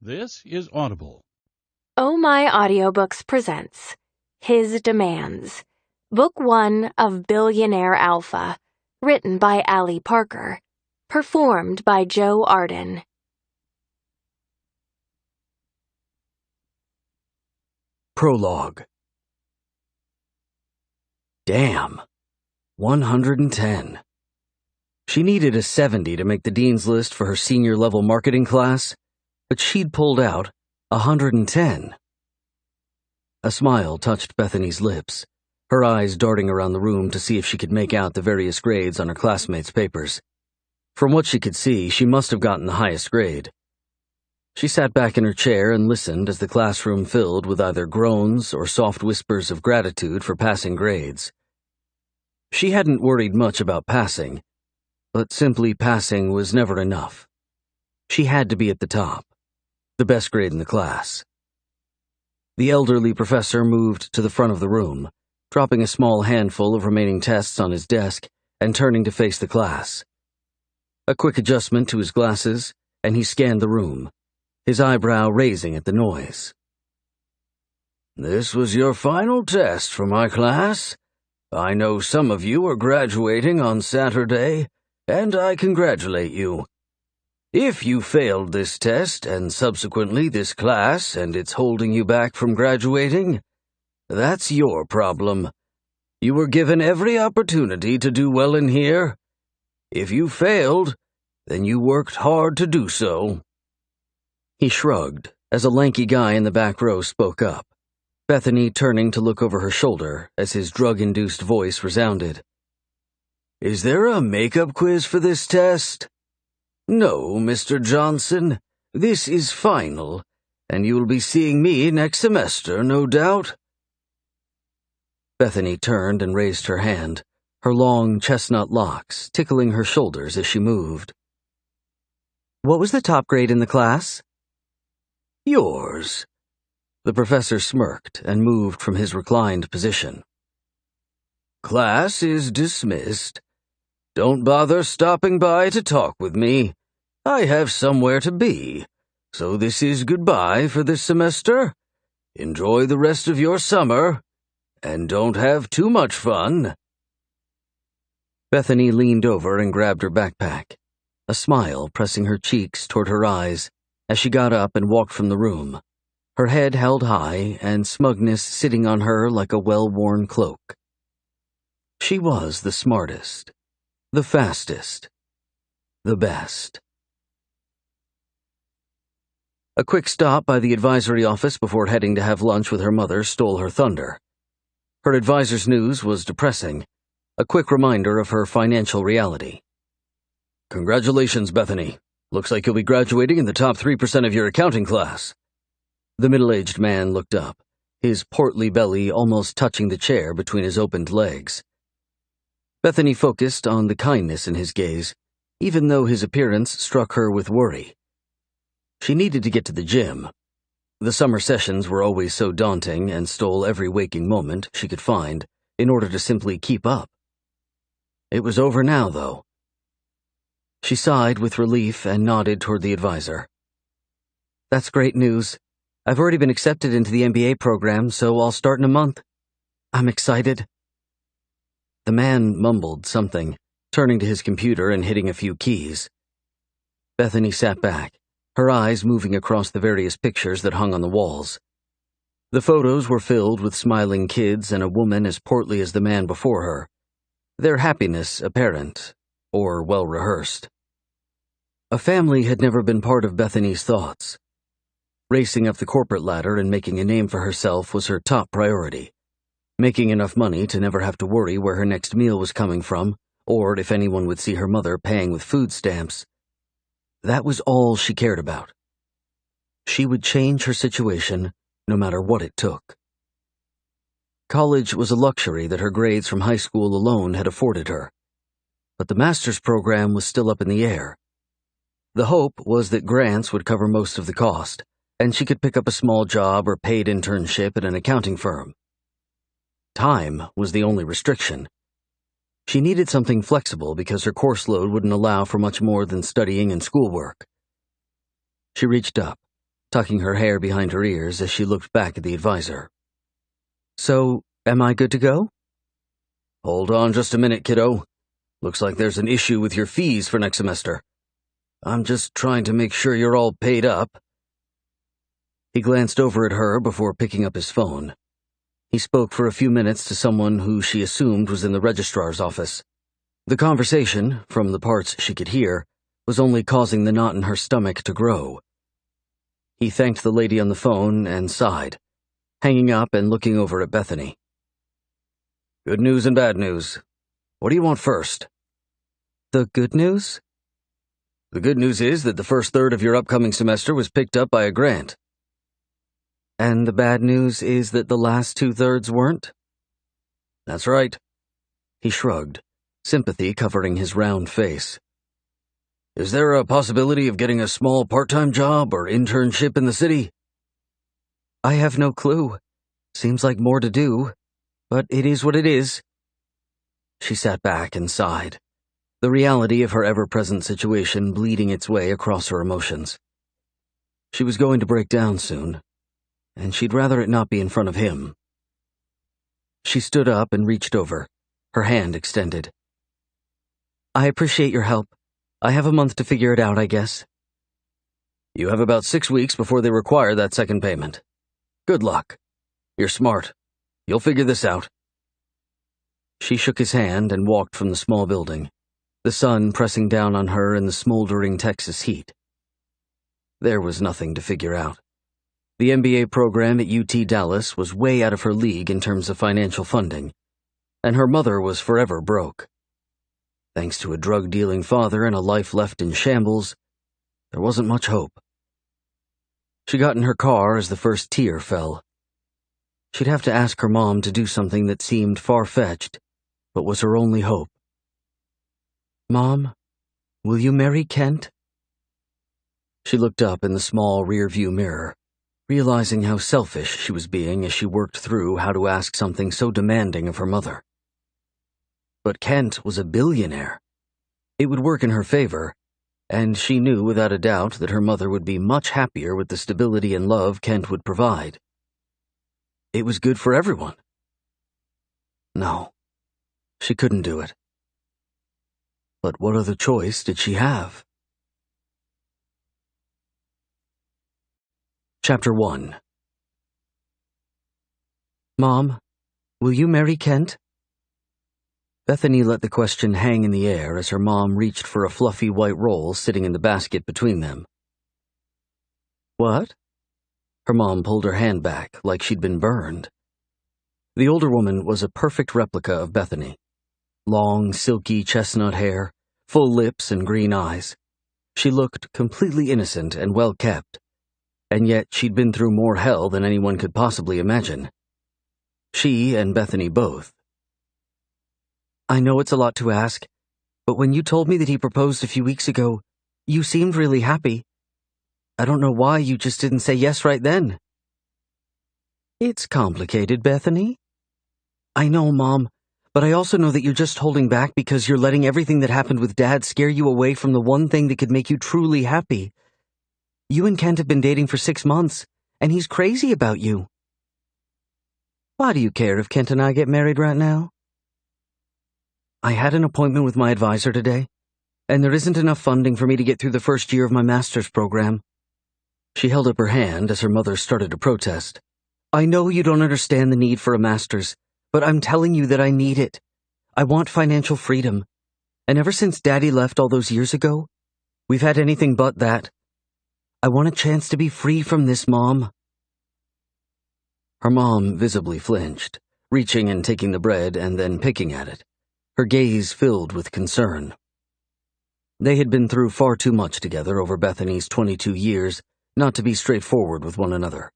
This is Audible. Oh My Audiobooks presents His Demands, Book 1 of Billionaire Alpha, written by Ali Parker, performed by Joe Arden. Prologue. Damn. 110. She needed a 70 to make the dean's list for her senior-level marketing class, but she'd pulled out 110. A smile touched Bethany's lips, her eyes darting around the room to see if she could make out the various grades on her classmates' papers. From what she could see, she must have gotten the highest grade. She sat back in her chair and listened as the classroom filled with either groans or soft whispers of gratitude for passing grades. She hadn't worried much about passing, but simply passing was never enough. She had to be at the top, the best grade in the class. The elderly professor moved to the front of the room, dropping a small handful of remaining tests on his desk and turning to face the class. A quick adjustment to his glasses, and he scanned the room, his eyebrow raising at the noise. "This was your final test for my class. I know some of you are graduating on Saturday, and I congratulate you. If you failed this test and subsequently this class and it's holding you back from graduating, that's your problem. You were given every opportunity to do well in here. If you failed, then you worked hard to do so." He shrugged as a lanky guy in the back row spoke up, Bethany turning to look over her shoulder as his drug-induced voice resounded. "Is there a makeup quiz for this test?" "No, Mr. Johnson. This is final, and you'll be seeing me next semester, no doubt." Bethany turned and raised her hand, her long chestnut locks tickling her shoulders as she moved. "What was the top grade in the class?" "Yours." The professor smirked and moved from his reclined position. "Class is dismissed. Don't bother stopping by to talk with me. I have somewhere to be, so this is goodbye for this semester. Enjoy the rest of your summer, and don't have too much fun." Bethany leaned over and grabbed her backpack, a smile pressing her cheeks toward her eyes as she got up and walked from the room, her head held high and smugness sitting on her like a well-worn cloak. She was the smartest, the fastest, the best. A quick stop by the advisory office before heading to have lunch with her mother stole her thunder. Her advisor's news was depressing, a quick reminder of her financial reality. "Congratulations, Bethany. Looks like you'll be graduating in the top 3% of your accounting class." The middle-aged man looked up, his portly belly almost touching the chair between his opened legs. Bethany focused on the kindness in his gaze, even though his appearance struck her with worry. She needed to get to the gym. The summer sessions were always so daunting and stole every waking moment she could find in order to simply keep up. It was over now, though. She sighed with relief and nodded toward the advisor. "That's great news. I've already been accepted into the MBA program, so I'll start in a month. I'm excited." The man mumbled something, turning to his computer and hitting a few keys. Bethany sat back, her eyes moving across the various pictures that hung on the walls. The photos were filled with smiling kids and a woman as portly as the man before her, their happiness apparent, or well-rehearsed. A family had never been part of Bethany's thoughts. Racing up the corporate ladder and making a name for herself was her top priority. Making enough money to never have to worry where her next meal was coming from, or if anyone would see her mother paying with food stamps. That was all she cared about. She would change her situation, no matter what it took. College was a luxury that her grades from high school alone had afforded her. But the master's program was still up in the air. The hope was that grants would cover most of the cost, and she could pick up a small job or paid internship at an accounting firm. Time was the only restriction. She needed something flexible because her course load wouldn't allow for much more than studying and schoolwork. She reached up, tucking her hair behind her ears as she looked back at the advisor. "So, am I good to go?" "Hold on just a minute, kiddo. Looks like there's an issue with your fees for next semester. I'm just trying to make sure you're all paid up." He glanced over at her before picking up his phone. He spoke for a few minutes to someone who she assumed was in the registrar's office. The conversation, from the parts she could hear, was only causing the knot in her stomach to grow. He thanked the lady on the phone and sighed, hanging up and looking over at Bethany. "Good news and bad news. What do you want first?" "The good news?" "The good news is that the first third of your upcoming semester was picked up by a grant." "And the bad news is that the last 2/3 weren't?" "That's right." He shrugged, sympathy covering his round face. "Is there a possibility of getting a small part-time job or internship in the city?" "I have no clue. Seems like more to do, but it is what it is." She sat back and sighed, the reality of her ever-present situation bleeding its way across her emotions. She was going to break down soon, and she'd rather it not be in front of him. She stood up and reached over, her hand extended. "I appreciate your help. I have a month to figure it out, I guess." "You have about 6 weeks before they require that second payment. Good luck. You're smart. You'll figure this out." She shook his hand and walked from the small building, the sun pressing down on her in the smoldering Texas heat. There was nothing to figure out. The MBA program at UT Dallas was way out of her league in terms of financial funding, and her mother was forever broke. Thanks to a drug-dealing father and a life left in shambles, there wasn't much hope. She got in her car as the first tear fell. She'd have to ask her mom to do something that seemed far-fetched, but was her only hope. "Mom, will you marry Kent?" She looked up in the small rear-view mirror, realizing how selfish she was being as she worked through how to ask something so demanding of her mother. But Kent was a billionaire. It would work in her favor, and she knew without a doubt that her mother would be much happier with the stability and love Kent would provide. It was good for everyone. No, she couldn't do it. But what other choice did she have? Chapter 1. "Mom, will you marry Kent?" Bethany let the question hang in the air as her mom reached for a fluffy white roll sitting in the basket between them. "What?" Her mom pulled her hand back like she'd been burned. The older woman was a perfect replica of Bethany. Long, silky chestnut hair, full lips and green eyes. She looked completely innocent and well-kept, and yet she'd been through more hell than anyone could possibly imagine. She and Bethany both. "I know it's a lot to ask, but when you told me that he proposed a few weeks ago, you seemed really happy. I don't know why you just didn't say yes right then." "It's complicated, Bethany." "I know, Mom, but I also know that you're just holding back because you're letting everything that happened with Dad scare you away from the one thing that could make you truly happy. You and Kent have been dating for 6 months, and he's crazy about you." "Why do you care if Kent and I get married right now?" "I had an appointment with my advisor today, and there isn't enough funding for me to get through the first year of my master's program." She held up her hand as her mother started to protest. "I know you don't understand the need for a master's, but I'm telling you that I need it. I want financial freedom. And ever since Daddy left all those years ago, we've had anything but that. I want a chance to be free from this, Mom." Her mom visibly flinched, reaching and taking the bread and then picking at it, her gaze filled with concern. They had been through far too much together over Bethany's 22 years not to be straightforward with one another.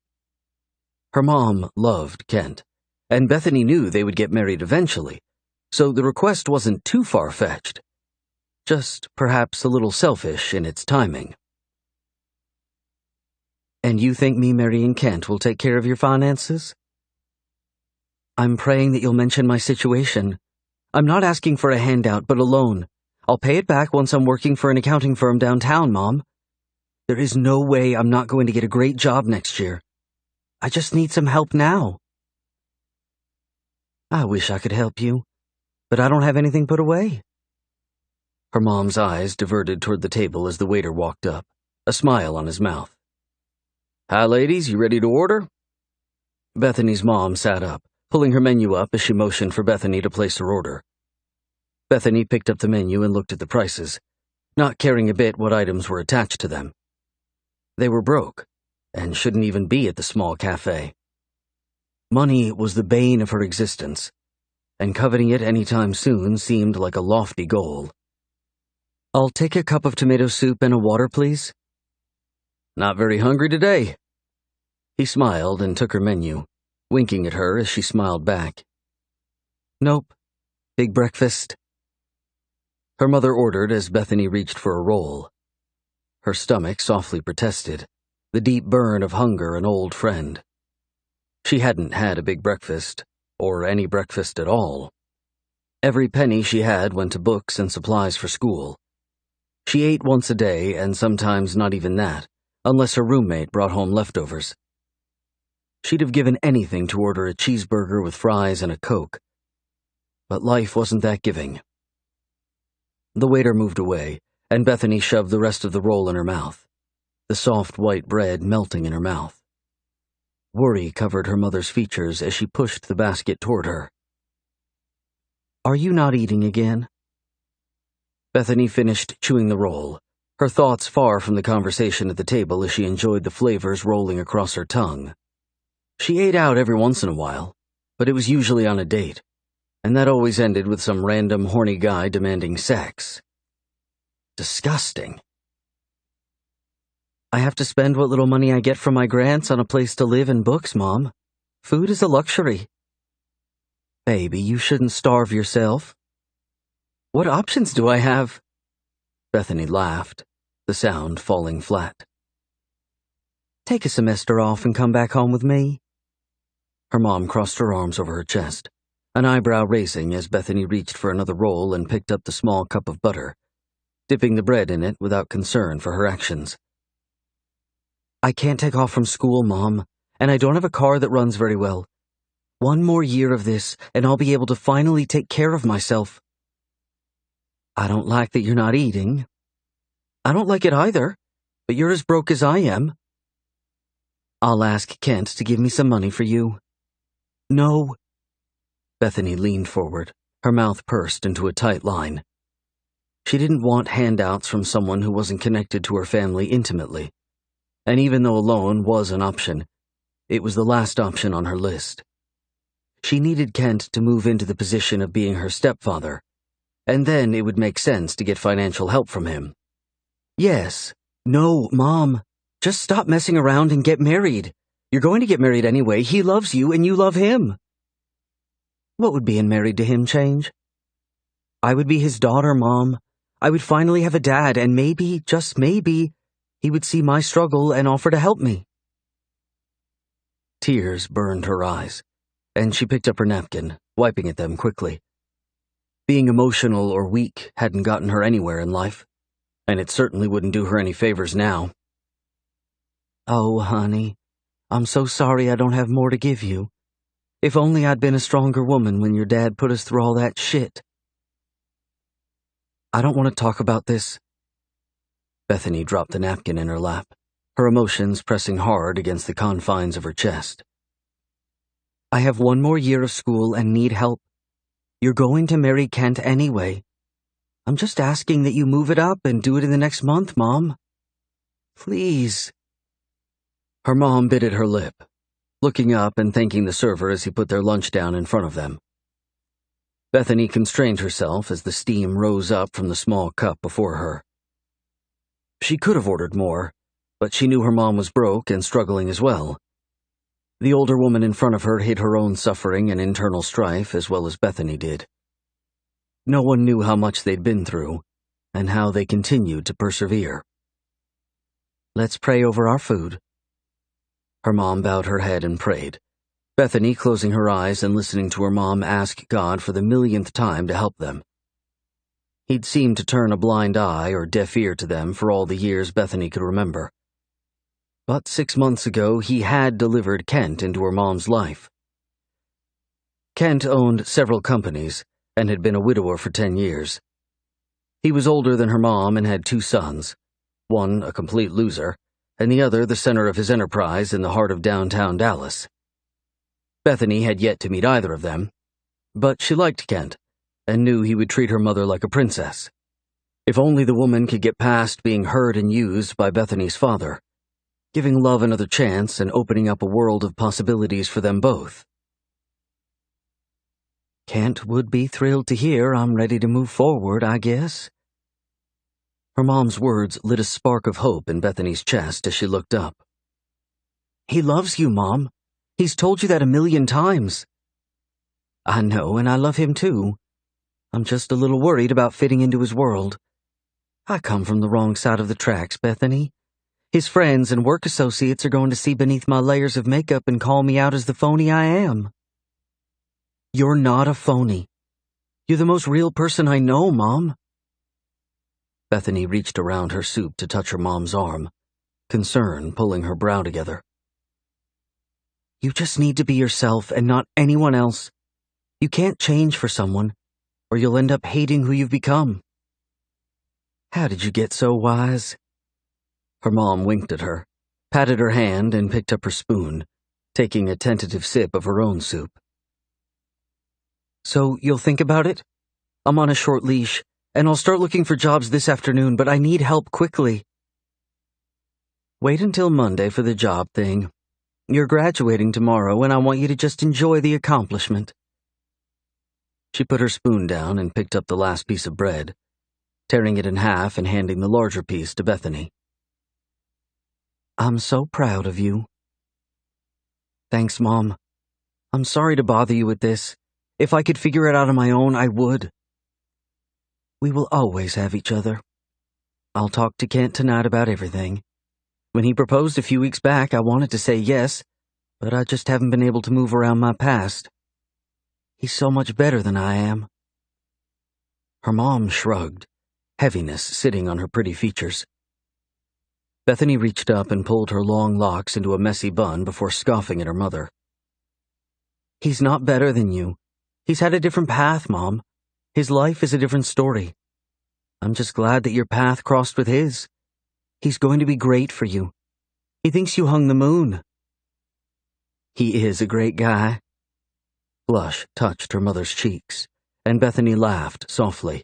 Her mom loved Kent, and Bethany knew they would get married eventually, so the request wasn't too far-fetched, just perhaps a little selfish in its timing. "And you think me marrying Kent will take care of your finances?" "I'm praying that you'll mention my situation. I'm not asking for a handout, but a loan. I'll pay it back once I'm working for an accounting firm downtown, Mom. There is no way I'm not going to get a great job next year. I just need some help now. I wish I could help you, but I don't have anything put away. Her mom's eyes diverted toward the table as the waiter walked up, a smile on his mouth. Hi, ladies, you ready to order? Bethany's mom sat up, pulling her menu up as she motioned for Bethany to place her order. Bethany picked up the menu and looked at the prices, not caring a bit what items were attached to them. They were broke, and shouldn't even be at the small cafe. Money was the bane of her existence, and coveting it any time soon seemed like a lofty goal. I'll take a cup of tomato soup and a water, please. Not very hungry today. He smiled and took her menu, winking at her as she smiled back. Nope. Big breakfast. Her mother ordered as Bethany reached for a roll. Her stomach softly protested, the deep burn of hunger an old friend. She hadn't had a big breakfast, or any breakfast at all. Every penny she had went to books and supplies for school. She ate once a day, and sometimes not even that, unless her roommate brought home leftovers. She'd have given anything to order a cheeseburger with fries and a Coke. But life wasn't that giving. The waiter moved away, and Bethany shoved the rest of the roll in her mouth, the soft white bread melting in her mouth. Worry covered her mother's features as she pushed the basket toward her. Are you not eating again? Bethany finished chewing the roll, her thoughts far from the conversation at the table as she enjoyed the flavors rolling across her tongue. She ate out every once in a while, but it was usually on a date, and that always ended with some random horny guy demanding sex. Disgusting. I have to spend what little money I get from my grants on a place to live and books, Mom. Food is a luxury. Baby, you shouldn't starve yourself. What options do I have? Bethany laughed, the sound falling flat. Take a semester off and come back home with me. Her mom crossed her arms over her chest, an eyebrow raising as Bethany reached for another roll and picked up the small cup of butter, dipping the bread in it without concern for her actions. I can't take off from school, Mom, and I don't have a car that runs very well. One more year of this, and I'll be able to finally take care of myself. I don't like that you're not eating. I don't like it either, but you're as broke as I am. I'll ask Kent to give me some money for you. No. Bethany leaned forward, her mouth pursed into a tight line. She didn't want handouts from someone who wasn't connected to her family intimately, and even though a loan was an option, it was the last option on her list. She needed Kent to move into the position of being her stepfather, and then it would make sense to get financial help from him. Yes. No, Mom. Just stop messing around and get married. You're going to get married anyway. He loves you and you love him. What would being married to him change? I would be his daughter, Mom. I would finally have a dad, and maybe, just maybe, he would see my struggle and offer to help me. Tears burned her eyes, and she picked up her napkin, wiping at them quickly. Being emotional or weak hadn't gotten her anywhere in life, and it certainly wouldn't do her any favors now. Oh, honey, I'm so sorry I don't have more to give you. If only I'd been a stronger woman when your dad put us through all that shit. I don't want to talk about this. Bethany dropped the napkin in her lap, her emotions pressing hard against the confines of her chest. I have one more year of school and need help. You're going to marry Kent anyway. I'm just asking that you move it up and do it in the next month, Mom. Please. Her mom bit at her lip, looking up and thanking the server as he put their lunch down in front of them. Bethany constrained herself as the steam rose up from the small cup before her. She could have ordered more, but she knew her mom was broke and struggling as well. The older woman in front of her hid her own suffering and internal strife as well as Bethany did. No one knew how much they'd been through, and how they continued to persevere. Let's pray over our food. Her mom bowed her head and prayed, Bethany closing her eyes and listening to her mom ask God for the millionth time to help them. He'd seemed to turn a blind eye or deaf ear to them for all the years Bethany could remember. But 6 months ago, he had delivered Kent into her mom's life. Kent owned several companies and had been a widower for 10 years. He was older than her mom and had 2 sons, one a complete loser, and the other the center of his enterprise in the heart of downtown Dallas. Bethany had yet to meet either of them, but she liked Kent and knew he would treat her mother like a princess. If only the woman could get past being hurt and used by Bethany's father, giving love another chance and opening up a world of possibilities for them both. Kent would be thrilled to hear I'm ready to move forward, I guess. Her mom's words lit a spark of hope in Bethany's chest as she looked up. He loves you, Mom. He's told you that 1,000,000 times. I know, and I love him too. I'm just a little worried about fitting into his world. I come from the wrong side of the tracks, Bethany. His friends and work associates are going to see beneath my layers of makeup and call me out as the phony I am. You're not a phony. You're the most real person I know, Mom. Bethany reached around her soup to touch her mom's arm, concern pulling her brow together. You just need to be yourself and not anyone else. You can't change for someone, or you'll end up hating who you've become. How did you get so wise? Her mom winked at her, patted her hand, and picked up her spoon, taking a tentative sip of her own soup. So you'll think about it? I'm on a short leash, and I'll start looking for jobs this afternoon, but I need help quickly. Wait until Monday for the job thing. You're graduating tomorrow, and I want you to just enjoy the accomplishment. She put her spoon down and picked up the last piece of bread, tearing it in half and handing the larger piece to Bethany. I'm so proud of you. Thanks, Mom. I'm sorry to bother you with this. If I could figure it out on my own, I would. We will always have each other. I'll talk to Kent tonight about everything. When he proposed a few weeks back, I wanted to say yes, but I just haven't been able to move around my past. He's so much better than I am. Her mom shrugged, heaviness sitting on her pretty features. Bethany reached up and pulled her long locks into a messy bun before scoffing at her mother. He's not better than you. He's had a different path, Mom. His life is a different story. I'm just glad that your path crossed with his. He's going to be great for you. He thinks you hung the moon. He is a great guy. Blush touched her mother's cheeks, and Bethany laughed softly.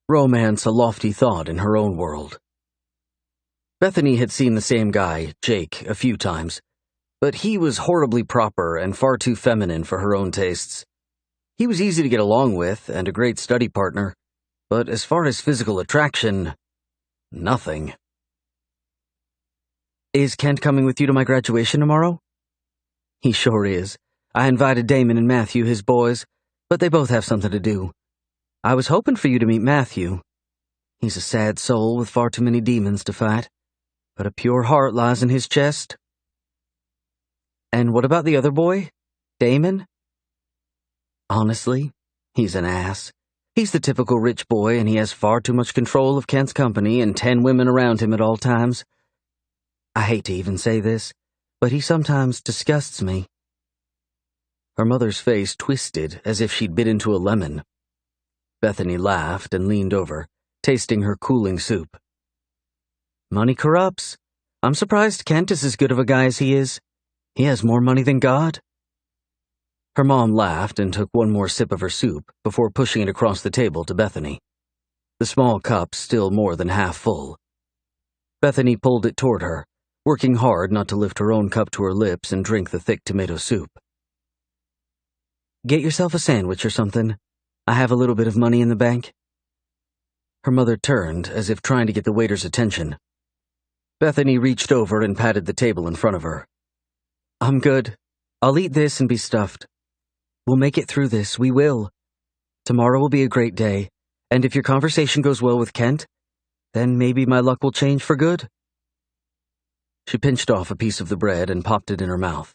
Romance a lofty thought in her own world. Bethany had seen the same guy, Jake, a few times, but he was horribly proper and far too feminine for her own tastes. He was easy to get along with and a great study partner, but as far as physical attraction, nothing. Is Kent coming with you to my graduation tomorrow? He sure is. I invited Damon and Matthew, his boys, but they both have something to do. I was hoping for you to meet Matthew. He's a sad soul with far too many demons to fight, but a pure heart lies in his chest. And what about the other boy, Damon? Honestly, he's an ass. He's the typical rich boy, and he has far too much control of Kent's company and 10 women around him at all times. I hate to even say this, but he sometimes disgusts me. Her mother's face twisted as if she'd bit into a lemon. Bethany laughed and leaned over, tasting her cooling soup. Money corrupts. I'm surprised Kent is as good of a guy as he is. He has more money than God. Her mom laughed and took one more sip of her soup before pushing it across the table to Bethany, the small cup still more than half full. Bethany pulled it toward her, working hard not to lift her own cup to her lips and drink the thick tomato soup. Get yourself a sandwich or something. I have a little bit of money in the bank. Her mother turned as if trying to get the waiter's attention. Bethany reached over and patted the table in front of her. I'm good. I'll eat this and be stuffed. We'll make it through this, we will. Tomorrow will be a great day, and if your conversation goes well with Kent, then maybe my luck will change for good. She pinched off a piece of the bread and popped it in her mouth.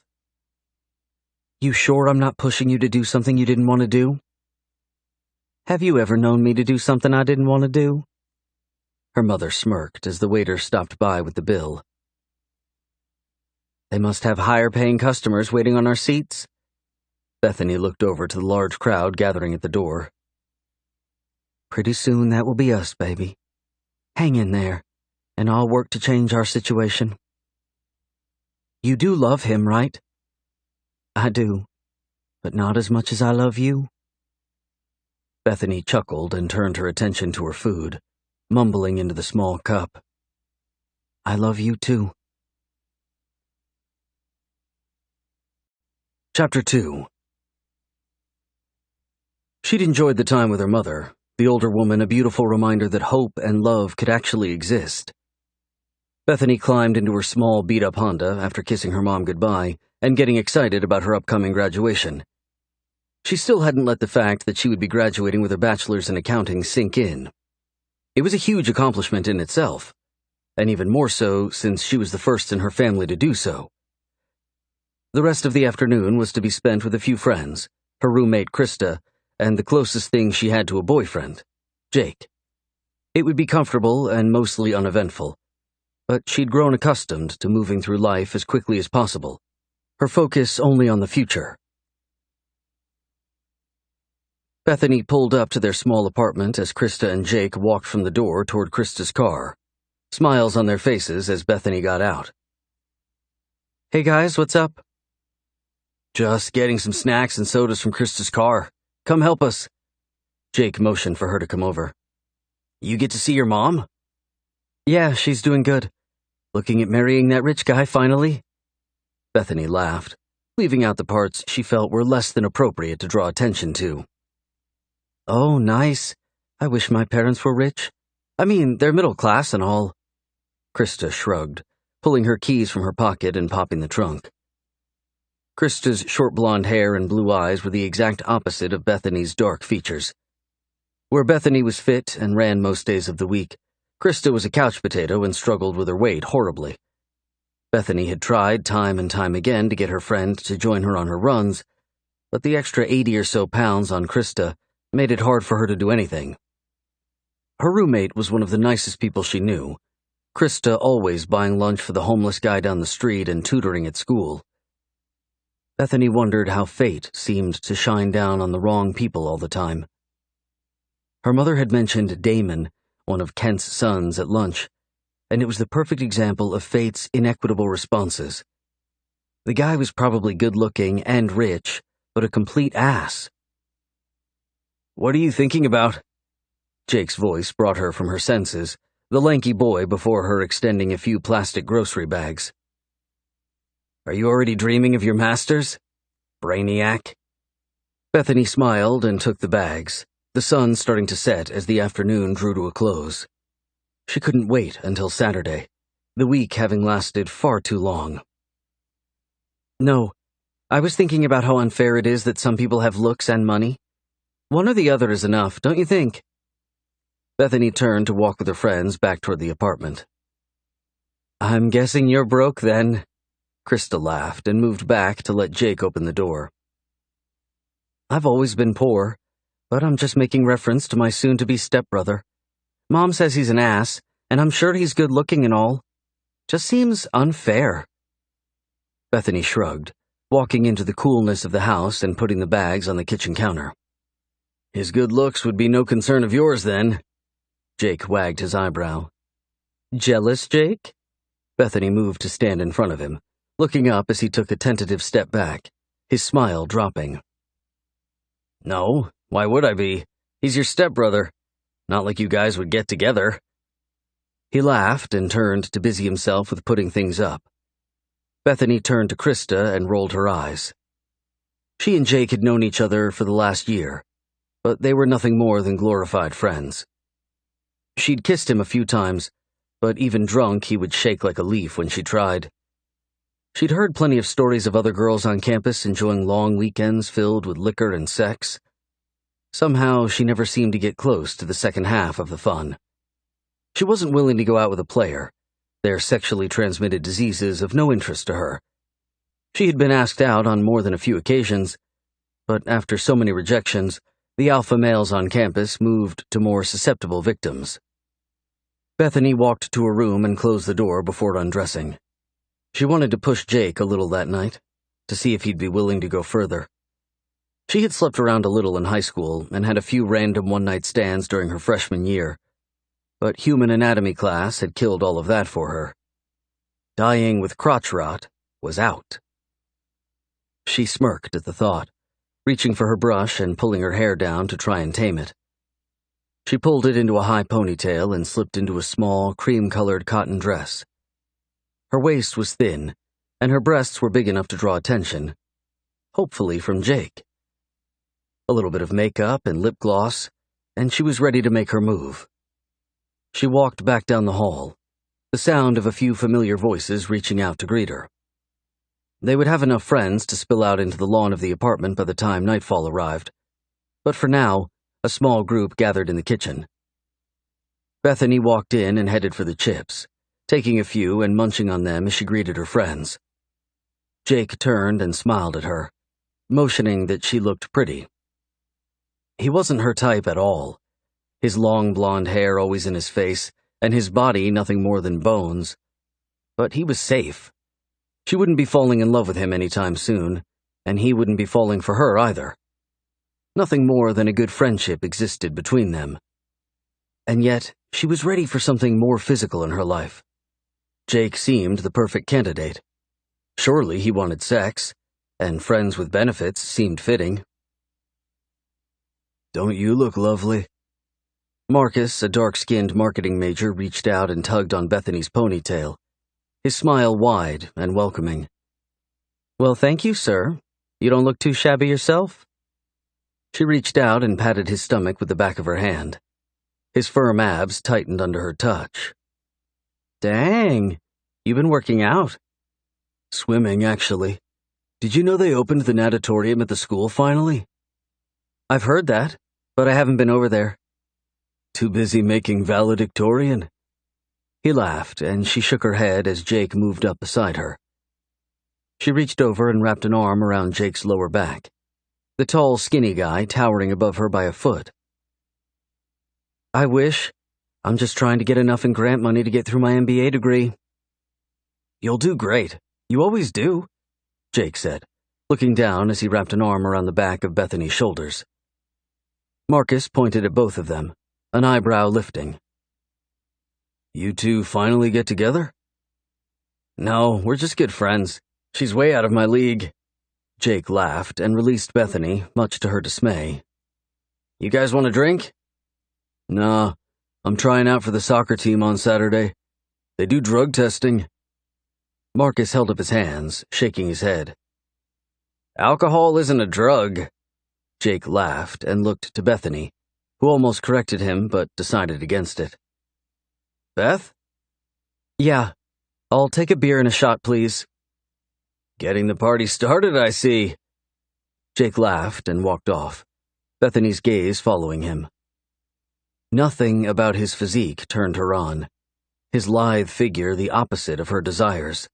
You sure I'm not pushing you to do something you didn't want to do? Have you ever known me to do something I didn't want to do?" Her mother smirked as the waiter stopped by with the bill. "They must have higher-paying customers waiting on our seats." Bethany looked over to the large crowd gathering at the door. "Pretty soon that will be us, baby. Hang in there, and I'll work to change our situation." "You do love him, right?" "I do, but not as much as I love you." Bethany chuckled and turned her attention to her food, mumbling into the small cup. "I love you too." Chapter 2. She'd enjoyed the time with her mother, the older woman a beautiful reminder that hope and love could actually exist. Bethany climbed into her small beat-up Honda after kissing her mom goodbye and getting excited about her upcoming graduation. She still hadn't let the fact that she would be graduating with her bachelor's in accounting sink in. It was a huge accomplishment in itself, and even more so since she was the first in her family to do so. The rest of the afternoon was to be spent with a few friends, her roommate Krista, and the closest thing she had to a boyfriend, Jake. It would be comfortable and mostly uneventful, but she'd grown accustomed to moving through life as quickly as possible, her focus only on the future. Bethany pulled up to their small apartment as Krista and Jake walked from the door toward Krista's car, smiles on their faces as Bethany got out. "Hey guys, what's up?" "Just getting some snacks and sodas from Krista's car. Come help us." Jake motioned for her to come over. "You get to see your mom?" "Yeah, she's doing good. Looking at marrying that rich guy finally?" Bethany laughed, leaving out the parts she felt were less than appropriate to draw attention to. "Oh, nice. I wish my parents were rich. I mean, they're middle class and all." Krista shrugged, pulling her keys from her pocket and popping the trunk. Krista's short blonde hair and blue eyes were the exact opposite of Bethany's dark features. Where Bethany was fit and ran most days of the week, Krista was a couch potato and struggled with her weight horribly. Bethany had tried time and time again to get her friend to join her on her runs, but the extra 80 or so pounds on Krista made it hard for her to do anything. Her roommate was one of the nicest people she knew, Krista always buying lunch for the homeless guy down the street and tutoring at school. Bethany wondered how fate seemed to shine down on the wrong people all the time. Her mother had mentioned Damon, one of Kent's sons, at lunch, and it was the perfect example of fate's inequitable responses. The guy was probably good-looking and rich, but a complete ass. "What are you thinking about?" Jake's voice brought her from her senses, the lanky boy before her extending a few plastic grocery bags. "Are you already dreaming of your masters? Brainiac?" Bethany smiled and took the bags, the sun starting to set as the afternoon drew to a close. She couldn't wait until Saturday, the week having lasted far too long. "No, I was thinking about how unfair it is that some people have looks and money. One or the other is enough, don't you think?" Bethany turned to walk with her friends back toward the apartment. "I'm guessing you're broke then." Krista laughed and moved back to let Jake open the door. "I've always been poor, but I'm just making reference to my soon-to-be stepbrother. Mom says he's an ass, and I'm sure he's good-looking and all. Just seems unfair." Bethany shrugged, walking into the coolness of the house and putting the bags on the kitchen counter. "His good looks would be no concern of yours, then." Jake wagged his eyebrow. "Jealous, Jake?" Bethany moved to stand in front of him, looking up as he took a tentative step back, his smile dropping. "No, why would I be? He's your stepbrother. Not like you guys would get together." He laughed and turned to busy himself with putting things up. Bethany turned to Krista and rolled her eyes. She and Jake had known each other for the last year, but they were nothing more than glorified friends. She'd kissed him a few times, but even drunk he would shake like a leaf when she tried. She'd heard plenty of stories of other girls on campus enjoying long weekends filled with liquor and sex. Somehow, she never seemed to get close to the second half of the fun. She wasn't willing to go out with a player, their sexually transmitted diseases of no interest to her. She had been asked out on more than a few occasions, but after so many rejections, The alpha males on campus moved to more susceptible victims. Bethany walked to her room and closed the door before undressing. She wanted to push Jake a little that night, to see if he'd be willing to go further. She had slept around a little in high school and had a few random one-night stands during her freshman year, but human anatomy class had killed all of that for her. Dying with crotch rot was out. She smirked at the thought, reaching for her brush and pulling her hair down to try and tame it. She pulled it into a high ponytail and slipped into a small, cream-colored cotton dress. Her waist was thin, and her breasts were big enough to draw attention, hopefully from Jake. A little bit of makeup and lip gloss, and she was ready to make her move. She walked back down the hall, the sound of a few familiar voices reaching out to greet her. They would have enough friends to spill out into the lawn of the apartment by the time nightfall arrived, but for now, a small group gathered in the kitchen. Bethany walked in and headed for the chips, taking a few and munching on them as she greeted her friends. Jake turned and smiled at her, motioning that she looked pretty. He wasn't her type at all, his long blonde hair always in his face, and his body nothing more than bones. But he was safe. She wouldn't be falling in love with him anytime soon, and he wouldn't be falling for her either. Nothing more than a good friendship existed between them. And yet, she was ready for something more physical in her life. Jake seemed the perfect candidate. Surely he wanted sex, and friends with benefits seemed fitting. "Don't you look lovely?" Marcus, a dark-skinned marketing major, reached out and tugged on Bethany's ponytail, his smile wide and welcoming. "Well, thank you, sir. You don't look too shabby yourself." She reached out and patted his stomach with the back of her hand. His firm abs tightened under her touch. "Dang, you've been working out." "Swimming, actually. Did you know they opened the natatorium at the school finally?" "I've heard that, but I haven't been over there." "Too busy making valedictorian?" He laughed, and she shook her head as Jake moved up beside her. She reached over and wrapped an arm around Jake's lower back, the tall, skinny guy towering above her by a foot. "I wish. I'm just trying to get enough in grant money to get through my MBA degree." "You'll do great. You always do," Jake said, looking down as he wrapped an arm around the back of Bethany's shoulders. Marcus pointed at both of them, an eyebrow lifting. "You two finally get together?" "No, we're just good friends. She's way out of my league." Jake laughed and released Bethany, much to her dismay. "You guys want a drink?" "Nah, I'm trying out for the soccer team on Saturday. They do drug testing." Marcus held up his hands, shaking his head. "Alcohol isn't a drug." Jake laughed and looked to Bethany, who almost corrected him but decided against it. "Beth?" "Yeah, I'll take a beer and a shot, please." "Getting the party started, I see." Jake laughed and walked off, Bethany's gaze following him. Nothing about his physique turned her on, his lithe figure the opposite of her desires.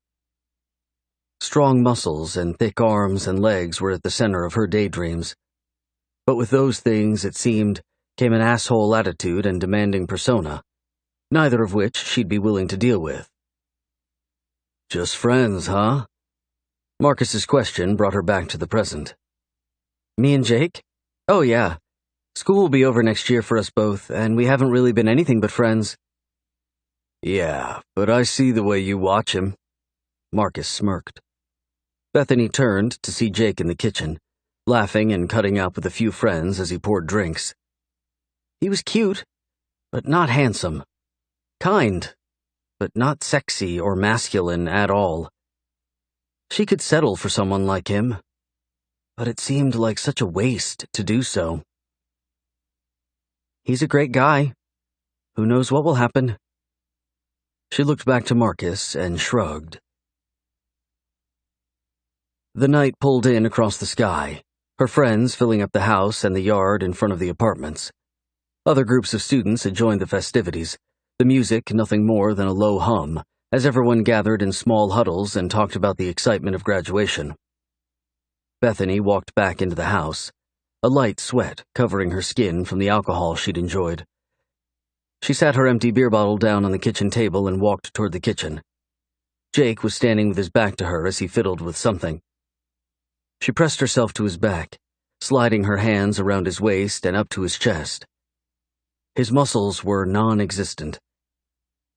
Strong muscles and thick arms and legs were at the center of her daydreams. But with those things, it seemed, came an asshole attitude and demanding persona, neither of which she'd be willing to deal with. "Just friends, huh?" Marcus's question brought her back to the present. "Me and Jake? Oh yeah. School will be over next year for us both, and we haven't really been anything but friends." "Yeah, but I see the way you watch him." Marcus smirked. Bethany turned to see Jake in the kitchen, laughing and cutting up with a few friends as he poured drinks. He was cute, but not handsome. Kind, but not sexy or masculine at all. She could settle for someone like him, but it seemed like such a waste to do so. "He's a great guy. Who knows what will happen?" She looked back to Marcus and shrugged. The night pulled in across the sky, her friends filling up the house and the yard in front of the apartments. Other groups of students had joined the festivities, the music nothing more than a low hum, as everyone gathered in small huddles and talked about the excitement of graduation. Bethany walked back into the house, a light sweat covering her skin from the alcohol she'd enjoyed. She sat her empty beer bottle down on the kitchen table and walked toward the kitchen. Jake was standing with his back to her as he fiddled with something. She pressed herself to his back, sliding her hands around his waist and up to his chest. His muscles were non-existent,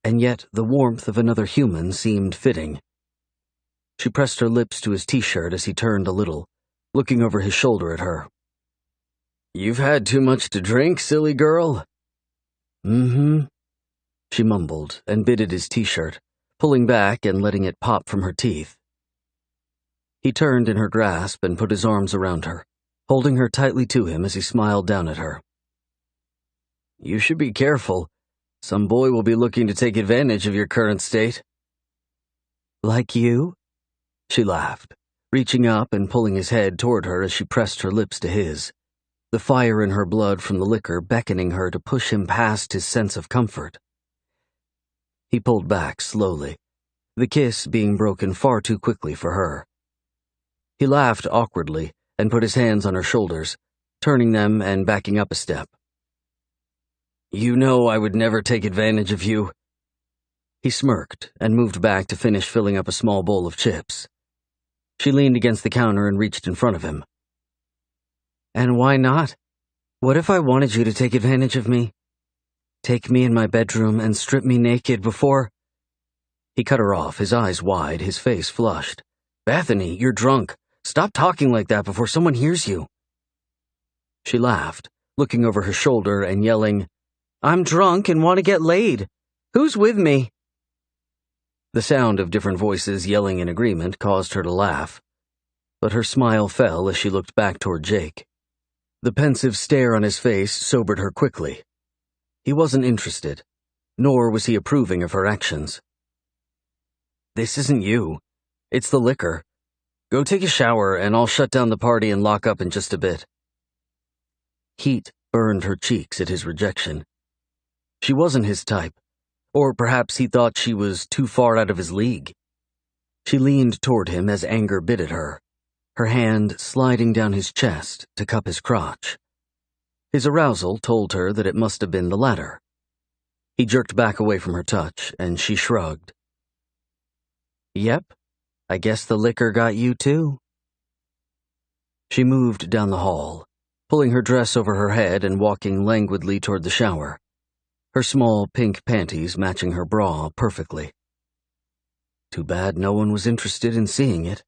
and yet the warmth of another human seemed fitting. She pressed her lips to his t-shirt as he turned a little, looking over his shoulder at her. "You've had too much to drink, silly girl." "Mm-hmm," she mumbled and bit at his t-shirt, pulling back and letting it pop from her teeth. He turned in her grasp and put his arms around her, holding her tightly to him as he smiled down at her. "You should be careful. Some boy will be looking to take advantage of your current state." "Like you?" She laughed, reaching up and pulling his head toward her as she pressed her lips to his, the fire in her blood from the liquor beckoning her to push him past his sense of comfort. He pulled back slowly, the kiss being broken far too quickly for her. He laughed awkwardly and put his hands on her shoulders, turning them and backing up a step. "You know I would never take advantage of you." He smirked and moved back to finish filling up a small bowl of chips. She leaned against the counter and reached in front of him. "And why not? What if I wanted you to take advantage of me? Take me in my bedroom and strip me naked before—" He cut her off, his eyes wide, his face flushed. "Bethany, you're drunk. Stop talking like that before someone hears you." She laughed, looking over her shoulder and yelling, "I'm drunk and want to get laid. Who's with me?" The sound of different voices yelling in agreement caused her to laugh, but her smile fell as she looked back toward Jake. The pensive stare on his face sobered her quickly. He wasn't interested, nor was he approving of her actions. "This isn't you. It's the liquor. Go take a shower and I'll shut down the party and lock up in just a bit." Heat burned her cheeks at his rejection. She wasn't his type, or perhaps he thought she was too far out of his league. She leaned toward him as anger bit at her, her hand sliding down his chest to cup his crotch. His arousal told her that it must have been the latter. He jerked back away from her touch, and she shrugged. "Yep, I guess the liquor got you too." She moved down the hall, pulling her dress over her head and walking languidly toward the shower, her small pink panties matching her bra perfectly. Too bad no one was interested in seeing it.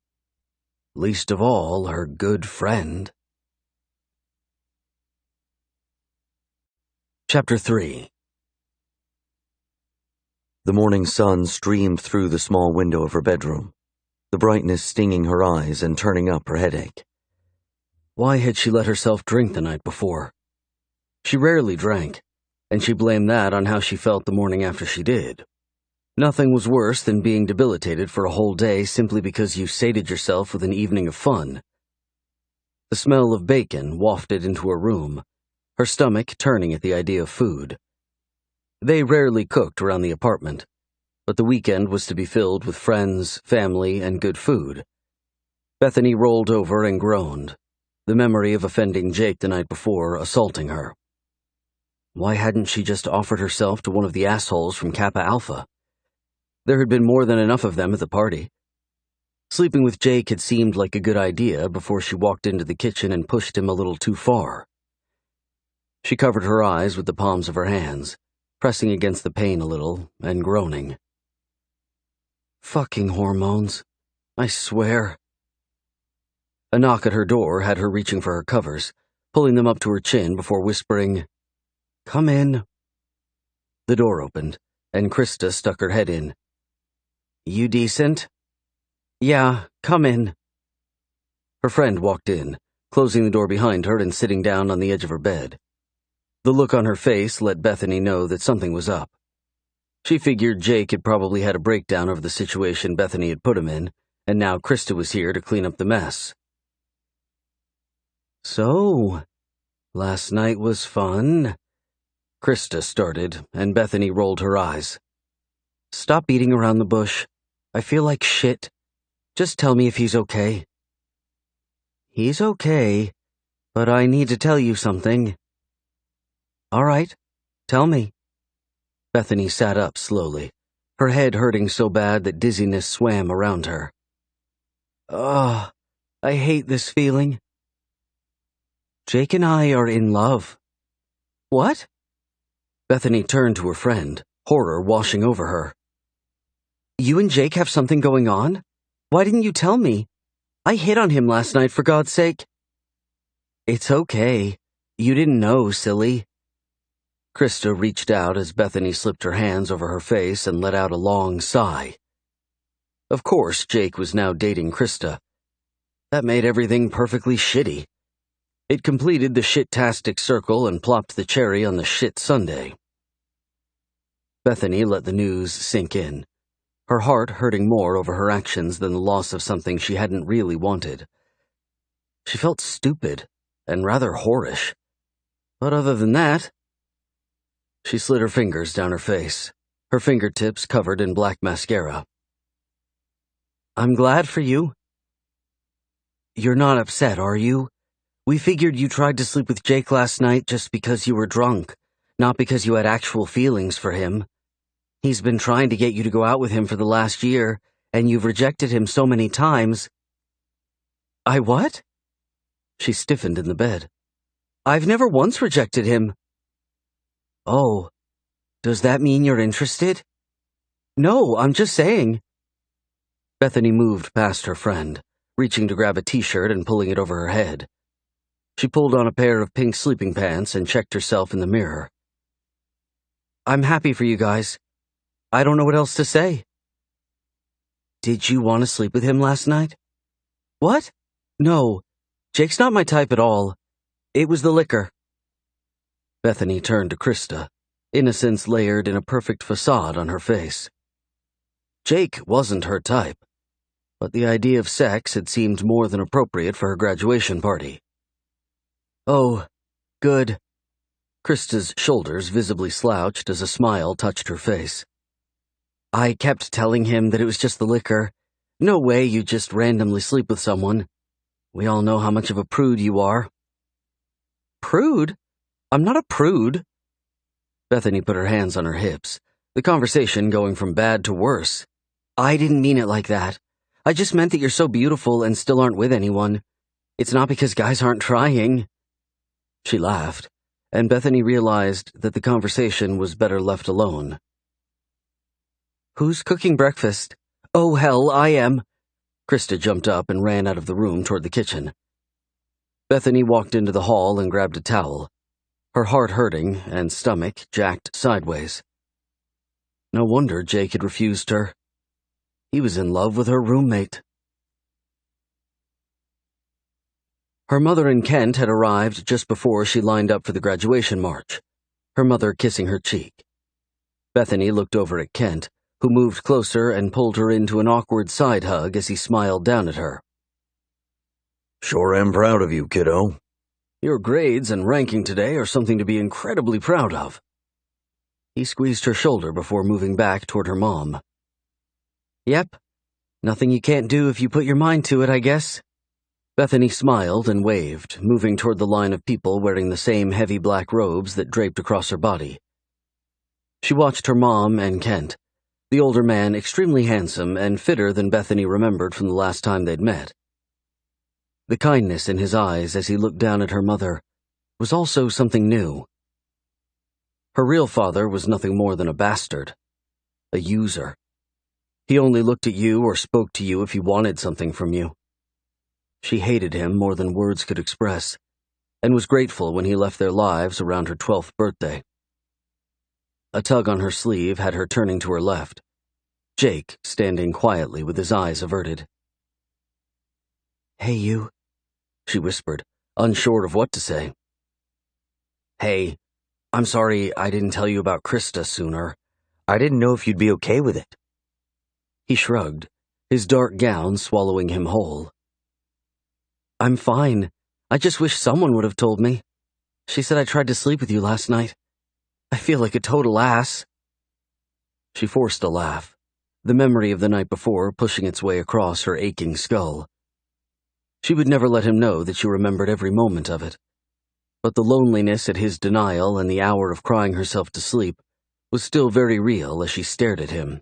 Least of all, her good friend. Chapter 3. The morning sun streamed through the small window of her bedroom, the brightness stinging her eyes and turning up her headache. Why had she let herself drink the night before? She rarely drank, and she blamed that on how she felt the morning after she did. Nothing was worse than being debilitated for a whole day simply because you sated yourself with an evening of fun. The smell of bacon wafted into her room, her stomach turning at the idea of food. They rarely cooked around the apartment, but the weekend was to be filled with friends, family, and good food. Bethany rolled over and groaned, the memory of offending Jake the night before assaulting her. Why hadn't she just offered herself to one of the assholes from Kappa Alpha? There had been more than enough of them at the party. Sleeping with Jake had seemed like a good idea before she walked into the kitchen and pushed him a little too far. She covered her eyes with the palms of her hands, pressing against the pain a little and groaning. Fucking hormones, I swear. A knock at her door had her reaching for her covers, pulling them up to her chin before whispering, "Come in." The door opened, and Krista stuck her head in. "You decent?" "Yeah, come in." Her friend walked in, closing the door behind her and sitting down on the edge of her bed. The look on her face let Bethany know that something was up. She figured Jake had probably had a breakdown over the situation Bethany had put him in, and now Krista was here to clean up the mess. "So, last night was fun," Krista started, and Bethany rolled her eyes. "Stop beating around the bush. I feel like shit. Just tell me if he's okay." "He's okay. But I need to tell you something. All right, tell me. Bethany sat up slowly, her head hurting so bad that dizziness swam around her. Ugh, I hate this feeling. Jake and I are in love. What? Bethany turned to her friend, horror washing over her. You and Jake have something going on? Why didn't you tell me? I hit on him last night, for God's sake. It's okay. You didn't know, silly. Krista reached out as Bethany slipped her hands over her face and let out a long sigh. Of course, Jake was now dating Krista. That made everything perfectly shitty. It completed the shit-tastic circle and plopped the cherry on the shit sundae. Bethany let the news sink in, her heart hurting more over her actions than the loss of something she hadn't really wanted. She felt stupid and rather whorish. But other than that, she slid her fingers down her face, her fingertips covered in black mascara. I'm glad for you. You're not upset, are you? We figured you tried to sleep with Jake last night just because you were drunk, not because you had actual feelings for him. He's been trying to get you to go out with him for the last year, and you've rejected him so many times. I what? She stiffened in the bed. I've never once rejected him. Oh, does that mean you're interested? No, I'm just saying. Bethany moved past her friend, reaching to grab a t-shirt and pulling it over her head. She pulled on a pair of pink sleeping pants and checked herself in the mirror. I'm happy for you guys. I don't know what else to say. Did you want to sleep with him last night? What? No, Jake's not my type at all. It was the liquor. Bethany turned to Krista, innocence layered in a perfect facade on her face. Jake wasn't her type, but the idea of sex had seemed more than appropriate for her graduation party. Oh, good. Krista's shoulders visibly slouched as a smile touched her face. I kept telling him that it was just the liquor. No way you just randomly sleep with someone. We all know how much of a prude you are. Prude? I'm not a prude. Bethany put her hands on her hips, the conversation going from bad to worse. I didn't mean it like that. I just meant that you're so beautiful and still aren't with anyone. It's not because guys aren't trying. She laughed, and Bethany realized that the conversation was better left alone. Who's cooking breakfast? Oh, hell, I am. Krista jumped up and ran out of the room toward the kitchen. Bethany walked into the hall and grabbed a towel, her heart hurting and stomach jacked sideways. No wonder Jake had refused her. He was in love with her roommate. Her mother and Kent had arrived just before she lined up for the graduation march, her mother kissing her cheek. Bethany looked over at Kent, who moved closer and pulled her into an awkward side hug as he smiled down at her. Sure am proud of you, kiddo. Your grades and ranking today are something to be incredibly proud of. He squeezed her shoulder before moving back toward her mom. Yep, nothing you can't do if you put your mind to it, I guess. Bethany smiled and waved, moving toward the line of people wearing the same heavy black robes that draped across her body. She watched her mom and Kent, the older man extremely handsome and fitter than Bethany remembered from the last time they'd met. The kindness in his eyes as he looked down at her mother was also something new. Her real father was nothing more than a bastard, a user. He only looked at you or spoke to you if he wanted something from you. She hated him more than words could express, and was grateful when he left their lives around her 12th birthday. A tug on her sleeve had her turning to her left, Jake standing quietly with his eyes averted. Hey, you, she whispered, unsure of what to say. Hey, I'm sorry I didn't tell you about Krista sooner. I didn't know if you'd be okay with it. He shrugged, his dark gown swallowing him whole. I'm fine. I just wish someone would have told me. She said I tried to sleep with you last night. I feel like a total ass. She forced a laugh, the memory of the night before pushing its way across her aching skull. She would never let him know that she remembered every moment of it. But the loneliness at his denial and the hour of crying herself to sleep was still very real as she stared at him.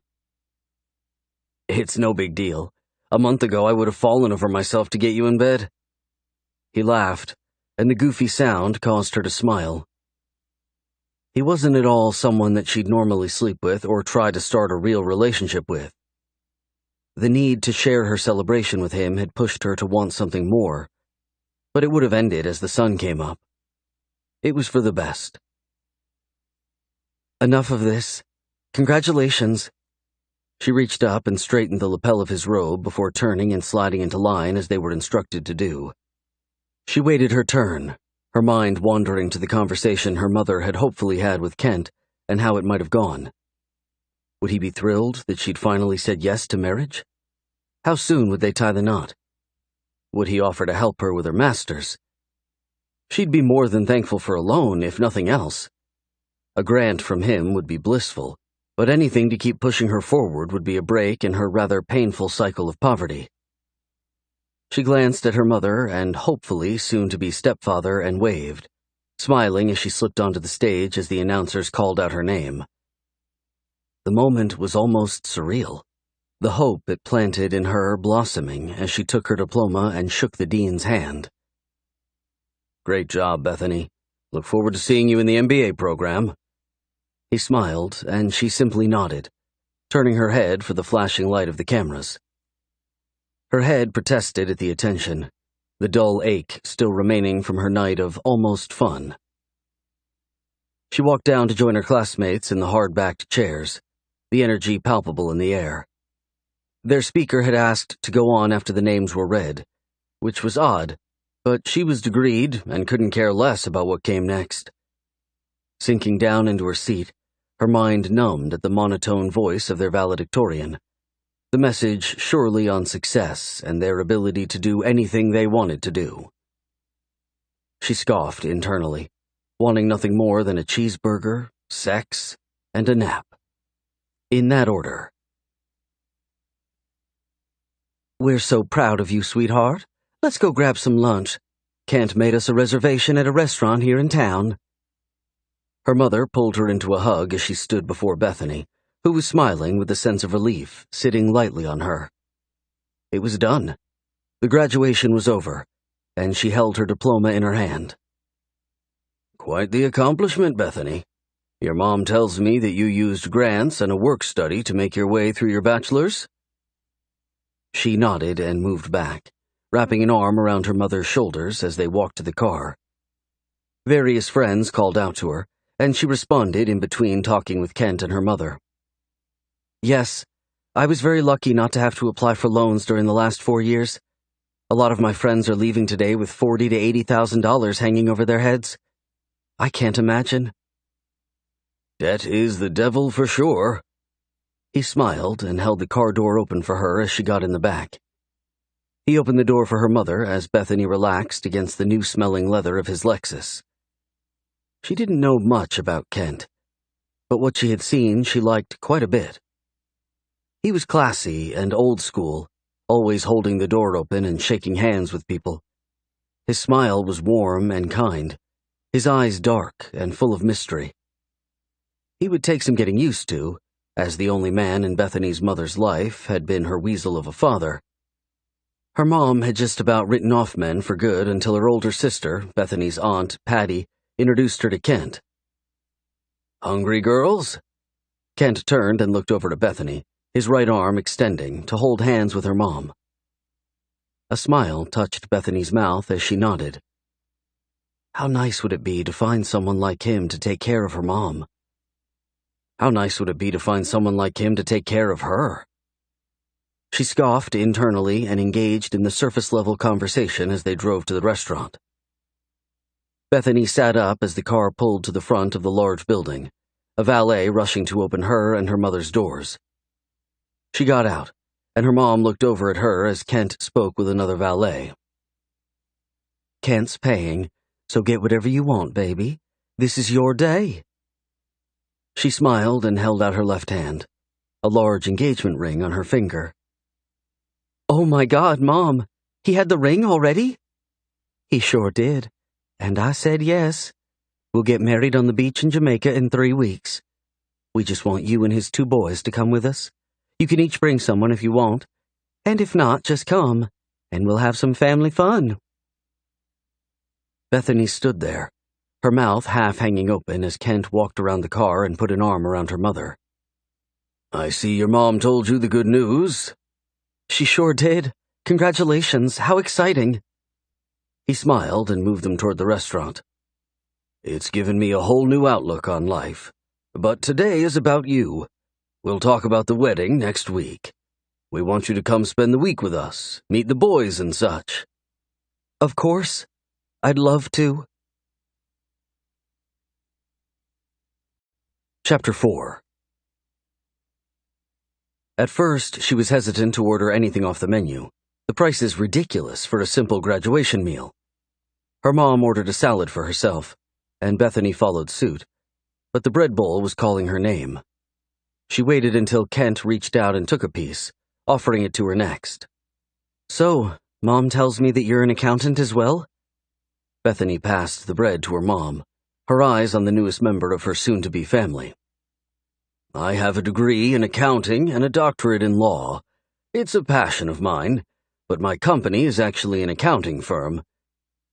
"It's no big deal. A month ago I would have fallen over myself to get you in bed." He laughed, and the goofy sound caused her to smile. He wasn't at all someone that she'd normally sleep with or try to start a real relationship with. The need to share her celebration with him had pushed her to want something more, but it would have ended as the sun came up. It was for the best. "Enough of this. Congratulations." She reached up and straightened the lapel of his robe before turning and sliding into line as they were instructed to do. She waited her turn, her mind wandering to the conversation her mother had hopefully had with Kent and how it might have gone. Would he be thrilled that she'd finally said yes to marriage? How soon would they tie the knot? Would he offer to help her with her masters? She'd be more than thankful for a loan, if nothing else. A grant from him would be blissful, but anything to keep pushing her forward would be a break in her rather painful cycle of poverty. She glanced at her mother and hopefully soon-to-be stepfather and waved, smiling as she slipped onto the stage as the announcers called out her name. The moment was almost surreal, the hope it planted in her blossoming as she took her diploma and shook the dean's hand. "Great job, Bethany. Look forward to seeing you in the MBA program." He smiled, and she simply nodded, turning her head for the flashing light of the cameras. Her head protested at the attention, the dull ache still remaining from her night of almost fun. She walked down to join her classmates in the hard-backed chairs, the energy palpable in the air. Their speaker had asked to go on after the names were read, which was odd, but she was degreed and couldn't care less about what came next. Sinking down into her seat, her mind numbed at the monotone voice of their valedictorian, the message surely on success and their ability to do anything they wanted to do. She scoffed internally, wanting nothing more than a cheeseburger, sex, and a nap. In that order. "We're so proud of you, sweetheart. Let's go grab some lunch. Kent made us a reservation at a restaurant here in town." Her mother pulled her into a hug as she stood before Bethany, who was smiling with a sense of relief, sitting lightly on her. It was done. The graduation was over, and she held her diploma in her hand. "Quite the accomplishment, Bethany. Your mom tells me that you used grants and a work-study to make your way through your bachelor's?" She nodded and moved back, wrapping an arm around her mother's shoulders as they walked to the car. Various friends called out to her, and she responded in between talking with Kent and her mother. "Yes, I was very lucky not to have to apply for loans during the last 4 years. A lot of my friends are leaving today with $40,000 to $80,000 hanging over their heads. I can't imagine." "Debt is the devil for sure." He smiled and held the car door open for her as she got in the back. He opened the door for her mother as Bethany relaxed against the new-smelling leather of his Lexus. She didn't know much about Kent, but what she had seen she liked quite a bit. He was classy and old school, always holding the door open and shaking hands with people. His smile was warm and kind, his eyes dark and full of mystery. He would take some getting used to, as the only man in Bethany's mother's life had been her weasel of a father. Her mom had just about written off men for good until her older sister, Bethany's aunt, Patty, introduced her to Kent. "Hungry, girls?" Kent turned and looked over to Bethany, his right arm extending to hold hands with her mom. A smile touched Bethany's mouth as she nodded. How nice would it be to find someone like him to take care of her mom? How nice would it be to find someone like him to take care of her? She scoffed internally and engaged in the surface-level conversation as they drove to the restaurant. Bethany sat up as the car pulled to the front of the large building, a valet rushing to open her and her mother's doors. She got out, and her mom looked over at her as Kent spoke with another valet. "Kent's paying, so get whatever you want, baby. This is your day." She smiled and held out her left hand, a large engagement ring on her finger. "Oh my God, Mom! He had the ring already?" "He sure did, and I said yes. We'll get married on the beach in Jamaica in 3 weeks. We just want you and his 2 boys to come with us. You can each bring someone if you want, and if not, just come, and we'll have some family fun." Bethany stood there, her mouth half hanging open as Kent walked around the car and put an arm around her mother. "I see your mom told you the good news." "She sure did. Congratulations, how exciting." He smiled and moved them toward the restaurant. "It's given me a whole new outlook on life. But today is about you. We'll talk about the wedding next week. We want you to come spend the week with us, meet the boys and such." "Of course. I'd love to." Chapter 4. At first, she was hesitant to order anything off the menu. The price is ridiculous for a simple graduation meal. Her mom ordered a salad for herself, and Bethany followed suit, but the bread bowl was calling her name. She waited until Kent reached out and took a piece, offering it to her next. "So, Mom tells me that you're an accountant as well?" Bethany passed the bread to her mom, her eyes on the newest member of her soon-to-be family. "I have a degree in accounting and a doctorate in law. It's a passion of mine, but my company is actually an accounting firm,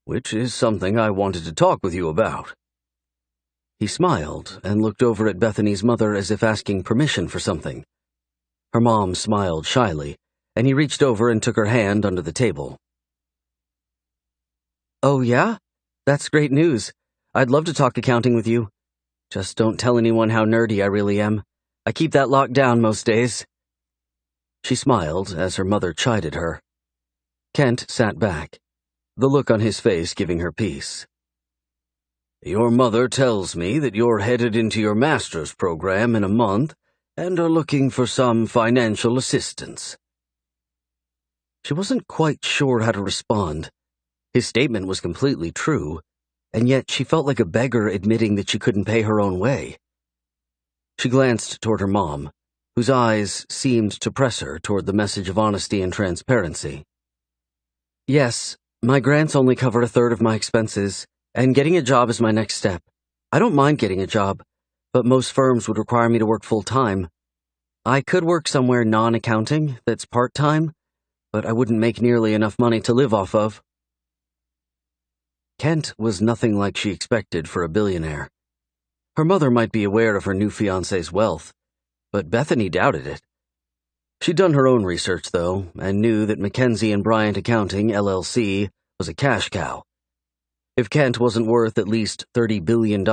which is something I wanted to talk with you about." He smiled and looked over at Bethany's mother as if asking permission for something. Her mom smiled shyly, and he reached over and took her hand under the table. "Oh, yeah? That's great news. I'd love to talk accounting with you. Just don't tell anyone how nerdy I really am. I keep that locked down most days." She smiled as her mother chided her. Kent sat back, the look on his face giving her peace. "Your mother tells me that you're headed into your master's program in a month and are looking for some financial assistance." She wasn't quite sure how to respond. His statement was completely true, and yet she felt like a beggar admitting that she couldn't pay her own way. She glanced toward her mom, whose eyes seemed to press her toward the message of honesty and transparency. "Yes, my grants only cover 1/3 of my expenses, and getting a job is my next step. I don't mind getting a job, but most firms would require me to work full-time. I could work somewhere non-accounting that's part-time, but I wouldn't make nearly enough money to live off of." Kent was nothing like she expected for a billionaire. Her mother might be aware of her new fiancé's wealth, but Bethany doubted it. She'd done her own research, though, and knew that Mackenzie and Bryant Accounting, LLC, was a cash cow. If Kent wasn't worth at least $30 billion,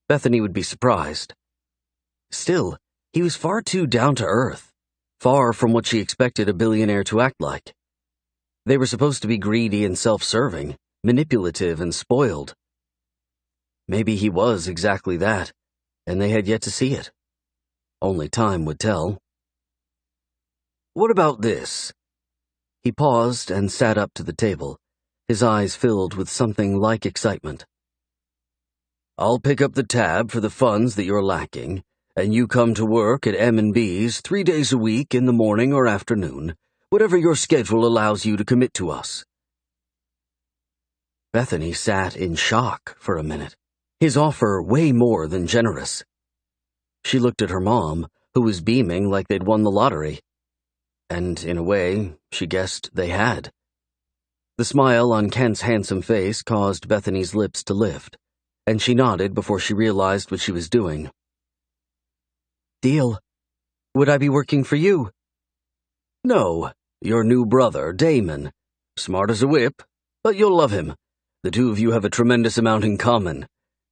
Bethany would be surprised. Still, he was far too down-to-earth, far from what she expected a billionaire to act like. They were supposed to be greedy and self-serving, manipulative and spoiled. Maybe he was exactly that, and they had yet to see it. Only time would tell. "What about this?" He paused and sat up to the table, his eyes filled with something like excitement. "I'll pick up the tab for the funds that you're lacking, and you come to work at M&B's 3 days a week in the morning or afternoon, whatever your schedule allows you to commit to us." Bethany sat in shock for a minute, his offer way more than generous. She looked at her mom, who was beaming like they'd won the lottery. And, in a way, she guessed they had. The smile on Kent's handsome face caused Bethany's lips to lift, and she nodded before she realized what she was doing. "Deal. Would I be working for you?" "No, your new brother, Damon. Smart as a whip, but you'll love him. The two of you have a tremendous amount in common.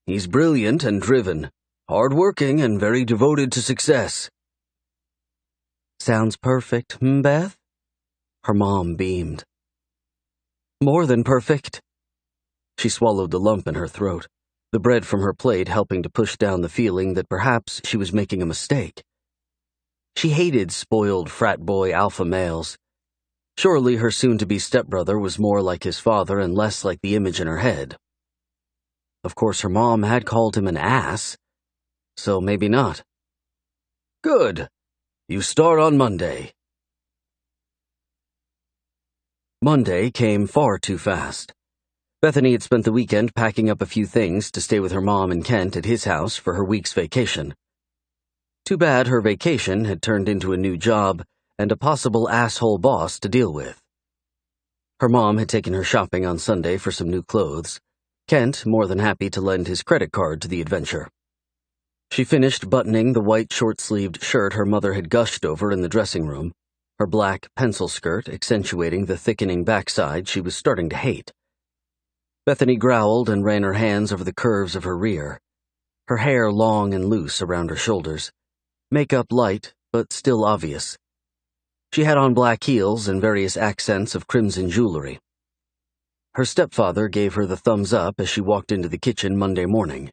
He's brilliant and driven, hard-working and very devoted to success." "Sounds perfect, Beth?" Her mom beamed. "More than perfect." She swallowed the lump in her throat, the bread from her plate helping to push down the feeling that perhaps she was making a mistake. She hated spoiled frat boy alpha males. Surely her soon-to-be stepbrother was more like his father and less like the image in her head. Of course, her mom had called him an ass, so maybe not. "Good. You start on Monday." Monday came far too fast. Bethany had spent the weekend packing up a few things to stay with her mom and Kent at his house for her week's vacation. Too bad her vacation had turned into a new job and a possible asshole boss to deal with. Her mom had taken her shopping on Sunday for some new clothes. Kent more than happy to lend his credit card to the adventure. She finished buttoning the white short-sleeved shirt her mother had gushed over in the dressing room, her black pencil skirt accentuating the thickening backside she was starting to hate. Bethany growled and ran her hands over the curves of her rear, her hair long and loose around her shoulders, makeup light but still obvious. She had on black heels and various accents of crimson jewelry. Her stepfather gave her the thumbs up as she walked into the kitchen Monday morning.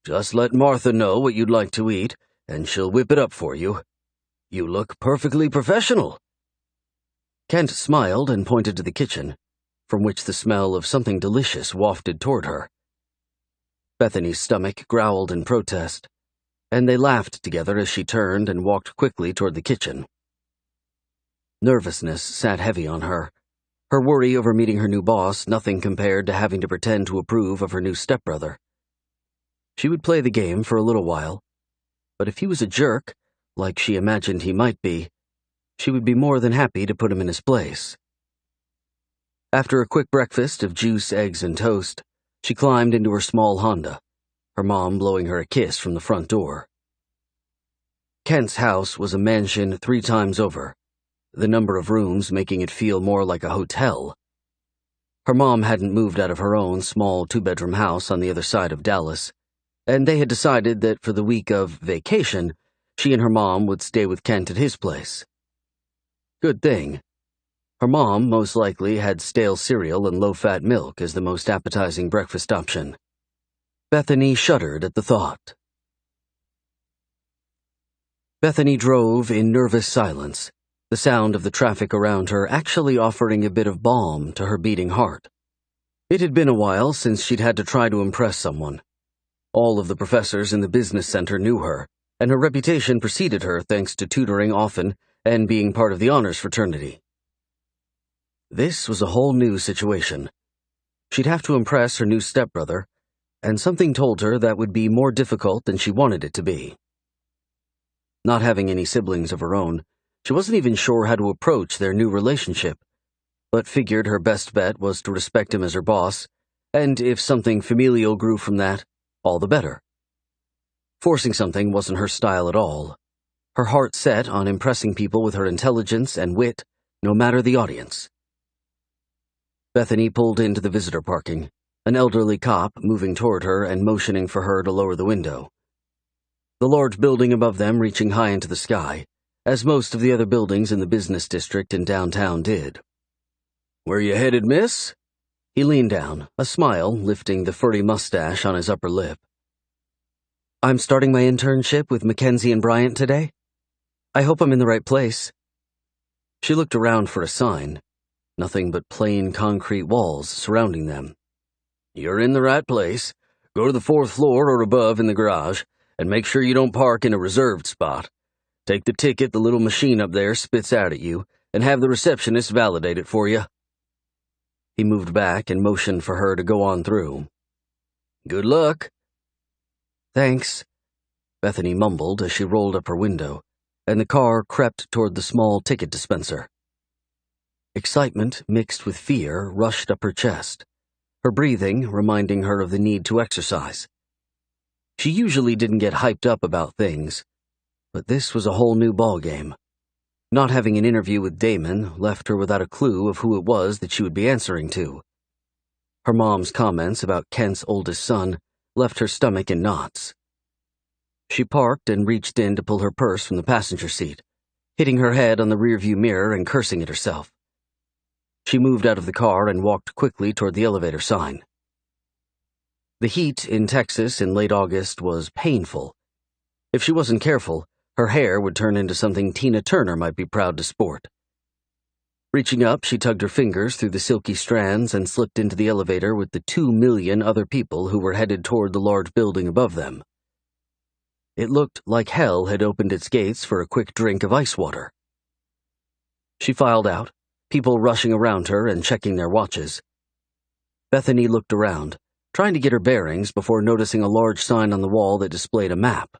"Just let Martha know what you'd like to eat, and she'll whip it up for you. You look perfectly professional." Kent smiled and pointed to the kitchen, from which the smell of something delicious wafted toward her. Bethany's stomach growled in protest, and they laughed together as she turned and walked quickly toward the kitchen. Nervousness sat heavy on her, her worry over meeting her new boss nothing compared to having to pretend to approve of her new stepbrother. She would play the game for a little while, but if he was a jerk, like she imagined he might be, she would be more than happy to put him in his place. After a quick breakfast of juice, eggs, and toast, she climbed into her small Honda, her mom blowing her a kiss from the front door. Kent's house was a mansion 3 times over, the number of rooms making it feel more like a hotel. Her mom hadn't moved out of her own small 2-bedroom house on the other side of Dallas, and they had decided that for the week of vacation, she and her mom would stay with Kent at his place. Good thing. Her mom most likely had stale cereal and low-fat milk as the most appetizing breakfast option. Bethany shuddered at the thought. Bethany drove in nervous silence, the sound of the traffic around her actually offering a bit of balm to her beating heart. It had been a while since she'd had to try to impress someone. All of the professors in the business center knew her, and her reputation preceded her thanks to tutoring often and being part of the honors fraternity. This was a whole new situation. She'd have to impress her new stepbrother, and something told her that would be more difficult than she wanted it to be. Not having any siblings of her own, she wasn't even sure how to approach their new relationship, but figured her best bet was to respect him as her boss, and if something familial grew from that, all the better. Forcing something wasn't her style at all. Her heart set on impressing people with her intelligence and wit, no matter the audience. Bethany pulled into the visitor parking, an elderly cop moving toward her and motioning for her to lower the window. The large building above them reaching high into the sky, as most of the other buildings in the business district in downtown did. "Where you headed, miss?" He leaned down, a smile lifting the furry mustache on his upper lip. "I'm starting my internship with Mackenzie and Bryant today. I hope I'm in the right place." She looked around for a sign. Nothing but plain concrete walls surrounding them. "You're in the right place. Go to the 4th floor or above in the garage, and make sure you don't park in a reserved spot. Take the ticket the little machine up there spits out at you, and have the receptionist validate it for you." He moved back and motioned for her to go on through. "Good luck." "Thanks," Bethany mumbled as she rolled up her window, and the car crept toward the small ticket dispenser. Excitement mixed with fear rushed up her chest, her breathing reminding her of the need to exercise. She usually didn't get hyped up about things, but this was a whole new ballgame. Not having an interview with Damon left her without a clue of who it was that she would be answering to. Her mom's comments about Kent's oldest son left her stomach in knots. She parked and reached in to pull her purse from the passenger seat, hitting her head on the rearview mirror and cursing at herself. She moved out of the car and walked quickly toward the elevator sign. The heat in Texas in late August was painful. If she wasn't careful, her hair would turn into something Tina Turner might be proud to sport. Reaching up, she tugged her fingers through the silky strands and slipped into the elevator with the 2 million other people who were headed toward the large building above them. It looked like hell had opened its gates for a quick drink of ice water. She filed out, people rushing around her and checking their watches. Bethany looked around, trying to get her bearings before noticing a large sign on the wall that displayed a map.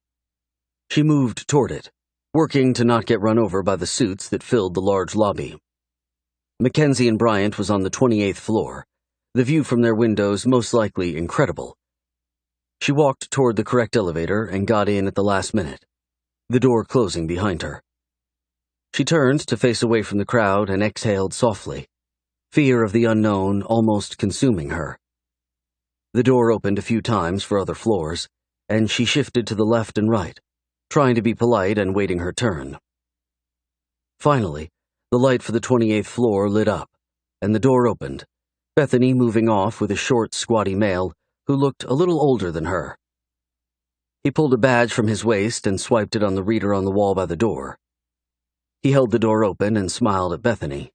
She moved toward it, working to not get run over by the suits that filled the large lobby. Mackenzie and Bryant was on the 28th floor, the view from their windows most likely incredible. She walked toward the correct elevator and got in at the last minute, the door closing behind her. She turned to face away from the crowd and exhaled softly, fear of the unknown almost consuming her. The door opened a few times for other floors, and she shifted to the left and right, trying to be polite and waiting her turn. Finally, the light for the 28th floor lit up, and the door opened, Bethany moving off with a short, squatty male who looked a little older than her. He pulled a badge from his waist and swiped it on the reader on the wall by the door. He held the door open and smiled at Bethany.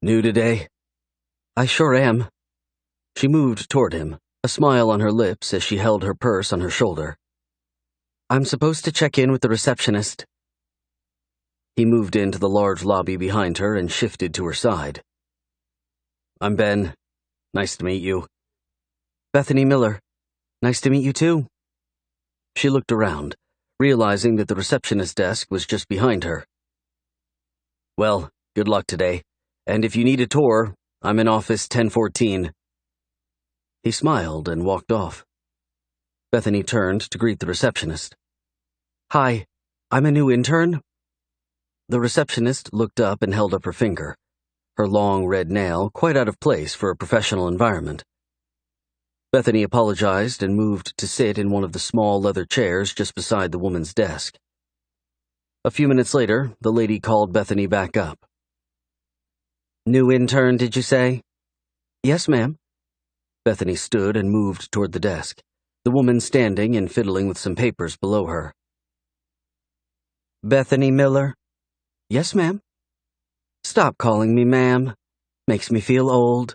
"New today?" "I sure am." She moved toward him, a smile on her lips as she held her purse on her shoulder. "I'm supposed to check in with the receptionist." He moved into the large lobby behind her and shifted to her side. "I'm Ben. Nice to meet you." "Bethany Miller. Nice to meet you too." She looked around, realizing that the receptionist desk was just behind her. "Well, good luck today, and if you need a tour, I'm in office 1014. He smiled and walked off. Bethany turned to greet the receptionist. "Hi, I'm a new intern." The receptionist looked up and held up her finger, her long red nail quite out of place for a professional environment. Bethany apologized and moved to sit in one of the small leather chairs just beside the woman's desk. A few minutes later, the lady called Bethany back up. "New intern, did you say?" "Yes, ma'am." Bethany stood and moved toward the desk, the woman standing and fiddling with some papers below her. "Bethany Miller?" "Yes, ma'am." "Stop calling me ma'am. Makes me feel old."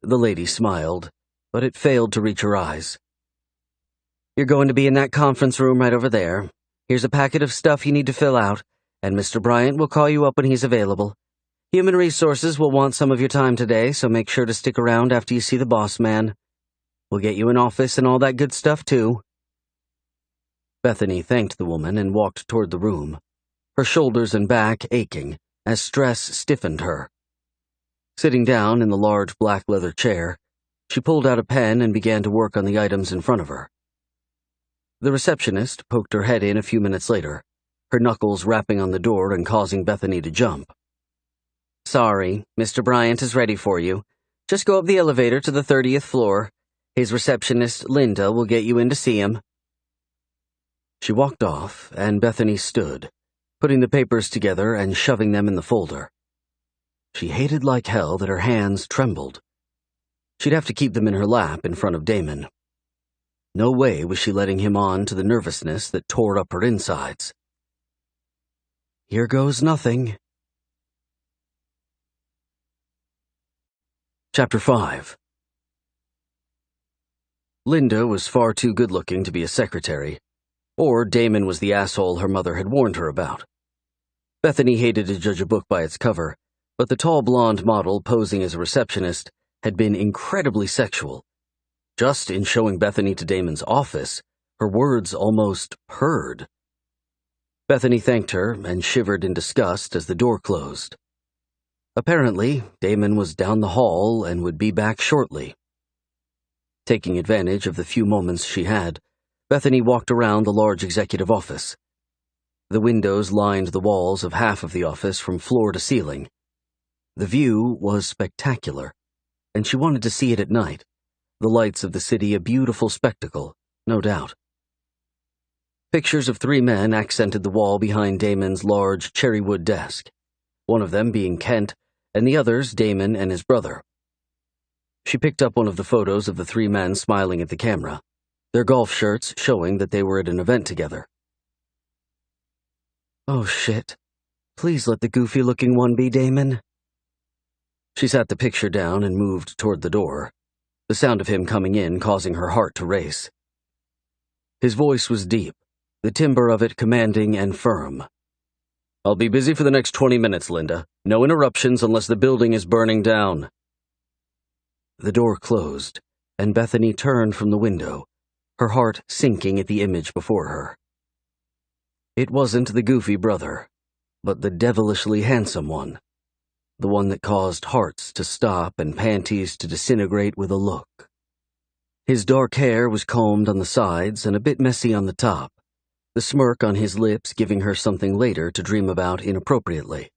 The lady smiled, but it failed to reach her eyes. "You're going to be in that conference room right over there. Here's a packet of stuff you need to fill out, and Mr. Bryant will call you up when he's available. Human Resources will want some of your time today, so make sure to stick around after you see the boss man. We'll get you an office and all that good stuff, too." Bethany thanked the woman and walked toward the room, her shoulders and back aching as stress stiffened her. Sitting down in the large black leather chair, she pulled out a pen and began to work on the items in front of her. The receptionist poked her head in a few minutes later, her knuckles rapping on the door and causing Bethany to jump. "Sorry, Mr. Bryant is ready for you. Just go up the elevator to the 30th floor. His receptionist, Linda, will get you in to see him." She walked off, and Bethany stood, putting the papers together and shoving them in the folder. She hated like hell that her hands trembled. She'd have to keep them in her lap in front of Damon. No way was she letting him on to the nervousness that tore up her insides. Here goes nothing. Chapter 5. Linda was far too good-looking to be a secretary, or Damon was the asshole her mother had warned her about. Bethany hated to judge a book by its cover, but the tall blonde model posing as a receptionist had been incredibly sexual. Just in showing Bethany to Damon's office, her words almost purred. Bethany thanked her and shivered in disgust as the door closed. Apparently, Damon was down the hall and would be back shortly. Taking advantage of the few moments she had, Bethany walked around the large executive office. The windows lined the walls of half of the office from floor to ceiling. The view was spectacular, and she wanted to see it at night. The lights of the city a beautiful spectacle, no doubt. Pictures of 3 men accented the wall behind Damon's large cherrywood desk, one of them being Kent, and the others Damon and his brother. She picked up one of the photos of the 3 men smiling at the camera, their golf shirts showing that they were at an event together. "Oh shit. Please let the goofy-looking one be Damon." She sat the picture down and moved toward the door, the sound of him coming in causing her heart to race. His voice was deep, the timbre of it commanding and firm. I'll be busy for the next 20 minutes, Linda. No interruptions unless the building is burning down. The door closed, and Bethany turned from the window, her heart sinking at the image before her. It wasn't the goofy brother, but the devilishly handsome one, the one that caused hearts to stop and panties to disintegrate with a look. His dark hair was combed on the sides and a bit messy on the top, the smirk on his lips giving her something later to dream about inappropriately.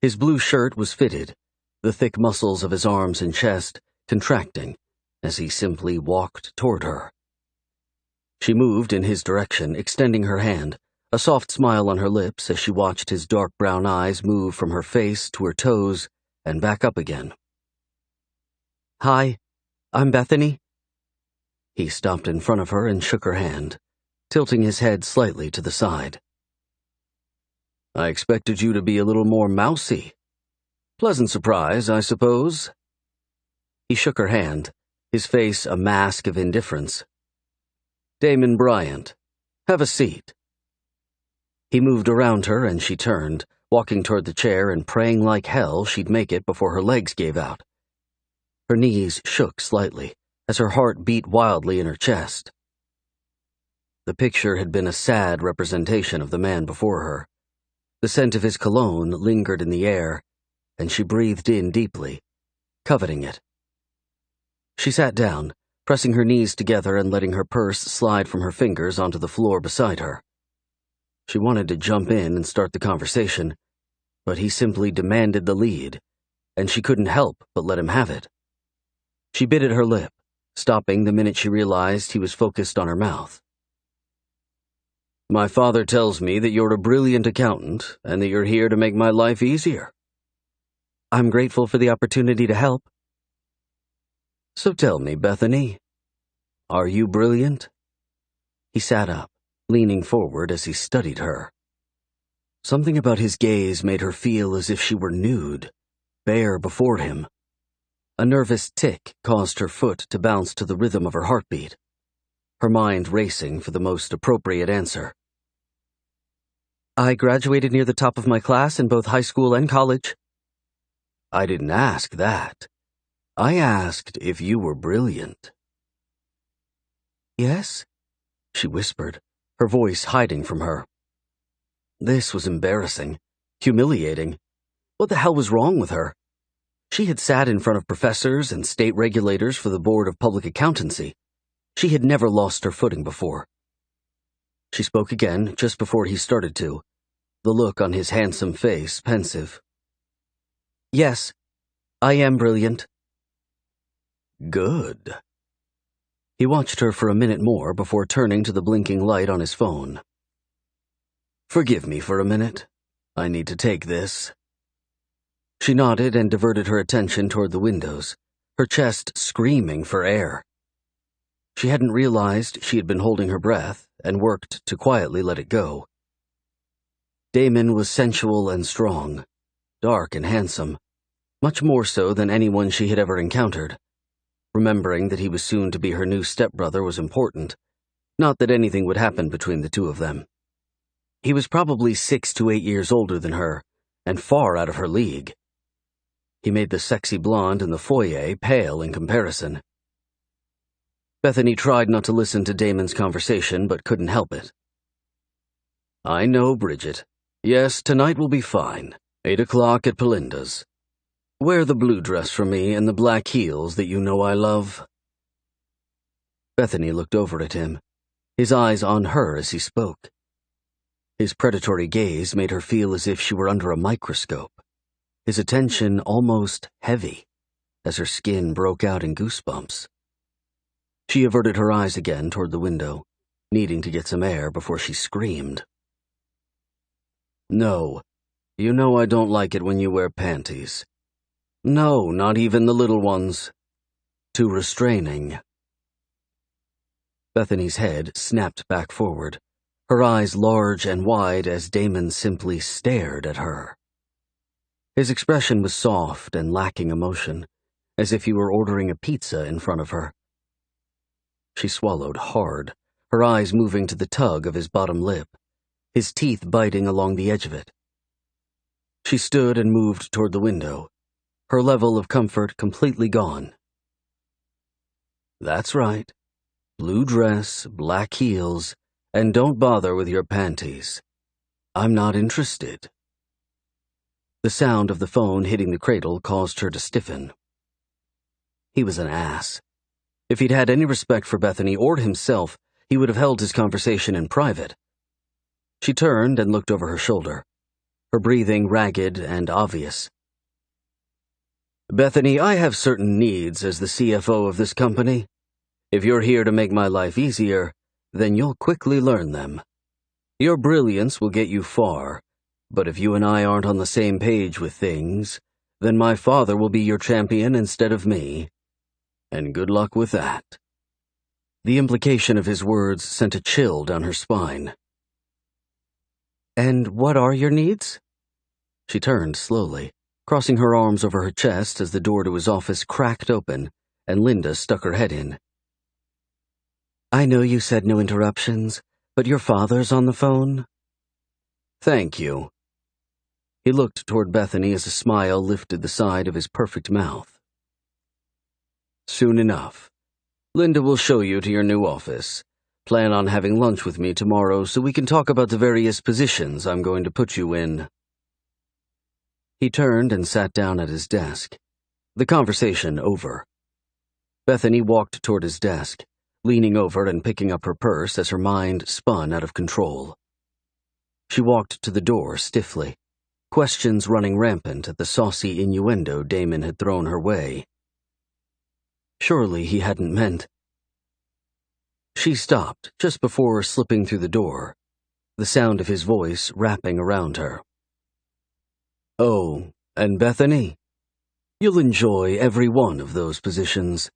His blue shirt was fitted, the thick muscles of his arms and chest contracting as he simply walked toward her. She moved in his direction, extending her hand, a soft smile on her lips as she watched his dark brown eyes move from her face to her toes and back up again. "Hi, I'm Bethany." He stopped in front of her and shook her hand, tilting his head slightly to the side. "I expected you to be a little more mousy. Pleasant surprise, I suppose." He shook her hand, his face a mask of indifference. "Damon Bryant, have a seat." He moved around her and she turned, walking toward the chair and praying like hell she'd make it before her legs gave out. Her knees shook slightly as her heart beat wildly in her chest. The picture had been a sad representation of the man before her. The scent of his cologne lingered in the air, and she breathed in deeply, coveting it. She sat down, pressing her knees together and letting her purse slide from her fingers onto the floor beside her. She wanted to jump in and start the conversation, but he simply demanded the lead, and she couldn't help but let him have it. She bit at her lip, stopping the minute she realized he was focused on her mouth. "My father tells me that you're a brilliant accountant and that you're here to make my life easier." "I'm grateful for the opportunity to help." "So tell me, Bethany, are you brilliant?" He sat up, leaning forward as he studied her. Something about his gaze made her feel as if she were nude, bare before him. A nervous tick caused her foot to bounce to the rhythm of her heartbeat, her mind racing for the most appropriate answer. "I graduated near the top of my class in both high school and college." "I didn't ask that. I asked if you were brilliant." "Yes?" she whispered, her voice hiding from her. This was embarrassing, humiliating. What the hell was wrong with her? She had sat in front of professors and state regulators for the Board of Public Accountancy. She had never lost her footing before. She spoke again just before he started to, the look on his handsome face pensive. "Yes, I am brilliant." "Good." He watched her for a minute more before turning to the blinking light on his phone. "Forgive me for a minute. I need to take this." She nodded and diverted her attention toward the windows, her chest screaming for air. She hadn't realized she had been holding her breath and worked to quietly let it go. Damon was sensual and strong, dark and handsome, much more so than anyone she had ever encountered. Remembering that he was soon to be her new stepbrother was important, not that anything would happen between the two of them. He was probably 6 to 8 years older than her, and far out of her league. He made the sexy blonde in the foyer pale in comparison. Bethany tried not to listen to Damon's conversation, but couldn't help it. "I know, Bridget. Yes, tonight will be fine. 8 o'clock at Pelinda's. Wear the blue dress for me and the black heels that you know I love." Bethany looked over at him, his eyes on her as he spoke. His predatory gaze made her feel as if she were under a microscope, his attention almost heavy, as her skin broke out in goosebumps. She averted her eyes again toward the window, needing to get some air before she screamed. "No, you know I don't like it when you wear panties. No, not even the little ones. Too restraining." Bethany's head snapped back forward, her eyes large and wide as Damon simply stared at her. His expression was soft and lacking emotion, as if he were ordering a pizza in front of her. She swallowed hard, her eyes moving to the tug of his bottom lip, his teeth biting along the edge of it, She stood and moved toward the window, her level of comfort completely gone. That's right. Blue dress, black heels, and don't bother with your panties. I'm not interested. The sound of the phone hitting the cradle caused her to stiffen. He was an ass. If he'd had any respect for Bethany or himself, he would have held his conversation in private. She turned and looked over her shoulder, her breathing ragged and obvious. Bethany, I have certain needs as the CFO of this company. If you're here to make my life easier, then you'll quickly learn them. Your brilliance will get you far, but if you and I aren't on the same page with things, then my father will be your champion instead of me. And good luck with that. The implication of his words sent a chill down her spine. And what are your needs? She turned slowly, crossing her arms over her chest as the door to his office cracked open and Linda stuck her head in. I know you said no interruptions, but your father's on the phone. Thank you. He looked toward Bethany as a smile lifted the side of his perfect mouth. Soon enough. Linda will show you to your new office. Plan on having lunch with me tomorrow so we can talk about the various positions I'm going to put you in. He turned and sat down at his desk. The conversation over. Bethany walked toward his desk, leaning over and picking up her purse as her mind spun out of control. She walked to the door stiffly, questions running rampant at the saucy innuendo Damon had thrown her way. Surely he hadn't meant. She stopped just before slipping through the door, the sound of his voice wrapping around her. Oh, and Bethany, you'll enjoy every one of those positions,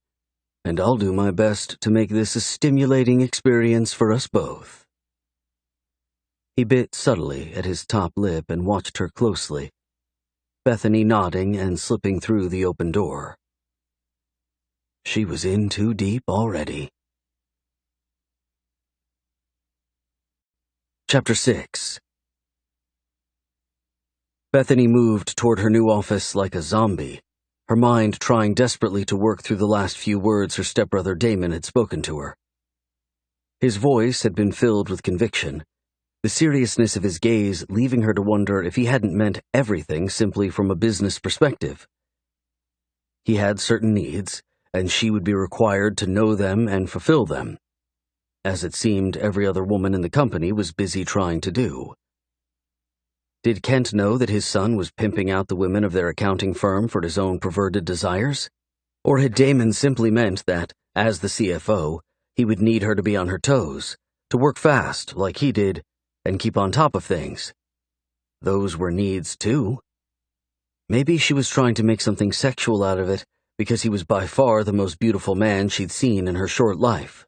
and I'll do my best to make this a stimulating experience for us both. He bit subtly at his top lip and watched her closely, Bethany nodding and slipping through the open door. She was in too deep already. Chapter 6. Bethany moved toward her new office like a zombie, her mind trying desperately to work through the last few words her stepbrother Damon had spoken to her. His voice had been filled with conviction, the seriousness of his gaze leaving her to wonder if he hadn't meant everything simply from a business perspective. He had certain needs, and she would be required to know them and fulfill them, as it seemed every other woman in the company was busy trying to do. Did Kent know that his son was pimping out the women of their accounting firm for his own perverted desires? Or had Damon simply meant that, as the CFO, he would need her to be on her toes, to work fast like he did, and keep on top of things? Those were needs, too. Maybe she was trying to make something sexual out of it, because he was by far the most beautiful man she'd seen in her short life.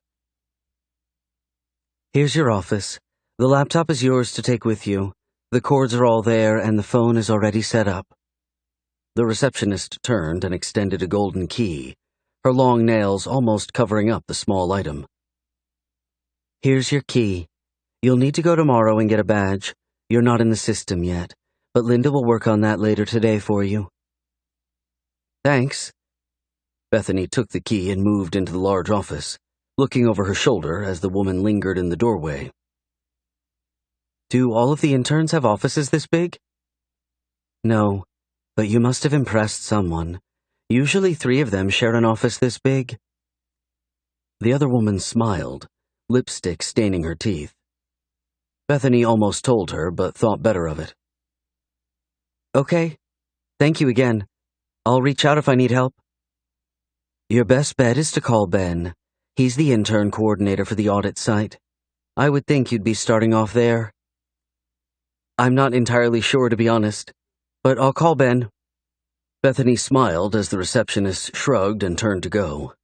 Here's your office. The laptop is yours to take with you. The cords are all there and the phone is already set up. The receptionist turned and extended a golden key, her long nails almost covering up the small item. Here's your key. You'll need to go tomorrow and get a badge. You're not in the system yet, but Linda will work on that later today for you. Thanks. Bethany took the key and moved into the large office, looking over her shoulder as the woman lingered in the doorway. Do all of the interns have offices this big? No, but you must have impressed someone. Usually 3 of them share an office this big. The other woman smiled, lipstick staining her teeth. Bethany almost told her, but thought better of it. Okay. Thank you again. I'll reach out if I need help. Your best bet is to call Ben. He's the intern coordinator for the audit site. I would think you'd be starting off there. I'm not entirely sure, to be honest, but I'll call Ben. Bethany smiled as the receptionist shrugged and turned to go.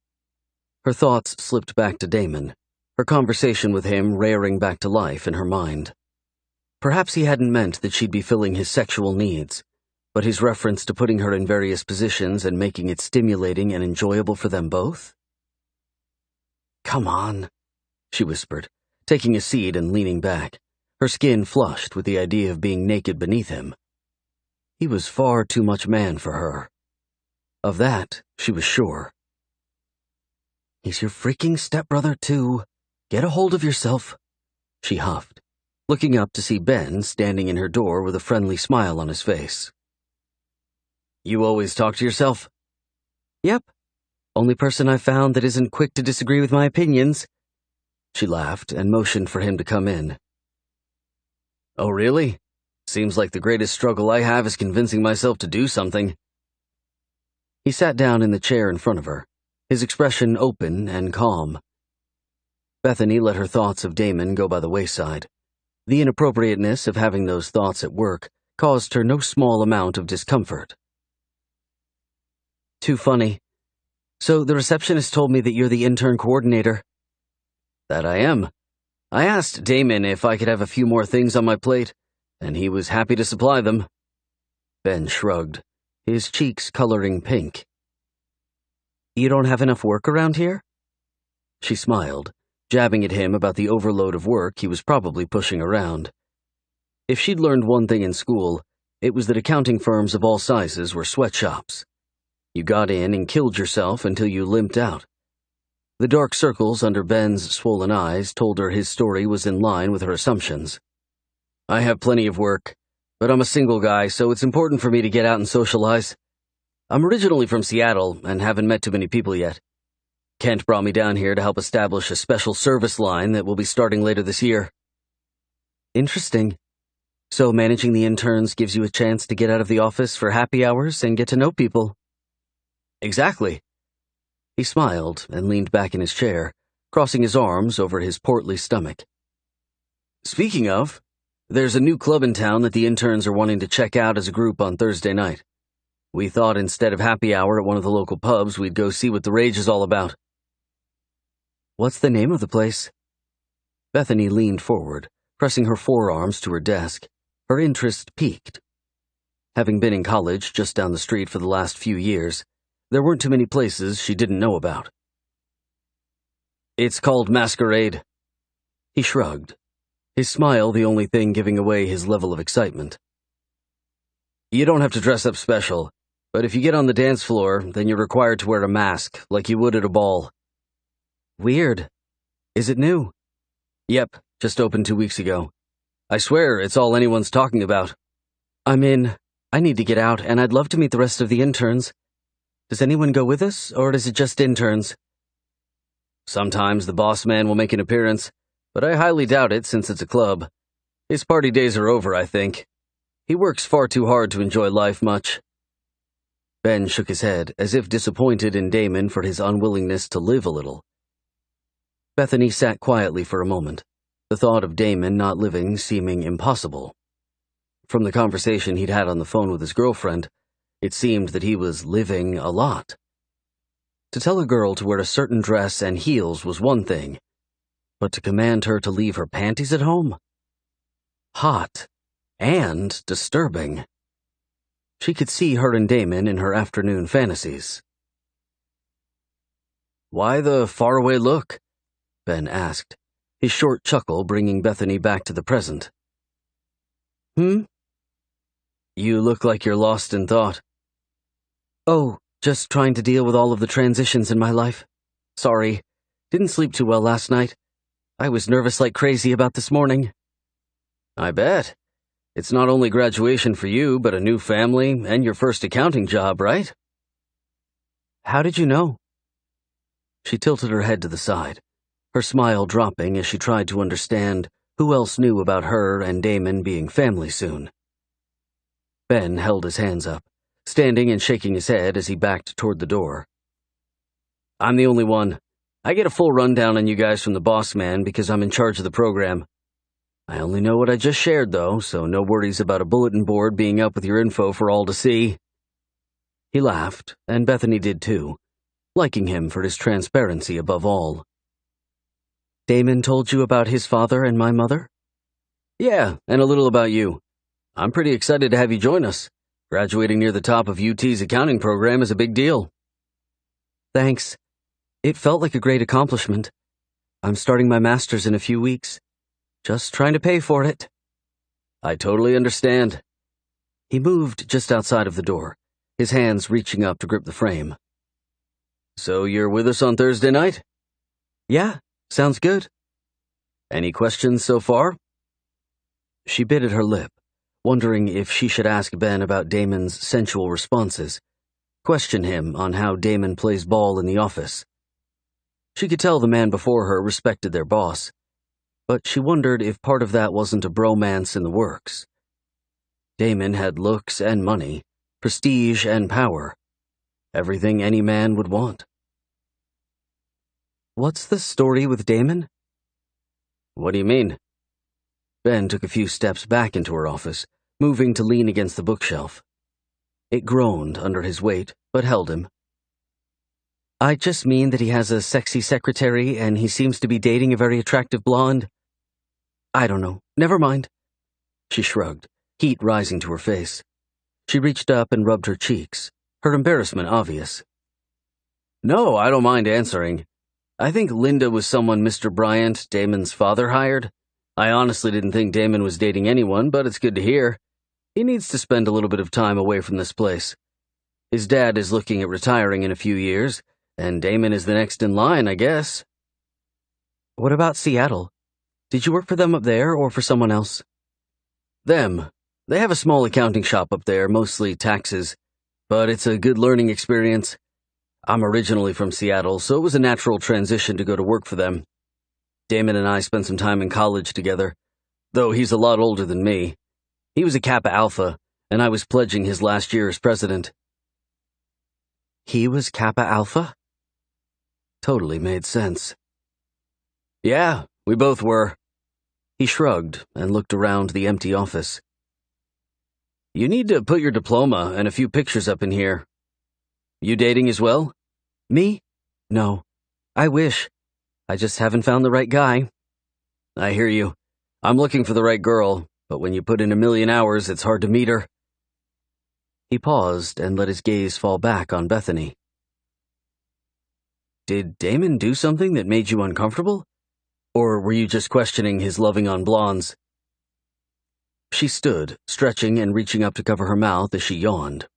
Her thoughts slipped back to Damon, her conversation with him rearing back to life in her mind. Perhaps he hadn't meant that she'd be filling his sexual needs, but his reference to putting her in various positions and making it stimulating and enjoyable for them both? Come on, she whispered, taking a seat and leaning back, her skin flushed with the idea of being naked beneath him. He was far too much man for her. Of that, she was sure. He's your freaking stepbrother, too. Get a hold of yourself, she huffed, looking up to see Ben standing in her door with a friendly smile on his face. You always talk to yourself? Yep. Only person I've found that isn't quick to disagree with my opinions. She laughed and motioned for him to come in. Oh, really? Seems like the greatest struggle I have is convincing myself to do something. He sat down in the chair in front of her, his expression open and calm. Bethany let her thoughts of Damon go by the wayside. The inappropriateness of having those thoughts at work caused her no small amount of discomfort. Too funny. So the receptionist told me that you're the intern coordinator. That I am. I asked Damon if I could have a few more things on my plate, and he was happy to supply them. Ben shrugged, his cheeks coloring pink. You don't have enough work around here? She smiled, jabbing at him about the overload of work he was probably pushing around. If she'd learned one thing in school, it was that accounting firms of all sizes were sweatshops. You got in and killed yourself until you limped out. The dark circles under Ben's swollen eyes told her his story was in line with her assumptions. I have plenty of work, but I'm a single guy, so it's important for me to get out and socialize. I'm originally from Seattle and haven't met too many people yet. Kent brought me down here to help establish a special service line that will be starting later this year. Interesting. So managing the interns gives you a chance to get out of the office for happy hours and get to know people. Exactly. He smiled and leaned back in his chair, crossing his arms over his portly stomach. Speaking of, there's a new club in town that the interns are wanting to check out as a group on Thursday night. We thought instead of happy hour at one of the local pubs, we'd go see what the rage is all about. What's the name of the place? Bethany leaned forward, pressing her forearms to her desk. Her interest piqued. Having been in college just down the street for the last few years, there weren't too many places she didn't know about. It's called Masquerade. He shrugged, his smile the only thing giving away his level of excitement. You don't have to dress up special, but if you get on the dance floor, then you're required to wear a mask, like you would at a ball. Weird. Is it new? Yep, just opened 2 weeks ago. I swear it's all anyone's talking about. I'm in. I need to get out, and I'd love to meet the rest of the interns. Does anyone go with us, or is it just interns? Sometimes the boss man will make an appearance, but I highly doubt it since it's a club. His party days are over, I think. He works far too hard to enjoy life much. Ben shook his head, as if disappointed in Damon for his unwillingness to live a little. Bethany sat quietly for a moment, the thought of Damon not living seeming impossible. From the conversation he'd had on the phone with his girlfriend, it seemed that he was living a lot. To tell a girl to wear a certain dress and heels was one thing, but to command her to leave her panties at home? Hot and disturbing. She could see her and Damon in her afternoon fantasies. Why the faraway look? Ben asked, his short chuckle bringing Bethany back to the present. You look like you're lost in thought. Oh, just trying to deal with all of the transitions in my life. Sorry, didn't sleep too well last night. I was nervous like crazy about this morning. I bet. It's not only graduation for you, but a new family and your first accounting job, right? How did you know? She tilted her head to the side, her smile dropping as she tried to understand who else knew about her and Damon being family soon. Ben held his hands up, standing and shaking his head as he backed toward the door. I'm the only one. I get a full rundown on you guys from the boss man because I'm in charge of the program. I only know what I just shared, though, so no worries about a bulletin board being up with your info for all to see. He laughed, and Bethany did too, liking him for his transparency above all. Damon told you about his father and my mother? Yeah, and a little about you. I'm pretty excited to have you join us. Graduating near the top of UT's accounting program is a big deal. Thanks. It felt like a great accomplishment. I'm starting my master's in a few weeks. Just trying to pay for it. I totally understand. He moved just outside of the door, his hands reaching up to grip the frame. "So you're with us on Thursday night?" "Yeah, sounds good." "Any questions so far?" She bit at her lip, wondering if she should ask Ben about Damon's sensual responses, question him on how Damon plays ball in the office. She could tell the man before her respected their boss, but she wondered if part of that wasn't a bromance in the works. Damon had looks and money, prestige and power, everything any man would want. "What's the story with Damon?" "What do you mean?" Ben took a few steps back into her office, moving to lean against the bookshelf. It groaned under his weight, but held him. "I just mean that he has a sexy secretary and he seems to be dating a very attractive blonde. I don't know. Never mind." She shrugged, heat rising to her face. She reached up and rubbed her cheeks, her embarrassment obvious. "No, I don't mind answering. I think Linda was someone Mr. Bryant, Damon's father, hired. I honestly didn't think Damon was dating anyone, but it's good to hear. He needs to spend a little bit of time away from this place. His dad is looking at retiring in a few years, and Damon is the next in line, I guess." "What about Seattle? Did you work for them up there or for someone else?" "Them. They have a small accounting shop up there, mostly taxes, but it's a good learning experience. I'm originally from Seattle, so it was a natural transition to go to work for them. Damon and I spent some time in college together, though he's a lot older than me. He was a Kappa Alpha, and I was pledging his last year as president." "He was Kappa Alpha?" Totally made sense. "Yeah, we both were." He shrugged and looked around the empty office. "You need to put your diploma and a few pictures up in here. You dating as well?" "Me? No. I wish. I just haven't found the right guy." "I hear you. I'm looking for the right girl, but when you put in 1,000,000 hours, it's hard to meet her." He paused and let his gaze fall back on Bethany. "Did Damon do something that made you uncomfortable? Or were you just questioning his loving on blondes?" She stood, stretching and reaching up to cover her mouth as she yawned.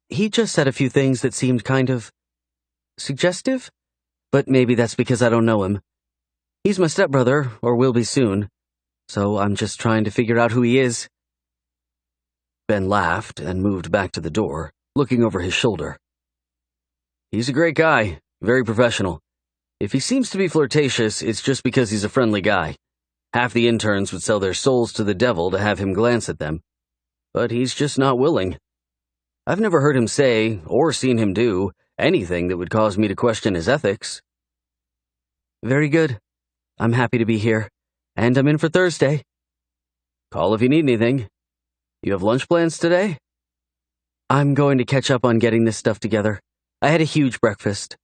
"He just said a few things that seemed kind of suggestive, but maybe that's because I don't know him. He's my stepbrother, or will be soon, so I'm just trying to figure out who he is." Ben laughed and moved back to the door, looking over his shoulder. "He's a great guy, very professional. If he seems to be flirtatious, it's just because he's a friendly guy. Half the interns would sell their souls to the devil to have him glance at them. But he's just not willing. I've never heard him say, or seen him do, anything that would cause me to question his ethics." "Very good. I'm happy to be here, and I'm in for Thursday." "Call if you need anything. You have lunch plans today?" "I'm going to catch up on getting this stuff together. I had a huge breakfast."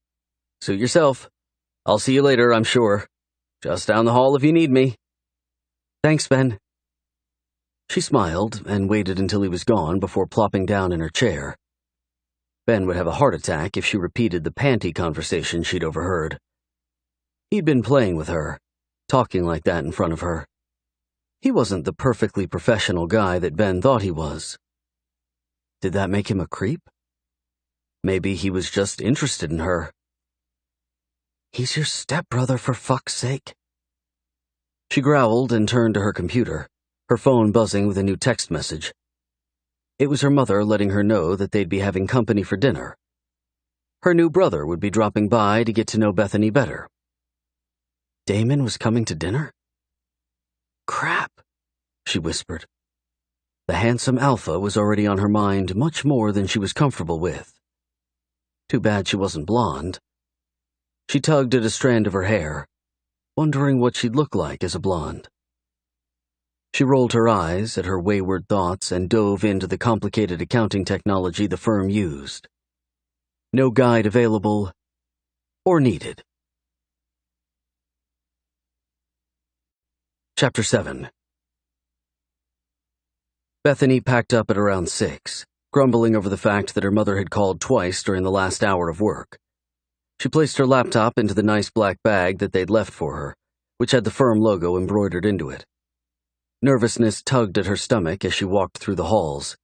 "Suit yourself. I'll see you later, I'm sure. Just down the hall if you need me." "Thanks, Ben." She smiled and waited until he was gone before plopping down in her chair. Ben would have a heart attack if she repeated the panty conversation she'd overheard. He'd been playing with her, talking like that in front of her. He wasn't the perfectly professional guy that Ben thought he was. Did that make him a creep? Maybe he was just interested in her. "He's your stepbrother, for fuck's sake." She growled and turned to her computer, her phone buzzing with a new text message. It was her mother letting her know that they'd be having company for dinner. Her new brother would be dropping by to get to know Bethany better. Damon was coming to dinner? "Crap," she whispered. The handsome alpha was already on her mind much more than she was comfortable with. Too bad she wasn't blonde. She tugged at a strand of her hair, wondering what she'd look like as a blonde. She rolled her eyes at her wayward thoughts and dove into the complicated accounting technology the firm used. No guide available or needed. Chapter 7. Bethany packed up at around 6, grumbling over the fact that her mother had called twice during the last hour of work. She placed her laptop into the nice black bag that they'd left for her, which had the firm logo embroidered into it. Nervousness tugged at her stomach as she walked through the halls,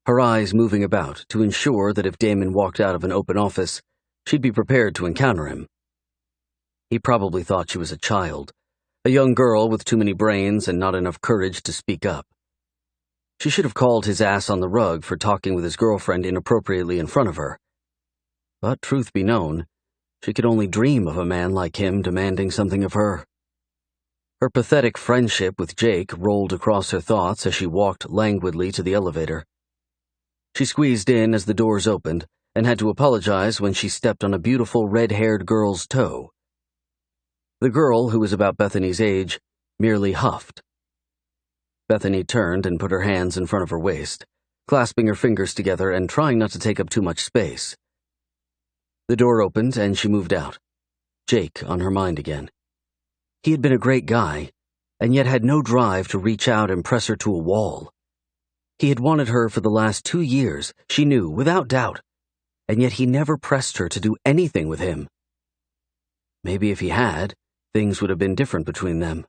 her eyes moving about to ensure that if Damon walked out of an open office, she'd be prepared to encounter him. He probably thought she was a child, a young girl with too many brains and not enough courage to speak up. She should have called his ass on the rug for talking with his girlfriend inappropriately in front of her. But truth be known, she could only dream of a man like him demanding something of her. Her pathetic friendship with Jake rolled across her thoughts as she walked languidly to the elevator. She squeezed in as the doors opened and had to apologize when she stepped on a beautiful red-haired girl's toe. The girl, who was about Bethany's age, merely huffed. Bethany turned and put her hands in front of her waist, clasping her fingers together and trying not to take up too much space. The door opened and she moved out, Jake on her mind again. He had been a great guy, and yet had no drive to reach out and press her to a wall. He had wanted her for the last 2 years, she knew, without doubt, and yet he never pressed her to do anything with him. Maybe if he had, things would have been different between them.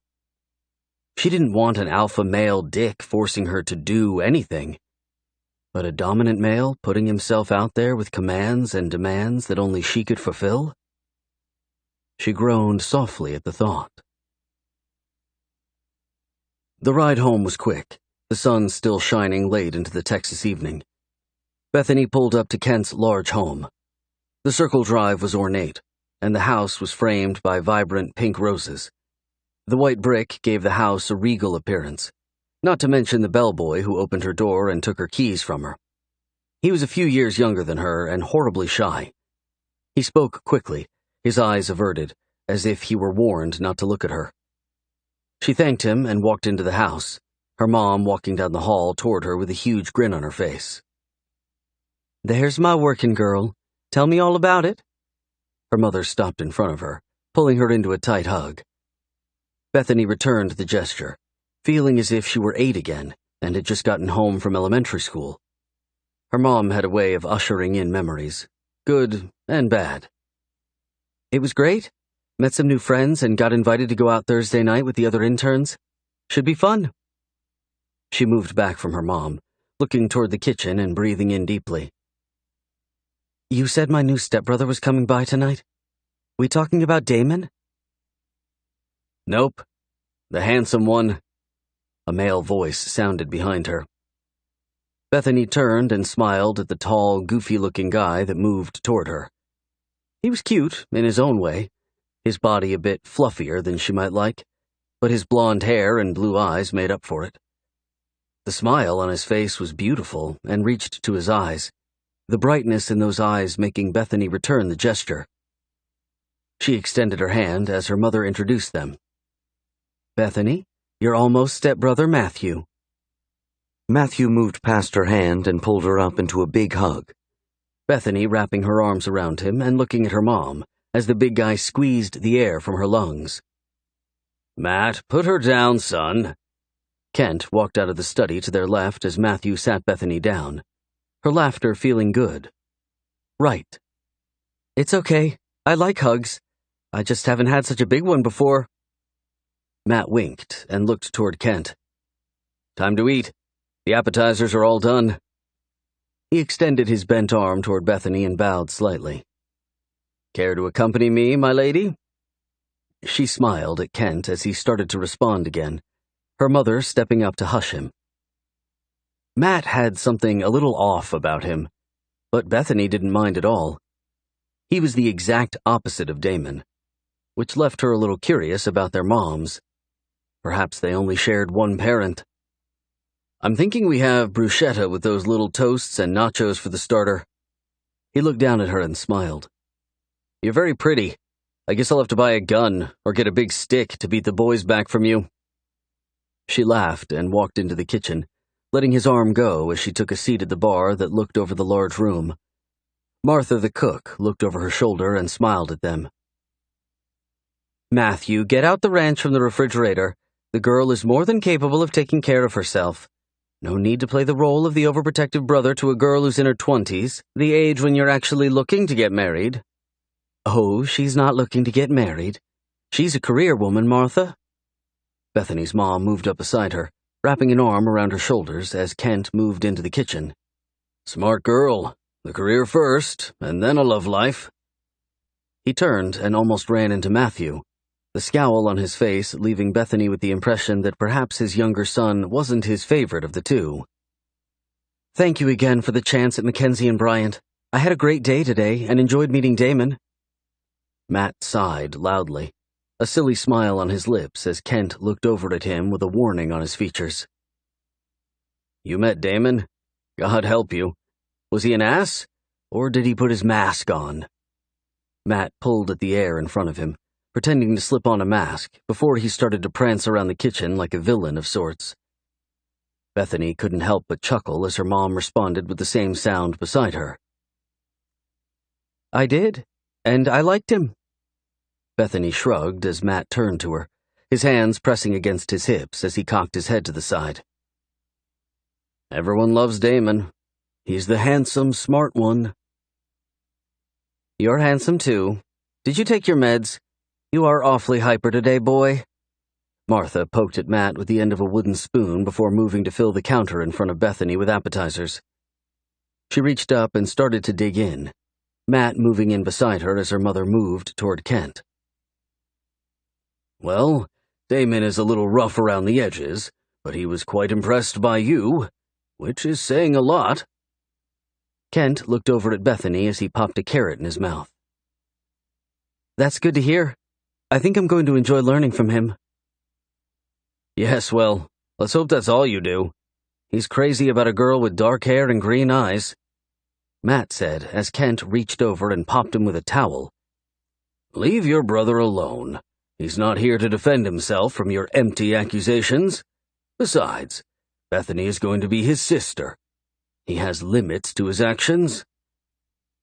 She didn't want an alpha male dick forcing her to do anything, but a dominant male putting himself out there with commands and demands that only she could fulfill? She groaned softly at the thought. The ride home was quick, the sun still shining late into the Texas evening. Bethany pulled up to Kent's large home. The circle drive was ornate, and the house was framed by vibrant pink roses. The white brick gave the house a regal appearance, not to mention the bellboy who opened her door and took her keys from her. He was a few years younger than her and horribly shy. He spoke quickly, his eyes averted, as if he were warned not to look at her. She thanked him and walked into the house, her mom walking down the hall toward her with a huge grin on her face. "There's my working girl. Tell me all about it." Her mother stopped in front of her, pulling her into a tight hug. Bethany returned the gesture, feeling as if she were 8 again and had just gotten home from elementary school. Her mom had a way of ushering in memories, good and bad. "It was great. Met some new friends and got invited to go out Thursday night with the other interns. Should be fun." She moved back from her mom, looking toward the kitchen and breathing in deeply. "You said my new stepbrother was coming by tonight? We talking about Damon?" "Nope. The handsome one." A male voice sounded behind her. Bethany turned and smiled at the tall, goofy-looking guy that moved toward her. He was cute in his own way, his body a bit fluffier than she might like, but his blonde hair and blue eyes made up for it. The smile on his face was beautiful and reached to his eyes, the brightness in those eyes making Bethany return the gesture. She extended her hand as her mother introduced them. "Bethany, your almost stepbrother Matthew." Matthew moved past her hand and pulled her up into a big hug. Bethany wrapping her arms around him and looking at her mom as the big guy squeezed the air from her lungs. "Matt, put her down, son." Kent walked out of the study to their left as Matthew sat Bethany down, her laughter feeling good. "Right." "It's okay. I like hugs. I just haven't had such a big one before." Matt winked and looked toward Kent. "Time to eat. The appetizers are all done." He extended his bent arm toward Bethany and bowed slightly. "Care to accompany me, my lady?" She smiled at Kent as he started to respond again, her mother stepping up to hush him. Matt had something a little off about him, but Bethany didn't mind at all. He was the exact opposite of Damon, which left her a little curious about their moms. Perhaps they only shared one parent. "I'm thinking we have bruschetta with those little toasts and nachos for the starter." He looked down at her and smiled. "You're very pretty. I guess I'll have to buy a gun or get a big stick to beat the boys back from you." She laughed and walked into the kitchen, letting his arm go as she took a seat at the bar that looked over the large room. Martha the cook looked over her shoulder and smiled at them. "Matthew, get out the ranch from the refrigerator. The girl is more than capable of taking care of herself. No need to play the role of the overprotective brother to a girl who's in her 20s, the age when you're actually looking to get married." "Oh, she's not looking to get married. She's a career woman, Martha." Bethany's mom moved up beside her wrapping an arm around her shoulders as Kent moved into the kitchen. "Smart girl. The career first, and then a love life." He turned and almost ran into Matthew, the scowl on his face leaving Bethany with the impression that perhaps his younger son wasn't his favorite of the two. "Thank you again for the chance at Mackenzie and Bryant. I had a great day today and enjoyed meeting Damon." Matt sighed loudly, a silly smile on his lips as Kent looked over at him with a warning on his features. "You met Damon? God help you. Was he an ass, or did he put his mask on?" Matt pulled at the air in front of him, pretending to slip on a mask before he started to prance around the kitchen like a villain of sorts. Bethany couldn't help but chuckle as her mom responded with the same sound beside her. "I did, and I liked him." Bethany shrugged as Matt turned to her, his hands pressing against his hips as he cocked his head to the side. "Everyone loves Damon. He's the handsome, smart one." "You're handsome, too. Did you take your meds? You are awfully hyper today, boy." Martha poked at Matt with the end of a wooden spoon before moving to fill the counter in front of Bethany with appetizers. She reached up and started to dig in, Matt moving in beside her as her mother moved toward Kent. "Well, Damon is a little rough around the edges, but he was quite impressed by you, which is saying a lot." Kent looked over at Bethany as he popped a carrot in his mouth. "That's good to hear. I think I'm going to enjoy learning from him." "Yes, well, let's hope that's all you do. He's crazy about a girl with dark hair and green eyes," Matt said as Kent reached over and popped him with a towel. "Leave your brother alone. He's not here to defend himself from your empty accusations. Besides, Bethany is going to be his sister. He has limits to his actions.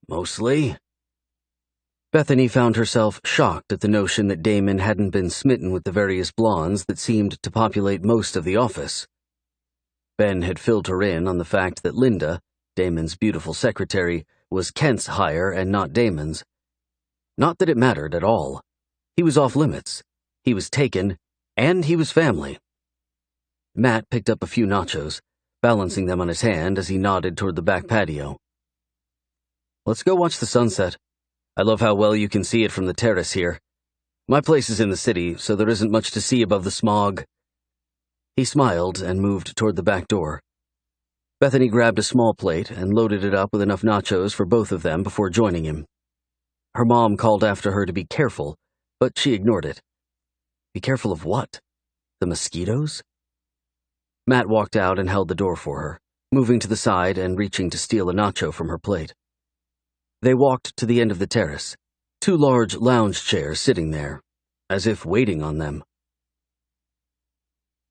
Mostly." Bethany found herself shocked at the notion that Damon hadn't been smitten with the various blondes that seemed to populate most of the office. Ben had filled her in on the fact that Linda, Damon's beautiful secretary, was Kent's hire and not Damon's. Not that it mattered at all. He was off limits. He was taken, and he was family. Matt picked up a few nachos, balancing them on his hand as he nodded toward the back patio. "Let's go watch the sunset. I love how well you can see it from the terrace here. My place is in the city, so there isn't much to see above the smog." He smiled and moved toward the back door. Bethany grabbed a small plate and loaded it up with enough nachos for both of them before joining him. Her mom called after her to be careful, but she ignored it. Be careful of what? The mosquitoes? Matt walked out and held the door for her, moving to the side and reaching to steal a nacho from her plate. They walked to the end of the terrace, 2 large lounge chairs sitting there, as if waiting on them.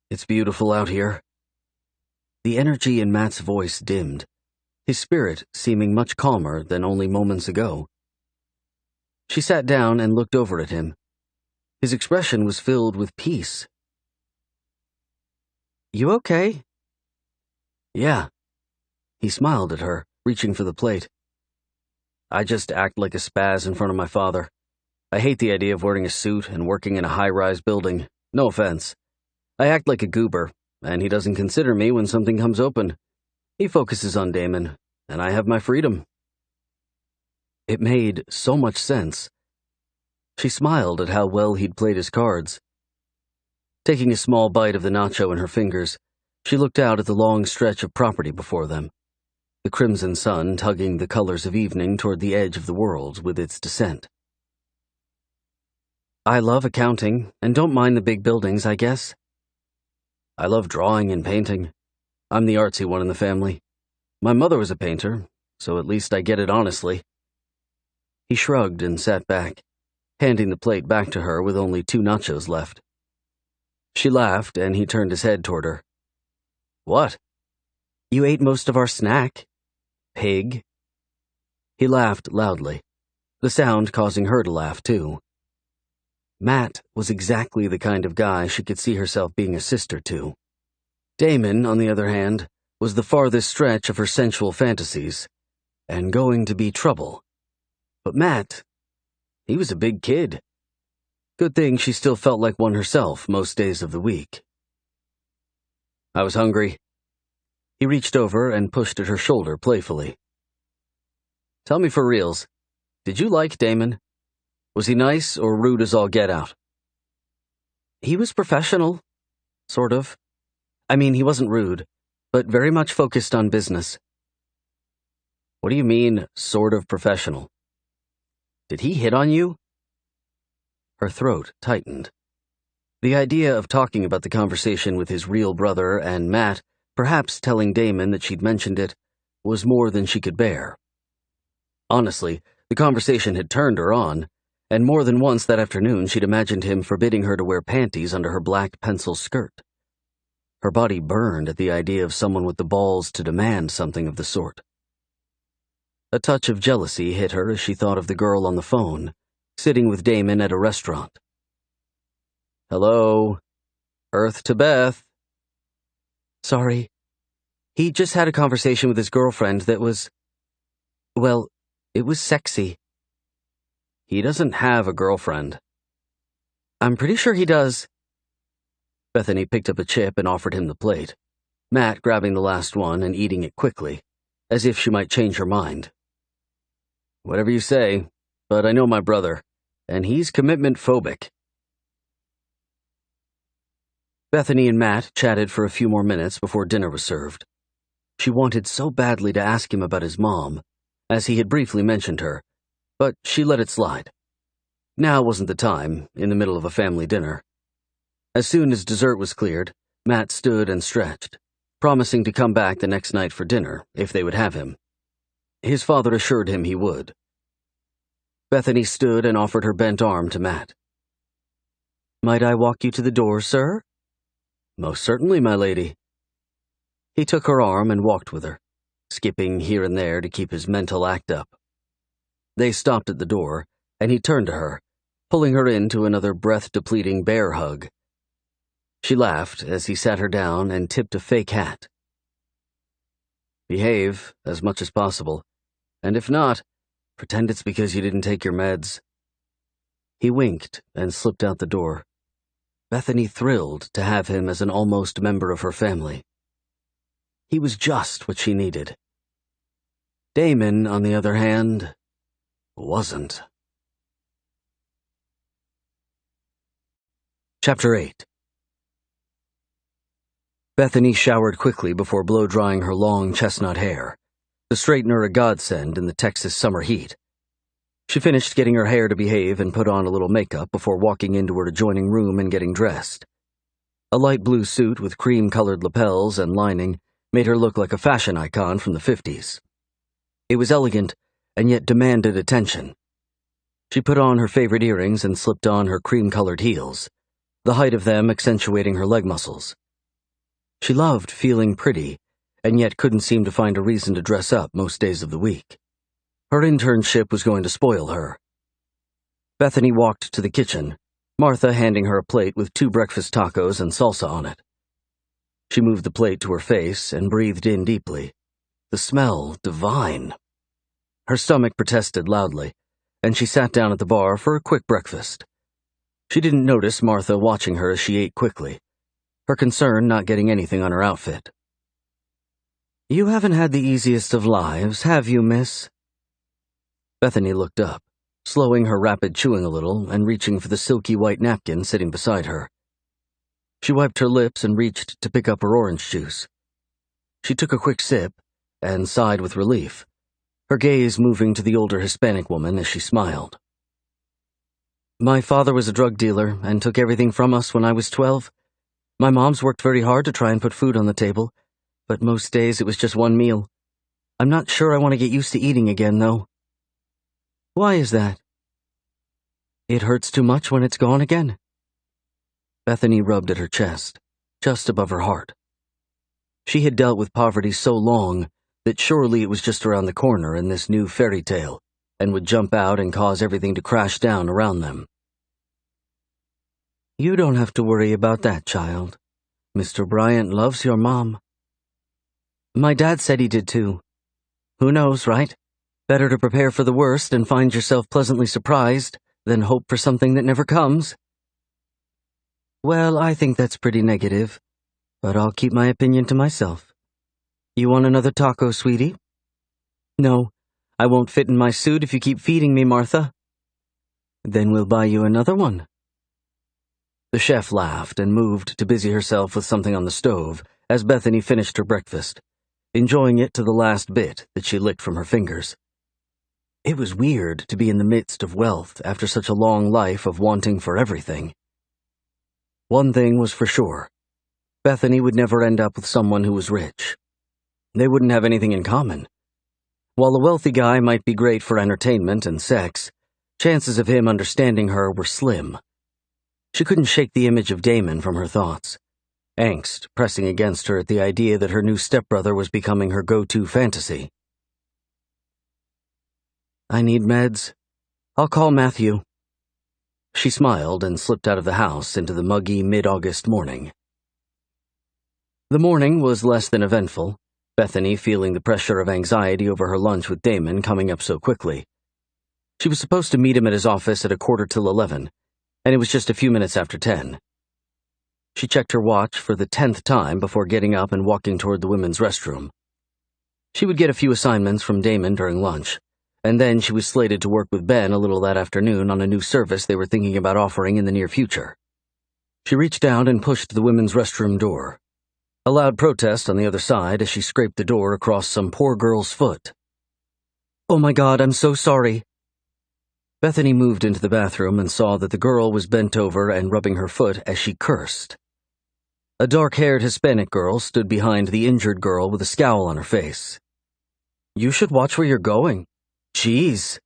"It's beautiful out here." The energy in Matt's voice dimmed, his spirit seeming much calmer than only moments ago. She sat down and looked over at him. His expression was filled with peace. "You okay?" "Yeah." He smiled at her, reaching for the plate. "I just act like a spaz in front of my father. I hate the idea of wearing a suit and working in a high-rise building. No offense. I act like a goober, and he doesn't consider me when something comes open. He focuses on Damon, and I have my freedom." It made so much sense. She smiled at how well he'd played his cards. Taking a small bite of the nacho in her fingers, she looked out at the long stretch of property before them, the crimson sun tugging the colors of evening toward the edge of the world with its descent. "I love accounting, and don't mind the big buildings, I guess." "I love drawing and painting. I'm the artsy one in the family. My mother was a painter, so at least I get it honestly." He shrugged and sat back, handing the plate back to her with only 2 nachos left. She laughed, and he turned his head toward her. "What?" "You ate most of our snack." "Pig?" He laughed loudly, the sound causing her to laugh too. Matt was exactly the kind of guy she could see herself being a sister to. Damon, on the other hand, was the farthest stretch of her sensual fantasies, and going to be trouble. But Matt, he was a big kid. Good thing she still felt like one herself most days of the week. I was hungry. He reached over and pushed at her shoulder playfully. Tell me for reals, did you like Damon? Was he nice or rude as all get out? He was professional. Sort of. I mean, he wasn't rude, but very much focused on business. What do you mean, sort of professional? Did he hit on you? Her throat tightened. The idea of talking about the conversation with his real brother and Matt, perhaps telling Damon that she'd mentioned it, was more than she could bear. Honestly, the conversation had turned her on, and more than once that afternoon she'd imagined him forbidding her to wear panties under her black pencil skirt. Her body burned at the idea of someone with the balls to demand something of the sort. A touch of jealousy hit her as she thought of the girl on the phone, sitting with Damon at a restaurant. Hello? Earth to Beth. Sorry. He just had a conversation with his girlfriend that was... well, it was sexy. He doesn't have a girlfriend. I'm pretty sure he does. Bethany picked up a chip and offered him the plate, Matt grabbing the last one and eating it quickly, as if she might change her mind. Whatever you say, but I know my brother, and he's commitment phobic. Bethany and Matt chatted for a few more minutes before dinner was served. She wanted so badly to ask him about his mom, as he had briefly mentioned her, but she let it slide. Now wasn't the time, in the middle of a family dinner. As soon as dessert was cleared, Matt stood and stretched, promising to come back the next night for dinner if they would have him. His father assured him he would. Bethany stood and offered her bent arm to Matt. Might I walk you to the door, sir? Most certainly, my lady. He took her arm and walked with her, skipping here and there to keep his mental act up. They stopped at the door, and he turned to her, pulling her into another breath-depleting bear hug. She laughed as he sat her down and tipped a fake hat. Behave as much as possible, and if not, pretend it's because you didn't take your meds. He winked and slipped out the door. Bethany thrilled to have him as an almost member of her family. He was just what she needed. Damon, on the other hand, wasn't. Chapter 8. Bethany showered quickly before blow-drying her long chestnut hair, the straightener a godsend in the Texas summer heat. She finished getting her hair to behave and put on a little makeup before walking into her adjoining room and getting dressed. A light blue suit with cream-colored lapels and lining made her look like a fashion icon from the 50s. It was elegant and yet demanded attention. She put on her favorite earrings and slipped on her cream-colored heels, the height of them accentuating her leg muscles. She loved feeling pretty, and yet couldn't seem to find a reason to dress up most days of the week. Her internship was going to spoil her. Bethany walked to the kitchen, Martha handing her a plate with 2 breakfast tacos and salsa on it. She moved the plate to her face and breathed in deeply. The smell divine. Her stomach protested loudly, and she sat down at the bar for a quick breakfast. She didn't notice Martha watching her as she ate quickly, her concern not getting anything on her outfit. "You haven't had the easiest of lives, have you, miss?" Bethany looked up, slowing her rapid chewing a little and reaching for the silky white napkin sitting beside her. She wiped her lips and reached to pick up her orange juice. She took a quick sip and sighed with relief, her gaze moving to the older Hispanic woman as she smiled. "My father was a drug dealer and took everything from us when I was 12. My mom's worked very hard to try and put food on the table, but most days it was just one meal. I'm not sure I want to get used to eating again, though." "Why is that?" "It hurts too much when it's gone again." Bethany rubbed at her chest, just above her heart. She had dealt with poverty so long that surely it was just around the corner in this new fairy tale, and would jump out and cause everything to crash down around them. "You don't have to worry about that, child. Mr. Bryant loves your mom." "My dad said he did too. Who knows, right? Better to prepare for the worst and find yourself pleasantly surprised than hope for something that never comes." "Well, I think that's pretty negative. but I'll keep my opinion to myself. You want another taco, sweetie? No, I won't fit in my suit if you keep feeding me, Martha. Then we'll buy you another one. The chef laughed and moved to busy herself with something on the stove as Bethany finished her breakfast, enjoying it to the last bit that she licked from her fingers. It was weird to be in the midst of wealth after such a long life of wanting for everything. One thing was for sure. Bethany would never end up with someone who was rich. They wouldn't have anything in common. While a wealthy guy might be great for entertainment and sex, chances of him understanding her were slim. She couldn't shake the image of Damon from her thoughts, angst pressing against her at the idea that her new stepbrother was becoming her go-to fantasy. I need meds. I'll call Matthew. She smiled and slipped out of the house into the muggy mid-August morning. The morning was less than eventful, Bethany feeling the pressure of anxiety over her lunch with Damon coming up so quickly. She was supposed to meet him at his office at 11:15, and it was just a few minutes after 10. She checked her watch for the 10th time before getting up and walking toward the women's restroom. She would get a few assignments from Damon during lunch, and then she was slated to work with Ben a little that afternoon on a new service they were thinking about offering in the near future. She reached out and pushed the women's restroom door. A loud protest on the other side as she scraped the door across some poor girl's foot. "Oh my God, I'm so sorry." Bethany moved into the bathroom and saw that the girl was bent over and rubbing her foot as she cursed. A dark-haired Hispanic girl stood behind the injured girl with a scowl on her face. "You should watch where you're going. Jeez."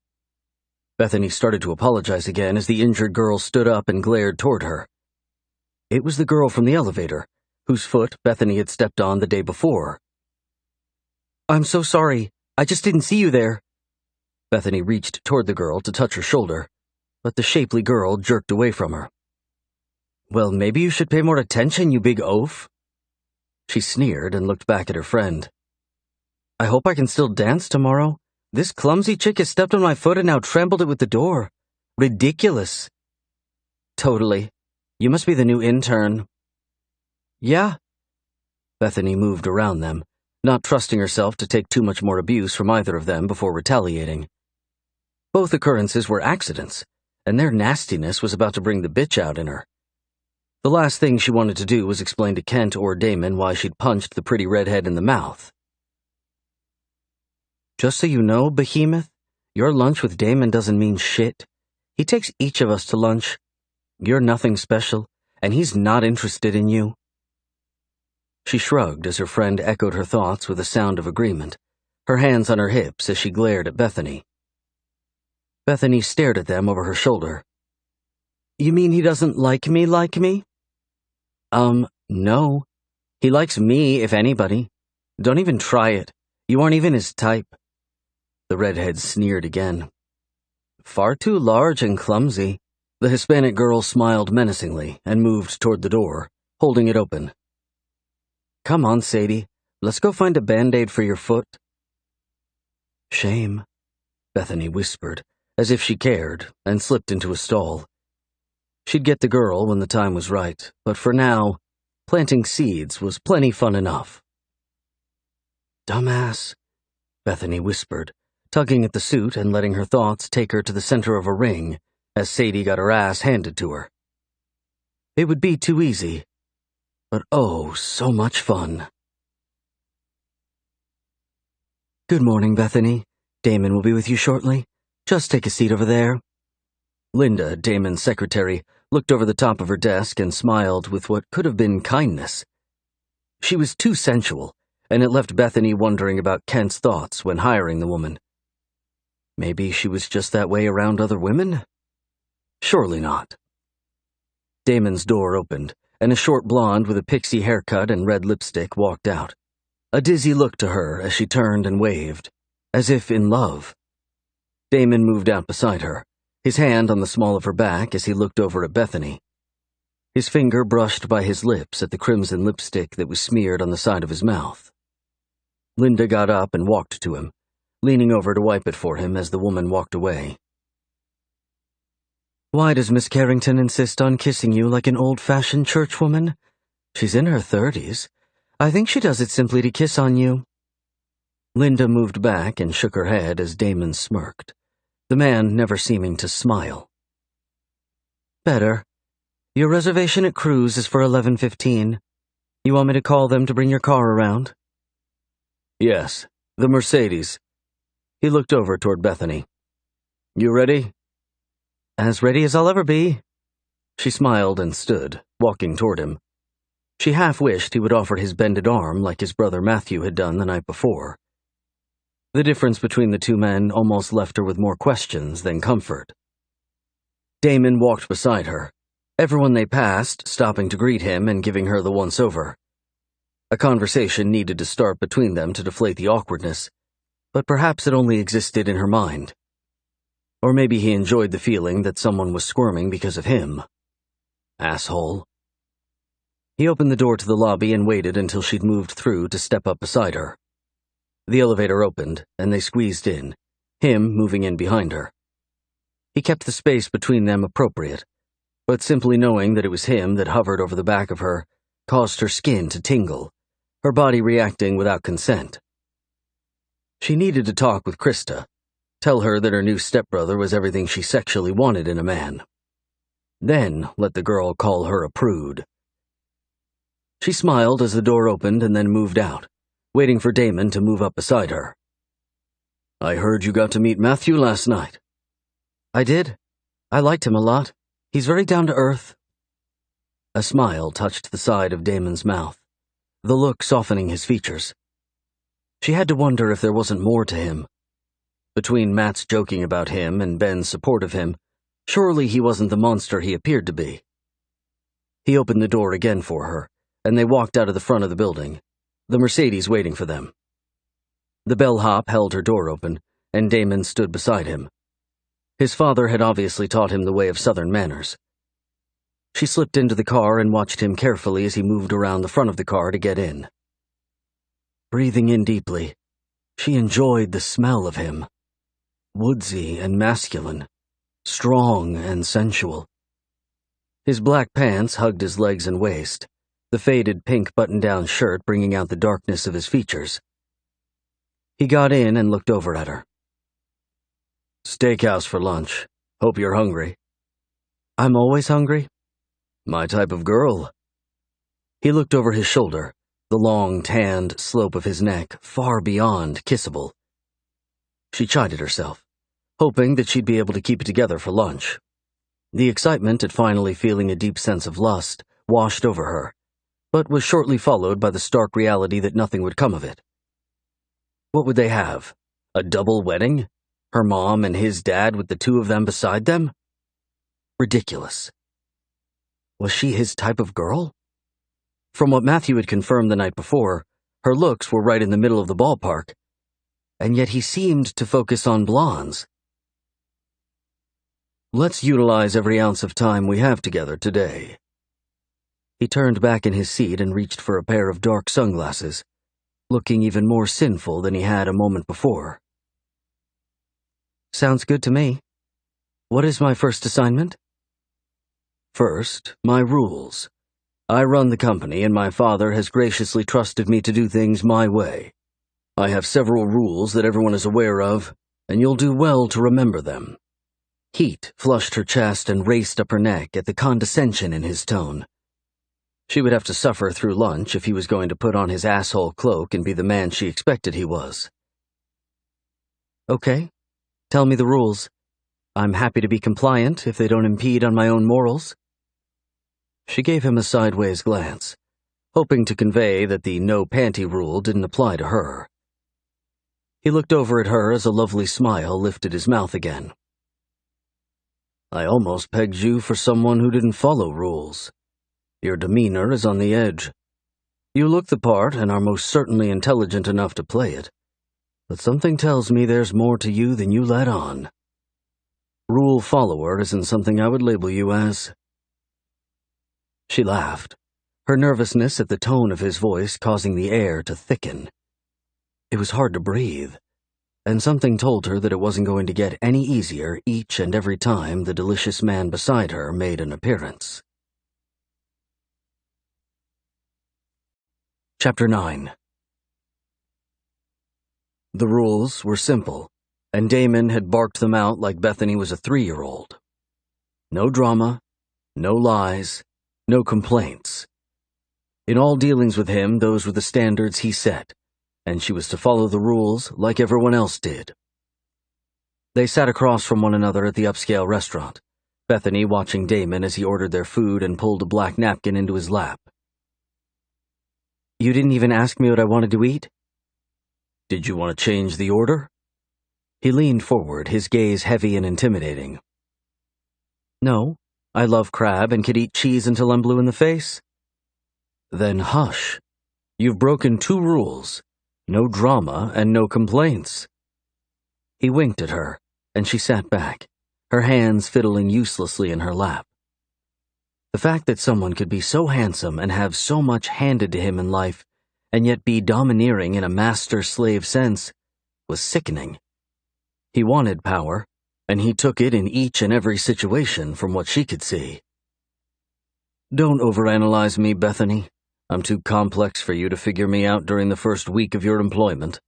Bethany started to apologize again as the injured girl stood up and glared toward her. It was the girl from the elevator, whose foot Bethany had stepped on the day before. "I'm so sorry. I just didn't see you there." Bethany reached toward the girl to touch her shoulder, but the shapely girl jerked away from her. "Well, maybe you should pay more attention, you big oaf." She sneered and looked back at her friend. "I hope I can still dance tomorrow. This clumsy chick has stepped on my foot and now trampled it with the door. Ridiculous." "Totally. You must be the new intern." "Yeah." Bethany moved around them, not trusting herself to take too much more abuse from either of them before retaliating. Both occurrences were accidents, and their nastiness was about to bring the bitch out in her. The last thing she wanted to do was explain to Kent or Damon why she'd punched the pretty redhead in the mouth. "Just so you know, Behemoth, your lunch with Damon doesn't mean shit. He takes each of us to lunch. You're nothing special, and he's not interested in you." She shrugged as her friend echoed her thoughts with a sound of agreement, her hands on her hips as she glared at Bethany. Bethany stared at them over her shoulder. "You mean he doesn't like me like me?" No. He likes me, if anybody. Don't even try it. You aren't even his type." The redhead sneered again. "Far too large and clumsy." The Hispanic girl smiled menacingly and moved toward the door, holding it open. "Come on, Sadie. Let's go find a Band-Aid for your foot." "Shame," Bethany whispered, as if she cared, and slipped into a stall. She'd get the girl when the time was right, but for now, planting seeds was plenty fun enough. "Dumbass," Bethany whispered, tugging at the suit and letting her thoughts take her to the center of a ring as Sadie got her ass handed to her. It would be too easy, but oh, so much fun. "Good morning, Bethany. Damon will be with you shortly. Just take a seat over there." Linda, Damon's secretary, looked over the top of her desk and smiled with what could have been kindness. She was too sensual, and it left Bethany wondering about Kent's thoughts when hiring the woman. Maybe she was just that way around other women? Surely not. Damon's door opened, and a short blonde with a pixie haircut and red lipstick walked out. A dizzy look to her as she turned and waved, as if in love. Damon moved out beside her, his hand on the small of her back as he looked over at Bethany. His finger brushed by his lips at the crimson lipstick that was smeared on the side of his mouth. Linda got up and walked to him, leaning over to wipe it for him as the woman walked away. "Why does Miss Carrington insist on kissing you like an old-fashioned churchwoman? She's in her 30s. I think she does it simply to kiss on you." Linda moved back and shook her head as Damon smirked, the man never seeming to smile. "Better. Your reservation at Carew's is for 11:15. You want me to call them to bring your car around?" "Yes, the Mercedes." He looked over toward Bethany. "You ready?" "As ready as I'll ever be." She smiled and stood, walking toward him. She half wished he would offer his bended arm like his brother Matthew had done the night before. The difference between the two men almost left her with more questions than comfort. Damon walked beside her, everyone they passed stopping to greet him and giving her the once-over. A conversation needed to start between them to deflate the awkwardness, but perhaps it only existed in her mind. Or maybe he enjoyed the feeling that someone was squirming because of him. Asshole. He opened the door to the lobby and waited until she'd moved through to step up beside her. The elevator opened, and they squeezed in, him moving in behind her. He kept the space between them appropriate, but simply knowing that it was him that hovered over the back of her caused her skin to tingle, her body reacting without consent. She needed to talk with Krista, tell her that her new stepbrother was everything she sexually wanted in a man. Then let the girl call her a prude. She smiled as the door opened and then moved out, waiting for Damon to move up beside her. "I heard you got to meet Matthew last night." "I did. I liked him a lot. He's very down to earth." A smile touched the side of Damon's mouth, the look softening his features. She had to wonder if there wasn't more to him. Between Matt's joking about him and Ben's support of him, surely he wasn't the monster he appeared to be. He opened the door again for her, and they walked out of the front of the building, the Mercedes waiting for them. The bellhop held her door open, and Damon stood beside him. His father had obviously taught him the way of Southern manners. She slipped into the car and watched him carefully as he moved around the front of the car to get in. Breathing in deeply, she enjoyed the smell of him. Woodsy and masculine, strong and sensual. His black pants hugged his legs and waist, the faded pink button-down shirt bringing out the darkness of his features. He got in and looked over at her. "Steakhouse for lunch. Hope you're hungry." "I'm always hungry." "My type of girl." He looked over his shoulder, the long, tanned slope of his neck far beyond kissable. She chided herself, hoping that she'd be able to keep it together for lunch. The excitement at finally feeling a deep sense of lust washed over her, but was shortly followed by the stark reality that nothing would come of it. What would they have? A double wedding? Her mom and his dad with the two of them beside them? Ridiculous. Was she his type of girl? From what Matthew had confirmed the night before, her looks were right in the middle of the ballpark, and yet he seemed to focus on blondes. "Let's utilize every ounce of time we have together today." He turned back in his seat and reached for a pair of dark sunglasses, looking even more sinful than he had a moment before. "Sounds good to me. What is my first assignment?" "First, my rules. I run the company, and my father has graciously trusted me to do things my way. I have several rules that everyone is aware of, and you'll do well to remember them." Heat flushed her chest and raced up her neck at the condescension in his tone. She would have to suffer through lunch if he was going to put on his asshole cloak and be the man she expected he was. "Okay. Tell me the rules. I'm happy to be compliant if they don't impede on my own morals." She gave him a sideways glance, hoping to convey that the no-panty rule didn't apply to her. He looked over at her as a lovely smile lifted his mouth again. "I almost pegged you for someone who didn't follow rules. Your demeanor is on the edge. You look the part and are most certainly intelligent enough to play it, but something tells me there's more to you than you let on. Rule follower isn't something I would label you as." She laughed, her nervousness at the tone of his voice causing the air to thicken. It was hard to breathe, and something told her that it wasn't going to get any easier each and every time the delicious man beside her made an appearance. Chapter 9. The rules were simple, and Damon had barked them out like Bethany was a 3-year-old. No drama, no lies, no complaints. In all dealings with him, those were the standards he set, and she was to follow the rules like everyone else did. They sat across from one another at the upscale restaurant, Bethany watching Damon as he ordered their food and pulled a black napkin into his lap. You didn't even ask me what I wanted to eat? Did you want to change the order? He leaned forward, his gaze heavy and intimidating. No, I love crab and could eat cheese until I'm blue in the face. Then hush. You've broken 2 rules. No drama and no complaints. He winked at her, and she sat back, her hands fiddling uselessly in her lap. The fact that someone could be so handsome and have so much handed to him in life, and yet be domineering in a master-slave sense, was sickening. He wanted power, and he took it in each and every situation from what she could see. Don't overanalyze me, Bethany. I'm too complex for you to figure me out during the first week of your employment.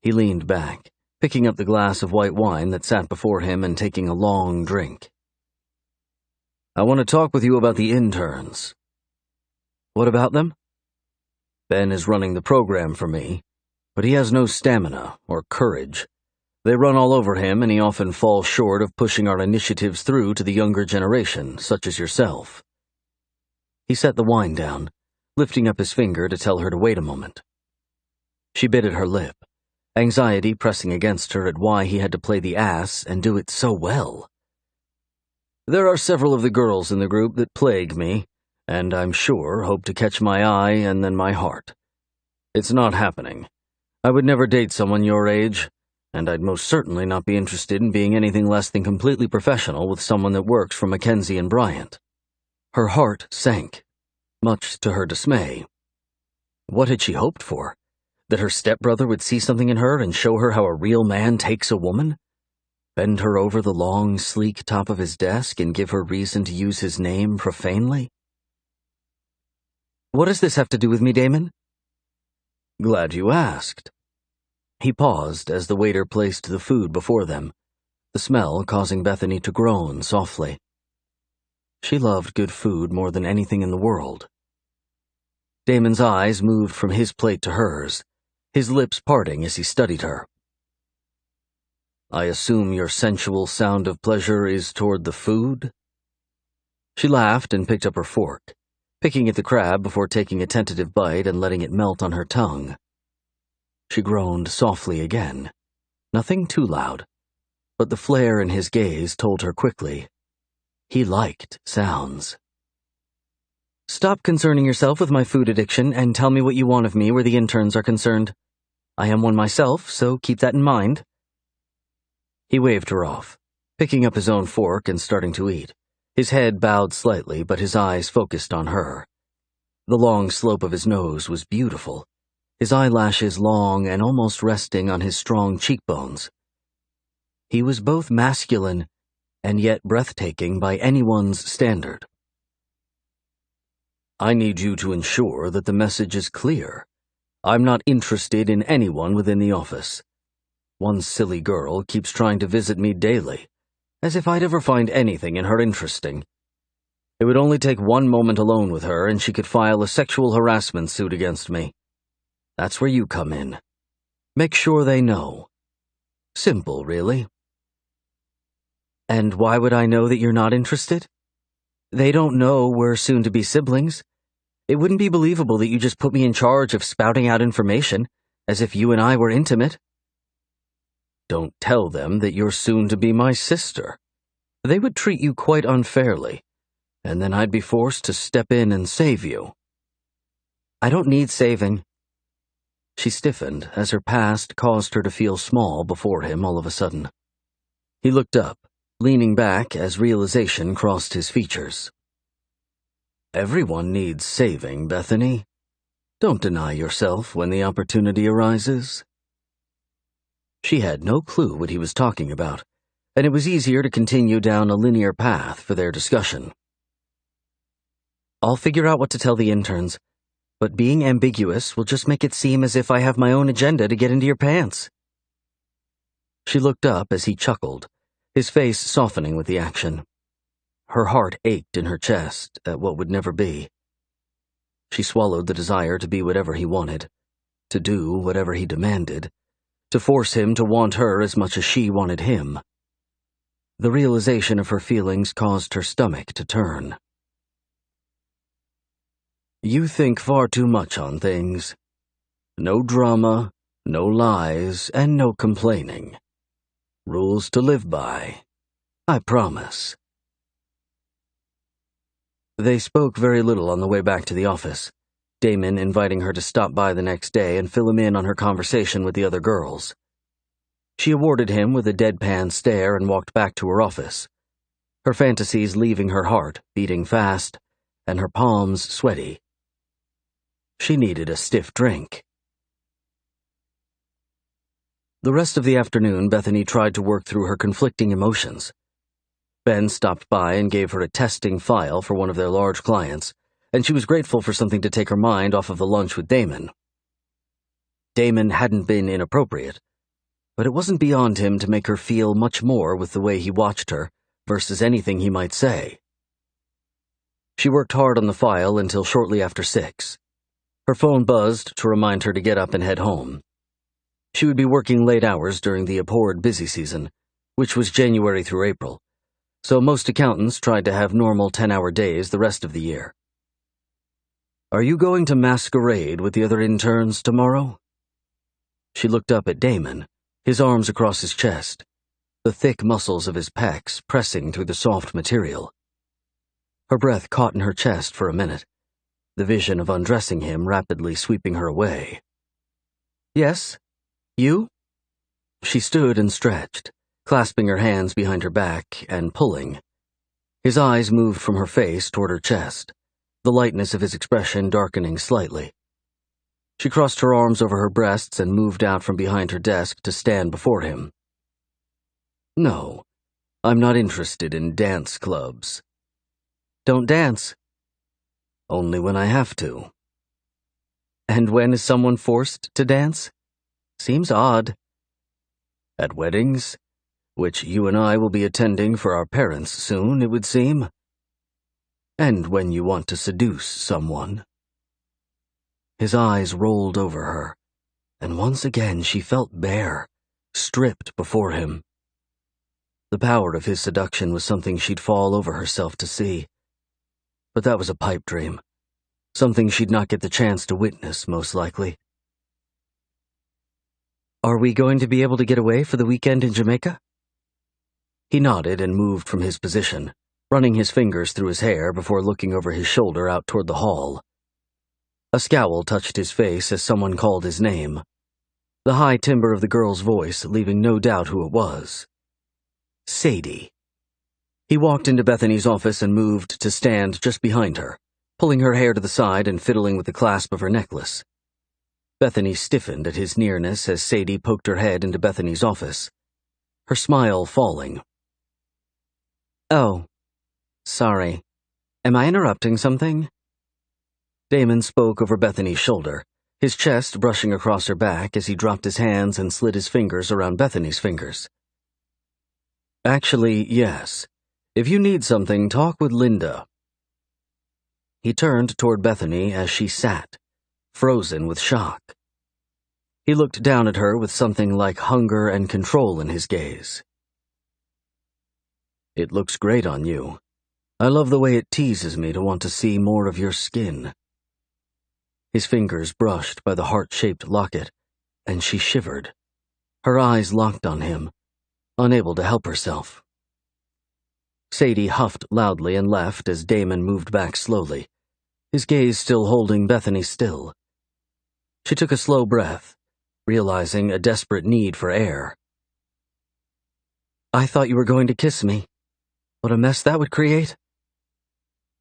He leaned back, picking up the glass of white wine that sat before him and taking a long drink. I want to talk with you about the interns. What about them? Ben is running the program for me, but he has no stamina or courage. They run all over him, and he often falls short of pushing our initiatives through to the younger generation, such as yourself. He set the wine down, lifting up his finger to tell her to wait a moment. She bit at her lip, anxiety pressing against her at why he had to play the ass and do it so well. There are several of the girls in the group that plague me, and I'm sure hope to catch my eye and then my heart. It's not happening. I would never date someone your age, and I'd most certainly not be interested in being anything less than completely professional with someone that works for Mackenzie and Bryant. Her heart sank, much to her dismay. What had she hoped for? That her stepbrother would see something in her and show her how a real man takes a woman? Bend her over the long, sleek top of his desk and give her reason to use his name profanely? What does this have to do with me, Damon? Glad you asked. He paused as the waiter placed the food before them, the smell causing Bethany to groan softly. She loved good food more than anything in the world. Damon's eyes moved from his plate to hers, his lips parting as he studied her. I assume your sensual sound of pleasure is toward the food? She laughed and picked up her fork, picking at the crab before taking a tentative bite and letting it melt on her tongue. She groaned softly again, nothing too loud, but the flare in his gaze told her quickly. He liked sounds. Stop concerning yourself with my food addiction and tell me what you want of me where the interns are concerned. I am one myself, so keep that in mind. He waved her off, picking up his own fork and starting to eat, his head bowed slightly but his eyes focused on her. The long slope of his nose was beautiful, his eyelashes long and almost resting on his strong cheekbones. He was both masculine and yet breathtaking by anyone's standard. I need you to ensure that the message is clear. I'm not interested in anyone within the office. One silly girl keeps trying to visit me daily, as if I'd ever find anything in her interesting. It would only take one moment alone with her and she could file a sexual harassment suit against me. That's where you come in. Make sure they know. Simple, really. And why would I know that you're not interested? They don't know we're soon-to-be siblings. It wouldn't be believable that you just put me in charge of spouting out information, as if you and I were intimate. Don't tell them that you're soon to be my sister. They would treat you quite unfairly, and then I'd be forced to step in and save you. I don't need saving. She stiffened as her past caused her to feel small before him all of a sudden. He looked up, leaning back as realization crossed his features. Everyone needs saving, Bethany. Don't deny yourself when the opportunity arises. She had no clue what he was talking about, and it was easier to continue down a linear path for their discussion. I'll figure out what to tell the interns, but being ambiguous will just make it seem as if I have my own agenda to get into your pants." She looked up as he chuckled, his face softening with the action. Her heart ached in her chest at what would never be. She swallowed the desire to be whatever he wanted, to do whatever he demanded, to force him to want her as much as she wanted him. The realization of her feelings caused her stomach to turn. "You think far too much on things. No drama, no lies, and no complaining. Rules to live by. I promise." They spoke very little on the way back to the office, Damon inviting her to stop by the next day and fill him in on her conversation with the other girls. She awarded him with a deadpan stare and walked back to her office, her fantasies leaving her heart beating fast and her palms sweaty. She needed a stiff drink. The rest of the afternoon, Bethany tried to work through her conflicting emotions. Ben stopped by and gave her a testing file for one of their large clients, and she was grateful for something to take her mind off of the lunch with Damon. Damon hadn't been inappropriate, but it wasn't beyond him to make her feel much more with the way he watched her versus anything he might say. She worked hard on the file until shortly after 6. Her phone buzzed to remind her to get up and head home. She would be working late hours during the abhorred busy season, which was January through April, so most accountants tried to have normal 10-hour days the rest of the year. "Are you going to masquerade with the other interns tomorrow?" She looked up at Damon, his arms across his chest, the thick muscles of his pecs pressing through the soft material. Her breath caught in her chest for a minute, the vision of undressing him rapidly sweeping her away. "Yes? You?" She stood and stretched, clasping her hands behind her back and pulling. His eyes moved from her face toward her chest, the lightness of his expression darkening slightly. She crossed her arms over her breasts and moved out from behind her desk to stand before him. "No, I'm not interested in dance clubs." "Don't dance?" "Only when I have to." "And when is someone forced to dance? Seems odd." "At weddings, which you and I will be attending for our parents soon, it would seem. And when you want to seduce someone." His eyes rolled over her, and once again she felt bare, stripped before him. The power of his seduction was something she'd fall over herself to see. But that was a pipe dream, something she'd not get the chance to witness, most likely. "Are we going to be able to get away for the weekend in Jamaica?" He nodded and moved from his position, running his fingers through his hair before looking over his shoulder out toward the hall. A scowl touched his face as someone called his name, the high timbre of the girl's voice leaving no doubt who it was. Sadie. He walked into Bethany's office and moved to stand just behind her, pulling her hair to the side and fiddling with the clasp of her necklace. Bethany stiffened at his nearness as Sadie poked her head into Bethany's office, her smile falling. "Oh, sorry. Am I interrupting something?" Damon spoke over Bethany's shoulder, his chest brushing across her back as he dropped his hands and slid his fingers around Bethany's fingers. "Actually, yes. If you need something, talk with Linda." He turned toward Bethany as she sat, frozen with shock. He looked down at her with something like hunger and control in his gaze. "It looks great on you. I love the way it teases me to want to see more of your skin." His fingers brushed by the heart-shaped locket, and she shivered, her eyes locked on him, unable to help herself. Sadie huffed loudly and left as Damon moved back slowly, his gaze still holding Bethany still. She took a slow breath, realizing a desperate need for air. "I thought you were going to kiss me. What a mess that would create."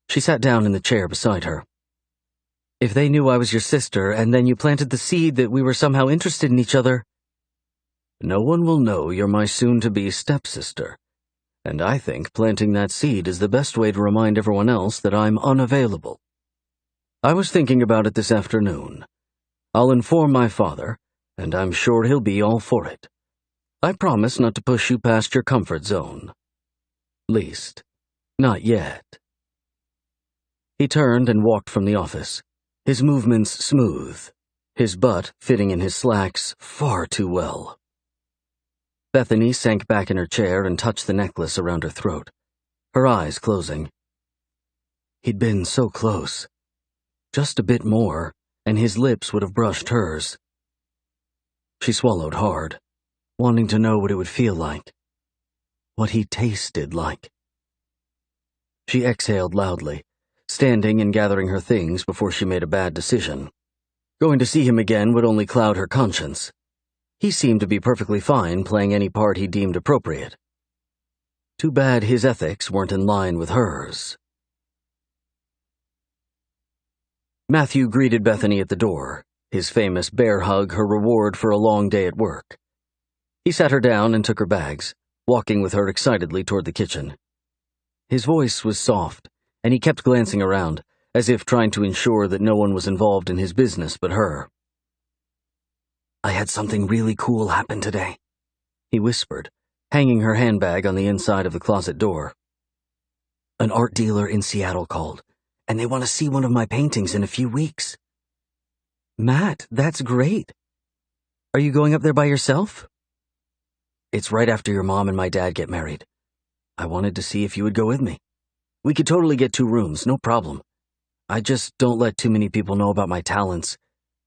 She sat down in the chair beside her. "If they knew I was your sister, and then you planted the seed that we were somehow interested in each other—" "No one will know you're my soon-to-be stepsister, and I think planting that seed is the best way to remind everyone else that I'm unavailable." I was thinking about it this afternoon. I'll inform my father, and I'm sure he'll be all for it. I promise not to push you past your comfort zone. Least, not yet." He turned and walked from the office, his movements smooth, his butt fitting in his slacks far too well. Bethany sank back in her chair and touched the necklace around her throat, her eyes closing. He'd been so close. Just a bit more, and his lips would have brushed hers. She swallowed hard, wanting to know what it would feel like, what he tasted like. She exhaled loudly, standing and gathering her things before she made a bad decision. Going to see him again would only cloud her conscience. He seemed to be perfectly fine playing any part he deemed appropriate. Too bad his ethics weren't in line with hers. Matthew greeted Bethany at the door, his famous bear hug her reward for a long day at work. He sat her down and took her bags, walking with her excitedly toward the kitchen. His voice was soft, and he kept glancing around, as if trying to ensure that no one was involved in his business but her. "I had something really cool happen today," he whispered, hanging her handbag on the inside of the closet door. "An art dealer in Seattle called, and they want to see one of my paintings in a few weeks." "Matt, that's great. Are you going up there by yourself?" "It's right after your mom and my dad get married. I wanted to see if you would go with me. We could totally get 2 rooms, no problem. I just don't let too many people know about my talents,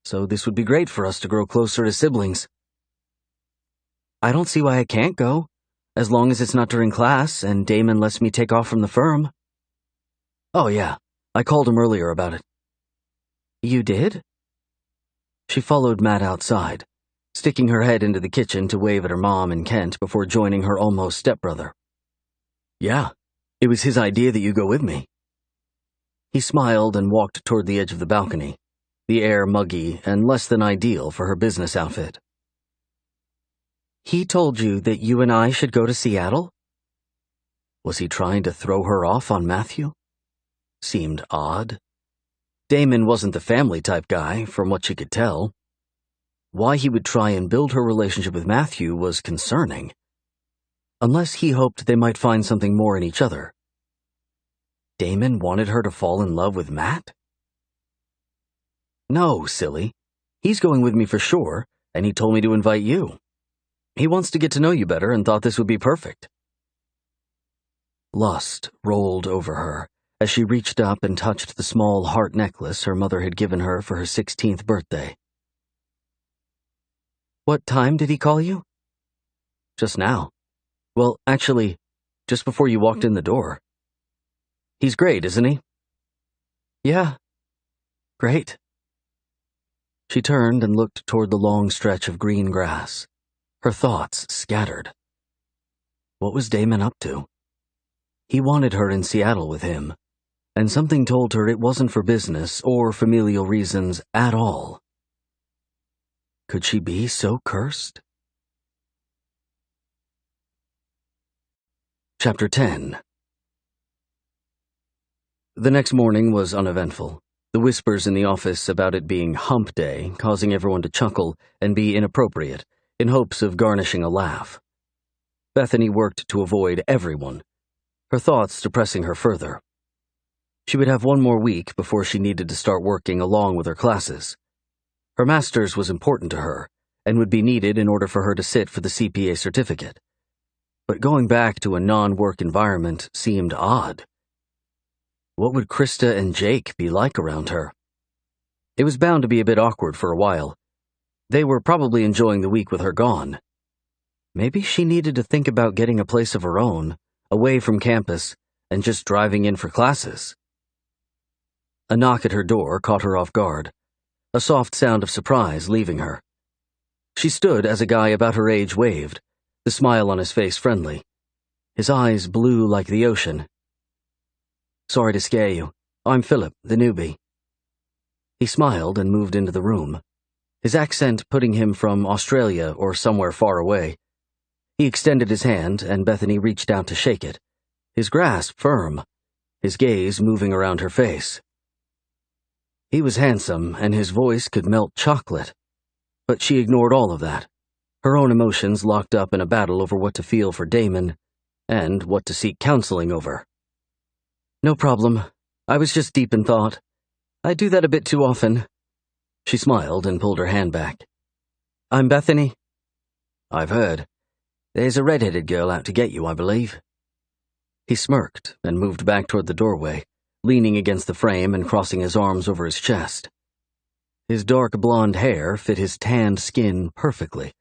so this would be great for us to grow closer as siblings." "I don't see why I can't go, as long as it's not during class and Damon lets me take off from the firm." "Oh yeah, I called him earlier about it." "You did?" She followed Matt outside, sticking her head into the kitchen to wave at her mom and Kent before joining her almost stepbrother. "Yeah, it was his idea that you go with me." He smiled and walked toward the edge of the balcony, the air muggy and less than ideal for her business outfit. "He told you that you and I should go to Seattle?" Was he trying to throw her off on Matthew? Seemed odd. Damon wasn't the family type guy, from what she could tell. Why he would try and build her relationship with Matthew was concerning. Unless he hoped they might find something more in each other. Damon wanted her to fall in love with Matt? "No, silly. He's going with me for sure, and he told me to invite you. He wants to get to know you better and thought this would be perfect." Lust rolled over her as she reached up and touched the small heart necklace her mother had given her for her 16th birthday. "What time did he call you?" "Just now. Well, actually, just before you walked in the door. He's great, isn't he?" "Yeah, great." She turned and looked toward the long stretch of green grass, her thoughts scattered. What was Damon up to? He wanted her in Seattle with him, and something told her it wasn't for business or familial reasons at all. Could she be so cursed? Chapter 10. The next morning was uneventful, the whispers in the office about it being hump day causing everyone to chuckle and be inappropriate in hopes of garnishing a laugh. Bethany worked to avoid everyone, her thoughts depressing her further. She would have 1 more week before she needed to start working along with her classes. Her master's was important to her and would be needed in order for her to sit for the CPA certificate. But going back to a non-work environment seemed odd. What would Krista and Jake be like around her? It was bound to be a bit awkward for a while. They were probably enjoying the week with her gone. Maybe she needed to think about getting a place of her own, away from campus, and just driving in for classes. A knock at her door caught her off guard, a soft sound of surprise leaving her. She stood as a guy about her age waved, the smile on his face friendly, his eyes blue like the ocean. "Sorry to scare you. I'm Philip, the newbie." He smiled and moved into the room, his accent putting him from Australia or somewhere far away. He extended his hand, and Bethany reached out to shake it, his grasp firm, his gaze moving around her face. He was handsome, and his voice could melt chocolate. But she ignored all of that, her own emotions locked up in a battle over what to feel for Damon and what to seek counseling over. "No problem. I was just deep in thought. I do that a bit too often." She smiled and pulled her hand back. "I'm Bethany." "I've heard. There's a red-headed girl out to get you, I believe." He smirked and moved back toward the doorway, leaning against the frame and crossing his arms over his chest. His dark blonde hair fit his tanned skin perfectly,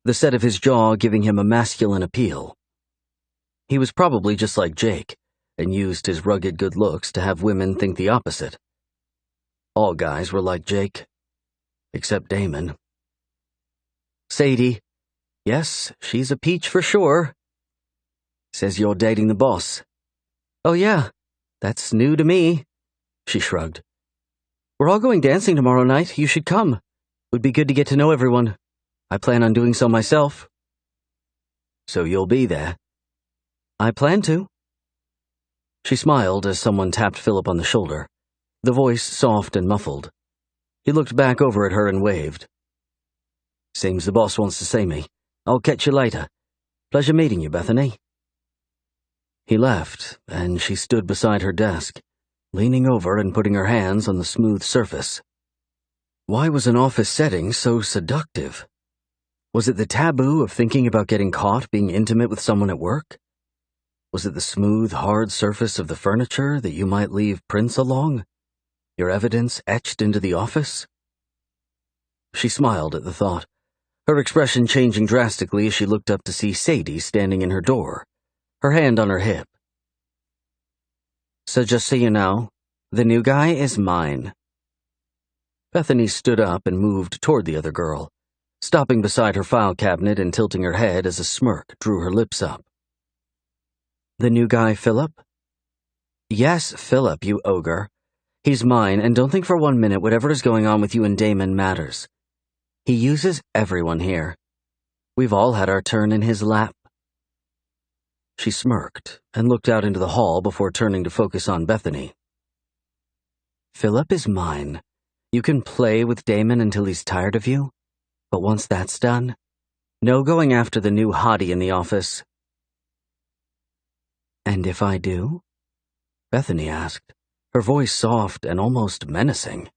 the set of his jaw giving him a masculine appeal. He was probably just like Jake, and used his rugged good looks to have women think the opposite. All guys were like Jake, except Damon. "Sadie. Yes, she's a peach for sure." "Says you're dating the boss." "Oh yeah, that's new to me." She shrugged. "We're all going dancing tomorrow night. You should come. Would be good to get to know everyone. I plan on doing so myself." "So you'll be there?" "I plan to." She smiled as someone tapped Philip on the shoulder, the voice soft and muffled. He looked back over at her and waved. "Seems the boss wants to see me. I'll catch you later. Pleasure meeting you, Bethany." He left, and she stood beside her desk, leaning over and putting her hands on the smooth surface. Why was an office setting so seductive? Was it the taboo of thinking about getting caught being intimate with someone at work? Was it the smooth, hard surface of the furniture that you might leave prints along? Your evidence etched into the office? She smiled at the thought, her expression changing drastically as she looked up to see Sadie standing in her door, her hand on her hip. "So just so you know, the new guy is mine." Bethany stood up and moved toward the other girl, stopping beside her file cabinet and tilting her head as a smirk drew her lips up. "The new guy, Philip?" "Yes, Philip, you ogre. He's mine, and don't think for 1 minute whatever is going on with you and Damon matters. He uses everyone here. We've all had our turn in his lap." She smirked and looked out into the hall before turning to focus on Bethany. "Philip is mine. You can play with Damon until he's tired of you, but once that's done, no going after the new hottie in the office." "And if I do?" Bethany asked, her voice soft and almost menacing.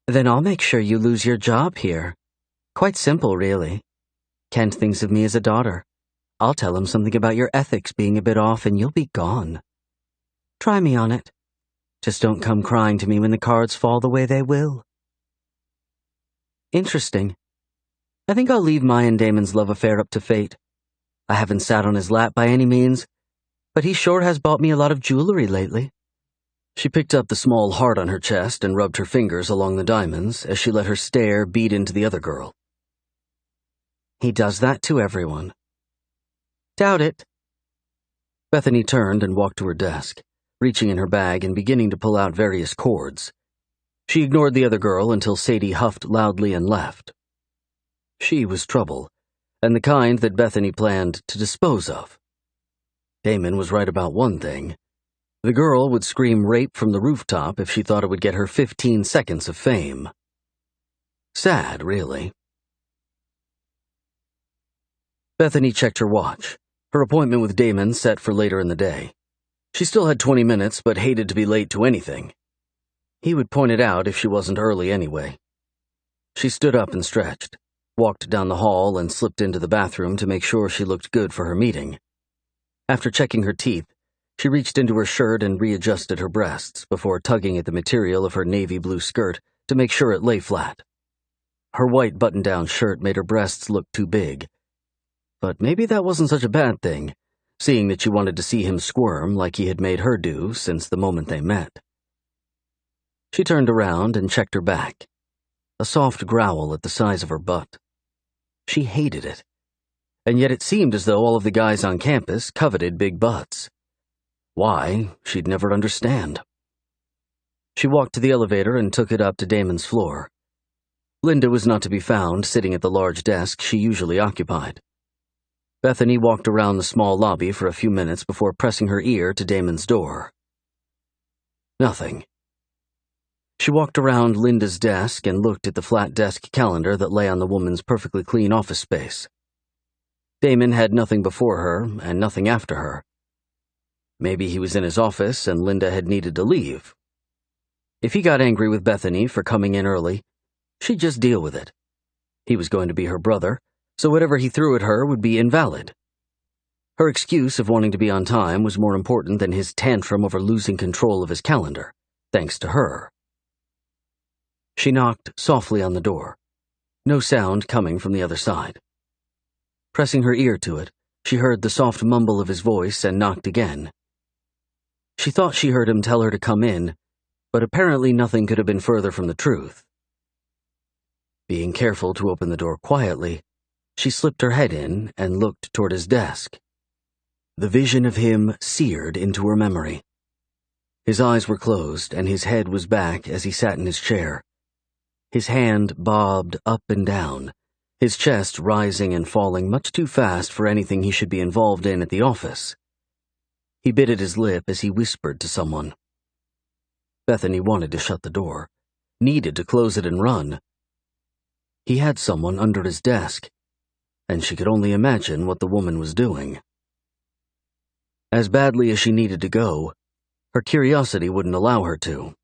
"Then I'll make sure you lose your job here. Quite simple, really. Kent thinks of me as a daughter. I'll tell him something about your ethics being a bit off and you'll be gone. Try me on it. Just don't come crying to me when the cards fall the way they will." "Interesting. I think I'll leave my and Damon's love affair up to fate. I haven't sat on his lap by any means, but he sure has bought me a lot of jewelry lately." She picked up the small heart on her chest and rubbed her fingers along the diamonds as she let her stare beat into the other girl. "He does that to everyone." "Doubt it." Bethany turned and walked to her desk, reaching in her bag and beginning to pull out various cords. She ignored the other girl until Sadie huffed loudly and left. She was trouble, and the kind that Bethany planned to dispose of. Damon was right about one thing. The girl would scream rape from the rooftop if she thought it would get her 15 seconds of fame. Sad, really. Bethany checked her watch, her appointment with Damon set for later in the day. She still had 20 minutes, but hated to be late to anything. He would point it out if she wasn't early anyway. She stood up and stretched, walked down the hall and slipped into the bathroom to make sure she looked good for her meeting. After checking her teeth, she reached into her shirt and readjusted her breasts before tugging at the material of her navy blue skirt to make sure it lay flat. Her white button-down shirt made her breasts look too big. But maybe that wasn't such a bad thing, seeing that she wanted to see him squirm like he had made her do since the moment they met. She turned around and checked her back, a soft growl at the size of her butt. She hated it, and yet it seemed as though all of the guys on campus coveted big butts. Why, she'd never understand. She walked to the elevator and took it up to Damon's floor. Linda was not to be found sitting at the large desk she usually occupied. Bethany walked around the small lobby for a few minutes before pressing her ear to Damon's door. Nothing. She walked around Linda's desk and looked at the flat desk calendar that lay on the woman's perfectly clean office space. Damon had nothing before her and nothing after her. Maybe he was in his office and Linda had needed to leave. If he got angry with Bethany for coming in early, she'd just deal with it. He was going to be her brother, so whatever he threw at her would be invalid. Her excuse of wanting to be on time was more important than his tantrum over losing control of his calendar, thanks to her. She knocked softly on the door, no sound coming from the other side. Pressing her ear to it, she heard the soft mumble of his voice and knocked again. She thought she heard him tell her to come in, but apparently nothing could have been further from the truth. Being careful to open the door quietly, she slipped her head in and looked toward his desk. The vision of him seared into her memory. His eyes were closed and his head was back as he sat in his chair. His hand bobbed up and down, his chest rising and falling much too fast for anything he should be involved in at the office. He bit at his lip as he whispered to someone. Bethany wanted to shut the door, needed to close it and run. He had someone under his desk, and she could only imagine what the woman was doing. As badly as she needed to go, her curiosity wouldn't allow her to.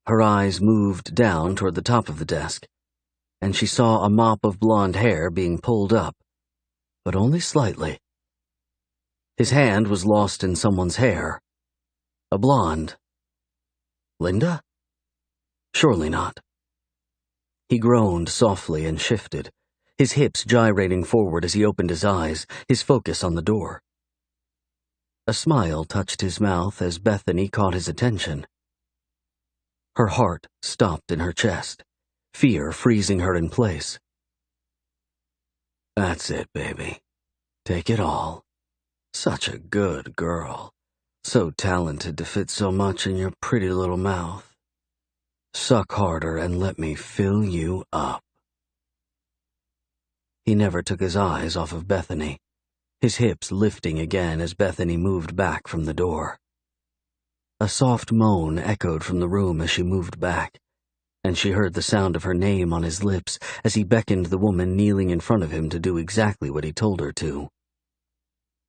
Her eyes moved down toward the top of the desk, and she saw a mop of blonde hair being pulled up, but only slightly. His hand was lost in someone's hair. A blonde. Linda? Surely not. He groaned softly and shifted, his hips gyrating forward as he opened his eyes, his focus on the door. A smile touched his mouth as Bethany caught his attention. Her heart stopped in her chest, fear freezing her in place. That's it, baby. Take it all. Such a good girl. So talented to fit so much in your pretty little mouth. Suck harder and let me fill you up. He never took his eyes off of Bethany, his hips lifting again as Bethany moved back from the door. A soft moan echoed from the room as she moved back, and she heard the sound of her name on his lips as he beckoned the woman kneeling in front of him to do exactly what he told her to.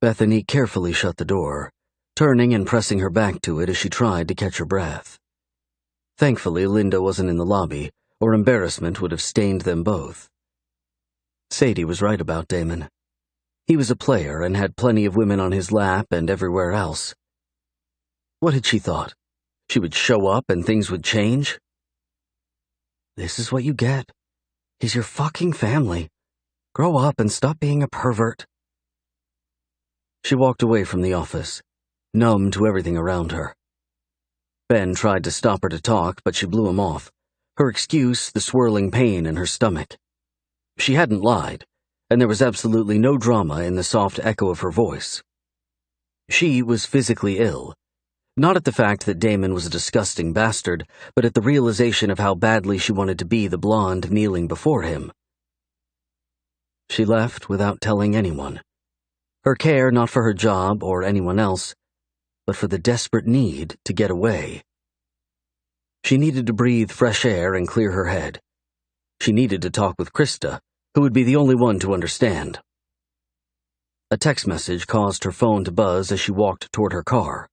Bethany carefully shut the door, turning and pressing her back to it as she tried to catch her breath. Thankfully, Linda wasn't in the lobby, or embarrassment would have stained them both. Sadie was right about Damon. He was a player and had plenty of women on his lap and everywhere else. What had she thought? She would show up and things would change? This is what you get. He's your fucking family. Grow up and stop being a pervert. She walked away from the office, numb to everything around her. Ben tried to stop her to talk, but she blew him off, her excuse the swirling pain in her stomach. She hadn't lied, and there was absolutely no drama in the soft echo of her voice. She was physically ill, not at the fact that Damon was a disgusting bastard, but at the realization of how badly she wanted to be the blonde kneeling before him. She left without telling anyone. Her care not for her job or anyone else, but for the desperate need to get away. She needed to breathe fresh air and clear her head. She needed to talk with Krista, who would be the only one to understand. A text message caused her phone to buzz as she walked toward her car.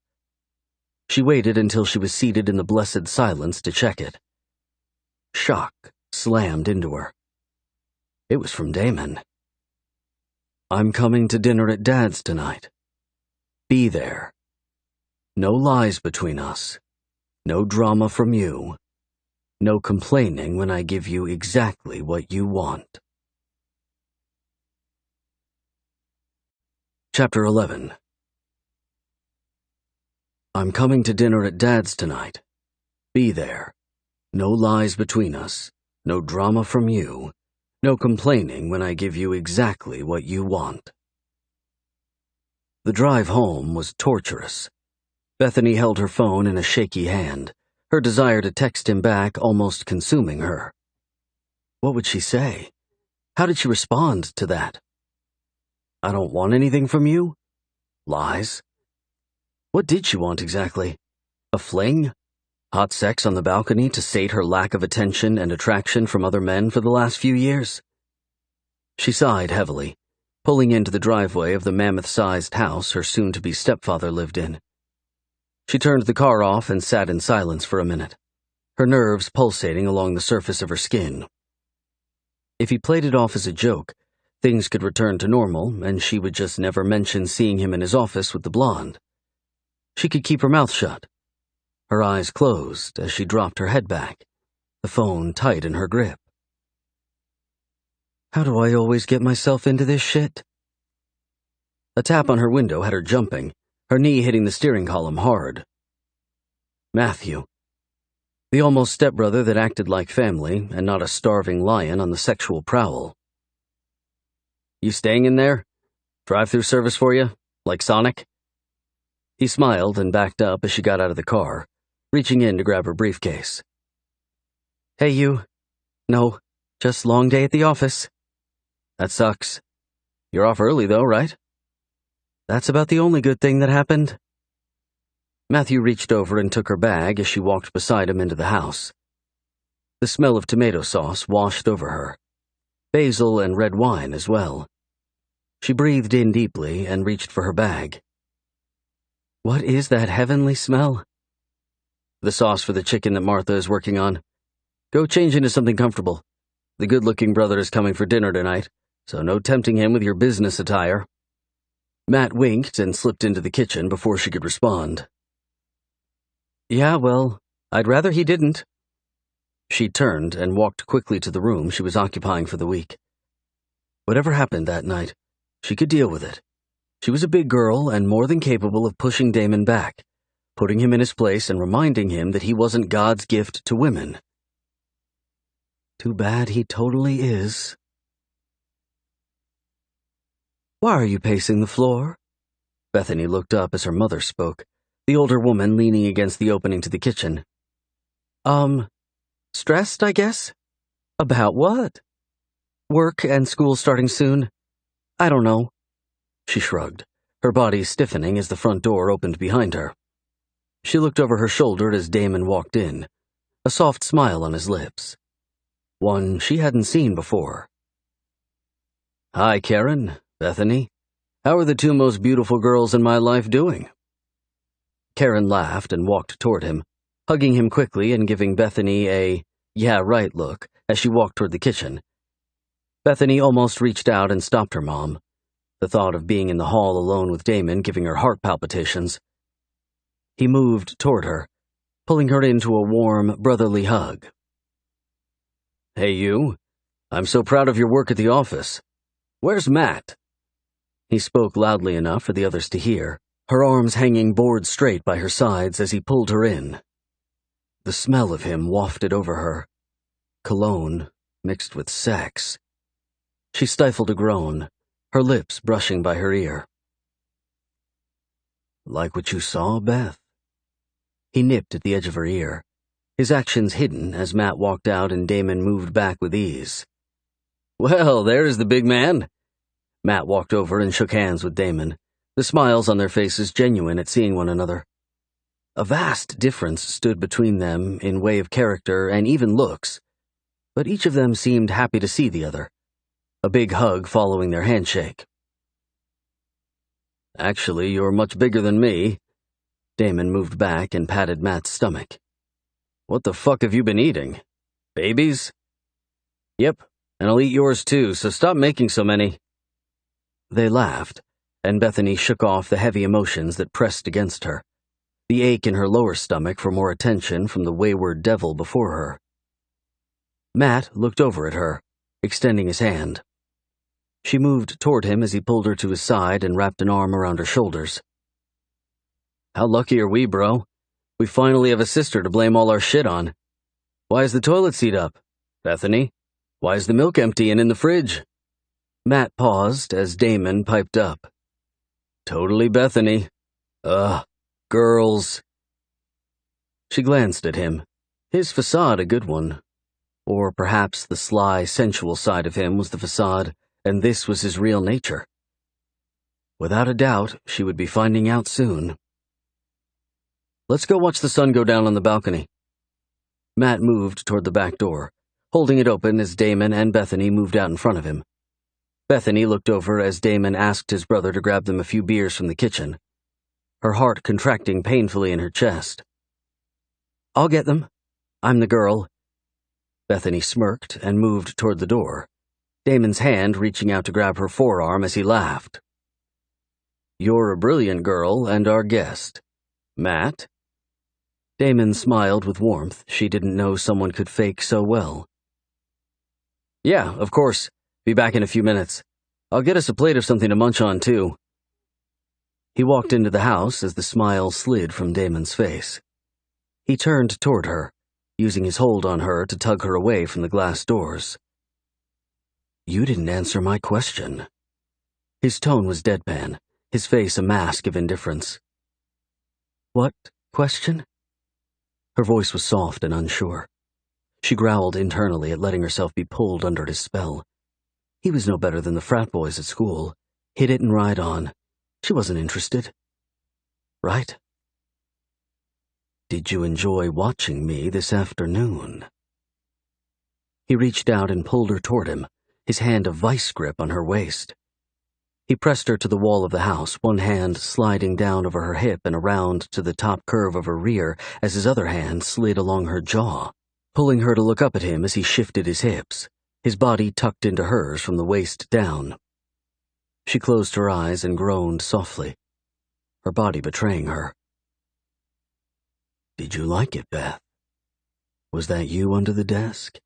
She waited until she was seated in the blessed silence to check it. Shock slammed into her. It was from Damon. I'm coming to dinner at Dad's tonight. Be there. No lies between us. No drama from you. No complaining when I give you exactly what you want. Chapter 11. I'm coming to dinner at Dad's tonight. Be there. No lies between us. No drama from you. No complaining when I give you exactly what you want. The drive home was torturous. Bethany held her phone in a shaky hand, her desire to text him back almost consuming her. What would she say? How did she respond to that? I don't want anything from you? Lies? What did she want exactly? A fling? Hot sex on the balcony to sate her lack of attention and attraction from other men for the last few years? She sighed heavily, pulling into the driveway of the mammoth-sized house her soon-to-be stepfather lived in. She turned the car off and sat in silence for a minute, her nerves pulsating along the surface of her skin. If he played it off as a joke, things could return to normal and she would just never mention seeing him in his office with the blonde. She could keep her mouth shut. Her eyes closed as she dropped her head back, the phone tight in her grip. How do I always get myself into this shit? A tap on her window had her jumping, her knee hitting the steering column hard. Matthew. The almost stepbrother that acted like family and not a starving lion on the sexual prowl. You staying in there? Drive-through service for you? Like Sonic? He smiled and backed up as she got out of the car, reaching in to grab her briefcase. Hey, you. No, just long day at the office. That sucks. You're off early, though, right? That's about the only good thing that happened. Matthew reached over and took her bag as she walked beside him into the house. The smell of tomato sauce washed over her. Basil and red wine as well. She breathed in deeply and reached for her bag. What is that heavenly smell? The sauce for the chicken that Martha is working on. Go change into something comfortable. The good-looking brother is coming for dinner tonight, so no tempting him with your business attire. Matt winked and slipped into the kitchen before she could respond. Yeah, well, I'd rather he didn't. She turned and walked quickly to the room she was occupying for the week. Whatever happened that night, she could deal with it. She was a big girl and more than capable of pushing Damon back, putting him in his place and reminding him that he wasn't God's gift to women. Too bad he totally is. Why are you pacing the floor? Bethany looked up as her mother spoke, the older woman leaning against the opening to the kitchen. Stressed, I guess? About what? Work and school starting soon. I don't know. She shrugged, her body stiffening as the front door opened behind her. She looked over her shoulder as Damon walked in, a soft smile on his lips. One she hadn't seen before. Hi, Karen, Bethany. How are the two most beautiful girls in my life doing? Karen laughed and walked toward him, hugging him quickly and giving Bethany a yeah, right look as she walked toward the kitchen. Bethany almost reached out and stopped her mom, the thought of being in the hall alone with Damon giving her heart palpitations. He moved toward her, pulling her into a warm, brotherly hug. Hey, you. I'm so proud of your work at the office. Where's Matt? He spoke loudly enough for the others to hear, her arms hanging board straight by her sides as he pulled her in. The smell of him wafted over her. Cologne mixed with sex. She stifled a groan, her lips brushing by her ear. Like what you saw, Beth? He nipped at the edge of her ear, his actions hidden as Matt walked out and Damon moved back with ease. Well, there's the big man. Matt walked over and shook hands with Damon, the smiles on their faces genuine at seeing one another. A vast difference stood between them in way of character and even looks, but each of them seemed happy to see the other, a big hug following their handshake. Actually, you're much bigger than me. Damon moved back and patted Matt's stomach. What the fuck have you been eating? Babies? Yep, and I'll eat yours too, so stop making so many. They laughed, and Bethany shook off the heavy emotions that pressed against her, the ache in her lower stomach for more attention from the wayward devil before her. Matt looked over at her, extending his hand. She moved toward him as he pulled her to his side and wrapped an arm around her shoulders. How lucky are we, bro? We finally have a sister to blame all our shit on. Why is the toilet seat up? Bethany? Why is the milk empty and in the fridge? Matt paused as Damon piped up. Totally Bethany. Girls. She glanced at him, his facade a good one. Or perhaps the sly, sensual side of him was the facade, and this was his real nature. Without a doubt, she would be finding out soon. Let's go watch the sun go down on the balcony. Matt moved toward the back door, holding it open as Damon and Bethany moved out in front of him. Bethany looked over as Damon asked his brother to grab them a few beers from the kitchen, her heart contracting painfully in her chest. "I'll get them. I'm the girl." Bethany smirked and moved toward the door, Damon's hand reaching out to grab her forearm as he laughed. "You're a brilliant girl and our guest. Matt?" Damon smiled with warmth. She didn't know someone could fake so well. "Yeah, of course. Be back in a few minutes. I'll get us a plate of something to munch on, too." He walked into the house as the smile slid from Damon's face. He turned toward her, using his hold on her to tug her away from the glass doors. "You didn't answer my question." His tone was deadpan, his face a mask of indifference. "What question?" Her voice was soft and unsure. She growled internally at letting herself be pulled under his spell. He was no better than the frat boys at school. Hit it and ride on. She wasn't interested. Right? "Did you enjoy watching me this afternoon?" He reached out and pulled her toward him, his hand a vice grip on her waist. He pressed her to the wall of the house, one hand sliding down over her hip and around to the top curve of her rear as his other hand slid along her jaw, pulling her to look up at him as he shifted his hips, his body tucked into hers from the waist down. She closed her eyes and groaned softly, her body betraying her. "Did you like it, Beth? Was that you under the desk?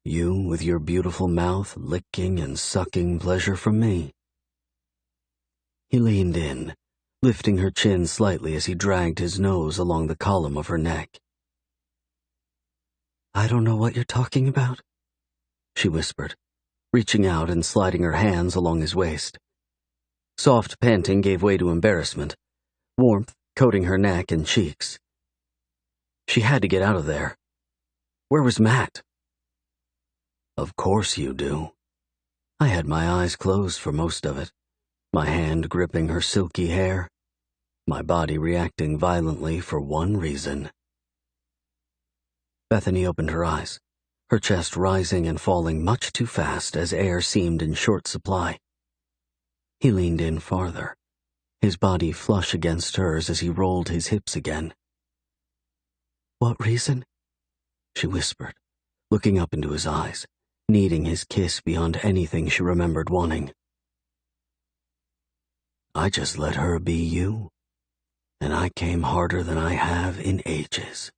You with your beautiful mouth licking and sucking pleasure from me?" He leaned in, lifting her chin slightly as he dragged his nose along the column of her neck. "I don't know what you're talking about," she whispered, reaching out and sliding her hands along his waist. Soft panting gave way to embarrassment, warmth coating her neck and cheeks. She had to get out of there. Where was Matt? "Of course you do. I had my eyes closed for most of it, my hand gripping her silky hair, my body reacting violently for one reason." Bethany opened her eyes, her chest rising and falling much too fast as air seemed in short supply. He leaned in farther, his body flush against hers as he rolled his hips again. "What reason?" she whispered, looking up into his eyes, needing his kiss beyond anything she remembered wanting. "I just let her be you, and I came harder than I have in ages."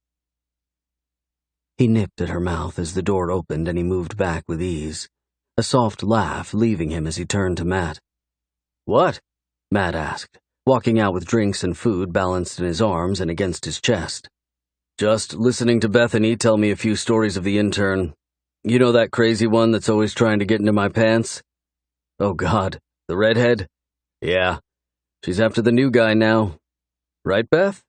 He nipped at her mouth as the door opened and he moved back with ease, a soft laugh leaving him as he turned to Matt. "What?" Matt asked, walking out with drinks and food balanced in his arms and against his chest. "Just listening to Bethany tell me a few stories of the intern. You know that crazy one that's always trying to get into my pants? Oh God, the redhead? Yeah, she's after the new guy now. Right, Beth?"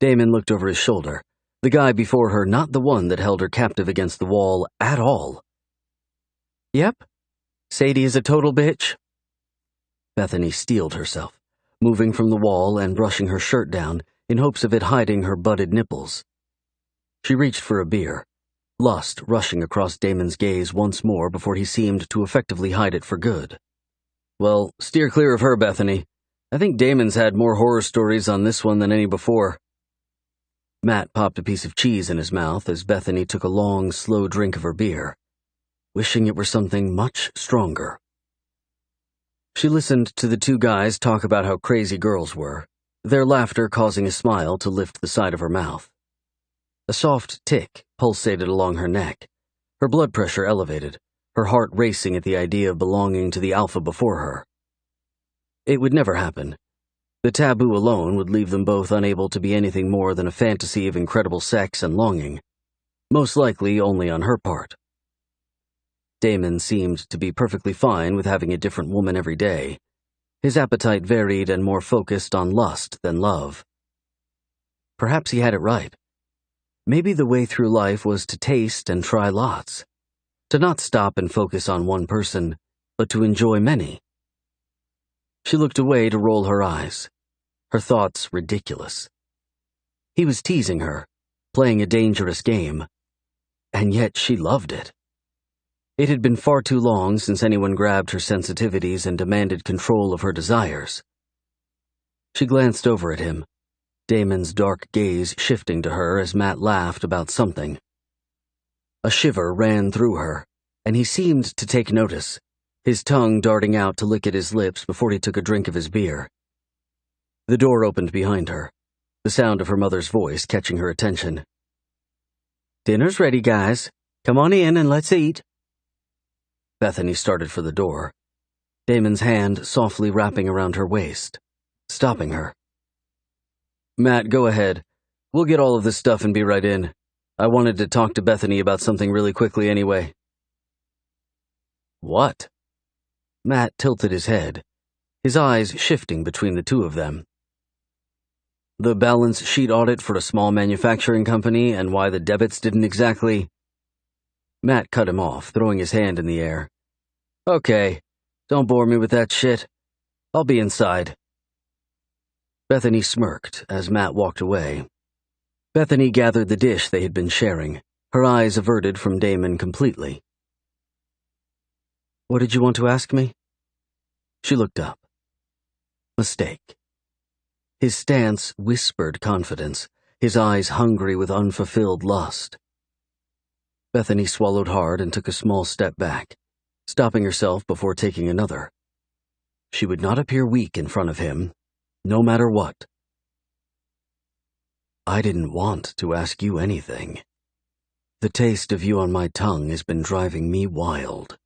Damon looked over his shoulder, the guy before her not the one that held her captive against the wall at all. "Yep. Sadie is a total bitch." Bethany steeled herself, moving from the wall and brushing her shirt down in hopes of it hiding her budded nipples. She reached for a beer, lust rushing across Damon's gaze once more before he seemed to effectively hide it for good. "Well, steer clear of her, Bethany. I think Damon's had more horror stories on this one than any before." Matt popped a piece of cheese in his mouth as Bethany took a long, slow drink of her beer, wishing it were something much stronger. She listened to the two guys talk about how crazy girls were, their laughter causing a smile to lift the side of her mouth. A soft tick pulsated along her neck, her blood pressure elevated, her heart racing at the idea of belonging to the alpha before her. It would never happen. The taboo alone would leave them both unable to be anything more than a fantasy of incredible sex and longing, most likely only on her part. Damon seemed to be perfectly fine with having a different woman every day. His appetite varied and more focused on lust than love. Perhaps he had it right. Maybe the way through life was to taste and try lots, to not stop and focus on one person, but to enjoy many. She looked away to roll her eyes, her thoughts ridiculous. He was teasing her, playing a dangerous game. And yet she loved it. It had been far too long since anyone grabbed her sensitivities and demanded control of her desires. She glanced over at him, Damon's dark gaze shifting to her as Matt laughed about something. A shiver ran through her, and he seemed to take notice, his tongue darting out to lick at his lips before he took a drink of his beer. The door opened behind her, the sound of her mother's voice catching her attention. "Dinner's ready, guys. Come on in and let's eat." Bethany started for the door, Damon's hand softly wrapping around her waist, stopping her. "Matt, go ahead. We'll get all of this stuff and be right in. I wanted to talk to Bethany about something really quickly anyway." "What?" Matt tilted his head, his eyes shifting between the two of them. "The balance sheet audit for a small manufacturing company and why the debits didn't exactly—" Matt cut him off, throwing his hand in the air. "Okay, don't bore me with that shit. I'll be inside." Bethany smirked as Matt walked away. Bethany gathered the dish they had been sharing, her eyes averted from Damon completely. "What did you want to ask me?" She looked up. Mistake. His stance whispered confidence, his eyes hungry with unfulfilled lust. Bethany swallowed hard and took a small step back, stopping herself before taking another. She would not appear weak in front of him, no matter what. "I didn't want to ask you anything. The taste of you on my tongue has been driving me wild."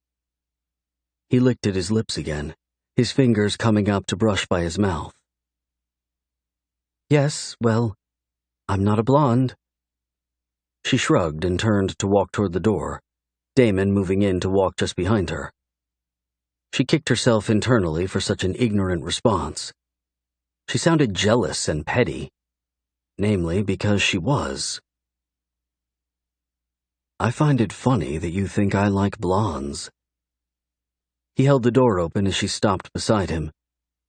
He licked at his lips again, his fingers coming up to brush by his mouth. "Yes, well, I'm not a blonde." She shrugged and turned to walk toward the door, Damon moving in to walk just behind her. She kicked herself internally for such an ignorant response. She sounded jealous and petty, namely because she was. "I find it funny that you think I like blondes." He held the door open as she stopped beside him,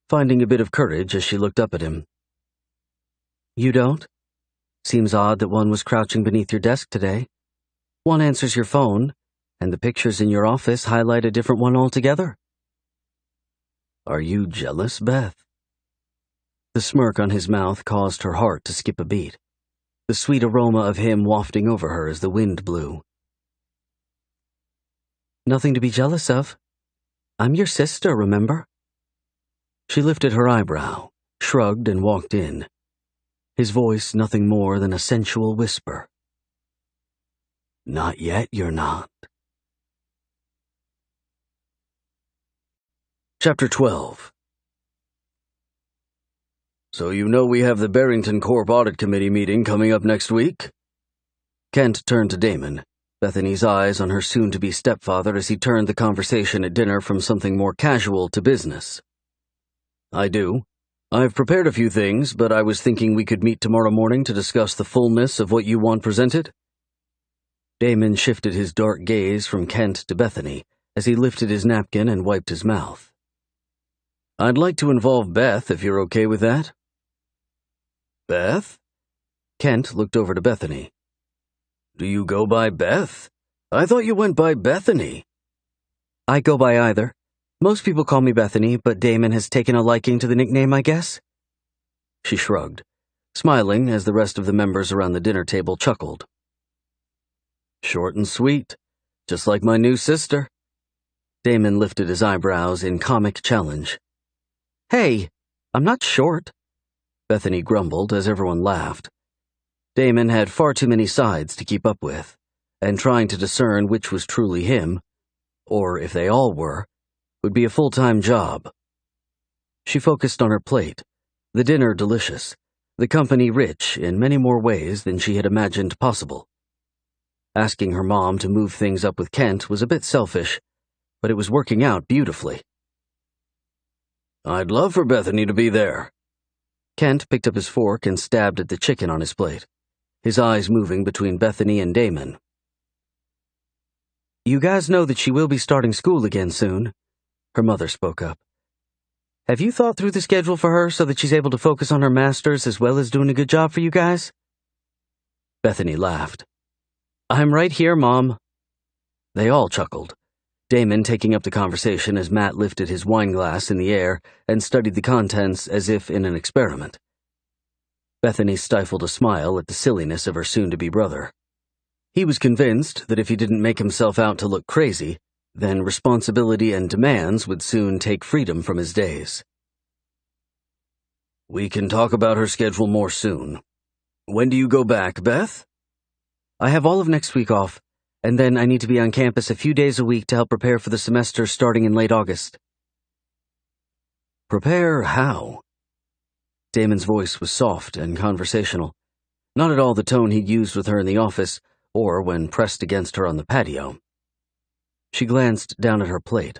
finding a bit of courage as she looked up at him. "You don't? Seems odd that one was crouching beneath your desk today. One answers your phone, and the pictures in your office highlight a different one altogether." "Are you jealous, Beth?" The smirk on his mouth caused her heart to skip a beat, the sweet aroma of him wafting over her as the wind blew. "Nothing to be jealous of. I'm your sister, remember?" She lifted her eyebrow, shrugged, and walked in, his voice nothing more than a sensual whisper. "Not yet, you're not." Chapter 12. "So you know we have the Barrington Corp Audit Committee meeting coming up next week?" Kent turned to Damon, Bethany's eyes on her soon-to-be stepfather as he turned the conversation at dinner from something more casual to business. "I do. I've prepared a few things, but I was thinking we could meet tomorrow morning to discuss the fullness of what you want presented." Damon shifted his dark gaze from Kent to Bethany as he lifted his napkin and wiped his mouth. "I'd like to involve Beth, if you're okay with that." "Beth?" Kent looked over to Bethany. "Do you go by Beth? I thought you went by Bethany." "I go by either. Most people call me Bethany, but Damon has taken a liking to the nickname, I guess." She shrugged, smiling as the rest of the members around the dinner table chuckled. "Short and sweet, just like my new sister." Damon lifted his eyebrows in comic challenge. "Hey, I'm not short," Bethany grumbled as everyone laughed. Damon had far too many sides to keep up with, and trying to discern which was truly him, or if they all were, would be a full-time job. She focused on her plate, the dinner delicious, the company rich in many more ways than she had imagined possible. Asking her mom to move things up with Kent was a bit selfish, but it was working out beautifully. "I'd love for Bethany to be there." Kent picked up his fork and stabbed at the chicken on his plate, his eyes moving between Bethany and Damon. "You guys know that she will be starting school again soon," her mother spoke up. "Have you thought through the schedule for her so that she's able to focus on her masters as well as doing a good job for you guys?" Bethany laughed. I'm right here, Mom. They all chuckled, Damon taking up the conversation as Matt lifted his wine glass in the air and studied the contents as if in an experiment. Bethany stifled a smile at the silliness of her soon-to-be brother. He was convinced that if he didn't make himself out to look crazy, then responsibility and demands would soon take freedom from his days. We can talk about her schedule more soon. When do you go back, Beth? I have all of next week off, and then I need to be on campus a few days a week to help prepare for the semester starting in late August. Prepare how? Damon's voice was soft and conversational, not at all the tone he'd used with her in the office or when pressed against her on the patio. She glanced down at her plate,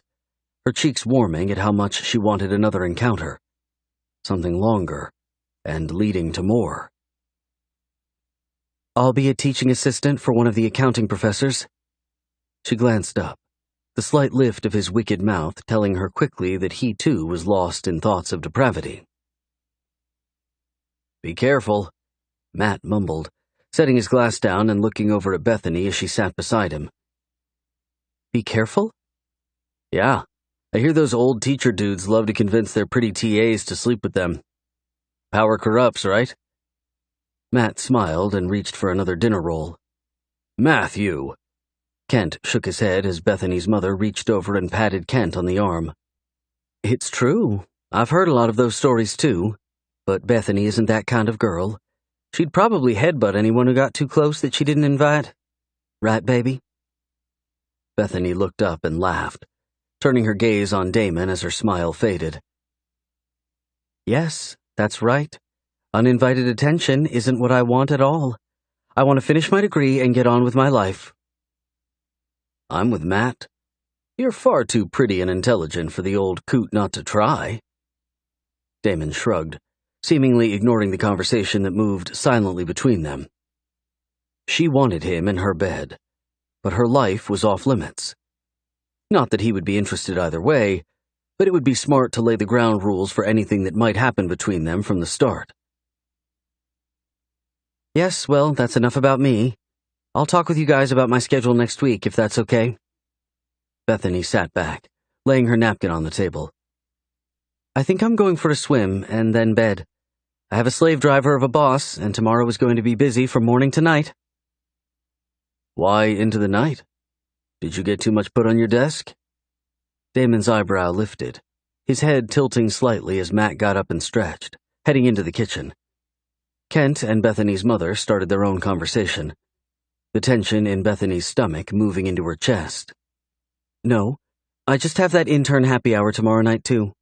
her cheeks warming at how much she wanted another encounter, something longer and leading to more. I'll be a teaching assistant for one of the accounting professors. She glanced up, the slight lift of his wicked mouth telling her quickly that he too was lost in thoughts of depravity. Be careful, Matt mumbled, setting his glass down and looking over at Bethany as she sat beside him. Be careful? Yeah, I hear those old teacher dudes love to convince their pretty TAs to sleep with them. Power corrupts, right? Matt smiled and reached for another dinner roll. Matthew! Kent shook his head as Bethany's mother reached over and patted Kent on the arm. It's true. I've heard a lot of those stories too. But Bethany isn't that kind of girl. She'd probably headbutt anyone who got too close that she didn't invite. Right, baby? Bethany looked up and laughed, turning her gaze on Damon as her smile faded. Yes, that's right. Uninvited attention isn't what I want at all. I want to finish my degree and get on with my life. I'm with Matt. You're far too pretty and intelligent for the old coot not to try. Damon shrugged, seemingly ignoring the conversation that moved silently between them. She wanted him in her bed, but her life was off limits. Not that he would be interested either way, but it would be smart to lay the ground rules for anything that might happen between them from the start. Yes, well, that's enough about me. I'll talk with you guys about my schedule next week, if that's okay. Bethany sat back, laying her napkin on the table. I think I'm going for a swim and then bed. I have a slave driver of a boss, and tomorrow is going to be busy from morning to night. Why into the night? Did you get too much put on your desk? Damon's eyebrow lifted, his head tilting slightly as Matt got up and stretched, heading into the kitchen. Kent and Bethany's mother started their own conversation, the tension in Bethany's stomach moving into her chest. No, I just have that intern happy hour tomorrow night, too.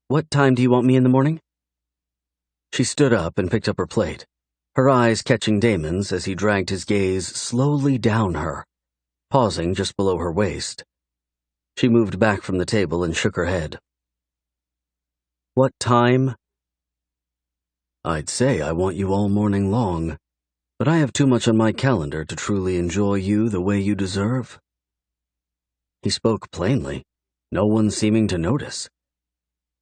What time do you want me in the morning? She stood up and picked up her plate, her eyes catching Damon's as he dragged his gaze slowly down her, pausing just below her waist. She moved back from the table and shook her head. What time? I'd say I want you all morning long, but I have too much on my calendar to truly enjoy you the way you deserve. He spoke plainly, no one seeming to notice.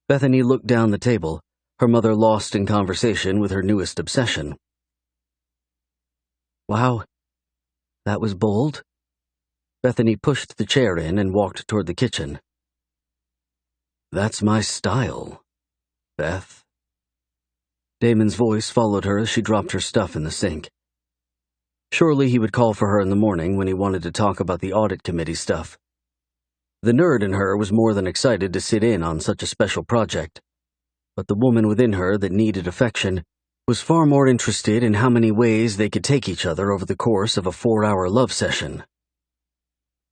Bethany looked down the table, her mother lost in conversation with her newest obsession. Wow, that was bold. Bethany pushed the chair in and walked toward the kitchen. That's my style, Beth. Damon's voice followed her as she dropped her stuff in the sink. Surely he would call for her in the morning when he wanted to talk about the audit committee stuff. The nerd in her was more than excited to sit in on such a special project, but the woman within her that needed affection was far more interested in how many ways they could take each other over the course of a 4-hour love session.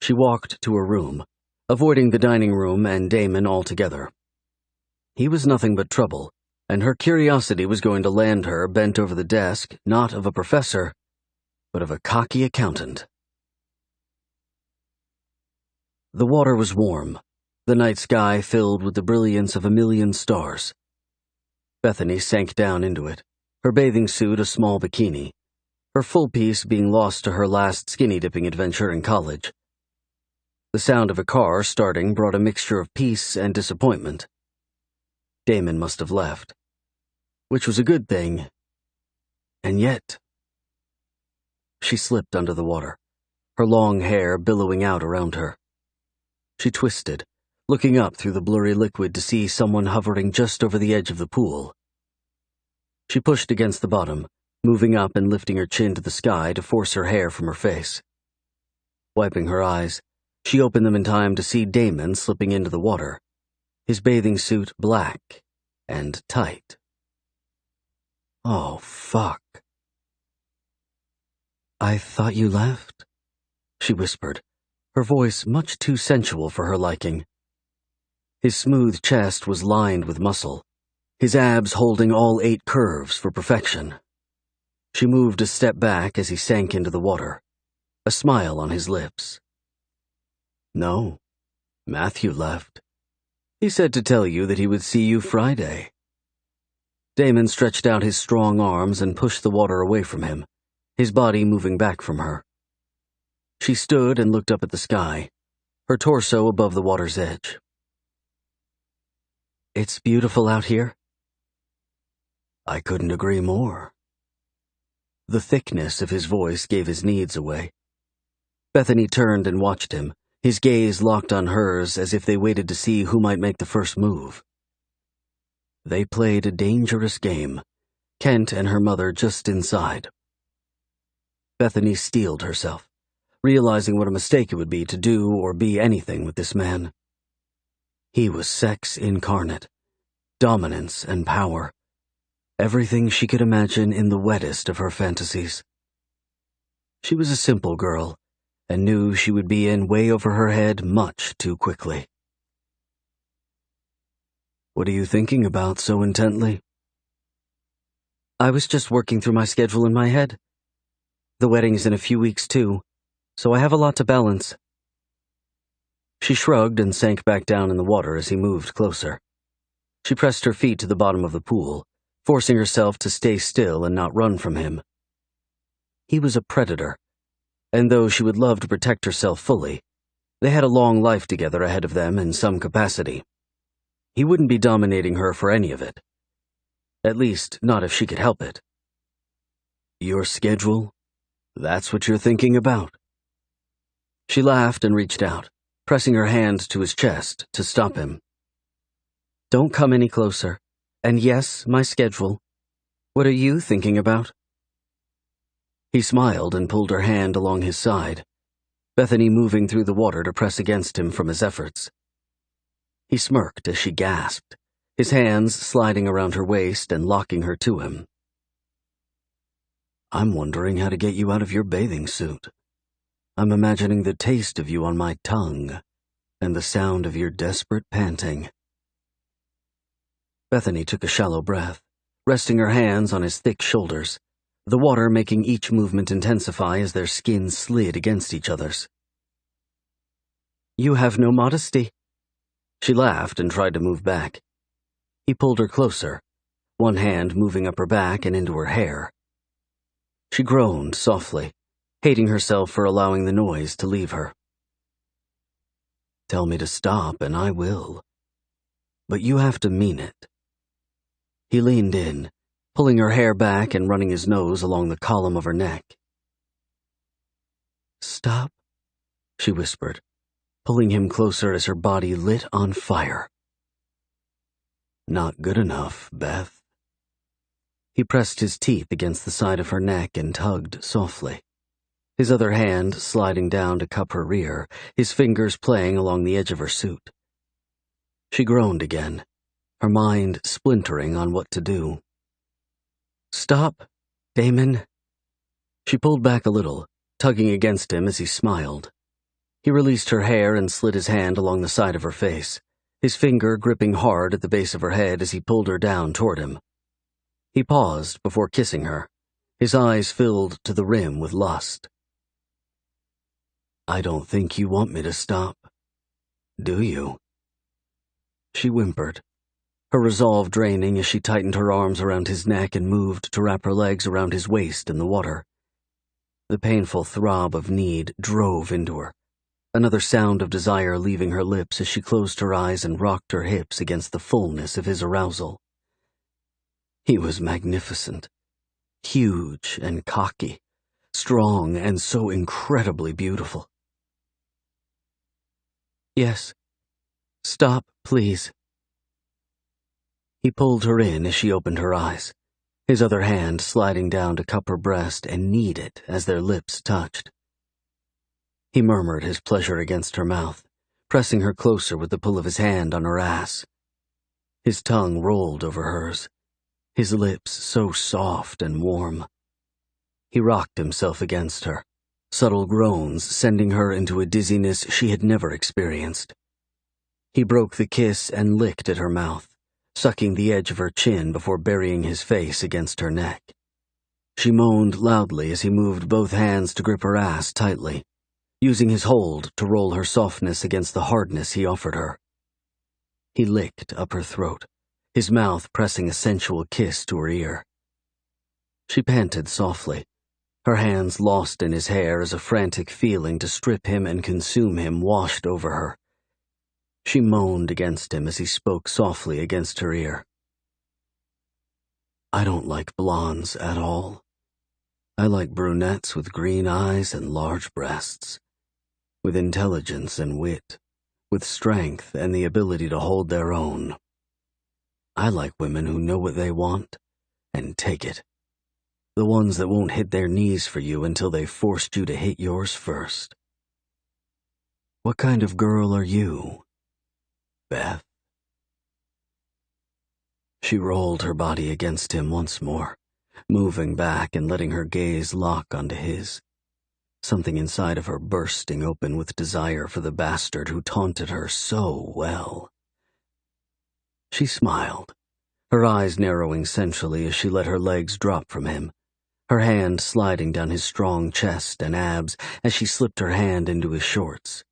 She walked to her room, avoiding the dining room and Damon altogether. He was nothing but trouble, and her curiosity was going to land her bent over the desk, not of a professor, but of a cocky accountant. The water was warm, the night sky filled with the brilliance of 1,000,000 stars. Bethany sank down into it, her bathing suit a small bikini, her full piece being lost to her last skinny-dipping adventure in college. The sound of a car starting brought a mixture of peace and disappointment. Damon must have left, which was a good thing, and yet... she slipped under the water, her long hair billowing out around her. She twisted, looking up through the blurry liquid to see someone hovering just over the edge of the pool. She pushed against the bottom, moving up and lifting her chin to the sky to force her hair from her face. Wiping her eyes, she opened them in time to see Damon slipping into the water, his bathing suit black and tight. Oh, fuck. "I thought you left," she whispered, her voice much too sensual for her liking. His smooth chest was lined with muscle, his abs holding all 8 curves for perfection. She moved a step back as he sank into the water, a smile on his lips. "No, Matthew left. He said to tell you that he would see you Friday." Damon stretched out his strong arms and pushed the water away from him, his body moving back from her. She stood and looked up at the sky, her torso above the water's edge. "It's beautiful out here." "I couldn't agree more." The thickness of his voice gave his needs away. Bethany turned and watched him, his gaze locked on hers as if they waited to see who might make the first move. They played a dangerous game, Kent and her mother just inside. Bethany steeled herself, realizing what a mistake it would be to do or be anything with this man. He was sex incarnate, dominance and power, everything she could imagine in the wettest of her fantasies. She was a simple girl, and knew she would be in way over her head much too quickly. "What are you thinking about so intently?" "I was just working through my schedule in my head. The wedding's in a few weeks too, so I have a lot to balance." She shrugged and sank back down in the water as he moved closer. She pressed her feet to the bottom of the pool, forcing herself to stay still and not run from him. He was a predator, and though she would love to protect herself fully, they had a long life together ahead of them in some capacity. He wouldn't be dominating her for any of it. At least, not if she could help it. "Your schedule? That's what you're thinking about?" She laughed and reached out, pressing her hand to his chest to stop him. "Don't come any closer. And yes, my schedule. What are you thinking about?" He smiled and pulled her hand along his side, Bethany moving through the water to press against him from his efforts. He smirked as she gasped, his hands sliding around her waist and locking her to him. "I'm wondering how to get you out of your bathing suit. I'm imagining the taste of you on my tongue, and the sound of your desperate panting." Bethany took a shallow breath, resting her hands on his thick shoulders, the water making each movement intensify as their skins slid against each other's. "You have no modesty." She laughed and tried to move back. He pulled her closer, one hand moving up her back and into her hair. She groaned softly, hating herself for allowing the noise to leave her. "Tell me to stop and I will. But you have to mean it." He leaned in, pulling her hair back and running his nose along the column of her neck. "Stop," she whispered, pulling him closer as her body lit on fire. "Not good enough, Beth." He pressed his teeth against the side of her neck and tugged softly, his other hand sliding down to cup her rear, his fingers playing along the edge of her suit. She groaned again, her mind splintering on what to do. "Stop, Damon." She pulled back a little, tugging against him as he smiled. He released her hair and slid his hand along the side of her face, his finger gripping hard at the base of her head as he pulled her down toward him. He paused before kissing her, his eyes filled to the rim with lust. "I don't think you want me to stop, do you?" She whimpered, her resolve draining as she tightened her arms around his neck and moved to wrap her legs around his waist in the water. The painful throb of need drove into her, another sound of desire leaving her lips as she closed her eyes and rocked her hips against the fullness of his arousal. He was magnificent, huge and cocky, strong and so incredibly beautiful. Yes. Stop, please. He pulled her in as she opened her eyes, his other hand sliding down to cup her breast and knead it as their lips touched. He murmured his pleasure against her mouth, pressing her closer with the pull of his hand on her ass. His tongue rolled over hers, his lips so soft and warm. He rocked himself against her, subtle groans sending her into a dizziness she had never experienced. He broke the kiss and licked at her mouth, sucking the edge of her chin before burying his face against her neck. She moaned loudly as he moved both hands to grip her ass tightly, using his hold to roll her softness against the hardness he offered her. He licked up her throat, his mouth pressing a sensual kiss to her ear. She panted softly, her hands lost in his hair as a frantic feeling to strip him and consume him washed over her. She moaned against him as he spoke softly against her ear. I don't like blondes at all. I like brunettes with green eyes and large breasts, with intelligence and wit, with strength and the ability to hold their own. I like women who know what they want and take it. The ones that won't hit their knees for you until they've forced you to hit yours first. What kind of girl are you, Beth? She rolled her body against him once more, moving back and letting her gaze lock onto his. Something inside of her bursting open with desire for the bastard who taunted her so well. She smiled, her eyes narrowing sensually as she let her legs drop from him, her hand sliding down his strong chest and abs as she slipped her hand into his shorts.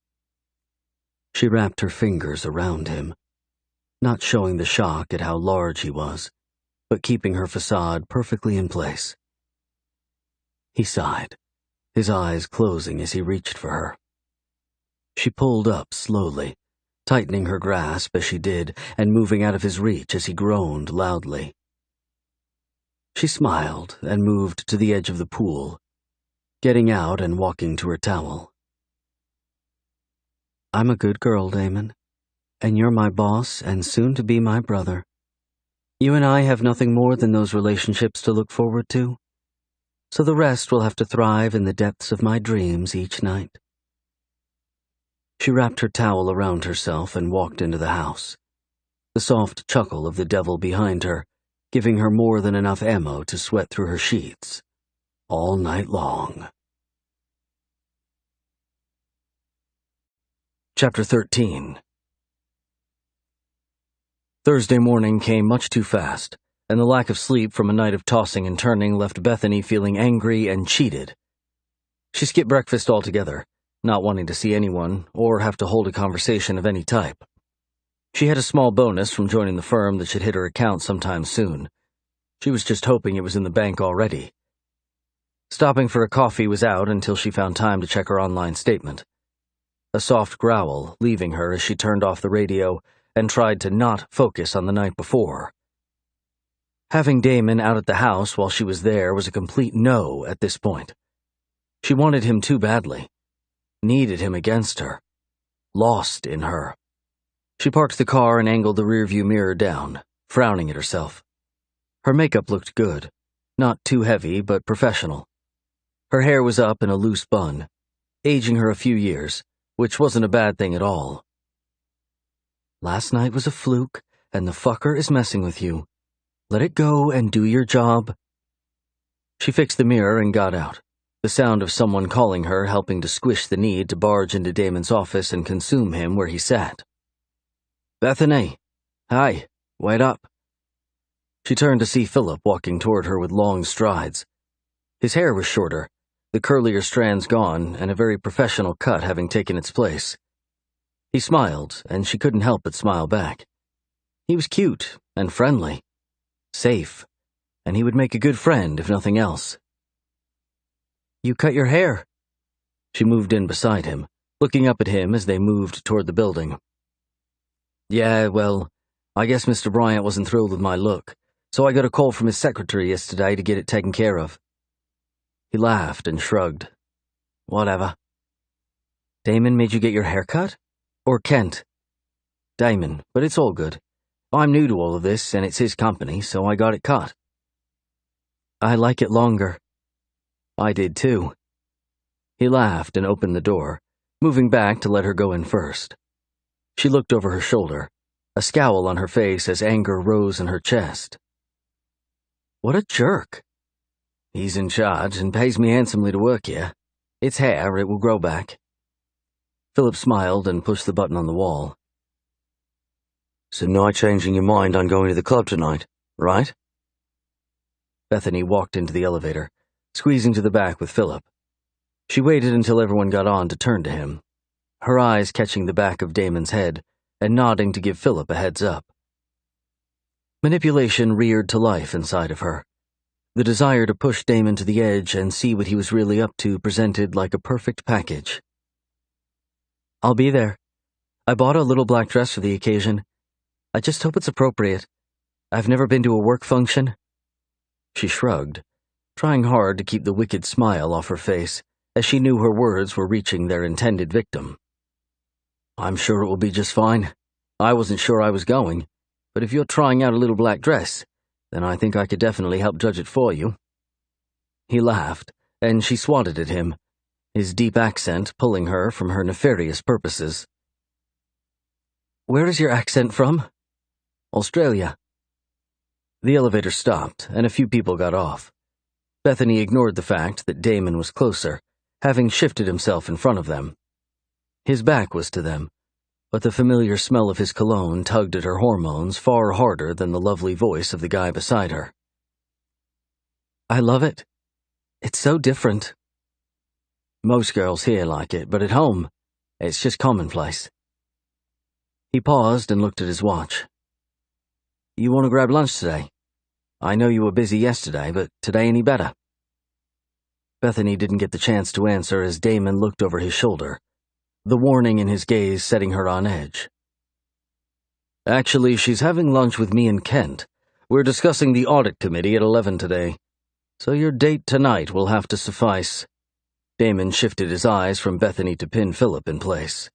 She wrapped her fingers around him, not showing the shock at how large he was, but keeping her facade perfectly in place. He sighed, his eyes closing as he reached for her. She pulled up slowly, tightening her grasp as she did and moving out of his reach as he groaned loudly. She smiled and moved to the edge of the pool, getting out and walking to her towel. I'm a good girl, Damon, and you're my boss and soon to be my brother. You and I have nothing more than those relationships to look forward to, so the rest will have to thrive in the depths of my dreams each night. She wrapped her towel around herself and walked into the house, the soft chuckle of the devil behind her, giving her more than enough ammo to sweat through her sheets all night long. Chapter 13. Thursday morning came much too fast, and the lack of sleep from a night of tossing and turning left Bethany feeling angry and cheated. She skipped breakfast altogether, not wanting to see anyone or have to hold a conversation of any type. She had a small bonus from joining the firm that should hit her account sometime soon. She was just hoping it was in the bank already. Stopping for a coffee was out until she found time to check her online statement. A soft growl leaving her as she turned off the radio and tried to not focus on the night before. Having Damon out at the house while she was there was a complete no at this point. She wanted him too badly, needed him against her, lost in her. She parked the car and angled the rearview mirror down, frowning at herself. Her makeup looked good, not too heavy but professional. Her hair was up in a loose bun, aging her a few years, which wasn't a bad thing at all. Last night was a fluke, and the fucker is messing with you. Let it go and do your job. She fixed the mirror and got out, the sound of someone calling her helping to squish the need to barge into Damon's office and consume him where he sat. Bethany. Hi, wait up. She turned to see Philip walking toward her with long strides. His hair was shorter, the curlier strands gone and a very professional cut having taken its place. He smiled, and she couldn't help but smile back. He was cute and friendly, safe, and he would make a good friend if nothing else. You cut your hair. She moved in beside him, looking up at him as they moved toward the building. Yeah, well, I guess Mr. Bryant wasn't thrilled with my look, so I got a call from his secretary yesterday to get it taken care of. He laughed and shrugged. Whatever. Damon made you get your hair cut? Or Kent? Damon, but it's all good. I'm new to all of this, and it's his company, so I got it cut. I like it longer. I did too. He laughed and opened the door, moving back to let her go in first. She looked over her shoulder, a scowl on her face as anger rose in her chest. What a jerk. He's in charge and pays me handsomely to work here. It's hair, it will grow back. Philip smiled and pushed the button on the wall. So not changing your mind on going to the club tonight, right? Bethany walked into the elevator, squeezing to the back with Philip. She waited until everyone got on to turn to him, her eyes catching the back of Damon's head and nodding to give Philip a heads up. Manipulation reared to life inside of her. The desire to push Damon to the edge and see what he was really up to presented like a perfect package. I'll be there. I bought a little black dress for the occasion. I just hope it's appropriate. I've never been to a work function. She shrugged, trying hard to keep the wicked smile off her face as she knew her words were reaching their intended victim. I'm sure it will be just fine. I wasn't sure I was going, but if you're trying out a little black dress, then I think I could definitely help judge it for you. He laughed, and she swatted at him, his deep accent pulling her from her nefarious purposes. Where is your accent from? Australia. The elevator stopped, and a few people got off. Bethany ignored the fact that Damon was closer, having shifted himself in front of them. His back was to them, but the familiar smell of his cologne tugged at her hormones far harder than the lovely voice of the guy beside her. I love it. It's so different. Most girls here like it, but at home, it's just commonplace. He paused and looked at his watch. You want to grab lunch today? I know you were busy yesterday, but today any better? Bethany didn't get the chance to answer as Damon looked over his shoulder, the warning in his gaze setting her on edge. Actually, she's having lunch with me and Kent. We're discussing the audit committee at 11 today, so your date tonight will have to suffice. Damon shifted his eyes from Bethany to pin Philip in place.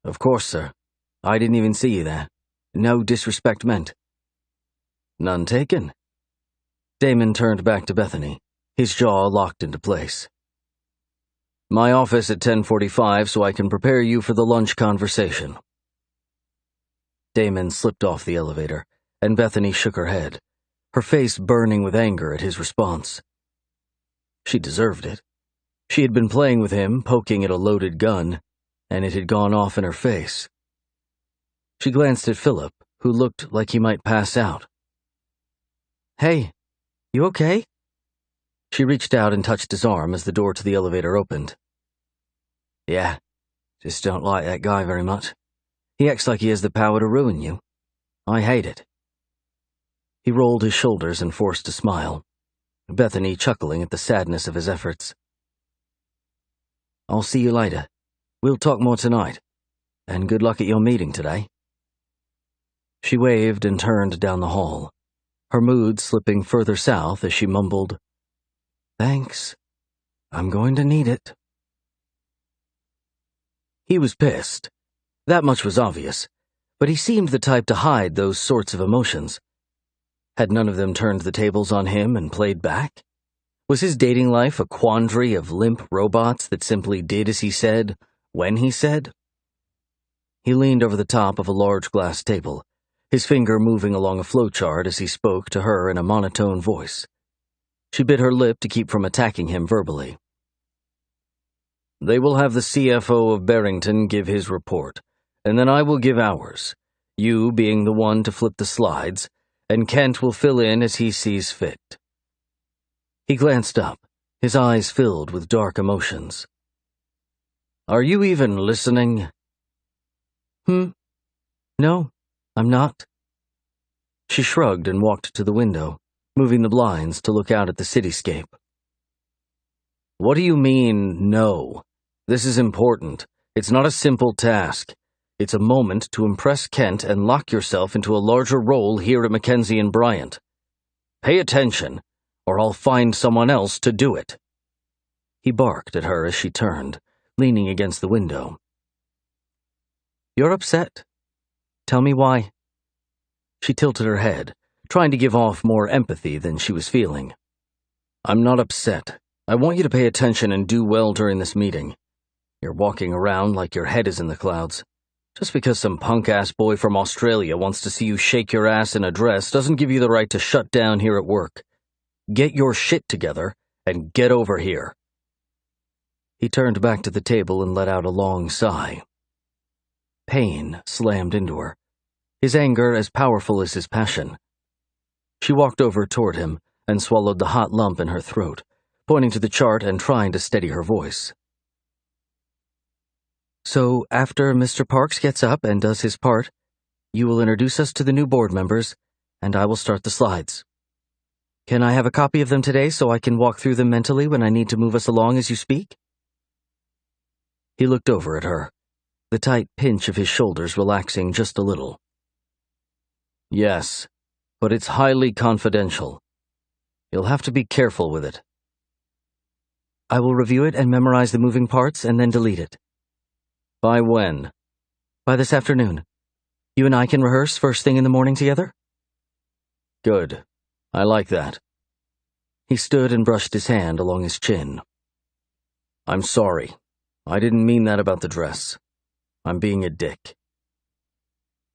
Of course, sir. I didn't even see you there. No disrespect meant. None taken. Damon turned back to Bethany, his jaw locked into place. My office at 10:45 so I can prepare you for the lunch conversation. Damon slipped off the elevator, and Bethany shook her head, her face burning with anger at his response. She deserved it. She had been playing with him, poking at a loaded gun, and it had gone off in her face. She glanced at Philip, who looked like he might pass out. Hey, you okay? She reached out and touched his arm as the door to the elevator opened. Yeah, just don't like that guy very much. He acts like he has the power to ruin you. I hate it. He rolled his shoulders and forced a smile, Bethany chuckling at the sadness of his efforts. I'll see you later. We'll talk more tonight. And good luck at your meeting today. She waved and turned down the hall, her mood slipping further south as she mumbled, Thanks. I'm going to need it. He was pissed. That much was obvious, but he seemed the type to hide those sorts of emotions. Had none of them turned the tables on him and played back? Was his dating life a quandary of limp robots that simply did as he said, when he said? He leaned over the top of a large glass table, his finger moving along a flowchart as he spoke to her in a monotone voice. She bit her lip to keep from attacking him verbally. They will have the CFO of Barrington give his report, and then I will give ours, you being the one to flip the slides, and Kent will fill in as he sees fit. He glanced up, his eyes filled with dark emotions. Are you even listening? No, I'm not. She shrugged and walked to the window, moving the blinds to look out at the cityscape. What do you mean, no? This is important. It's not a simple task. It's a moment to impress Kent and lock yourself into a larger role here at Mackenzie and Bryant. Pay attention, or I'll find someone else to do it. He barked at her as she turned, leaning against the window. "You're upset. Tell me why." She tilted her head, trying to give off more empathy than she was feeling. "I'm not upset. I want you to pay attention and do well during this meeting. You're walking around like your head is in the clouds. Just because some punk-ass boy from Australia wants to see you shake your ass in a dress doesn't give you the right to shut down here at work. Get your shit together and get over here." He turned back to the table and let out a long sigh. Pain slammed into her, his anger as powerful as his passion. She walked over toward him and swallowed the hot lump in her throat, pointing to the chart and trying to steady her voice. "So after Mr. Parks gets up and does his part, you will introduce us to the new board members, and I will start the slides. Can I have a copy of them today so I can walk through them mentally when I need to move us along as you speak?" He looked over at her, the tight pinch of his shoulders relaxing just a little. "Yes, but it's highly confidential. You'll have to be careful with it." "I will review it and memorize the moving parts and then delete it." "By when?" "By this afternoon. You and I can rehearse first thing in the morning together?" "Good. I like that." He stood and brushed his hand along his chin. "I'm sorry. I didn't mean that about the dress. I'm being a dick."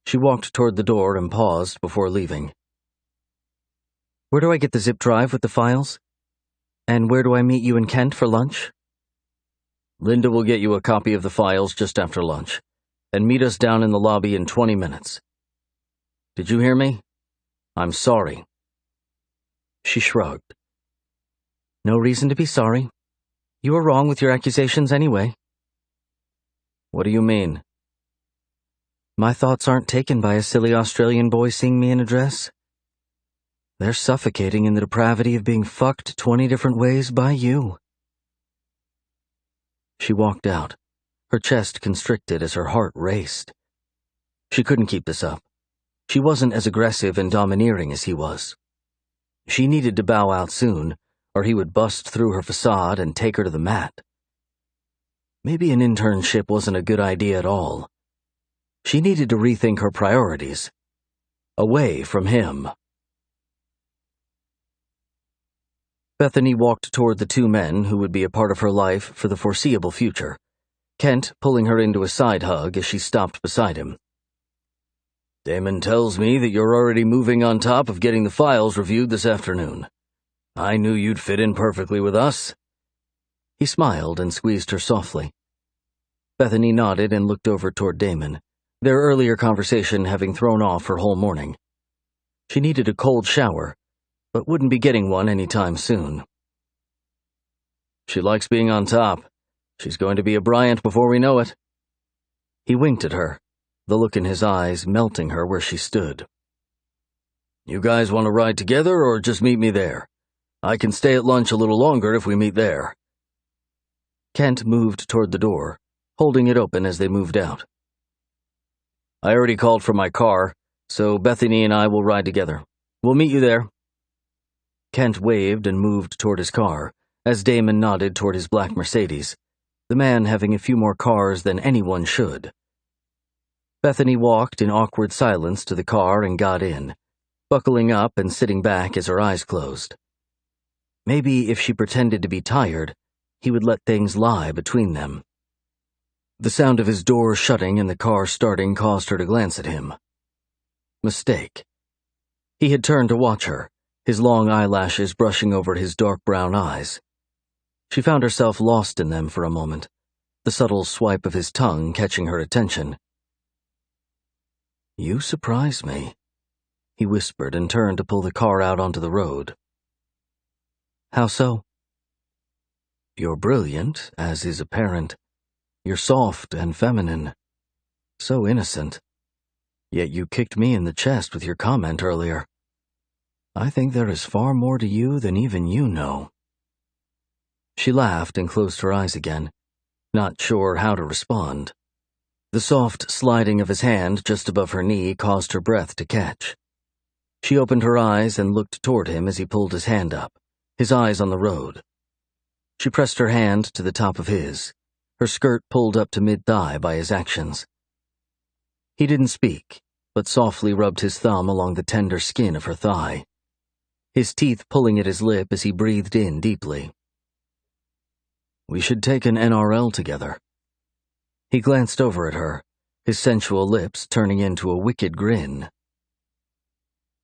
She walked toward the door and paused before leaving. "Where do I get the zip drive with the files? And where do I meet you and Kent for lunch?" "Linda will get you a copy of the files just after lunch, and meet us down in the lobby in 20 minutes. Did you hear me? I'm sorry." She shrugged. "No reason to be sorry. You were wrong with your accusations anyway." "What do you mean?" "My thoughts aren't taken by a silly Australian boy seeing me in a dress. They're suffocating in the depravity of being fucked 20 different ways by you." She walked out, her chest constricted as her heart raced. She couldn't keep this up. She wasn't as aggressive and domineering as he was. She needed to bow out soon, or he would bust through her facade and take her to the mat. Maybe an internship wasn't a good idea at all. She needed to rethink her priorities. Away from him. Bethany walked toward the two men who would be a part of her life for the foreseeable future, Kent pulling her into a side hug as she stopped beside him. "Damon tells me that you're already moving on top of getting the files reviewed this afternoon. I knew you'd fit in perfectly with us." He smiled and squeezed her softly. Bethany nodded and looked over toward Damon, their earlier conversation having thrown off her whole morning. She needed a cold shower, but wouldn't be getting one anytime soon. "She likes being on top. She's going to be a Bryant before we know it." He winked at her, the look in his eyes melting her where she stood. "You guys want to ride together or just meet me there? I can stay at lunch a little longer if we meet there." Kent moved toward the door, holding it open as they moved out. "I already called for my car, so Bethany and I will ride together. We'll meet you there." Kent waved and moved toward his car, as Damon nodded toward his black Mercedes, the man having a few more cars than anyone should. Bethany walked in awkward silence to the car and got in, buckling up and sitting back as her eyes closed. Maybe if she pretended to be tired, he would let things lie between them. The sound of his door shutting and the car starting caused her to glance at him. Mistake. He had turned to watch her, his long eyelashes brushing over his dark brown eyes. She found herself lost in them for a moment, the subtle swipe of his tongue catching her attention. "You surprise me," he whispered and turned to pull the car out onto the road. "How so?" "You're brilliant, as is apparent. You're soft and feminine. So innocent. Yet you kicked me in the chest with your comment earlier. I think there is far more to you than even you know." She laughed and closed her eyes again, not sure how to respond. The soft sliding of his hand just above her knee caused her breath to catch. She opened her eyes and looked toward him as he pulled his hand up, his eyes on the road. She pressed her hand to the top of his, her skirt pulled up to mid-thigh by his actions. He didn't speak, but softly rubbed his thumb along the tender skin of her thigh, his teeth pulling at his lip as he breathed in deeply. "We should take an NRL together." He glanced over at her, his sensual lips turning into a wicked grin.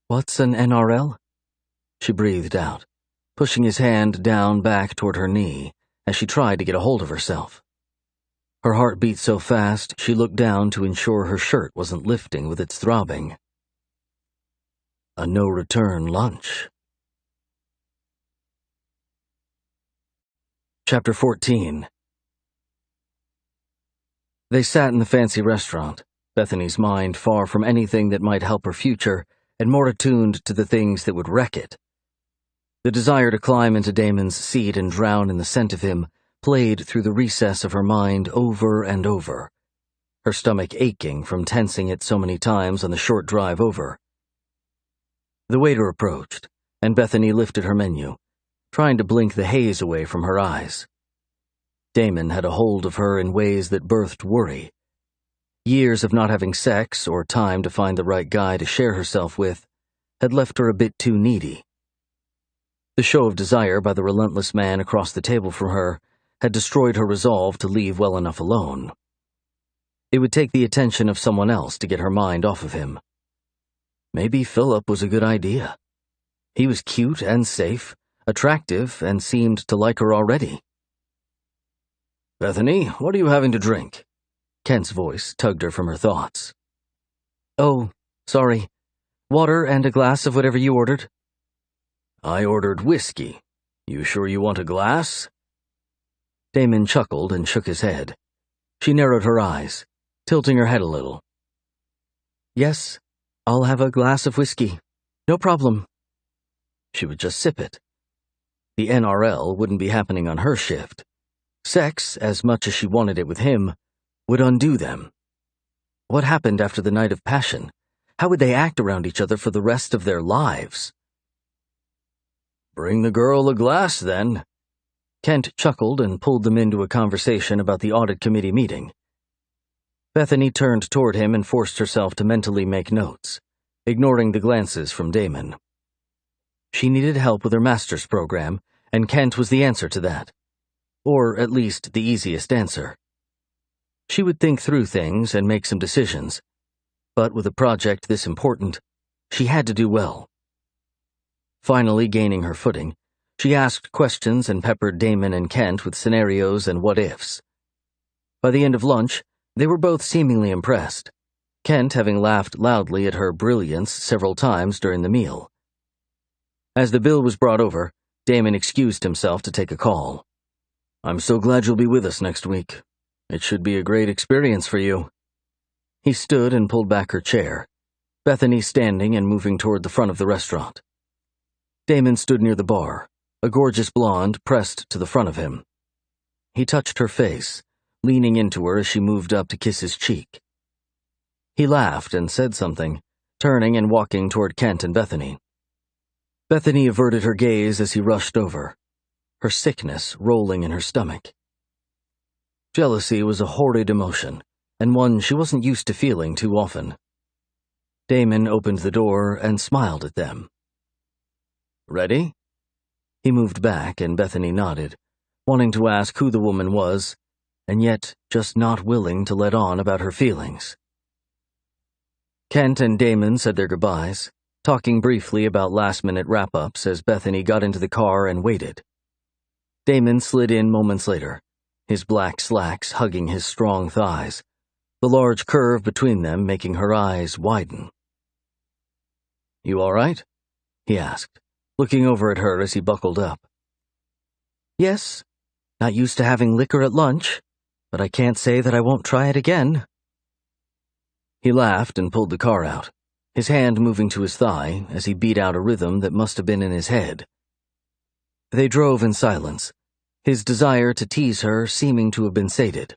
"What's an NRL?" She breathed out, pushing his hand down back toward her knee as she tried to get a hold of herself. Her heart beat so fast she looked down to ensure her shirt wasn't lifting with its throbbing. A no-return lunch. Chapter 14. They sat in the fancy restaurant, Bethany's mind far from anything that might help her future and more attuned to the things that would wreck it. The desire to climb into Damon's seat and drown in the scent of him played through the recess of her mind over and over, her stomach aching from tensing it so many times on the short drive over. The waiter approached, and Bethany lifted her menu, trying to blink the haze away from her eyes. Damon had a hold of her in ways that birthed worry. Years of not having sex or time to find the right guy to share herself with had left her a bit too needy. The show of desire by the relentless man across the table from her had destroyed her resolve to leave well enough alone. It would take the attention of someone else to get her mind off of him. Maybe Philip was a good idea. He was cute and safe, attractive, and seemed to like her already. "Bethany, what are you having to drink?" Kent's voice tugged her from her thoughts. "Oh, sorry. Water and a glass of whatever you ordered." "I ordered whiskey. You sure you want a glass?" Damon chuckled and shook his head. She narrowed her eyes, tilting her head a little. "Yes, I'll have a glass of whiskey. No problem." She would just sip it. The NRL wouldn't be happening on her shift. Sex, as much as she wanted it with him, would undo them. What happened after the night of passion? How would they act around each other for the rest of their lives? "Bring the girl a glass, then." Kent chuckled and pulled them into a conversation about the audit committee meeting. Bethany turned toward him and forced herself to mentally make notes, ignoring the glances from Damon. She needed help with her master's program, and Kent was the answer to that. Or at least the easiest answer. She would think through things and make some decisions, but with a project this important, she had to do well. Finally gaining her footing, she asked questions and peppered Damon and Kent with scenarios and what-ifs. By the end of lunch, they were both seemingly impressed, Kent having laughed loudly at her brilliance several times during the meal. As the bill was brought over, Damon excused himself to take a call. "I'm so glad you'll be with us next week. It should be a great experience for you." He stood and pulled back her chair, Bethany standing and moving toward the front of the restaurant. Damon stood near the bar, a gorgeous blonde pressed to the front of him. He touched her face, leaning into her as she moved up to kiss his cheek. He laughed and said something, turning and walking toward Kent and Bethany. Bethany averted her gaze as he rushed over, her sickness rolling in her stomach. Jealousy was a horrid emotion, and one she wasn't used to feeling too often. Damon opened the door and smiled at them. "Ready?" He moved back and Bethany nodded, wanting to ask who the woman was, and yet just not willing to let on about her feelings. Kent and Damon said their goodbyes, talking briefly about last-minute wrap-ups as Bethany got into the car and waited. Damon slid in moments later, his black slacks hugging his strong thighs, the large curve between them making her eyes widen. "You all right?" he asked, looking over at her as he buckled up. "Yes, not used to having liquor at lunch, but I can't say that I won't try it again." He laughed and pulled the car out, his hand moving to his thigh as he beat out a rhythm that must have been in his head. They drove in silence, his desire to tease her seeming to have been sated.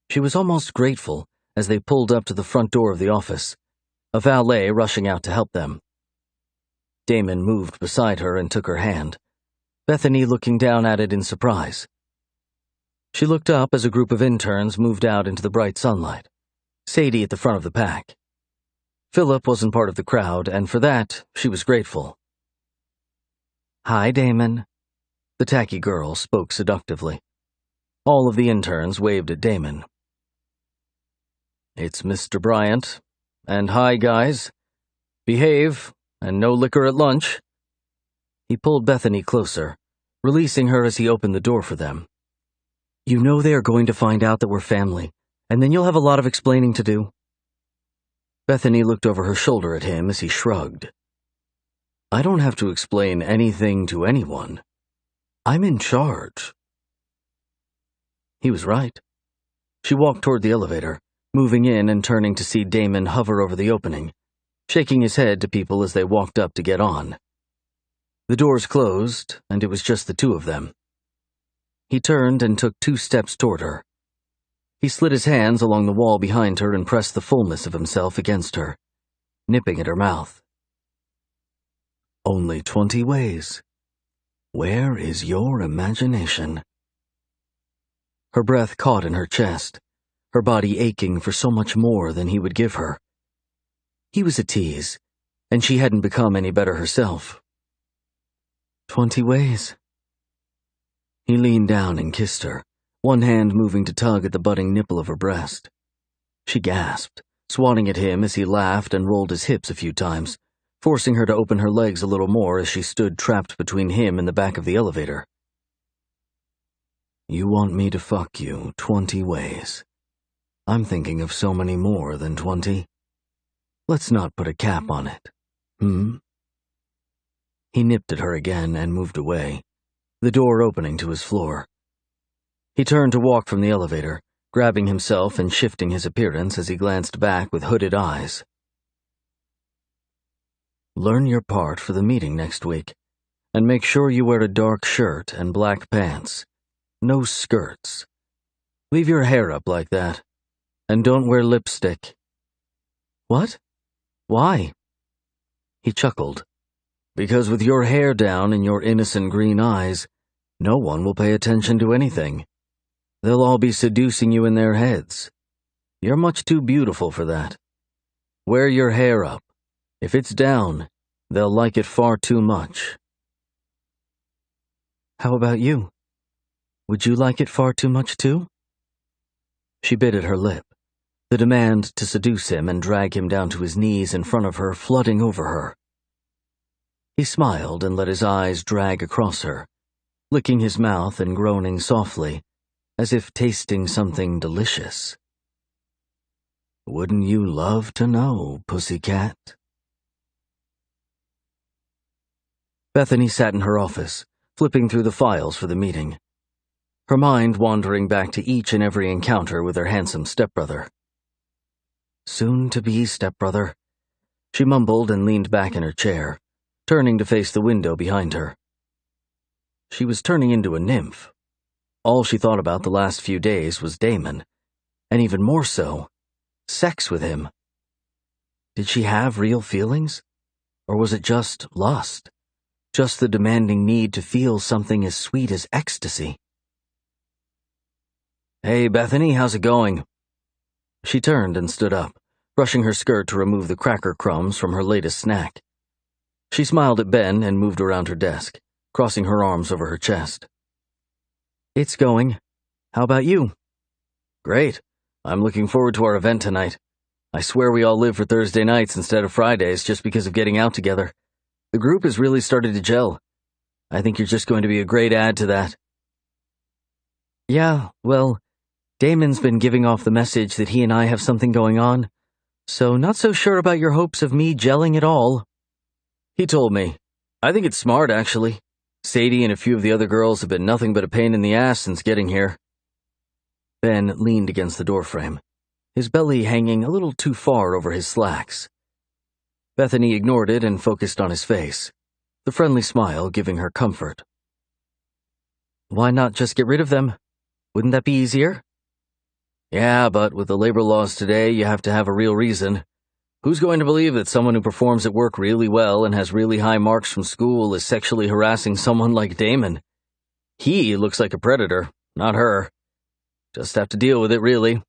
She was almost grateful as they pulled up to the front door of the office, a valet rushing out to help them. Damon moved beside her and took her hand, Bethany looking down at it in surprise. She looked up as a group of interns moved out into the bright sunlight, Sadie at the front of the pack. Philip wasn't part of the crowd, and for that, she was grateful. "Hi, Damon." The tacky girl spoke seductively. All of the interns waved at Damon. "It's Mr. Bryant. And hi, guys. Behave, and no liquor at lunch." He pulled Bethany closer, releasing her as he opened the door for them. "You know they are going to find out that we're family, and then you'll have a lot of explaining to do." Bethany looked over her shoulder at him as he shrugged. "I don't have to explain anything to anyone. I'm in charge." He was right. She walked toward the elevator, moving in and turning to see Damon hover over the opening, shaking his head to people as they walked up to get on. The doors closed, and it was just the two of them. He turned and took 2 steps toward her. He slid his hands along the wall behind her and pressed the fullness of himself against her, nipping at her mouth. "Only 20 ways. Where is your imagination?" Her breath caught in her chest, her body aching for so much more than he would give her. He was a tease, and she hadn't become any better herself. 20 ways. He leaned down and kissed her, one hand moving to tug at the budding nipple of her breast. She gasped, swatting at him as he laughed and rolled his hips a few times, forcing her to open her legs a little more as she stood trapped between him and the back of the elevator. "You want me to fuck you 20 ways. I'm thinking of so many more than 20. Let's not put a cap on it, He nipped at her again and moved away, the door opening to his floor. He turned to walk from the elevator, grabbing himself and shifting his appearance as he glanced back with hooded eyes. "Learn your part for the meeting next week, and make sure you wear a dark shirt and black pants. No skirts. Leave your hair up like that, and don't wear lipstick." "What? Why?" He chuckled. "Because with your hair down and your innocent green eyes, no one will pay attention to anything. They'll all be seducing you in their heads. You're much too beautiful for that. Wear your hair up. If it's down, they'll like it far too much." "How about you? Would you like it far too much too?" She bit at her lip, the demand to seduce him and drag him down to his knees in front of her flooding over her. He smiled and let his eyes drag across her, licking his mouth and groaning softly, as if tasting something delicious. "Wouldn't you love to know, pussycat?" Bethany sat in her office, flipping through the files for the meeting, her mind wandering back to each and every encounter with her handsome stepbrother. Soon-to-be stepbrother, she mumbled and leaned back in her chair, turning to face the window behind her. She was turning into a nymph. All she thought about the last few days was Damon, and even more so, sex with him. Did she have real feelings? Or was it just lust? Just the demanding need to feel something as sweet as ecstasy? "Hey, Bethany, how's it going?" She turned and stood up, brushing her skirt to remove the cracker crumbs from her latest snack. She smiled at Ben and moved around her desk, crossing her arms over her chest. "It's going. How about you?" "Great. I'm looking forward to our event tonight. I swear we all live for Thursday nights instead of Fridays just because of getting out together. The group has really started to gel. I think you're just going to be a great add to that." "Yeah, well, Damon's been giving off the message that he and I have something going on, so not so sure about your hopes of me gelling at all." "He told me. I think it's smart, actually. Sadie and a few of the other girls have been nothing but a pain in the ass since getting here." Ben leaned against the doorframe, his belly hanging a little too far over his slacks. Bethany ignored it and focused on his face, the friendly smile giving her comfort. "Why not just get rid of them? Wouldn't that be easier?" "Yeah, but with the labor laws today, you have to have a real reason. Who's going to believe that someone who performs at work really well and has really high marks from school is sexually harassing someone like Damon? He looks like a predator, not her. Just have to deal with it, really.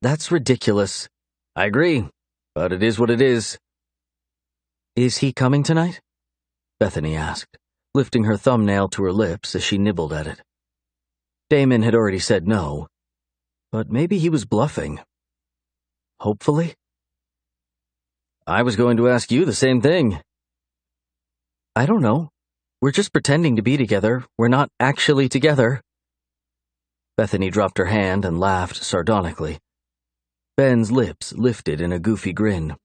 That's ridiculous. I agree, but it is what it is. Is he coming tonight? Bethany asked, lifting her thumbnail to her lips as she nibbled at it. Damon had already said no, but maybe he was bluffing. Hopefully. I was going to ask you the same thing. I don't know. We're just pretending to be together. We're not actually together. Bethany dropped her hand and laughed sardonically. Ben's lips lifted in a goofy grin.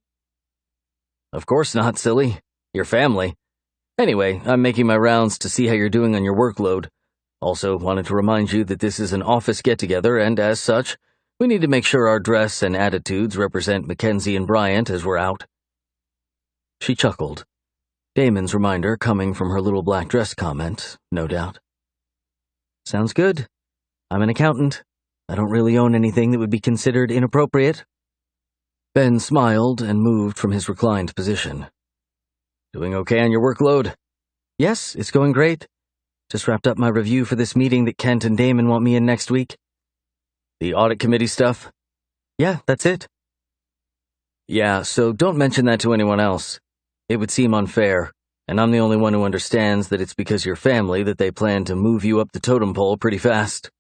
Of course not, silly. You're family. Anyway, I'm making my rounds to see how you're doing on your workload. Also, wanted to remind you that this is an office get-together, and as such, we need to make sure our dress and attitudes represent Mackenzie and Bryant as we're out. She chuckled. Damon's reminder coming from her little black dress comment, no doubt. Sounds good. I'm an accountant. I don't really own anything that would be considered inappropriate. Ben smiled and moved from his reclined position. Doing okay on your workload? Yes, it's going great. Just wrapped up my review for this meeting that Kent and Damon want me in next week. The audit committee stuff? Yeah, that's it. Yeah, so don't mention that to anyone else. It would seem unfair, and I'm the only one who understands that it's because you're family that they plan to move you up the totem pole pretty fast.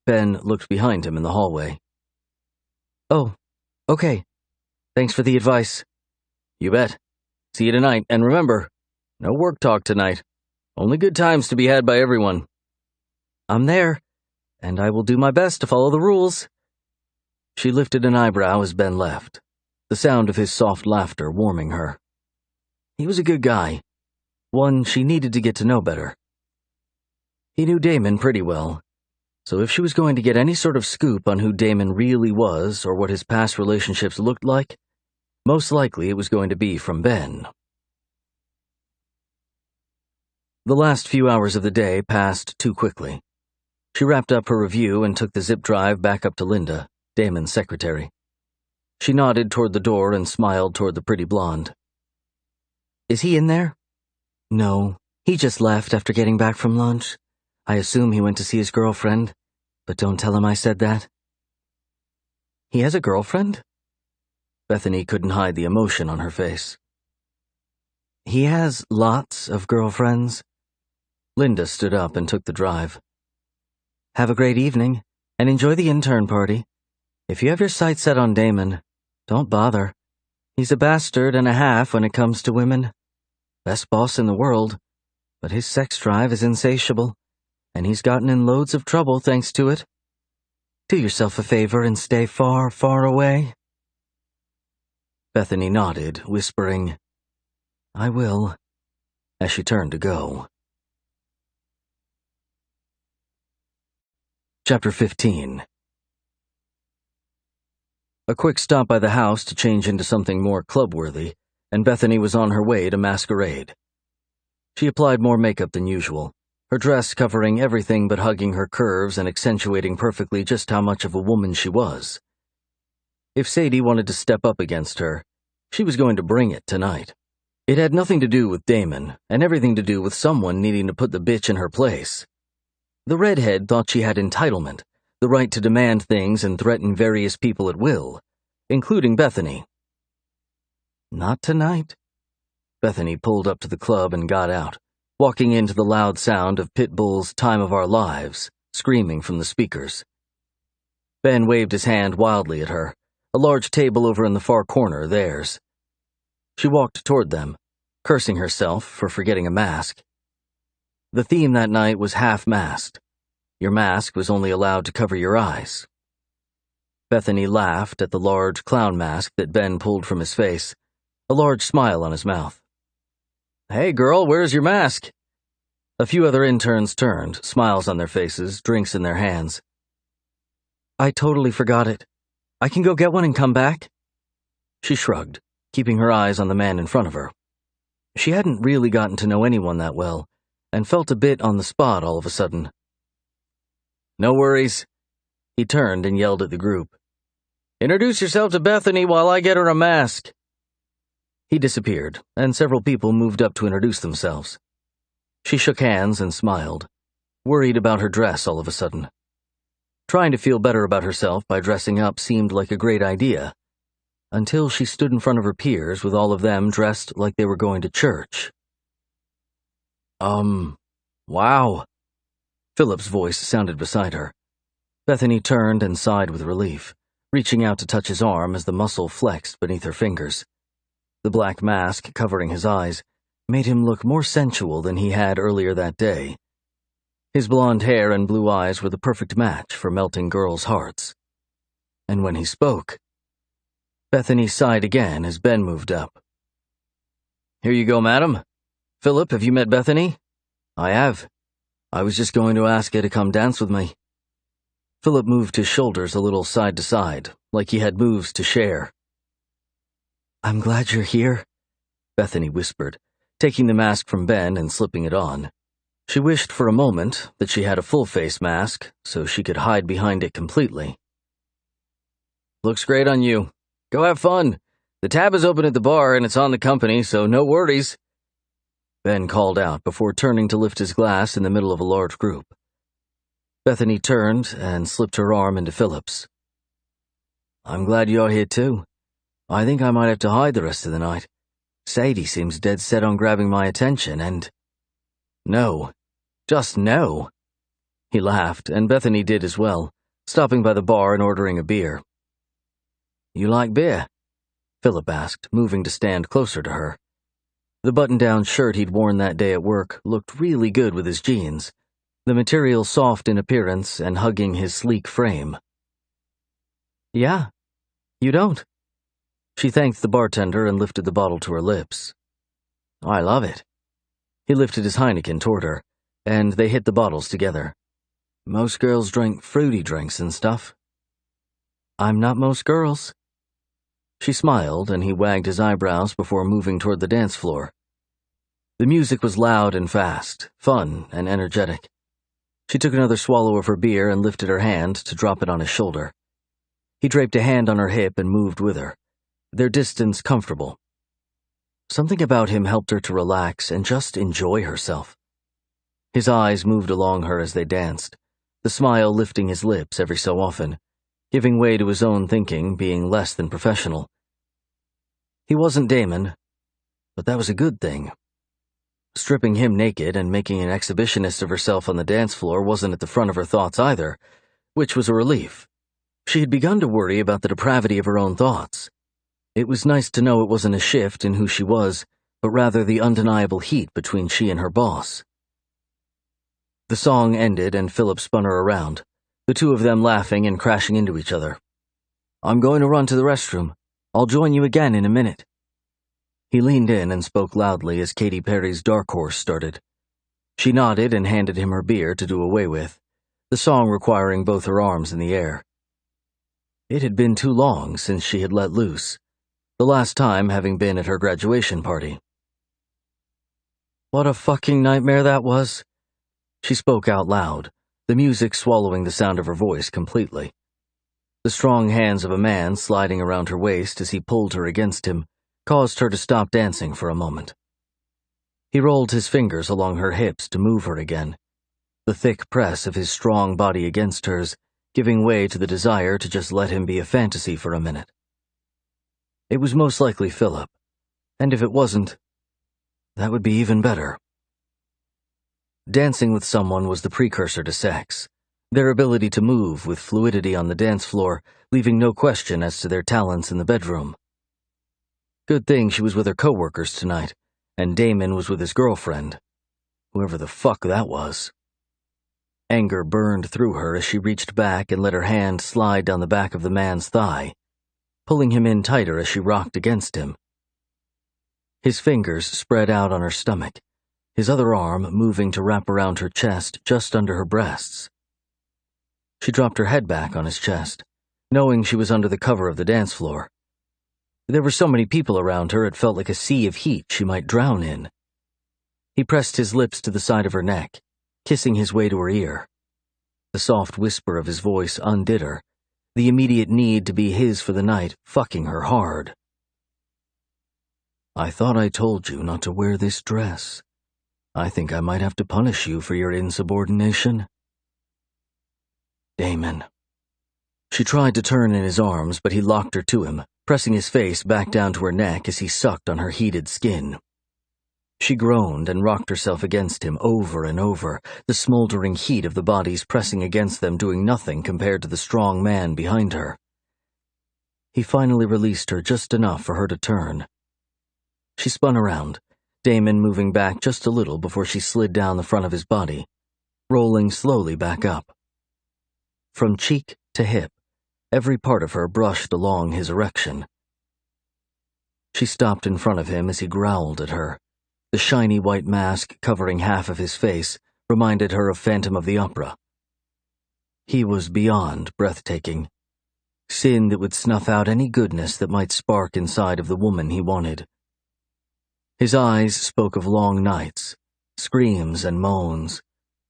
Ben looked behind him in the hallway. Oh, okay. Thanks for the advice. You bet. See you tonight, and remember, no work talk tonight. Only good times to be had by everyone. I'm there, and I will do my best to follow the rules. She lifted an eyebrow as Ben left, the sound of his soft laughter warming her. He was a good guy, one she needed to get to know better. He knew Damon pretty well, so if she was going to get any sort of scoop on who Damon really was or what his past relationships looked like, most likely it was going to be from Ben. The last few hours of the day passed too quickly. She wrapped up her review and took the zip drive back up to Linda, Damon's secretary. She nodded toward the door and smiled toward the pretty blonde. Is he in there? No, he just left after getting back from lunch. I assume he went to see his girlfriend, but don't tell him I said that. He has a girlfriend? Bethany couldn't hide the emotion on her face. He has lots of girlfriends. Linda stood up and took the drive. Have a great evening, and enjoy the intern party. If you have your sights set on Damon, don't bother. He's a bastard and a half when it comes to women. Best boss in the world, but his sex drive is insatiable, and he's gotten in loads of trouble thanks to it. Do yourself a favor and stay far, far away. Bethany nodded, whispering, "I will," as she turned to go. Chapter 15. A quick stop by the house to change into something more club-worthy, and Bethany was on her way to masquerade. She applied more makeup than usual, her dress covering everything but hugging her curves and accentuating perfectly just how much of a woman she was. If Sadie wanted to step up against her, she was going to bring it tonight. It had nothing to do with Damon, and everything to do with someone needing to put the bitch in her place. The redhead thought she had entitlement, the right to demand things and threaten various people at will, including Bethany. Not tonight. Bethany pulled up to the club and got out, walking into the loud sound of Pitbull's "Time of Our Lives," screaming from the speakers. Ben waved his hand wildly at her, a large table over in the far corner theirs. She walked toward them, cursing herself for forgetting a mask. The theme that night was half-masked. Your mask was only allowed to cover your eyes. Bethany laughed at the large clown mask that Ben pulled from his face, a large smile on his mouth. "Hey, girl, where's your mask?" A few other interns turned, smiles on their faces, drinks in their hands. I totally forgot it. I can go get one and come back? She shrugged, keeping her eyes on the man in front of her. She hadn't really gotten to know anyone that well, and felt a bit on the spot all of a sudden. "No worries." He turned and yelled at the group. Introduce yourself to Bethany while I get her a mask." He disappeared, and several people moved up to introduce themselves. She shook hands and smiled, worried about her dress all of a sudden. Trying to feel better about herself by dressing up seemed like a great idea, until she stood in front of her peers with all of them dressed like they were going to church. Wow. Philip's voice sounded beside her. Bethany turned and sighed with relief, reaching out to touch his arm as the muscle flexed beneath her fingers. The black mask covering his eyes made him look more sensual than he had earlier that day. His blonde hair and blue eyes were the perfect match for melting girls' hearts. And when he spoke, Bethany sighed again as Ben moved up. "Here you go, madam. Philip, have you met Bethany?" "I have. I was just going to ask her to come dance with me." Philip moved his shoulders a little side to side, like he had moves to share. "I'm glad you're here," Bethany whispered, taking the mask from Ben and slipping it on. She wished for a moment that she had a full-face mask so she could hide behind it completely. "Looks great on you. Go have fun. The tab is open at the bar and it's on the company, so no worries," Ben called out before turning to lift his glass in the middle of a large group. Bethany turned and slipped her arm into Philip's. "I'm glad you're here too. I think I might have to hide the rest of the night. Sadie seems dead set on grabbing my attention and—" "No. Just no." He laughed, and Bethany did as well, stopping by the bar and ordering a beer. "You like beer?" Philip asked, moving to stand closer to her. The button-down shirt he'd worn that day at work looked really good with his jeans, the material soft in appearance and hugging his sleek frame. "Yeah. You don't?" She thanked the bartender and lifted the bottle to her lips. "I love it." He lifted his Heineken toward her, and they hit the bottles together. "Most girls drink fruity drinks and stuff." "I'm not most girls." She smiled, and he wagged his eyebrows before moving toward the dance floor. The music was loud and fast, fun and energetic. She took another swallow of her beer and lifted her hand to drop it on his shoulder. He draped a hand on her hip and moved with her, their distance comfortable. Something about him helped her to relax and just enjoy herself. His eyes moved along her as they danced, the smile lifting his lips every so often, giving way to his own thinking being less than professional. He wasn't Damon, but that was a good thing. Stripping him naked and making an exhibitionist of herself on the dance floor wasn't at the front of her thoughts either, which was a relief. She had begun to worry about the depravity of her own thoughts. It was nice to know it wasn't a shift in who she was, but rather the undeniable heat between she and her boss. The song ended and Philip spun her around, the two of them laughing and crashing into each other. "I'm going to run to the restroom. I'll join you again in a minute." He leaned in and spoke loudly as Katy Perry's Dark Horse started. She nodded and handed him her beer to do away with, the song requiring both her arms in the air. It had been too long since she had let loose, the last time having been at her graduation party. "What a fucking nightmare that was," she spoke out loud, the music swallowing the sound of her voice completely. The strong hands of a man sliding around her waist as he pulled her against him caused her to stop dancing for a moment. He rolled his fingers along her hips to move her again, the thick press of his strong body against hers giving way to the desire to just let him be a fantasy for a minute. It was most likely Philip, and if it wasn't, that would be even better. Dancing with someone was the precursor to sex, their ability to move with fluidity on the dance floor, leaving no question as to their talents in the bedroom. Good thing she was with her coworkers tonight, and Damon was with his girlfriend, whoever the fuck that was. Anger burned through her as she reached back and let her hand slide down the back of the man's thigh, pulling him in tighter as she rocked against him. His fingers spread out on her stomach, his other arm moving to wrap around her chest just under her breasts. She dropped her head back on his chest, knowing she was under the cover of the dance floor. There were so many people around her it felt like a sea of heat she might drown in. He pressed his lips to the side of her neck, kissing his way to her ear. The soft whisper of his voice undid her, the immediate need to be his for the night fucking her hard. "I thought I told you not to wear this dress. I think I might have to punish you for your insubordination." Damon. She tried to turn in his arms, but he locked her to him, pressing his face back down to her neck as he sucked on her heated skin. She groaned and rocked herself against him over and over, the smoldering heat of the bodies pressing against them doing nothing compared to the strong man behind her. He finally released her just enough for her to turn. She spun around, Damon moving back just a little before she slid down the front of his body, rolling slowly back up. From cheek to hip, every part of her brushed along his erection. She stopped in front of him as he growled at her. The shiny white mask covering half of his face reminded her of Phantom of the Opera. He was beyond breathtaking. Sin that would snuff out any goodness that might spark inside of the woman he wanted. His eyes spoke of long nights, screams and moans,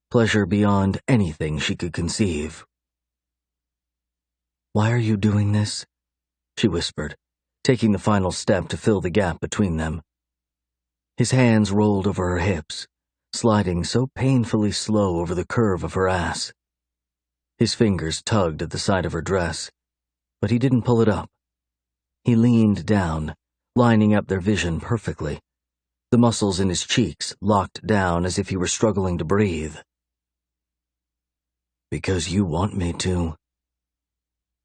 pleasure beyond anything she could conceive. "Why are you doing this?" she whispered, taking the final step to fill the gap between them. His hands rolled over her hips, sliding so painfully slow over the curve of her ass. His fingers tugged at the side of her dress, but he didn't pull it up. He leaned down, lining up their vision perfectly, the muscles in his cheeks locked down as if he were struggling to breathe. "Because you want me to."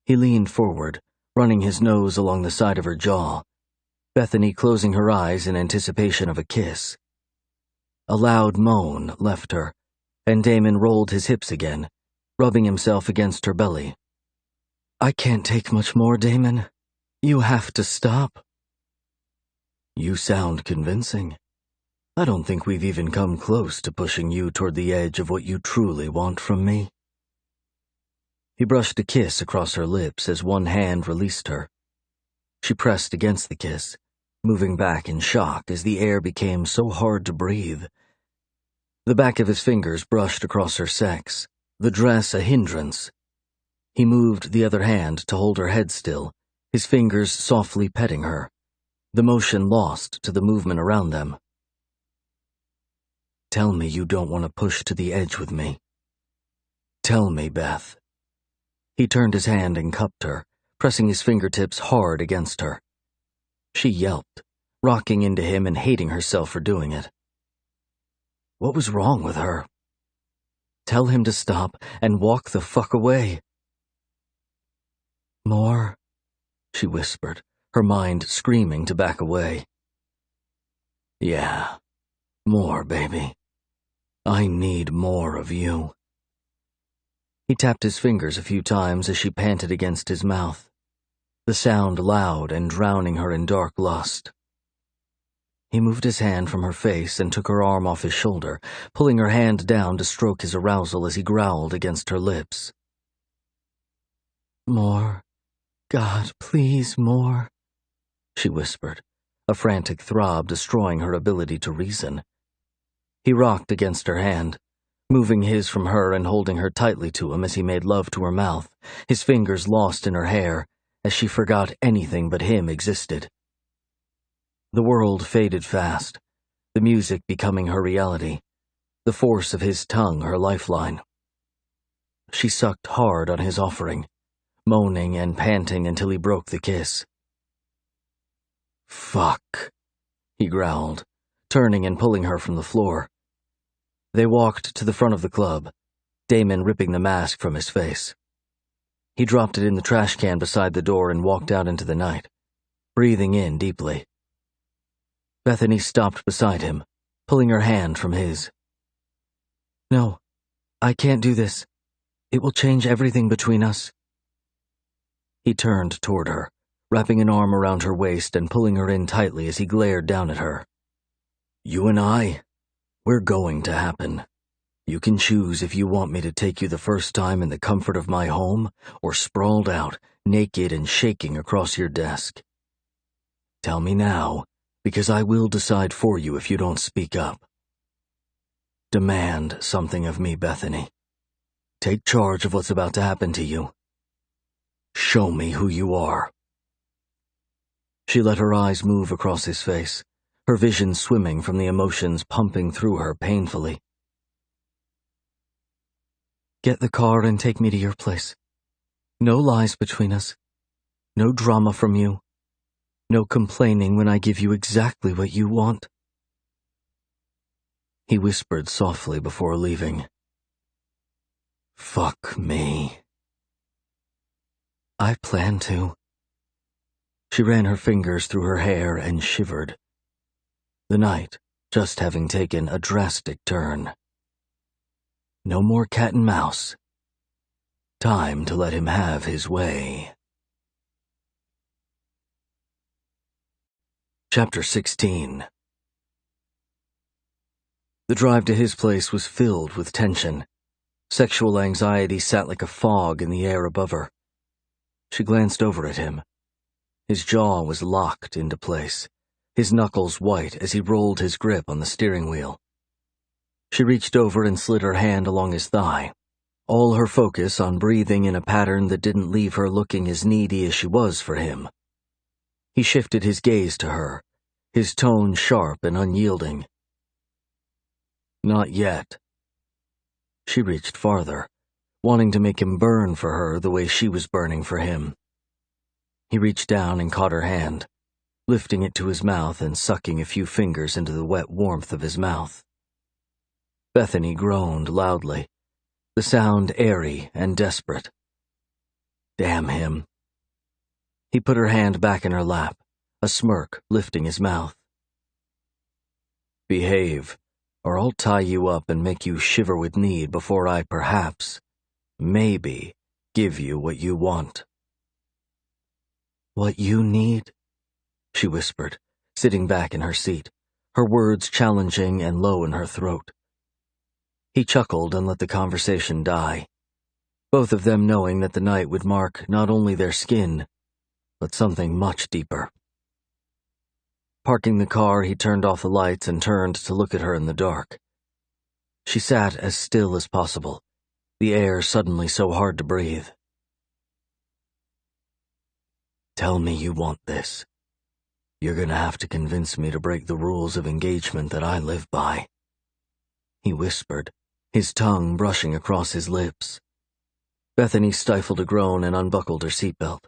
He leaned forward, running his nose along the side of her jaw, Bethany closing her eyes in anticipation of a kiss. A loud moan left her, and Damon rolled his hips again, rubbing himself against her belly. "I can't take much more, Damon. You have to stop." "You sound convincing. I don't think we've even come close to pushing you toward the edge of what you truly want from me." He brushed a kiss across her lips as one hand released her. She pressed against the kiss, moving back in shock as the air became so hard to breathe. The back of his fingers brushed across her sex, the dress a hindrance. He moved the other hand to hold her head still, his fingers softly petting her, the motion lost to the movement around them. "Tell me you don't want to push to the edge with me. Tell me, Beth." He turned his hand and cupped her, pressing his fingertips hard against her. She yelped, rocking into him and hating herself for doing it. What was wrong with her? Tell him to stop and walk the fuck away. "More," she whispered, her mind screaming to back away. "Yeah, more, baby. I need more of you." He tapped his fingers a few times as she panted against his mouth, the sound loud and drowning her in dark lust. He moved his hand from her face and took her arm off his shoulder, pulling her hand down to stroke his arousal as he growled against her lips. "More. God, please, more," she whispered, a frantic throb destroying her ability to reason. He rocked against her hand, moving his from her and holding her tightly to him as he made love to her mouth, his fingers lost in her hair as she forgot anything but him existed. The world faded fast, the music becoming her reality, the force of his tongue her lifeline. She sucked hard on his offering, moaning and panting until he broke the kiss. "Fuck," he growled, turning and pulling her from the floor. They walked to the front of the club, Damon ripping the mask from his face. He dropped it in the trash can beside the door and walked out into the night, breathing in deeply. Bethany stopped beside him, pulling her hand from his. "No, I can't do this. It will change everything between us." He turned toward her, wrapping an arm around her waist and pulling her in tightly as he glared down at her. "You and I, we're going to happen. You can choose if you want me to take you the first time in the comfort of my home or sprawled out, naked and shaking across your desk. Tell me now, because I will decide for you if you don't speak up. Demand something of me, Bethany. Take charge of what's about to happen to you. Show me who you are." She let her eyes move across his face, her vision swimming from the emotions pumping through her painfully. "Get the car and take me to your place. No lies between us. No drama from you. No complaining when I give you exactly what you want." He whispered softly before leaving. "Fuck me." "I plan to." She ran her fingers through her hair and shivered. The night just having taken a drastic turn. No more cat and mouse. Time to let him have his way. Chapter 16. The drive to his place was filled with tension. Sexual anxiety sat like a fog in the air above her. She glanced over at him. His jaw was locked into place, his knuckles white as he rolled his grip on the steering wheel. She reached over and slid her hand along his thigh, all her focus on breathing in a pattern that didn't leave her looking as needy as she was for him. He shifted his gaze to her, his tone sharp and unyielding. "Not yet." She reached farther, wanting to make him burn for her the way she was burning for him. He reached down and caught her hand, lifting it to his mouth and sucking a few fingers into the wet warmth of his mouth. Bethany groaned loudly, the sound airy and desperate. Damn him. He put her hand back in her lap, a smirk lifting his mouth. "Behave, or I'll tie you up and make you shiver with need before I perhaps, maybe, give you what you want." "What you need?" she whispered, sitting back in her seat, her words challenging and low in her throat. He chuckled and let the conversation die, both of them knowing that the night would mark not only their skin, but something much deeper. Parking the car, he turned off the lights and turned to look at her in the dark. She sat as still as possible, the air suddenly so hard to breathe. "Tell me you want this. You're gonna have to convince me to break the rules of engagement that I live by," he whispered, his tongue brushing across his lips. Bethany stifled a groan and unbuckled her seatbelt.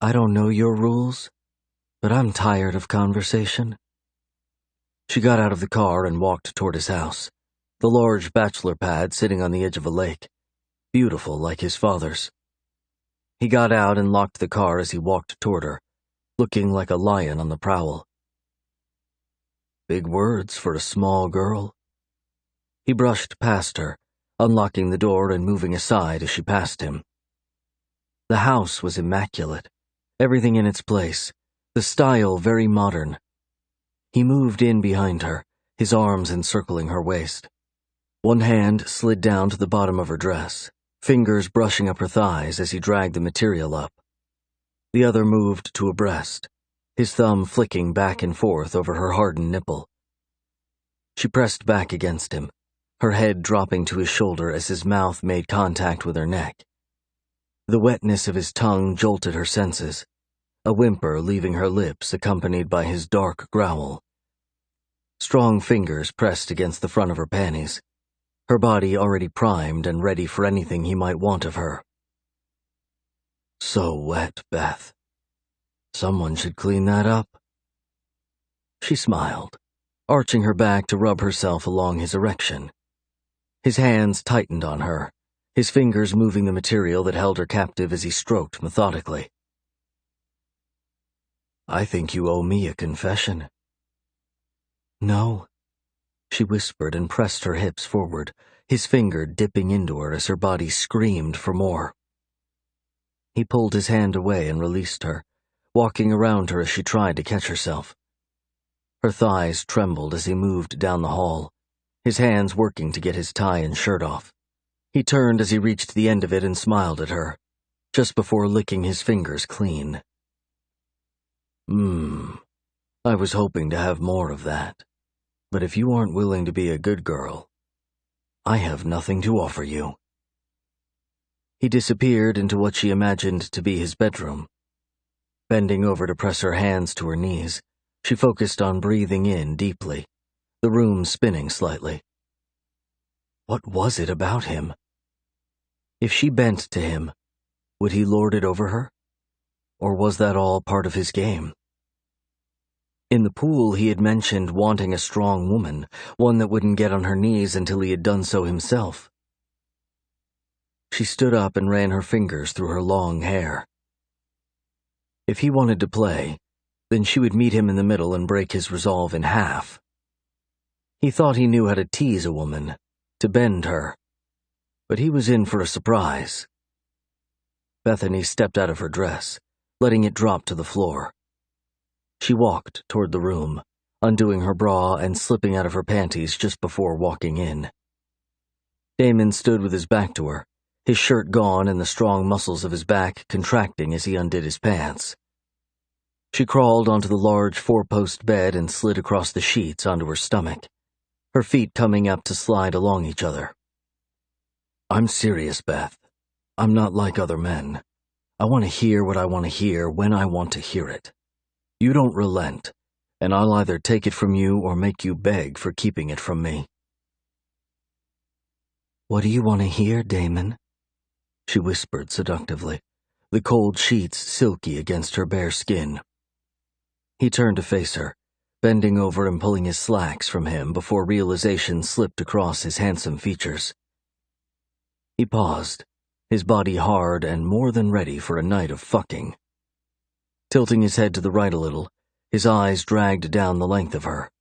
"I don't know your rules, but I'm tired of conversation." She got out of the car and walked toward his house, the large bachelor pad sitting on the edge of a lake, beautiful like his father's. He got out and locked the car as he walked toward her, looking like a lion on the prowl. Big words for a small girl. He brushed past her, unlocking the door and moving aside as she passed him. The house was immaculate, everything in its place, the style very modern. He moved in behind her, his arms encircling her waist. One hand slid down to the bottom of her dress, fingers brushing up her thighs as he dragged the material up. The other moved to a breast, his thumb flicking back and forth over her hardened nipple. She pressed back against him, her head dropping to his shoulder as his mouth made contact with her neck. The wetness of his tongue jolted her senses, a whimper leaving her lips accompanied by his dark growl. Strong fingers pressed against the front of her panties, her body already primed and ready for anything he might want of her. So wet, Beth. Someone should clean that up. She smiled, arching her back to rub herself along his erection. His hands tightened on her, his fingers moving the material that held her captive as he stroked methodically. "I think you owe me a confession." "No," she whispered and pressed her hips forward, his finger dipping into her as her body screamed for more. He pulled his hand away and released her, walking around her as she tried to catch herself. Her thighs trembled as he moved down the hall, his hands working to get his tie and shirt off. He turned as he reached the end of it and smiled at her, just before licking his fingers clean. I was hoping to have more of that, but if you aren't willing to be a good girl, I have nothing to offer you." He disappeared into what she imagined to be his bedroom. Bending over to press her hands to her knees, she focused on breathing in deeply, the room spinning slightly. What was it about him? If she bent to him, would he lord it over her? Or was that all part of his game? In the pool, he had mentioned wanting a strong woman, one that wouldn't get on her knees until he had done so himself. She stood up and ran her fingers through her long hair. If he wanted to play, then she would meet him in the middle and break his resolve in half. He thought he knew how to tease a woman, to bend her, but he was in for a surprise. Bethany stepped out of her dress, letting it drop to the floor. She walked toward the room, undoing her bra and slipping out of her panties just before walking in. Damon stood with his back to her, his shirt gone and the strong muscles of his back contracting as he undid his pants. She crawled onto the large four-post bed and slid across the sheets onto her stomach, her feet coming up to slide along each other. "I'm serious, Beth. I'm not like other men. I want to hear what I want to hear when I want to hear it. You don't relent, and I'll either take it from you or make you beg for keeping it from me." "What do you want to hear, Damon?" she whispered seductively, the cold sheets silky against her bare skin. He turned to face her, bending over and pulling his slacks from him before realization slipped across his handsome features. He paused, his body hard and more than ready for a night of fucking. Tilting his head to the right a little, his eyes dragged down the length of her.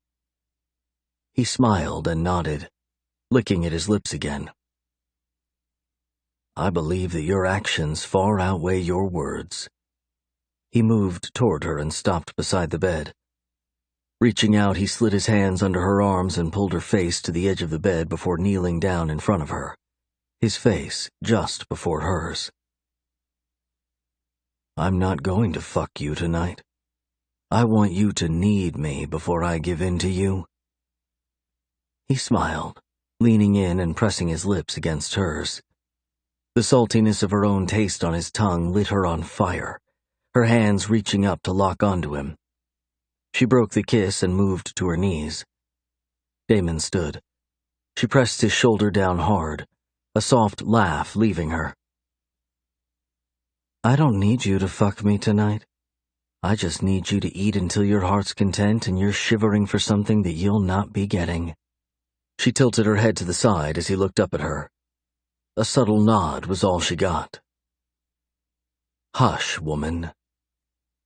He smiled and nodded, licking at his lips again. "I believe that your actions far outweigh your words." He moved toward her and stopped beside the bed. Reaching out, he slid his hands under her arms and pulled her face to the edge of the bed before kneeling down in front of her, his face just before hers. "I'm not going to fuck you tonight. I want you to need me before I give in to you." He smiled, leaning in and pressing his lips against hers. The saltiness of her own taste on his tongue lit her on fire, her hands reaching up to lock onto him. She broke the kiss and moved to her knees. Damon stood. She pressed his shoulder down hard, a soft laugh leaving her. "I don't need you to fuck me tonight. I just need you to eat until your heart's content and you're shivering for something that you'll not be getting." She tilted her head to the side as he looked up at her. A subtle nod was all she got. "Hush, woman."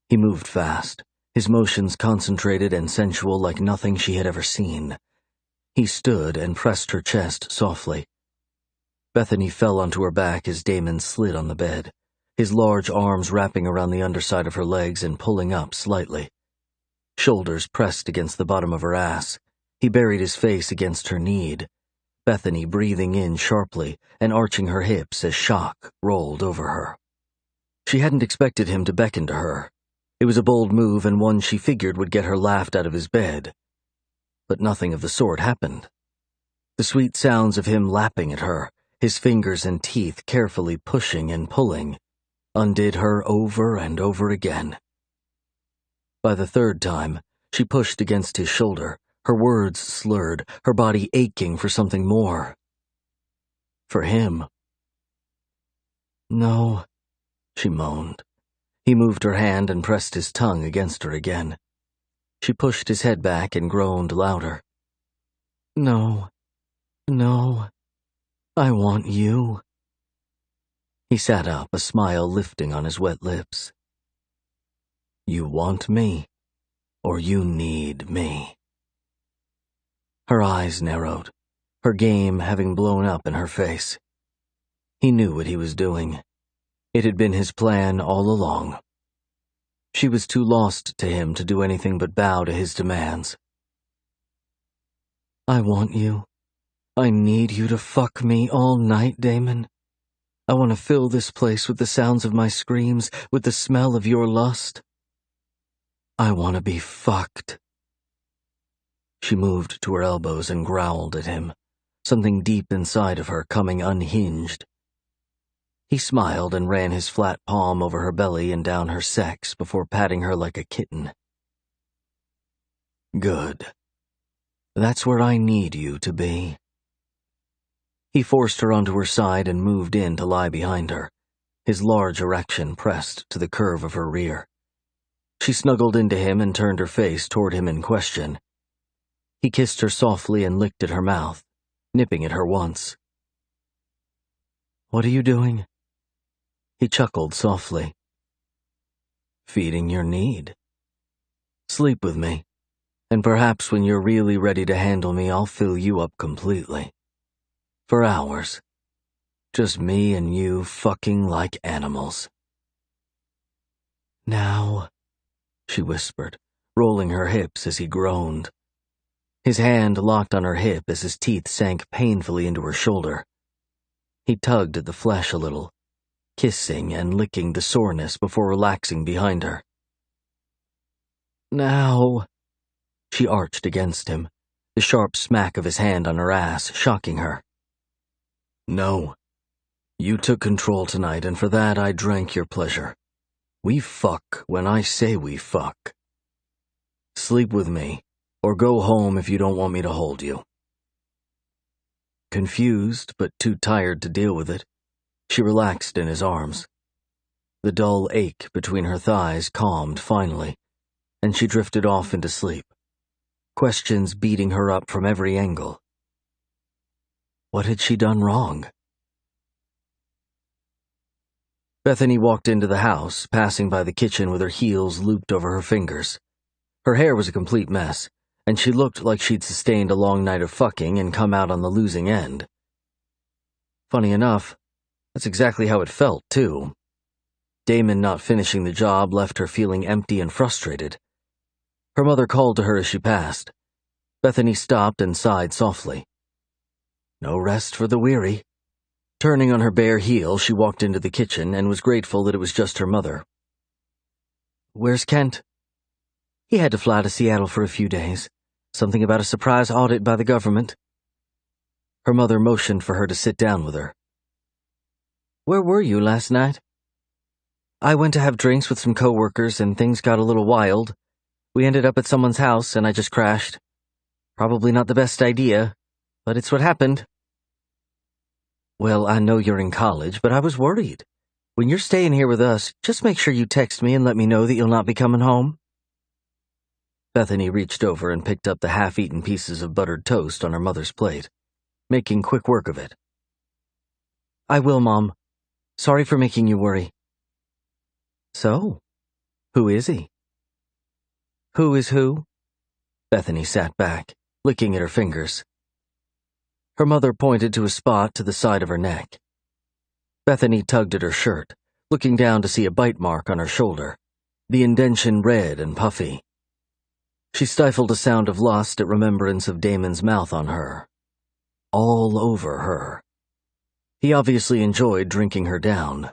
He moved fast, his motions concentrated and sensual like nothing she had ever seen. He stood and pressed her chest softly. Bethany fell onto her back as Damon slid on the bed, his large arms wrapping around the underside of her legs and pulling up slightly. Shoulders pressed against the bottom of her ass, he buried his face against her knee, Bethany breathing in sharply and arching her hips as shock rolled over her. She hadn't expected him to beckon to her. It was a bold move and one she figured would get her laughed out of his bed. But nothing of the sort happened. The sweet sounds of him lapping at her, his fingers and teeth carefully pushing and pulling, undid her over and over again. By the third time, she pushed against his shoulder, her words slurred, her body aching for something more. For him. "No," she moaned. He moved her hand and pressed his tongue against her again. She pushed his head back and groaned louder. "No, no, I want you." He sat up, a smile lifting on his wet lips. "You want me, or you need me?" Her eyes narrowed, her game having blown up in her face. He knew what he was doing. It had been his plan all along. She was too lost to him to do anything but bow to his demands. "I want you. I need you to fuck me all night, Damon. I want to fill this place with the sounds of my screams, with the smell of your lust. I want to be fucked." She moved to her elbows and growled at him, something deep inside of her coming unhinged. He smiled and ran his flat palm over her belly and down her sex before patting her like a kitten. Good. That's where I need you to be. He forced her onto her side and moved in to lie behind her, his large erection pressed to the curve of her rear. She snuggled into him and turned her face toward him in question. He kissed her softly and licked at her mouth, nipping at her once. What are you doing? He chuckled softly. Feeding your need. Sleep with me, and perhaps when you're really ready to handle me, I'll fill you up completely. For hours. Just me and you fucking like animals. Now, she whispered, rolling her hips as he groaned. His hand locked on her hip as his teeth sank painfully into her shoulder. He tugged at the flesh a little, kissing and licking the soreness before relaxing behind her. Now, she arched against him, the sharp smack of his hand on her ass shocking her. No. You took control tonight, and for that I drank your pleasure. We fuck when I say we fuck. Sleep with me, or go home if you don't want me to hold you. Confused, but too tired to deal with it, she relaxed in his arms. The dull ache between her thighs calmed finally, and she drifted off into sleep, questions beating her up from every angle. What had she done wrong? Bethany walked into the house, passing by the kitchen with her heels looped over her fingers. Her hair was a complete mess, and she looked like she'd sustained a long night of fucking and come out on the losing end. Funny enough, that's exactly how it felt, too. Damon not finishing the job left her feeling empty and frustrated. Her mother called to her as she passed. Bethany stopped and sighed softly. No rest for the weary. Turning on her bare heel, she walked into the kitchen and was grateful that it was just her mother. Where's Kent? He had to fly to Seattle for a few days. Something about a surprise audit by the government. Her mother motioned for her to sit down with her. Where were you last night? I went to have drinks with some coworkers and things got a little wild. We ended up at someone's house and I just crashed. Probably not the best idea, but it's what happened. Well, I know you're in college, but I was worried. When you're staying here with us, just make sure you text me and let me know that you'll not be coming home. Bethany reached over and picked up the half-eaten pieces of buttered toast on her mother's plate, making quick work of it. I will, Mom. Sorry for making you worry. So, who is he? Who is who? Bethany sat back, licking at her fingers. Her mother pointed to a spot to the side of her neck. Bethany tugged at her shirt, looking down to see a bite mark on her shoulder, the indention red and puffy. She stifled a sound of lust at remembrance of Damon's mouth on her. All over her. He obviously enjoyed drinking her down.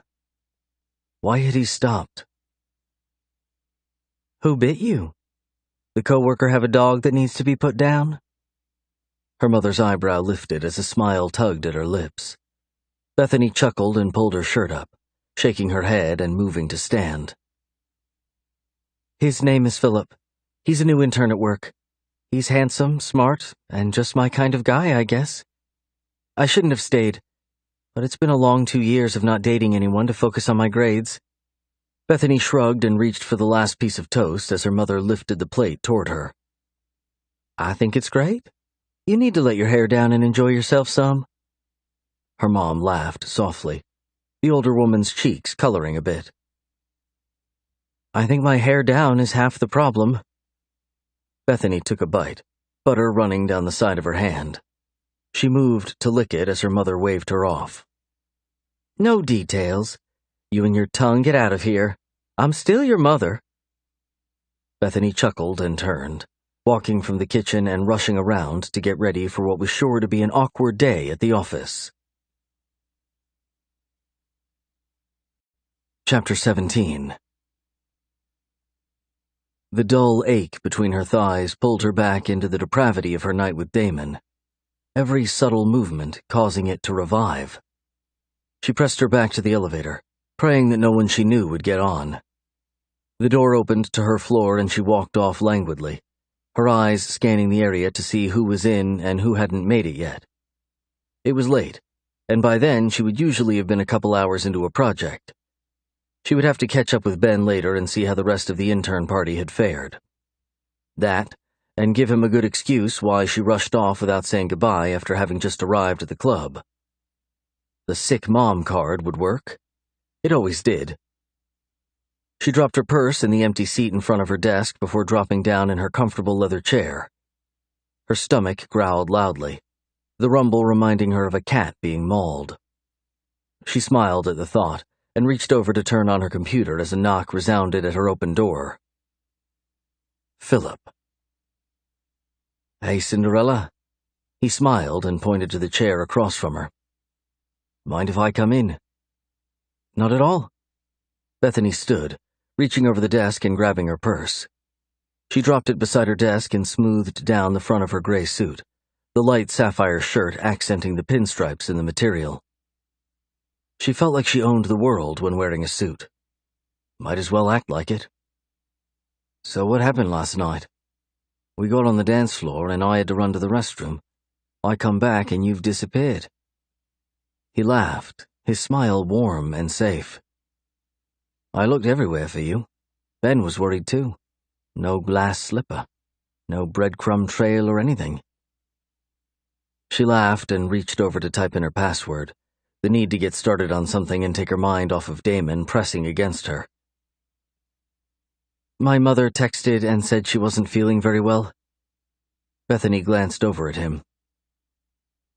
Why had he stopped? Who bit you? The coworker have a dog that needs to be put down? Her mother's eyebrow lifted as a smile tugged at her lips. Bethany chuckled and pulled her shirt up, shaking her head and moving to stand. His name is Philip. He's a new intern at work. He's handsome, smart, and just my kind of guy, I guess. I shouldn't have stayed, but it's been a long 2 years of not dating anyone to focus on my grades. Bethany shrugged and reached for the last piece of toast as her mother lifted the plate toward her. I think it's great. You need to let your hair down and enjoy yourself some. Her mom laughed softly, the older woman's cheeks coloring a bit. I think my hair down is half the problem. Bethany took a bite, butter running down the side of her hand. She moved to lick it as her mother waved her off. No details. You and your tongue get out of here. I'm still your mother. Bethany chuckled and turned, walking from the kitchen and rushing around to get ready for what was sure to be an awkward day at the office. Chapter 17. The dull ache between her thighs pulled her back into the depravity of her night with Damon, every subtle movement causing it to revive. She pressed her back to the elevator, praying that no one she knew would get on. The door opened to her floor and she walked off languidly, her eyes scanning the area to see who was in and who hadn't made it yet. It was late, and by then she would usually have been a couple hours into a project. She would have to catch up with Ben later and see how the rest of the intern party had fared. That, and give him a good excuse why she rushed off without saying goodbye after having just arrived at the club. The sick mom card would work. It always did. She dropped her purse in the empty seat in front of her desk before dropping down in her comfortable leather chair. Her stomach growled loudly, the rumble reminding her of a cat being mauled. She smiled at the thought and reached over to turn on her computer as a knock resounded at her open door. Philip. "Hey, Cinderella." He smiled and pointed to the chair across from her. "Mind if I come in?" "Not at all." Bethany stood, reaching over the desk and grabbing her purse. She dropped it beside her desk and smoothed down the front of her gray suit, the light sapphire shirt accenting the pinstripes in the material. She felt like she owned the world when wearing a suit. Might as well act like it. "So what happened last night? We got on the dance floor and I had to run to the restroom. I come back and you've disappeared." He laughed, his smile warm and safe. "I looked everywhere for you. Ben was worried too. No glass slipper. No breadcrumb trail or anything." She laughed and reached over to type in her password, the need to get started on something and take her mind off of Damon pressing against her. "My mother texted and said she wasn't feeling very well." Bethany glanced over at him.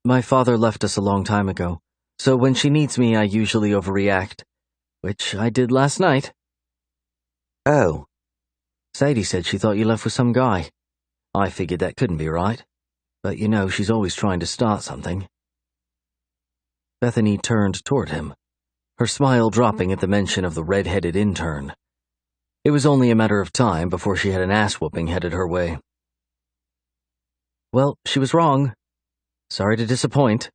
"My father left us a long time ago, so when she needs me I usually overreact, which I did last night." "Oh." "Sadie said she thought you left with some guy. I figured that couldn't be right, but you know she's always trying to start something." Bethany turned toward him, her smile dropping at the mention of the red-headed intern. It was only a matter of time before she had an ass-whooping headed her way. "Well, she was wrong. Sorry to disappoint."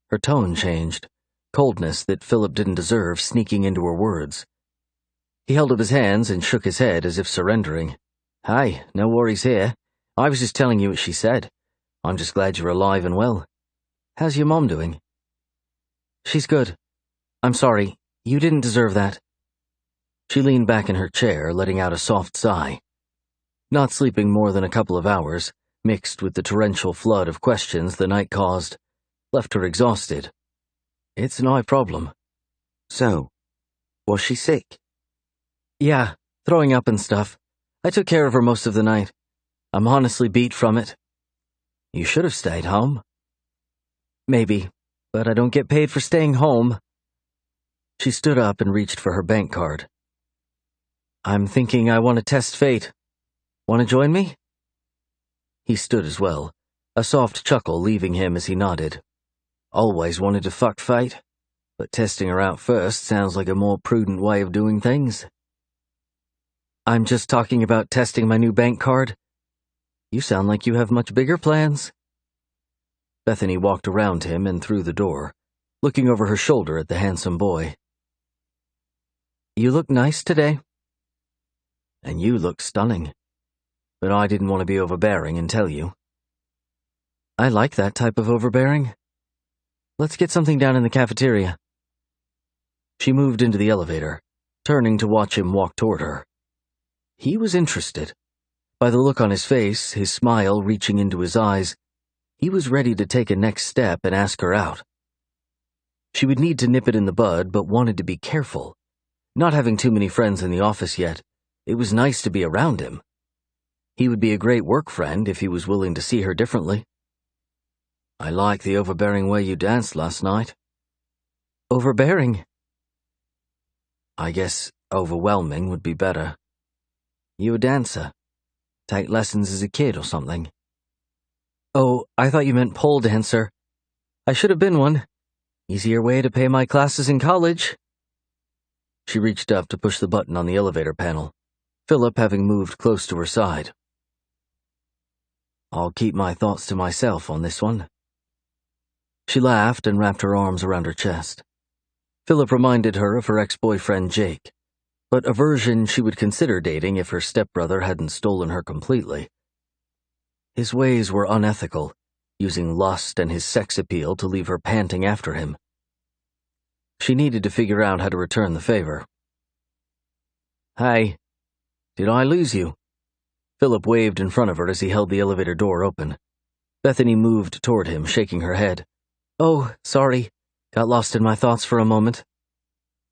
Her tone changed, coldness that Philip didn't deserve sneaking into her words. He held up his hands and shook his head as if surrendering. "Hi, no worries here. I was just telling you what she said. I'm just glad you're alive and well. How's your mom doing?" "She's good. I'm sorry. You didn't deserve that." She leaned back in her chair, letting out a soft sigh. Not sleeping more than a couple of hours, mixed with the torrential flood of questions the night caused, left her exhausted. It's no problem. "So, was she sick?" "Yeah, throwing up and stuff. I took care of her most of the night. I'm honestly beat from it." "You should have stayed home." "Maybe, but I don't get paid for staying home." She stood up and reached for her bank card. "I'm thinking I want to test fate. Want to join me?" He stood as well, a soft chuckle leaving him as he nodded. Always wanted to fuck fate, but testing her out first sounds like a more prudent way of doing things. "I'm just talking about testing my new bank card. You sound like you have much bigger plans." Bethany walked around him and through the door, looking over her shoulder at the handsome boy. "You look nice today." "And you look stunning. But I didn't want to be overbearing and tell you." "I like that type of overbearing. Let's get something down in the cafeteria." She moved into the elevator, turning to watch him walk toward her. He was interested. By the look on his face, his smile reaching into his eyes, he was ready to take a next step and ask her out. She would need to nip it in the bud, but wanted to be careful. Not having too many friends in the office yet, it was nice to be around him. He would be a great work friend if he was willing to see her differently. "I like the overbearing way you danced last night." "Overbearing?" "I guess overwhelming would be better. You a dancer? Take lessons as a kid or something?" "Oh, I thought you meant pole dancer. I should have been one. Easier way to pay my classes in college." She reached up to push the button on the elevator panel, Philip having moved close to her side. "I'll keep my thoughts to myself on this one." She laughed and wrapped her arms around her chest. Philip reminded her of her ex-boyfriend Jake, but a version she would consider dating if her stepbrother hadn't stolen her completely. His ways were unethical, using lust and his sex appeal to leave her panting after him. She needed to figure out how to return the favor. "Hey, did I lose you?" Philip waved in front of her as he held the elevator door open. Bethany moved toward him, shaking her head. "Oh, sorry. Got lost in my thoughts for a moment."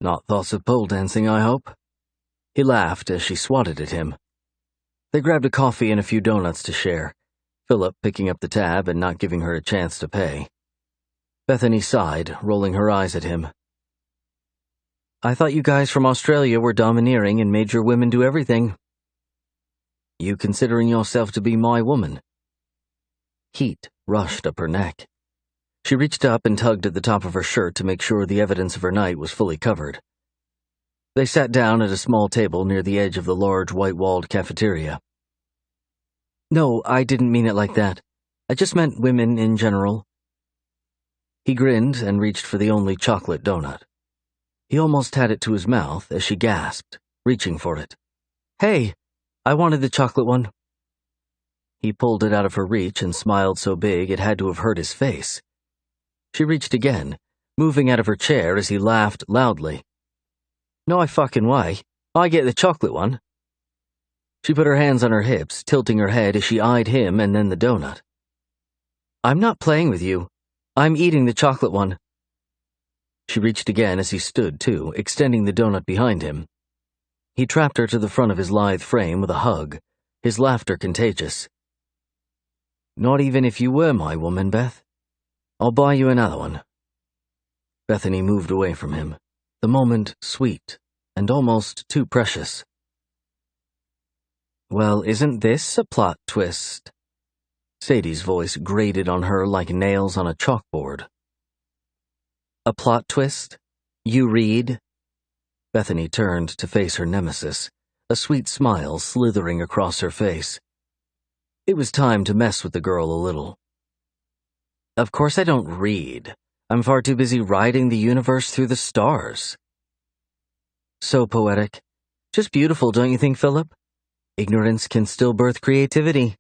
"Not thoughts of pole dancing, I hope?" He laughed as she swatted at him. They grabbed a coffee and a few donuts to share, Philip picking up the tab and not giving her a chance to pay. Bethany sighed, rolling her eyes at him. "I thought you guys from Australia were domineering and made your women do everything." "You considering yourself to be my woman?" Heat rushed up her neck. She reached up and tugged at the top of her shirt to make sure the evidence of her night was fully covered. They sat down at a small table near the edge of the large white-walled cafeteria. "No, I didn't mean it like that. I just meant women in general." He grinned and reached for the only chocolate donut. He almost had it to his mouth as she gasped, reaching for it. "Hey, I wanted the chocolate one." He pulled it out of her reach and smiled so big it had to have hurt his face. She reached again, moving out of her chair as he laughed loudly. "No fucking way. I get the chocolate one." She put her hands on her hips, tilting her head as she eyed him and then the donut. "I'm not playing with you. I'm eating the chocolate one." She reached again as he stood, too, extending the donut behind him. He trapped her to the front of his lithe frame with a hug, his laughter contagious. "Not even if you were my woman, Beth. I'll buy you another one." Bethany moved away from him, the moment sweet and almost too precious. "Well, isn't this a plot twist?" Sadie's voice grated on her like nails on a chalkboard. "A plot twist? You read?" Bethany turned to face her nemesis, a sweet smile slithering across her face. It was time to mess with the girl a little. "Of course I don't read. I'm far too busy riding the universe through the stars." So poetic. Just beautiful, don't you think, Philip? Ignorance can still birth creativity.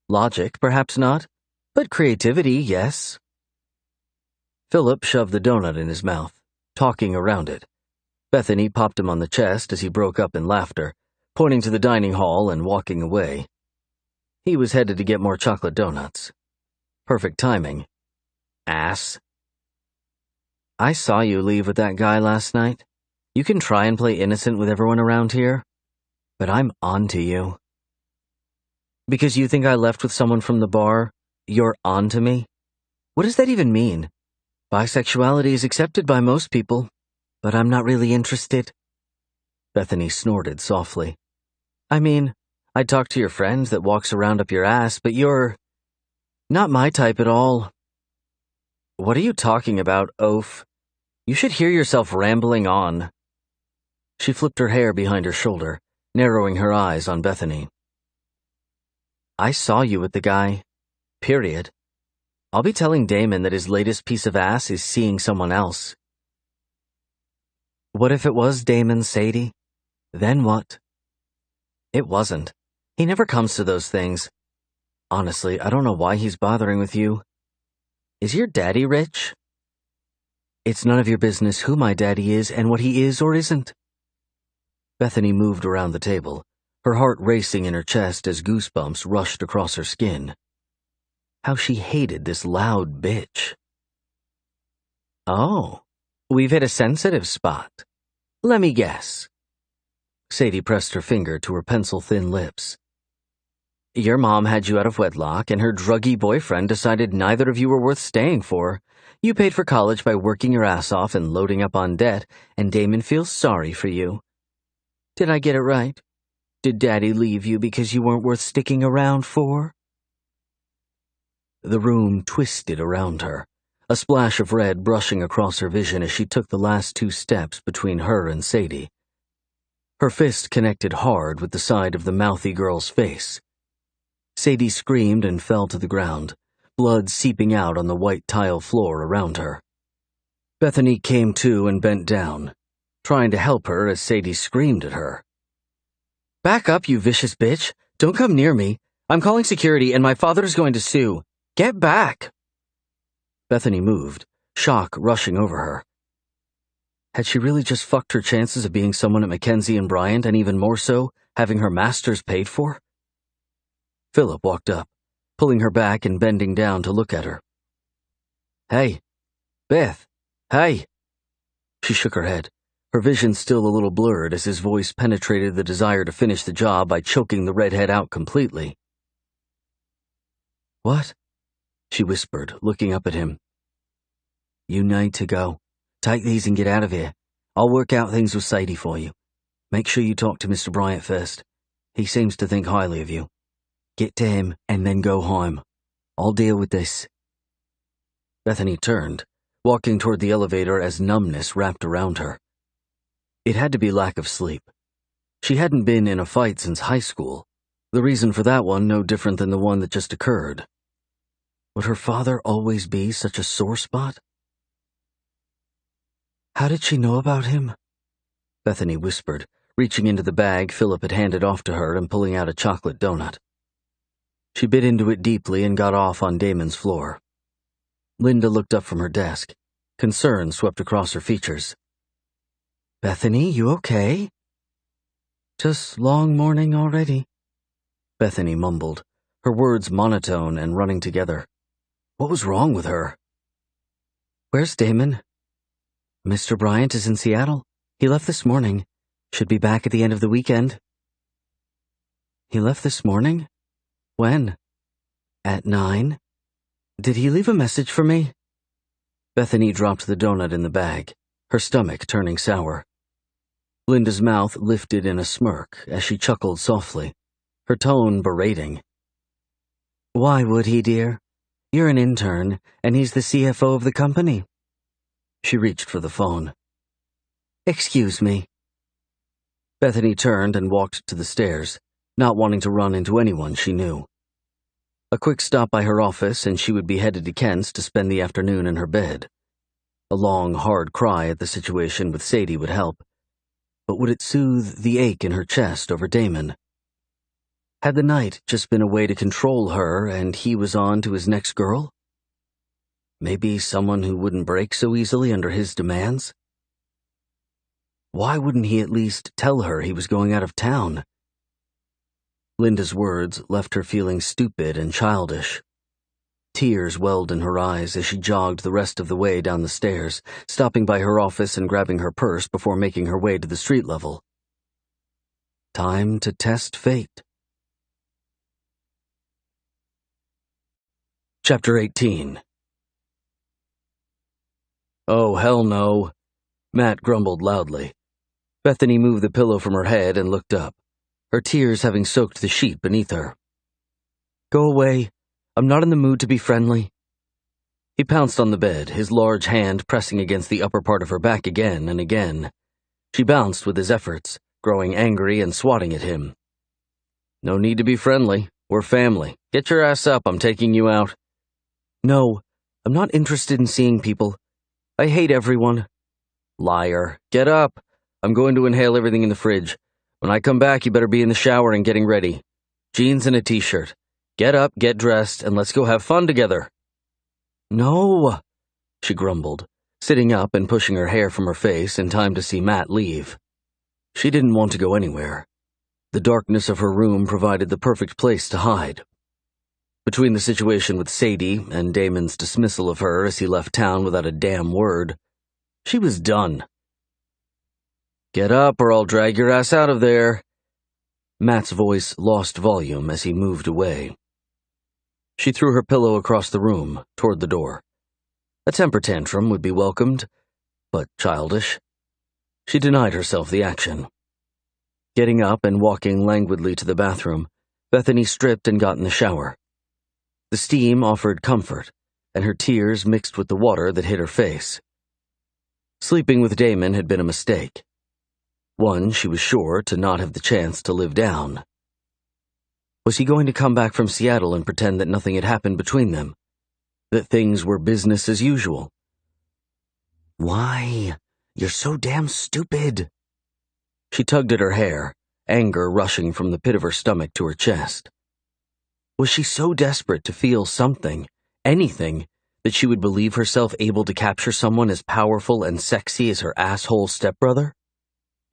Logic, perhaps not, but creativity, yes. Philip shoved the donut in his mouth, talking around it. Bethany popped him on the chest as he broke up in laughter, pointing to the dining hall and walking away. He was headed to get more chocolate donuts. Perfect timing. Ass. "I saw you leave with that guy last night. You can try and play innocent with everyone around here, but I'm onto you." "Because you think I left with someone from the bar, you're onto me? What does that even mean? Bisexuality is accepted by most people, but I'm not really interested." Bethany snorted softly. "I mean, I'd talk to your friend that walks around up your ass, but you're not my type at all." "What are you talking about, oaf? You should hear yourself rambling on." She flipped her hair behind her shoulder, narrowing her eyes on Bethany. "I saw you with the guy. Period. I'll be telling Damon that his latest piece of ass is seeing someone else." "What if it was Damon, Sadie? Then what?" "It wasn't. He never comes to those things. Honestly, I don't know why he's bothering with you. Is your daddy rich?" "It's none of your business who my daddy is and what he is or isn't." Bethany moved around the table, her heart racing in her chest as goosebumps rushed across her skin. How she hated this loud bitch. "Oh, we've hit a sensitive spot. Let me guess." Sadie pressed her finger to her pencil-thin lips. "Your mom had you out of wedlock, and her druggy boyfriend decided neither of you were worth staying for. You paid for college by working your ass off and loading up on debt, and Damon feels sorry for you. Did I get it right? Did Daddy leave you because you weren't worth sticking around for?" The room twisted around her, a splash of red brushing across her vision as she took the last 2 steps between her and Sadie. Her fist connected hard with the side of the mouthy girl's face. Sadie screamed and fell to the ground, blood seeping out on the white tile floor around her. Bethany came to and bent down, trying to help her as Sadie screamed at her. "Back up, you vicious bitch! Don't come near me! I'm calling security and my father's going to sue! Get back!" Bethany moved, shock rushing over her. Had she really just fucked her chances of being someone at Mackenzie and Bryant, and even more so, having her masters paid for? Philip walked up, pulling her back and bending down to look at her. "Hey, Beth, hey!" She shook her head, her vision still a little blurred as his voice penetrated the desire to finish the job by choking the redhead out completely. "What?" she whispered, looking up at him. "You need to go. Take these and get out of here. I'll work out things with Sadie for you. Make sure you talk to Mr. Bryant first. He seems to think highly of you. Get to him and then go home. I'll deal with this." Bethany turned, walking toward the elevator as numbness wrapped around her. It had to be lack of sleep. She hadn't been in a fight since high school, the reason for that one no different than the one that just occurred. Would her father always be such a sore spot? "How did she know about him?" Bethany whispered, reaching into the bag Philip had handed off to her and pulling out a chocolate donut. She bit into it deeply and got off on Damon's floor. Linda looked up from her desk. Concern swept across her features. "Bethany, you okay?" "Just long morning already," Bethany mumbled, her words monotone and running together. What was wrong with her? "Where's Damon?" "Mr. Bryant is in Seattle. He left this morning. Should be back at the end of the weekend." "He left this morning? When?" "At 9. Did he leave a message for me?" Bethany dropped the donut in the bag, her stomach turning sour. Linda's mouth lifted in a smirk as she chuckled softly, her tone berating. "Why would he, dear? You're an intern, and he's the CFO of the company." She reached for the phone. "Excuse me." Bethany turned and walked to the stairs, not wanting to run into anyone she knew. A quick stop by her office and she would be headed to Kent's to spend the afternoon in her bed. A long, hard cry at the situation with Sadie would help, but would it soothe the ache in her chest over Damon? Had the night just been a way to control her and he was on to his next girl? Maybe someone who wouldn't break so easily under his demands? Why wouldn't he at least tell her he was going out of town? Linda's words left her feeling stupid and childish. Tears welled in her eyes as she jogged the rest of the way down the stairs, stopping by her office and grabbing her purse before making her way to the street level. Time to test fate. Chapter 18. "Oh, hell no," Matt grumbled loudly. Bethany moved the pillow from her head and looked up, her tears having soaked the sheet beneath her. "Go away. I'm not in the mood to be friendly." He pounced on the bed, his large hand pressing against the upper part of her back again and again. She bounced with his efforts, growing angry and swatting at him. "No need to be friendly. We're family. Get your ass up, I'm taking you out." "No, I'm not interested in seeing people. I hate everyone." "Liar. Get up. I'm going to inhale everything in the fridge. When I come back, you better be in the shower and getting ready. Jeans and a t-shirt. Get up, get dressed, and let's go have fun together." "No," she grumbled, sitting up and pushing her hair from her face in time to see Matt leave. She didn't want to go anywhere. The darkness of her room provided the perfect place to hide. Between the situation with Sadie and Damon's dismissal of her as he left town without a damn word, she was done. "Get up or I'll drag your ass out of there." Matt's voice lost volume as he moved away. She threw her pillow across the room, toward the door. A temper tantrum would be welcomed, but childish. She denied herself the action. Getting up and walking languidly to the bathroom, Bethany stripped and got in the shower. The steam offered comfort, and her tears mixed with the water that hit her face. Sleeping with Damon had been a mistake. One she was sure to not have the chance to live down. Was he going to come back from Seattle and pretend that nothing had happened between them? That things were business as usual? Why? You're so damn stupid. She tugged at her hair, anger rushing from the pit of her stomach to her chest. Was she so desperate to feel something, anything, that she would believe herself able to capture someone as powerful and sexy as her asshole stepbrother?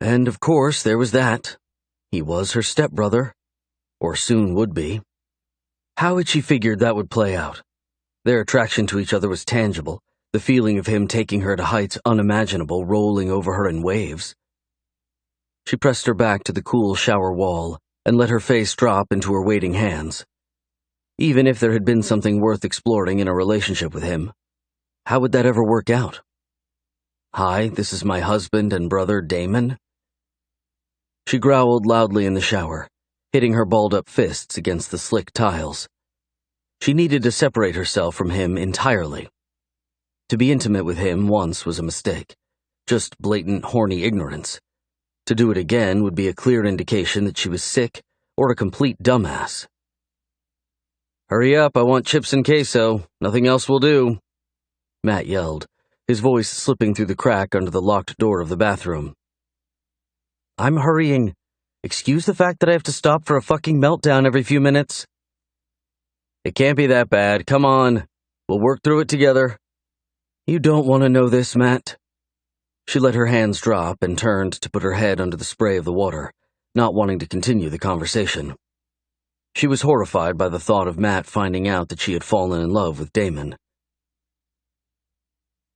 And of course, there was that. He was her stepbrother, or soon would be. How had she figured that would play out? Their attraction to each other was tangible, the feeling of him taking her to heights unimaginable rolling over her in waves. She pressed her back to the cool shower wall and let her face drop into her waiting hands. Even if there had been something worth exploring in a relationship with him, how would that ever work out? Hi, this is my husband and brother Damon. She growled loudly in the shower, hitting her balled-up fists against the slick tiles. She needed to separate herself from him entirely. To be intimate with him once was a mistake, just blatant horny ignorance. To do it again would be a clear indication that she was sick or a complete dumbass. "Hurry up, I want chips and queso. Nothing else will do," Matt yelled, his voice slipping through the crack under the locked door of the bathroom. "I'm hurrying. Excuse the fact that I have to stop for a fucking meltdown every few minutes." "It can't be that bad. Come on. We'll work through it together." "You don't want to know this, Matt." She let her hands drop and turned to put her head under the spray of the water, not wanting to continue the conversation. She was horrified by the thought of Matt finding out that she had fallen in love with Damon.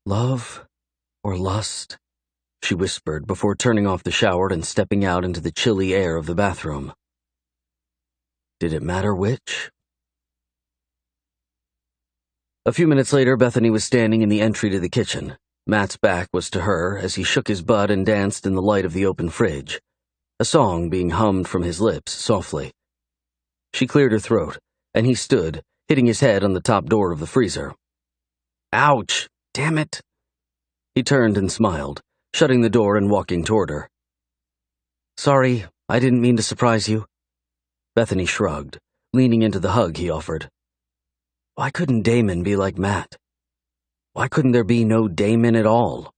"Love or lust?" she whispered before turning off the shower and stepping out into the chilly air of the bathroom. Did it matter which? A few minutes later, Bethany was standing in the entry to the kitchen. Matt's back was to her as he shook his butt and danced in the light of the open fridge, a song being hummed from his lips softly. She cleared her throat, and he stood, hitting his head on the top door of the freezer. "Ouch! Damn it!" He turned and smiled, shutting the door and walking toward her. "Sorry, I didn't mean to surprise you." Bethany shrugged, leaning into the hug he offered. Why couldn't Damon be like Matt? Why couldn't there be no Damon at all?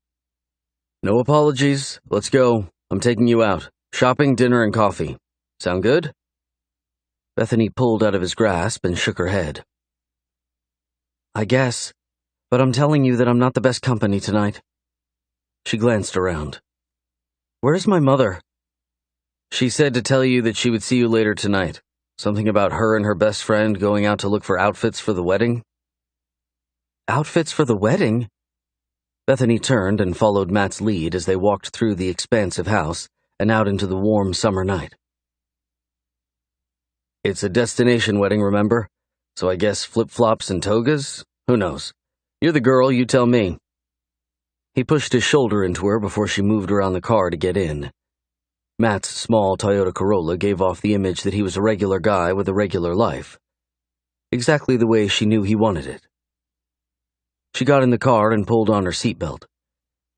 "No apologies. Let's go. I'm taking you out. Shopping, dinner, and coffee. Sound good?" Bethany pulled out of his grasp and shook her head. "I guess, but I'm telling you that I'm not the best company tonight." She glanced around. "Where's my mother?" "She said to tell you that she would see you later tonight. Something about her and her best friend going out to look for outfits for the wedding." "Outfits for the wedding?" Bethany turned and followed Matt's lead as they walked through the expansive house and out into the warm summer night. "It's a destination wedding, remember? So I guess flip-flops and togas? Who knows? You're the girl, you tell me." He pushed his shoulder into her before she moved around the car to get in. Matt's small Toyota Corolla gave off the image that he was a regular guy with a regular life. Exactly the way she knew he wanted it. She got in the car and pulled on her seatbelt.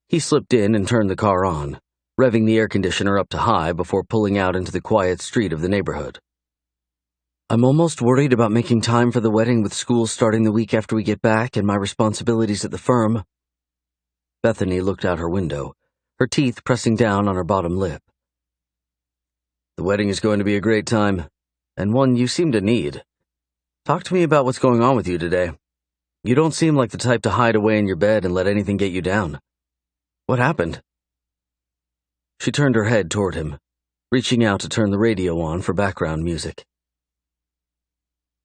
He slipped in and turned the car on, revving the air conditioner up to high before pulling out into the quiet street of the neighborhood. "I'm almost worried about making time for the wedding with school starting the week after we get back and my responsibilities at the firm." Bethany looked out her window, her teeth pressing down on her bottom lip. "The wedding is going to be a great time, and one you seem to need. Talk to me about what's going on with you today. You don't seem like the type to hide away in your bed and let anything get you down. What happened?" She turned her head toward him, reaching out to turn the radio on for background music.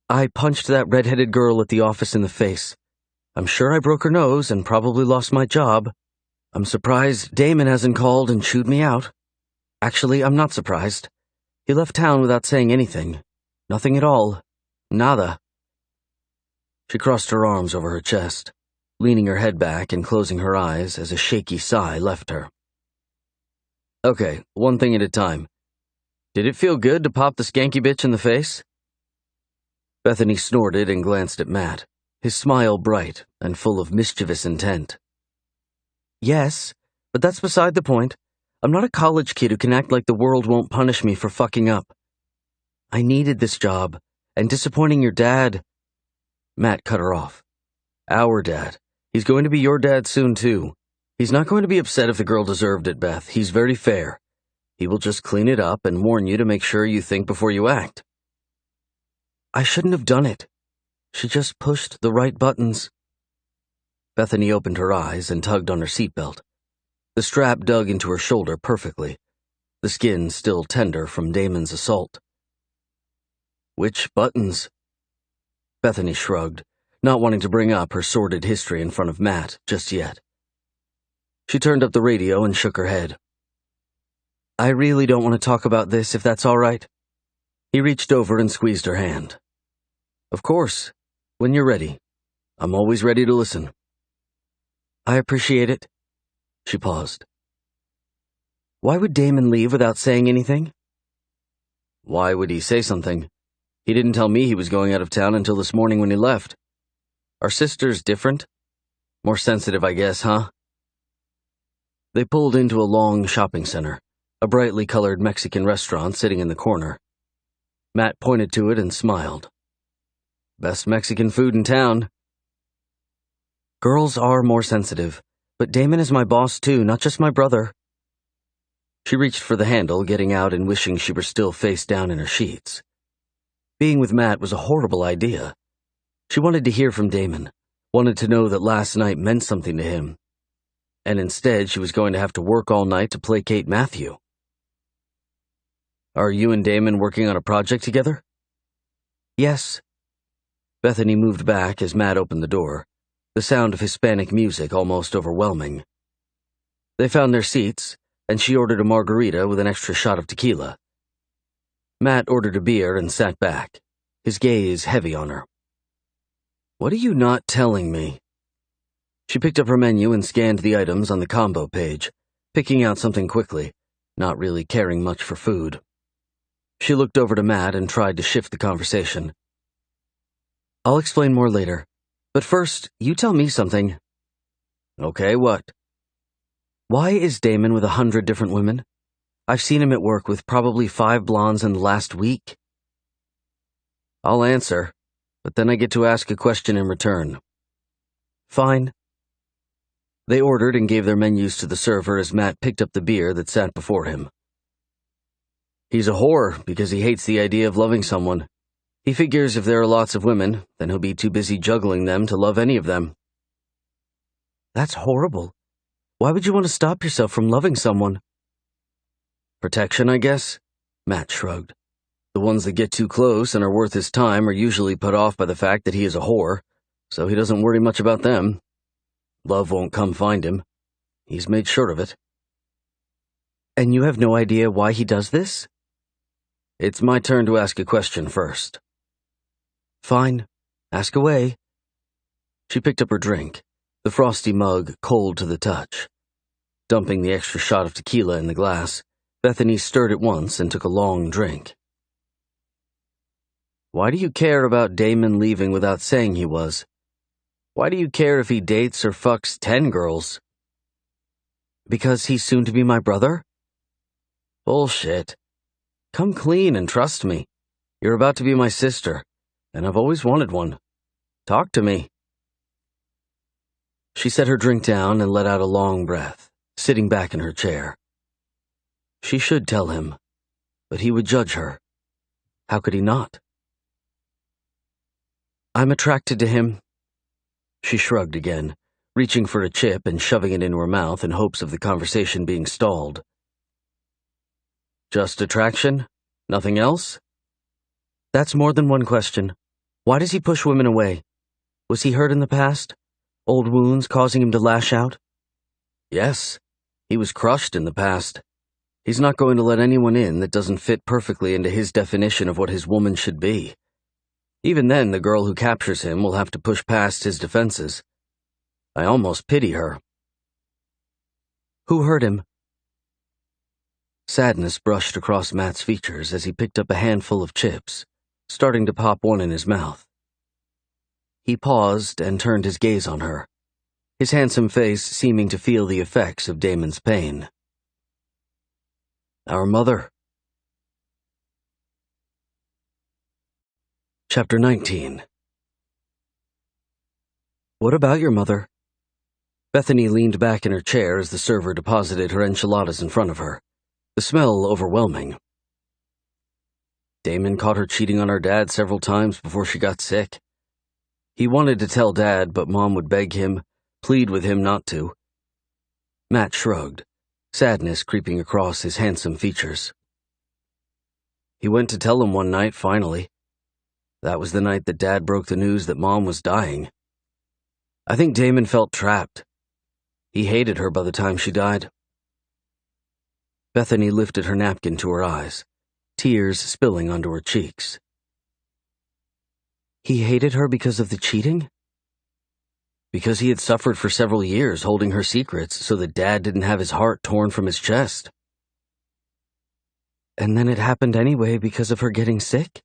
"I punched that red-headed girl at the office in the face. I'm sure I broke her nose and probably lost my job. I'm surprised Damon hasn't called and chewed me out. Actually, I'm not surprised. He left town without saying anything. Nothing at all. Nada." She crossed her arms over her chest, leaning her head back and closing her eyes as a shaky sigh left her. "Okay, one thing at a time. Did it feel good to pop the skanky bitch in the face?" Bethany snorted and glanced at Matt, his smile bright and full of mischievous intent. "Yes, but that's beside the point. I'm not a college kid who can act like the world won't punish me for fucking up. I needed this job, and disappointing your dad—" Matt cut her off. "Our dad. He's going to be your dad soon, too. He's not going to be upset if the girl deserved it, Beth. He's very fair. He will just clean it up and warn you to make sure you think before you act. I shouldn't have done it. She just pushed the right buttons. Bethany opened her eyes and tugged on her seatbelt. The strap dug into her shoulder perfectly, the skin still tender from Damon's assault. Which buttons? Bethany shrugged, not wanting to bring up her sordid history in front of Matt just yet. She turned up the radio and shook her head. I really don't want to talk about this, if that's all right. He reached over and squeezed her hand. Of course, when you're ready. I'm always ready to listen. I appreciate it. She paused. Why would Damon leave without saying anything? Why would he say something? He didn't tell me he was going out of town until this morning when he left. Are sisters different? More sensitive, I guess, huh? They pulled into a long shopping center, a brightly colored Mexican restaurant sitting in the corner. Matt pointed to it and smiled. Best Mexican food in town. Girls are more sensitive, but Damon is my boss too, not just my brother. She reached for the handle, getting out and wishing she were still face down in her sheets. Being with Matt was a horrible idea. She wanted to hear from Damon, wanted to know that last night meant something to him. And instead, she was going to have to work all night to placate Matthew. Are you and Damon working on a project together? Yes. Bethany moved back as Matt opened the door, the sound of Hispanic music almost overwhelming. They found their seats, and she ordered a margarita with an extra shot of tequila. Matt ordered a beer and sat back, his gaze heavy on her. What are you not telling me? She picked up her menu and scanned the items on the combo page, picking out something quickly, not really caring much for food. She looked over to Matt and tried to shift the conversation. I'll explain more later, but first, you tell me something. Okay, what? Why is Damon with 100 different women? I've seen him at work with probably 5 blondes in the last week. I'll answer, but then I get to ask a question in return. Fine. They ordered and gave their menus to the server as Matt picked up the beer that sat before him. He's a whore because he hates the idea of loving someone. He figures if there are lots of women, then he'll be too busy juggling them to love any of them. That's horrible. Why would you want to stop yourself from loving someone? Protection, I guess? Matt shrugged. The ones that get too close and are worth his time are usually put off by the fact that he is a whore, so he doesn't worry much about them. Love won't come find him. He's made sure of it. And you have no idea why he does this? It's my turn to ask a question first. Fine. Ask away. She picked up her drink, the frosty mug cold to the touch. Dumping the extra shot of tequila in the glass, Bethany stirred it once and took a long drink. Why do you care about Damon leaving without saying he was? Why do you care if he dates or fucks 10 girls? Because he's soon to be my brother? Bullshit. Come clean and trust me. You're about to be my sister, and I've always wanted one. Talk to me. She set her drink down and let out a long breath, sitting back in her chair. She should tell him, but he would judge her. How could he not? I'm attracted to him. She shrugged again, reaching for a chip and shoving it into her mouth in hopes of the conversation being stalled. Just attraction? Nothing else? That's more than one question. Why does he push women away? Was he hurt in the past? Old wounds causing him to lash out? Yes. He was crushed in the past. He's not going to let anyone in that doesn't fit perfectly into his definition of what his woman should be. Even then, the girl who captures him will have to push past his defenses. I almost pity her. Who hurt him? Sadness brushed across Matt's features as he picked up a handful of chips, starting to pop one in his mouth. He paused and turned his gaze on her, his handsome face seeming to feel the effects of Damon's pain. Our mother. Chapter 19. What about your mother? Bethany leaned back in her chair as the server deposited her enchiladas in front of her, the smell overwhelming. Damon caught her cheating on our dad several times before she got sick. He wanted to tell Dad, but Mom would beg him, plead with him not to. Matt shrugged, sadness creeping across his handsome features. He went to tell him one night, finally. That was the night that Dad broke the news that Mom was dying. I think Damon felt trapped. He hated her by the time she died. Bethany lifted her napkin to her eyes, tears spilling onto her cheeks. He hated her because of the cheating? Because he had suffered for several years holding her secrets so that Dad didn't have his heart torn from his chest. And then it happened anyway because of her getting sick?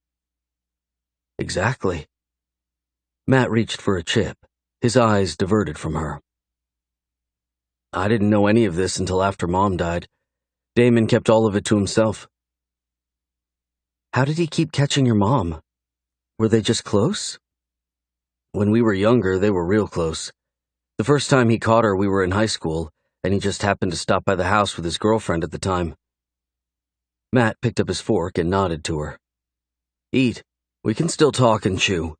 Exactly. Matt reached for a chip, his eyes diverted from her. I didn't know any of this until after Mom died. Damon kept all of it to himself. How did he keep catching your mom? Were they just close? When we were younger, they were real close. The first time he caught her, we were in high school, and he just happened to stop by the house with his girlfriend at the time. Matt picked up his fork and nodded to her. Eat. We can still talk and chew.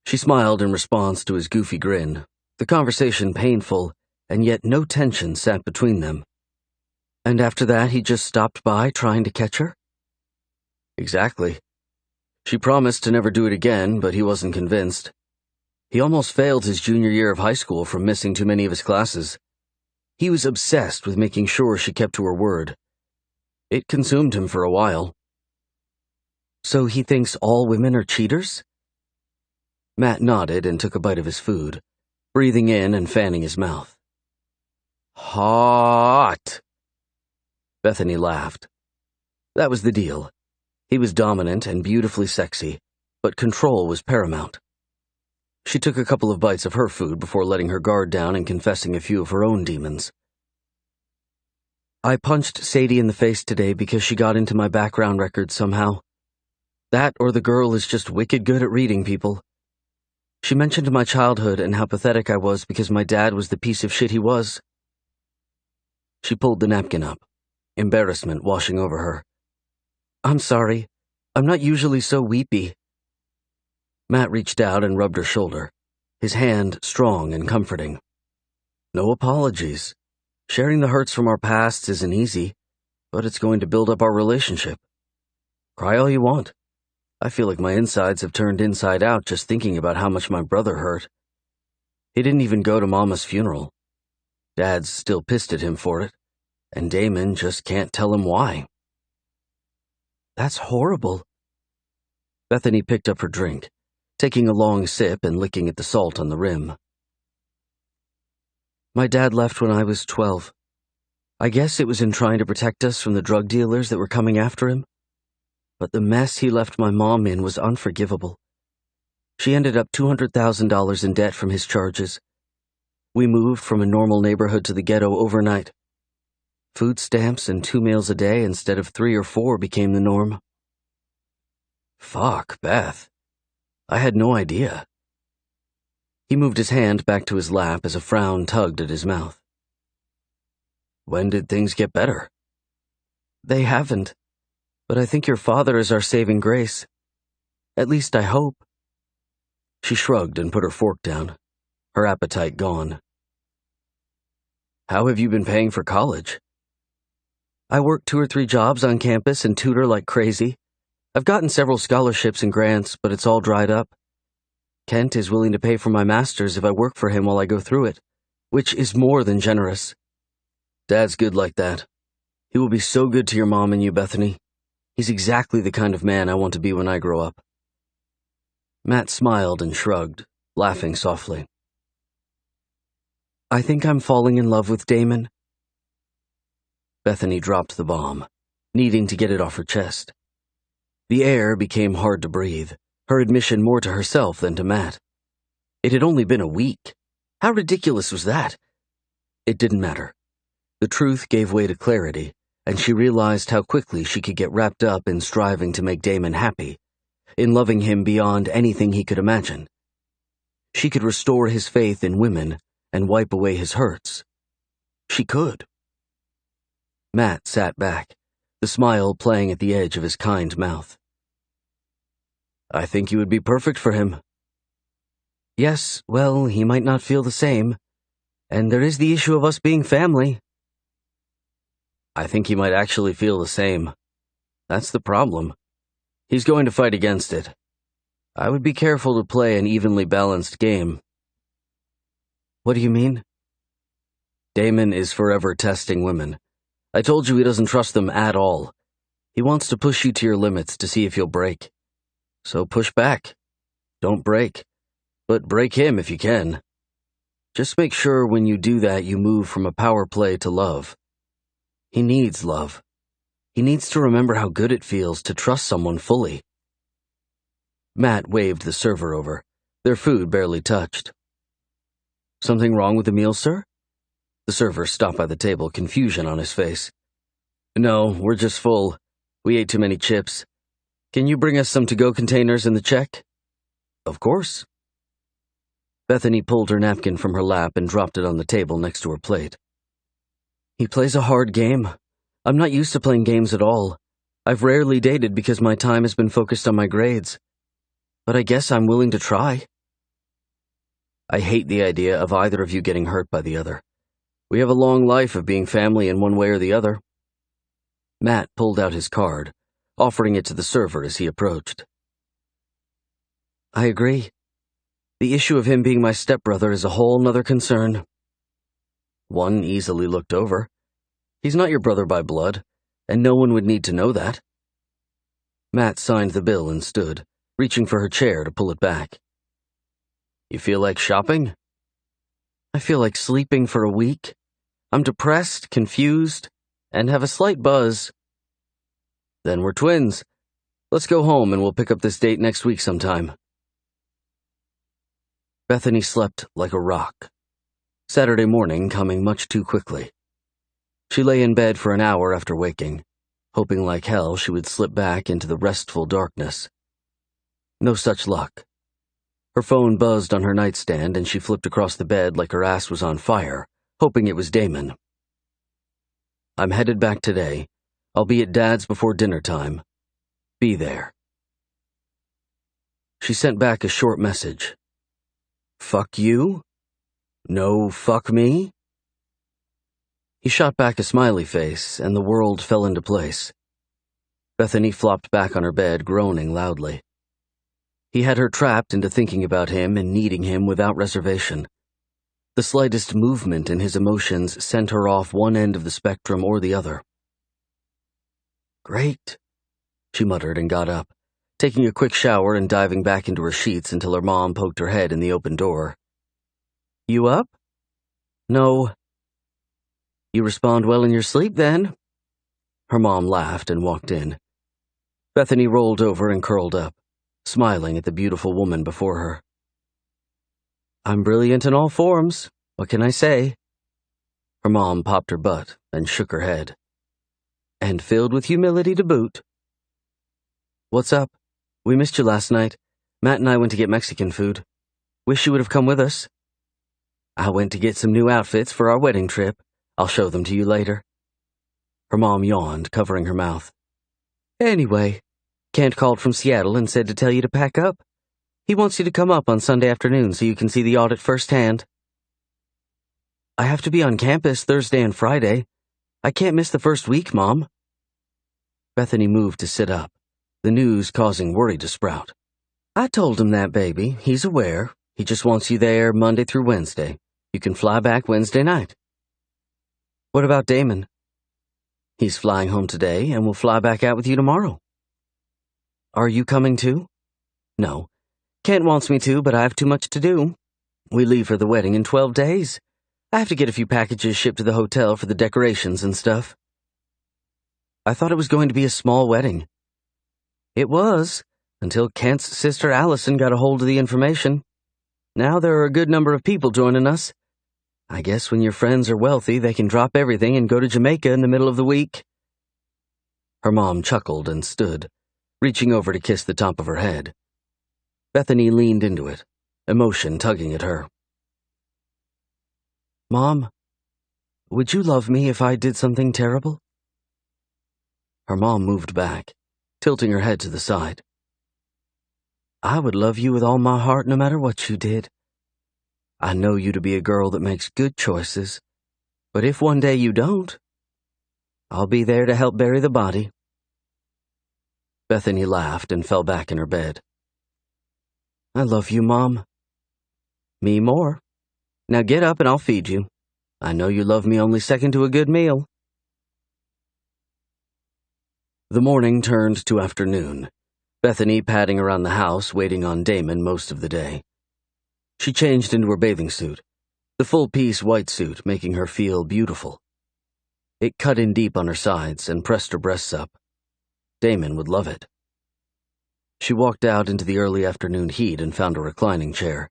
She smiled in response to his goofy grin, the conversation painful, and yet no tension sat between them. And after that, he just stopped by trying to catch her? Exactly. She promised to never do it again, but he wasn't convinced. He almost failed his junior year of high school from missing too many of his classes. He was obsessed with making sure she kept to her word. It consumed him for a while. So he thinks all women are cheaters? Matt nodded and took a bite of his food, breathing in and fanning his mouth. Hot! Bethany laughed. That was the deal. He was dominant and beautifully sexy, but control was paramount. She took a couple of bites of her food before letting her guard down and confessing a few of her own demons. I punched Sadie in the face today because she got into my background records somehow. That or the girl is just wicked good at reading people. She mentioned my childhood and how pathetic I was because my dad was the piece of shit he was. She pulled the napkin up, embarrassment washing over her. I'm sorry. I'm not usually so weepy. Matt reached out and rubbed her shoulder, his hand strong and comforting. No apologies. Sharing the hurts from our pasts isn't easy, but it's going to build up our relationship. Cry all you want. I feel like my insides have turned inside out just thinking about how much my brother hurt. He didn't even go to Mama's funeral. Dad's still pissed at him for it, and Damon just can't tell him why. That's horrible. Bethany picked up her drink, taking a long sip and licking at the salt on the rim. My dad left when I was 12. I guess it was in trying to protect us from the drug dealers that were coming after him. But the mess he left my mom in was unforgivable. She ended up $200,000 in debt from his charges. We moved from a normal neighborhood to the ghetto overnight. Food stamps and 2 meals a day instead of 3 or 4 became the norm. Fuck, Beth. I had no idea. He moved his hand back to his lap as a frown tugged at his mouth. When did things get better? They haven't, but I think your father is our saving grace. At least I hope. She shrugged and put her fork down, her appetite gone. How have you been paying for college? I work 2 or 3 jobs on campus and tutor like crazy. I've gotten several scholarships and grants, but it's all dried up. Kent is willing to pay for my master's if I work for him while I go through it, which is more than generous. Dad's good like that. He will be so good to your mom and you, Bethany. He's exactly the kind of man I want to be when I grow up. Matt smiled and shrugged, laughing softly. I think I'm falling in love with Damon. Bethany dropped the bomb, needing to get it off her chest. The air became hard to breathe, her admission more to herself than to Matt. It had only been a week. How ridiculous was that? It didn't matter. The truth gave way to clarity, and she realized how quickly she could get wrapped up in striving to make Damon happy, in loving him beyond anything he could imagine. She could restore his faith in women and wipe away his hurts. She could. Matt sat back, the smile playing at the edge of his kind mouth. I think you would be perfect for him. Yes, well, he might not feel the same. And there is the issue of us being family. I think he might actually feel the same. That's the problem. He's going to fight against it. I would be careful to play an evenly balanced game. What do you mean? Damon is forever testing women. I told you he doesn't trust them at all. He wants to push you to your limits to see if you'll break. So push back. Don't break. But break him if you can. Just make sure when you do that you move from a power play to love. He needs love. He needs to remember how good it feels to trust someone fully. Matt waved the server over, their food barely touched. Something wrong with the meal, sir? The server stopped by the table, confusion on his face. No, we're just full. We ate too many chips. Can you bring us some to-go containers in the check? Of course. Bethany pulled her napkin from her lap and dropped it on the table next to her plate. He plays a hard game. I'm not used to playing games at all. I've rarely dated because my time has been focused on my grades. But I guess I'm willing to try. I hate the idea of either of you getting hurt by the other. We have a long life of being family in one way or the other. Matt pulled out his card, offering it to the server as he approached. I agree. The issue of him being my stepbrother is a whole nother concern. One easily looked over. He's not your brother by blood, and no one would need to know that. Matt signed the bill and stood, reaching for her chair to pull it back. You feel like shopping? I feel like sleeping for a week. I'm depressed, confused, and have a slight buzz. Then we're twins. Let's go home and we'll pick up this date next week sometime. Bethany slept like a rock. Saturday morning coming much too quickly. She lay in bed for an hour after waking, hoping like hell she would slip back into the restful darkness. No such luck. Her phone buzzed on her nightstand and she flipped across the bed like her ass was on fire, hoping it was Damon. I'm headed back today. I'll be at Dad's before dinner time. Be there. She sent back a short message. Fuck you? No, fuck me? He shot back a smiley face, and the world fell into place. Bethany flopped back on her bed, groaning loudly. He had her trapped into thinking about him and needing him without reservation. The slightest movement in his emotions sent her off one end of the spectrum or the other. Great, she muttered and got up, taking a quick shower and diving back into her sheets until her mom poked her head in the open door. You up? No. You respond well in your sleep, then? Her mom laughed and walked in. Bethany rolled over and curled up, smiling at the beautiful woman before her. I'm brilliant in all forms. What can I say? Her mom popped her butt and shook her head. And filled with humility to boot. What's up? We missed you last night. Matt and I went to get Mexican food. Wish you would have come with us. I went to get some new outfits for our wedding trip. I'll show them to you later. Her mom yawned, covering her mouth. Anyway, Kent called from Seattle and said to tell you to pack up. He wants you to come up on Sunday afternoon so you can see the audit firsthand. I have to be on campus Thursday and Friday. I can't miss the first week, Mom. Bethany moved to sit up, the news causing worry to sprout. I told him that, baby. He's aware. He just wants you there Monday through Wednesday. You can fly back Wednesday night. What about Damon? He's flying home today and will fly back out with you tomorrow. Are you coming too? No. Kent wants me to, but I have too much to do. We leave for the wedding in 12 days. I have to get a few packages shipped to the hotel for the decorations and stuff. I thought it was going to be a small wedding. It was, until Kent's sister Allison got a hold of the information. Now there are a good number of people joining us. I guess when your friends are wealthy, they can drop everything and go to Jamaica in the middle of the week. Her mom chuckled and stood, reaching over to kiss the top of her head. Bethany leaned into it, emotion tugging at her. Mom, would you love me if I did something terrible? Her mom moved back, tilting her head to the side. I would love you with all my heart no matter what you did. I know you to be a girl that makes good choices, but if one day you don't, I'll be there to help bury the body. Bethany laughed and fell back in her bed. I love you, Mom. Me more. Now get up and I'll feed you. I know you love me only second to a good meal. The morning turned to afternoon, Bethany padding around the house waiting on Damon most of the day. She changed into her bathing suit, the full-piece white suit making her feel beautiful. It cut in deep on her sides and pressed her breasts up. Damon would love it. She walked out into the early afternoon heat and found a reclining chair.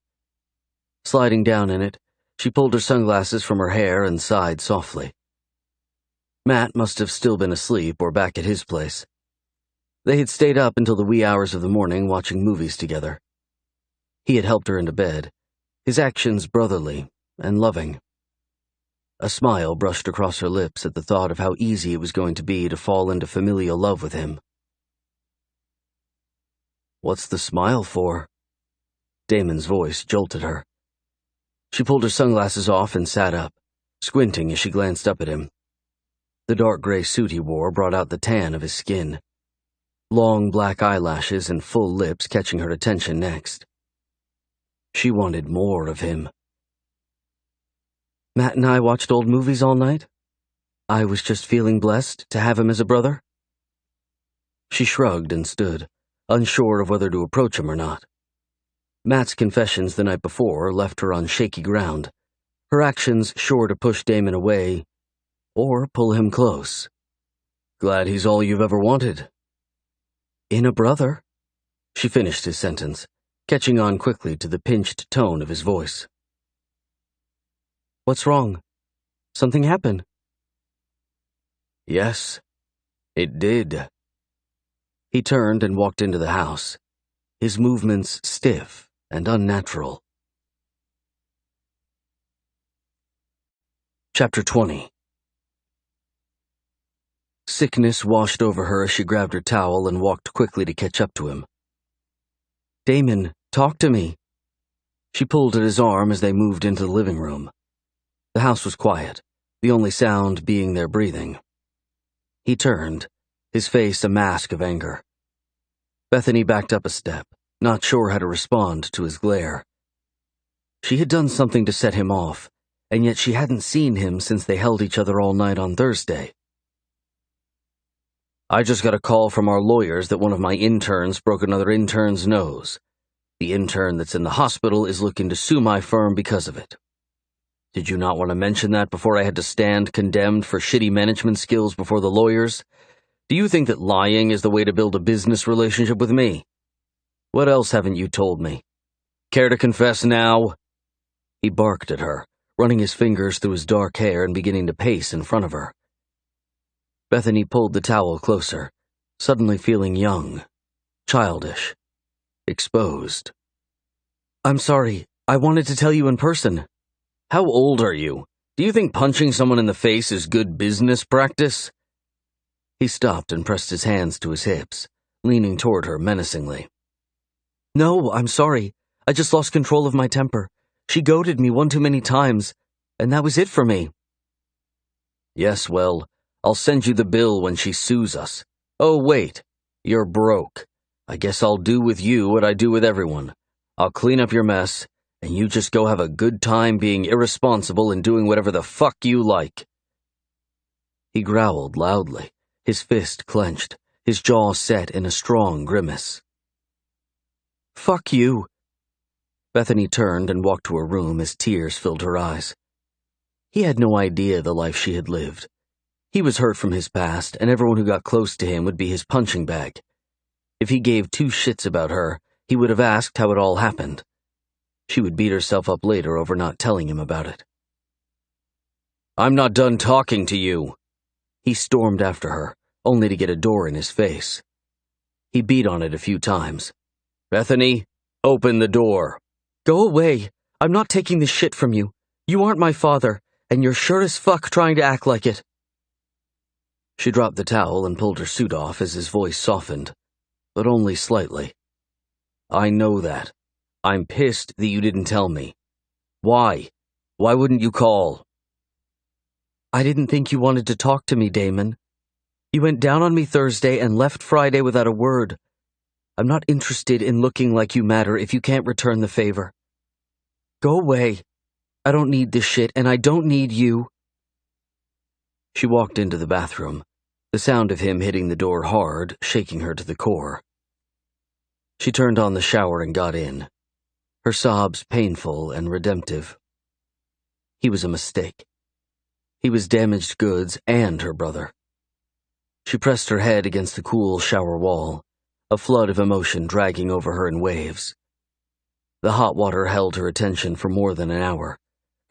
Sliding down in it, she pulled her sunglasses from her hair and sighed softly. Matt must have still been asleep or back at his place. They had stayed up until the wee hours of the morning watching movies together. He had helped her into bed, his actions brotherly and loving. A smile brushed across her lips at the thought of how easy it was going to be to fall into familial love with him. What's the smile for? Damon's voice jolted her. She pulled her sunglasses off and sat up, squinting as she glanced up at him. The dark gray suit he wore brought out the tan of his skin. Long black eyelashes and full lips catching her attention next. She wanted more of him. Matt and I watched old movies all night. I was just feeling blessed to have him as a brother. She shrugged and stood, unsure of whether to approach him or not. Matt's confessions the night before left her on shaky ground, her actions sure to push Damon away or pull him close. Glad he's all you've ever wanted. In a brother, she finished his sentence, catching on quickly to the pinched tone of his voice. What's wrong? Something happened? Yes, it did. He turned and walked into the house, his movements stiff and unnatural. Chapter 20. Sickness washed over her as she grabbed her towel and walked quickly to catch up to him. Damon, talk to me. She pulled at his arm as they moved into the living room. The house was quiet, the only sound being their breathing. He turned, his face a mask of anger. Bethany backed up a step, not sure how to respond to his glare. She had done something to set him off, and yet she hadn't seen him since they held each other all night on Thursday. I just got a call from our lawyers that one of my interns broke another intern's nose. The intern that's in the hospital is looking to sue my firm because of it. Did you not want to mention that before I had to stand condemned for shitty management skills before the lawyers? Do you think that lying is the way to build a business relationship with me? What else haven't you told me? Care to confess now? He barked at her, running his fingers through his dark hair and beginning to pace in front of her. Bethany pulled the towel closer, suddenly feeling young, childish, exposed. I'm sorry, I wanted to tell you in person. How old are you? Do you think punching someone in the face is good business practice? He stopped and pressed his hands to his hips, leaning toward her menacingly. No, I'm sorry. I just lost control of my temper. She goaded me one too many times, and that was it for me. Yes, well, I'll send you the bill when she sues us. Oh, wait, you're broke. I guess I'll do with you what I do with everyone. I'll clean up your mess, and you just go have a good time being irresponsible and doing whatever the fuck you like. He growled loudly, his fist clenched, his jaw set in a strong grimace. Fuck you. Bethany turned and walked to her room as tears filled her eyes. He had no idea the life she had lived. He was hurt from his past, and everyone who got close to him would be his punching bag. If he gave two shits about her, he would have asked how it all happened. She would beat herself up later over not telling him about it. I'm not done talking to you. He stormed after her, only to get a door in his face. He beat on it a few times. Bethany, open the door. Go away. I'm not taking this shit from you. You aren't my father. and you're sure as fuck trying to act like it." She dropped the towel and pulled her suit off as his voice softened, but only slightly. "I know that. I'm pissed that you didn't tell me. Why? Why wouldn't you call?" "I didn't think you wanted to talk to me, Damon. You went down on me Thursday and left Friday without a word. I'm not interested in looking like you matter if you can't return the favor. Go away. I don't need this shit, and I don't need you." She walked into the bathroom, the sound of him hitting the door hard, shaking her to the core. She turned on the shower and got in, her sobs painful and redemptive. He was a mistake. He was damaged goods and her brother. She pressed her head against the cool shower wall, a flood of emotion dragging over her in waves. The hot water held her attention for more than an hour,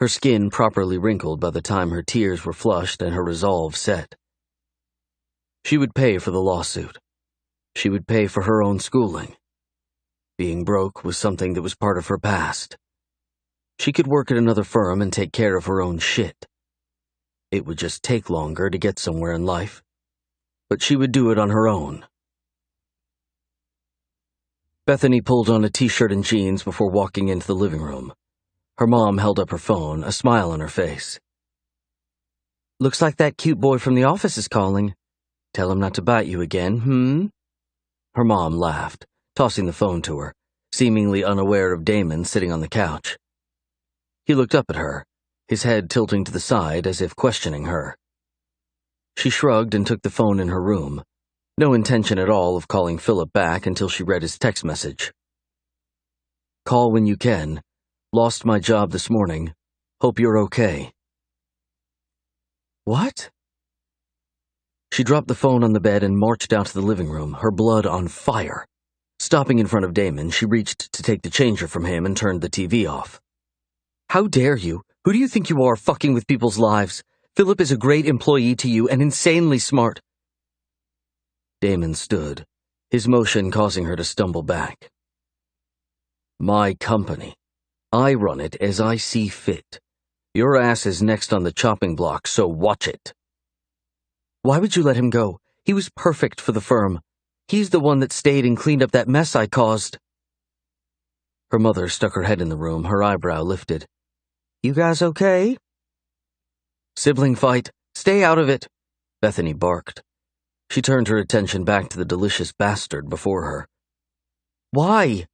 her skin properly wrinkled by the time her tears were flushed and her resolve set. She would pay for the lawsuit. She would pay for her own schooling. Being broke was something that was part of her past. She could work at another firm and take care of her own shit. It would just take longer to get somewhere in life, but she would do it on her own. Bethany pulled on a t-shirt and jeans before walking into the living room. Her mom held up her phone, a smile on her face. "Looks like that cute boy from the office is calling. Tell him not to bite you again, Her mom laughed, tossing the phone to her, seemingly unaware of Damon sitting on the couch. He looked up at her, his head tilting to the side as if questioning her. She shrugged and took the phone in her room, no intention at all of calling Philip back until she read his text message. "Call when you can. Lost my job this morning. Hope you're okay." "What?" She dropped the phone on the bed and marched out to the living room, her blood on fire. Stopping in front of Damon, she reached to take the changer from him and turned the TV off. "How dare you? Who do you think you are, fucking with people's lives? Philip is a great employee to you and insanely smart." Damon stood, his motion causing her to stumble back. "My company. I run it as I see fit. Your ass is next on the chopping block, so watch it." "Why would you let him go? He was perfect for the firm. He's the one that stayed and cleaned up that mess I caused." Her mother stuck her head in the room, her eyebrow lifted. "You guys okay?" "Sibling fight. Stay out of it," Bethany barked. She turned her attention back to the delicious bastard before her. "Why?"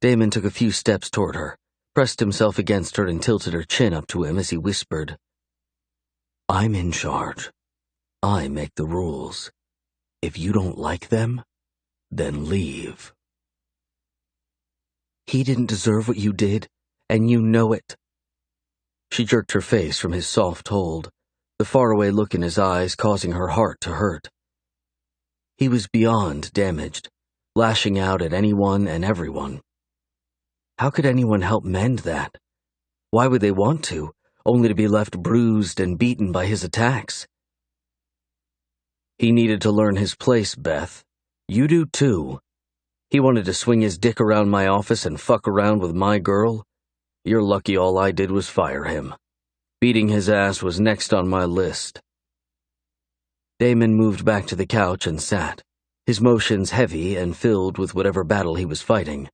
Damon took a few steps toward her, pressed himself against her and tilted her chin up to him as he whispered, "I'm in charge. I make the rules. If you don't like them, then leave." "He didn't deserve what you did, and you know it." She jerked her face from his soft hold, the faraway look in his eyes causing her heart to hurt. He was beyond damaged, lashing out at anyone and everyone. How could anyone help mend that? Why would they want to, only to be left bruised and beaten by his attacks? He needed to learn his place, Beth. You do too. He wanted to swing his dick around my office and fuck around with my girl. You're lucky all I did was fire him. Beating his ass was next on my list. Damon moved back to the couch and sat, his motions heavy and filled with whatever battle he was fighting.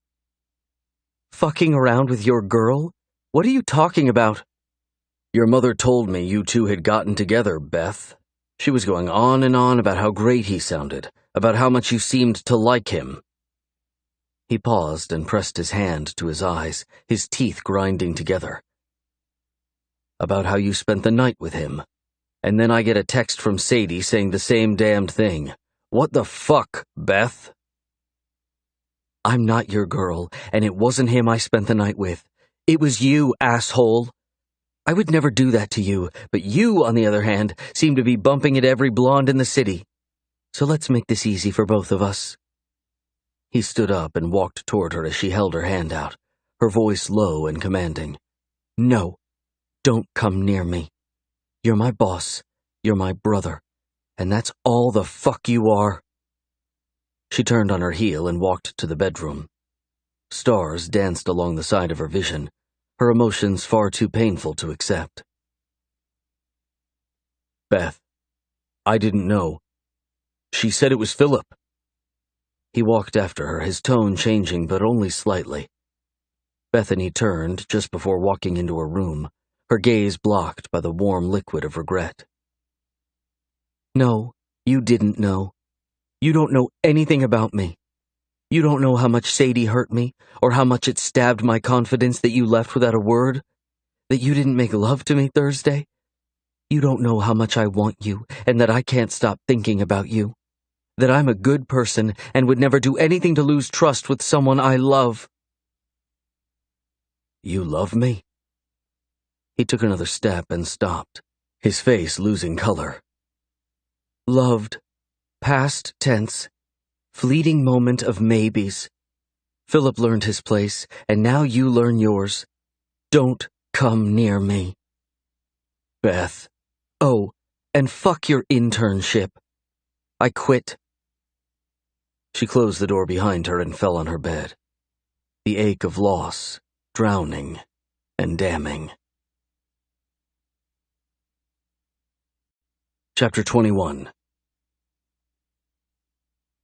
"Fucking around with your girl? What are you talking about?" Your mother told me you two had gotten together, Beth. She was going on and on about how great he sounded, about how much you seemed to like him. He paused and pressed his hand to his eyes, his teeth grinding together. About how you spent the night with him. And then I get a text from Sadie saying the same damned thing. What the fuck, Beth? I'm not your girl, and it wasn't him I spent the night with. It was you, asshole. I would never do that to you, but you, on the other hand, seem to be bumping into every blonde in the city. So let's make this easy for both of us. He stood up and walked toward her as she held her hand out, her voice low and commanding. No, don't come near me. You're my boss, you're my brother, and that's all the fuck you are. She turned on her heel and walked to the bedroom. Stars danced along the side of her vision, her emotions far too painful to accept. "Beth, I didn't know. She said it was Philip." He walked after her, his tone changing but only slightly. Bethany turned just before walking into her room, her gaze blocked by the warm liquid of regret. "No, you didn't know. You don't know anything about me. You don't know how much Sadie hurt me, or how much it stabbed my confidence that you left without a word, that you didn't make love to me Thursday. You don't know how much I want you, and that I can't stop thinking about you. That I'm a good person and would never do anything to lose trust with someone I love." "You love me?" He took another step and stopped, his face losing color. "Loved. Past tense. Fleeting moment of maybes. Philip learned his place, and now you learn yours. Don't come near me." "Beth." "Oh, and fuck your internship. I quit." She closed the door behind her and fell on her bed. The ache of loss, drowning, and damning. Chapter 21.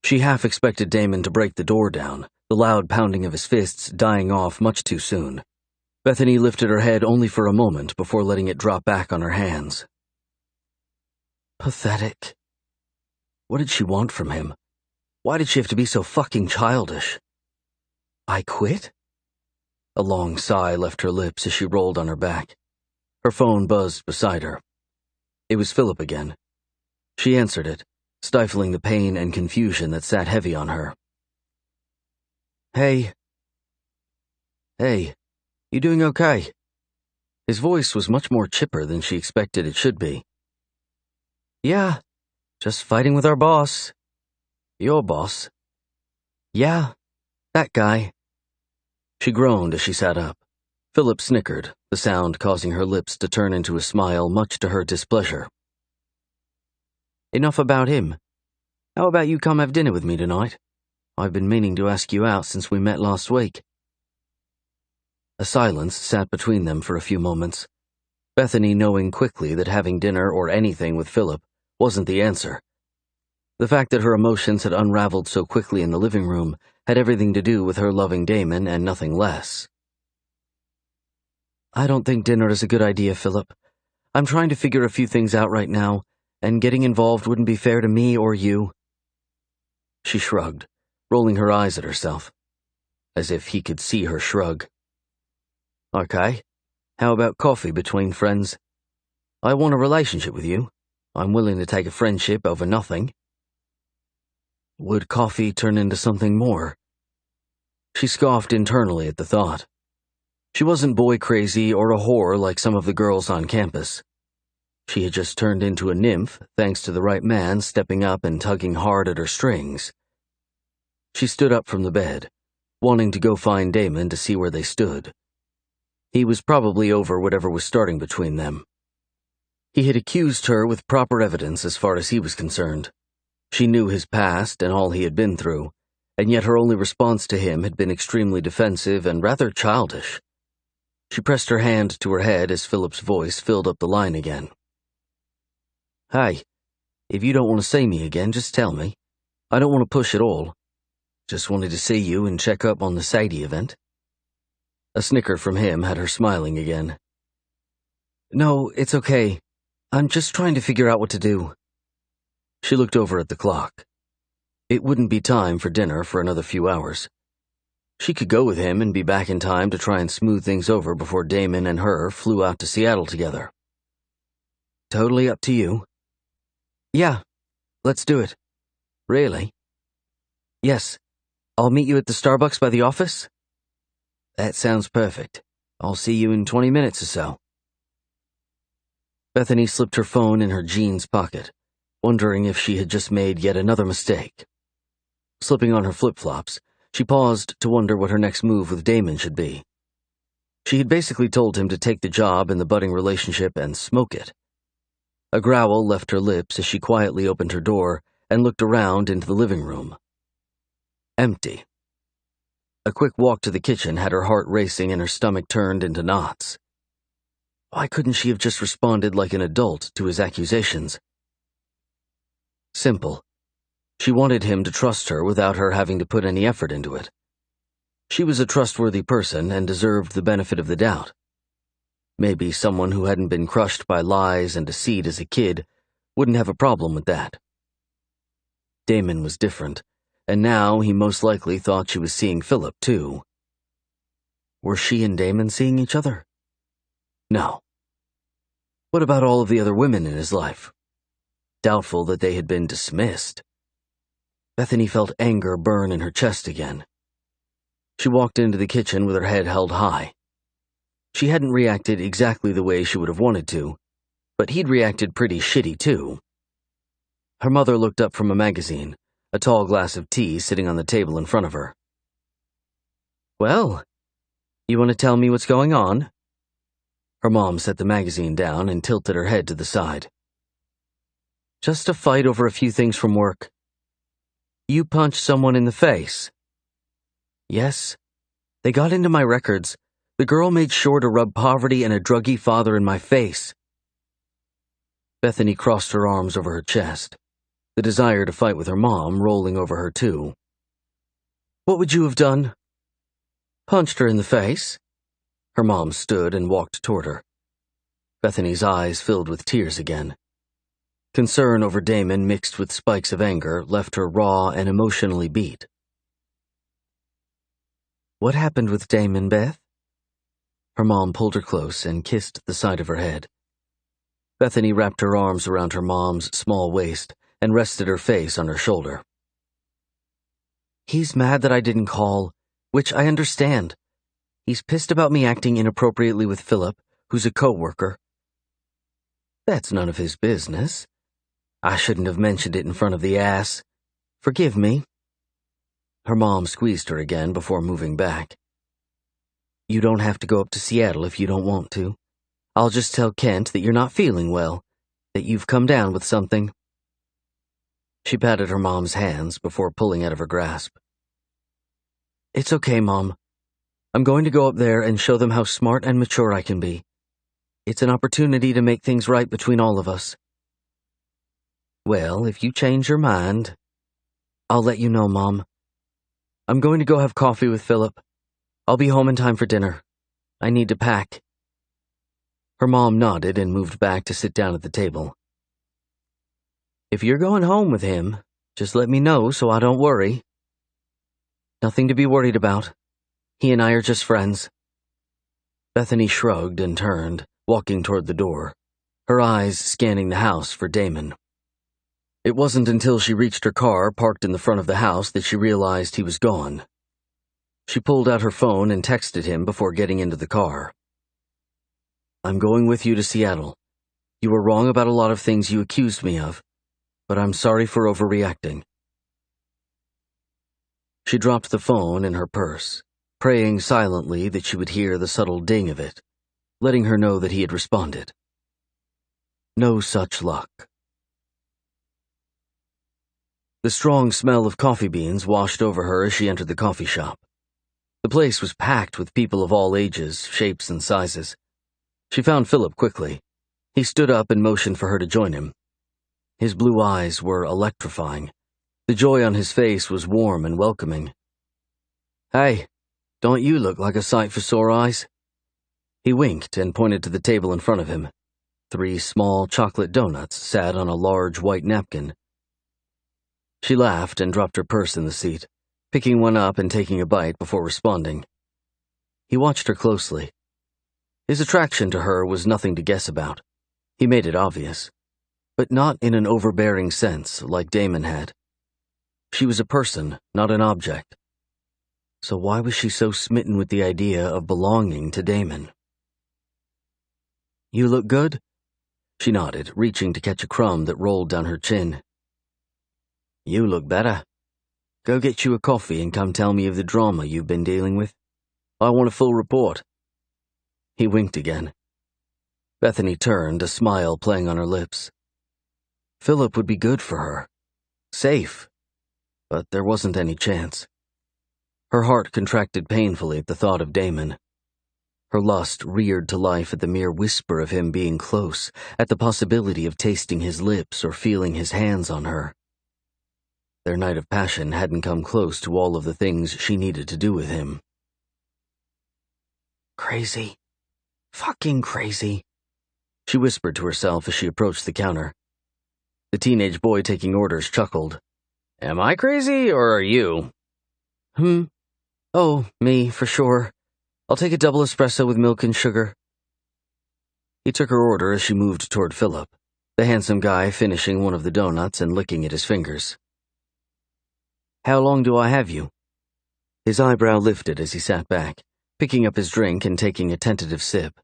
She half expected Damon to break the door down, the loud pounding of his fists dying off much too soon. Bethany lifted her head only for a moment before letting it drop back on her hands. Pathetic. What did she want from him? Why did she have to be so fucking childish? I quit? A long sigh left her lips as she rolled on her back. Her phone buzzed beside her. It was Philip again. She answered it, stifling the pain and confusion that sat heavy on her. Hey. Hey, you doing okay? His voice was much more chipper than she expected it should be. Yeah, just fighting with our boss. Your boss? Yeah, that guy. She groaned as she sat up. Philip snickered, the sound causing her lips to turn into a smile much to her displeasure. Enough about him. How about you come have dinner with me tonight? I've been meaning to ask you out since we met last week. A silence sat between them for a few moments, Bethany knowing quickly that having dinner or anything with Philip wasn't the answer. The fact that her emotions had unraveled so quickly in the living room had everything to do with her loving Damon and nothing less. I don't think dinner is a good idea, Philip. I'm trying to figure a few things out right now, and getting involved wouldn't be fair to me or you. She shrugged, rolling her eyes at herself, as if he could see her shrug. Okay, how about coffee between friends? I want a relationship with you. I'm willing to take a friendship over nothing. Would coffee turn into something more? She scoffed internally at the thought. She wasn't boy-crazy or a whore like some of the girls on campus. She had just turned into a nymph thanks to the right man stepping up and tugging hard at her strings. She stood up from the bed, wanting to go find Damon to see where they stood. He was probably over whatever was starting between them. He had accused her with proper evidence as far as he was concerned. She knew his past and all he had been through, and yet her only response to him had been extremely defensive and rather childish. She pressed her hand to her head as Philip's voice filled up the line again. Hey, if you don't want to see me again, just tell me. I don't want to push at all. Just wanted to see you and check up on the Sadie event. A snicker from him had her smiling again. No, it's okay. I'm just trying to figure out what to do. She looked over at the clock. It wouldn't be time for dinner for another few hours. She could go with him and be back in time to try and smooth things over before Damon and her flew out to Seattle together. Totally up to you. Yeah, let's do it. Really? Yes. I'll meet you at the Starbucks by the office? That sounds perfect. I'll see you in 20 minutes or so. Bethany slipped her phone in her jeans pocket, wondering if she had just made yet another mistake. Slipping on her flip-flops, she paused to wonder what her next move with Damon should be. She had basically told him to take the job in the budding relationship and smoke it. A growl left her lips as she quietly opened her door and looked around into the living room. Empty. A quick walk to the kitchen had her heart racing and her stomach turned into knots. Why couldn't she have just responded like an adult to his accusations? Simple. She wanted him to trust her without her having to put any effort into it. She was a trustworthy person and deserved the benefit of the doubt. Maybe someone who hadn't been crushed by lies and deceit as a kid wouldn't have a problem with that. Damon was different, and now he most likely thought she was seeing Philip, too. Were she and Damon seeing each other? No. What about all of the other women in his life? Doubtful that they had been dismissed. Bethany felt anger burn in her chest again. She walked into the kitchen with her head held high. She hadn't reacted exactly the way she would have wanted to, but he'd reacted pretty shitty too. Her mother looked up from a magazine, a tall glass of tea sitting on the table in front of her. "Well, you want to tell me what's going on?" Her mom set the magazine down and tilted her head to the side. "Just a fight over a few things from work. You punched someone in the face." "Yes. They got into my records. The girl made sure to rub poverty and a druggy father in my face." Bethany crossed her arms over her chest, the desire to fight with her mom rolling over her too. "What would you have done?" "Punched her in the face." Her mom stood and walked toward her. Bethany's eyes filled with tears again. Concern over Damon mixed with spikes of anger left her raw and emotionally beat. "What happened with Damon, Beth?" Her mom pulled her close and kissed the side of her head. Bethany wrapped her arms around her mom's small waist and rested her face on her shoulder. "He's mad that I didn't call, which I understand. He's pissed about me acting inappropriately with Philip, who's a co-worker. That's none of his business. I shouldn't have mentioned it in front of the ass. Forgive me." Her mom squeezed her again before moving back. "You don't have to go up to Seattle if you don't want to. I'll just tell Kent that you're not feeling well, that you've come down with something." She patted her mom's hands before pulling out of her grasp. "It's okay, Mom. I'm going to go up there and show them how smart and mature I can be. It's an opportunity to make things right between all of us." "Well, if you change your mind, I'll let you know, Mom. I'm going to go have coffee with Philip. I'll be home in time for dinner. I need to pack." Her mom nodded and moved back to sit down at the table. "If you're going home with him, just let me know so I don't worry." "Nothing to be worried about. He and I are just friends." Bethany shrugged and turned, walking toward the door, her eyes scanning the house for Damon. It wasn't until she reached her car parked in the front of the house that she realized he was gone. She pulled out her phone and texted him before getting into the car. "I'm going with you to Seattle. You were wrong about a lot of things you accused me of, but I'm sorry for overreacting." She dropped the phone in her purse, praying silently that she would hear the subtle ding of it, letting her know that he had responded. No such luck. The strong smell of coffee beans washed over her as she entered the coffee shop. The place was packed with people of all ages, shapes, and sizes. She found Philip quickly. He stood up and motioned for her to join him. His blue eyes were electrifying. The joy on his face was warm and welcoming. "Hey, don't you look like a sight for sore eyes?" He winked and pointed to the table in front of him. 3 small chocolate donuts sat on a large white napkin. She laughed and dropped her purse in the seat, picking one up and taking a bite before responding. He watched her closely. His attraction to her was nothing to guess about. He made it obvious, but not in an overbearing sense like Damon had. She was a person, not an object. So why was she so smitten with the idea of belonging to Damon? "You look good?" She nodded, reaching to catch a crumb that rolled down her chin. "You look better. Go get you a coffee and come tell me of the drama you've been dealing with. I want a full report." He winked again. Bethany turned, a smile playing on her lips. Philip would be good for her. Safe. But there wasn't any chance. Her heart contracted painfully at the thought of Damon. Her lust reared to life at the mere whisper of him being close, at the possibility of tasting his lips or feeling his hands on her. Their night of passion hadn't come close to all of the things she needed to do with him. Crazy. Fucking crazy, she whispered to herself as she approached the counter. The teenage boy taking orders chuckled. Am I crazy, or are you? Oh, me, for sure. I'll take a double espresso with milk and sugar. He took her order as she moved toward Philip, the handsome guy finishing one of the donuts and licking at his fingers. How long do I have you? His eyebrow lifted as he sat back, picking up his drink and taking a tentative sip.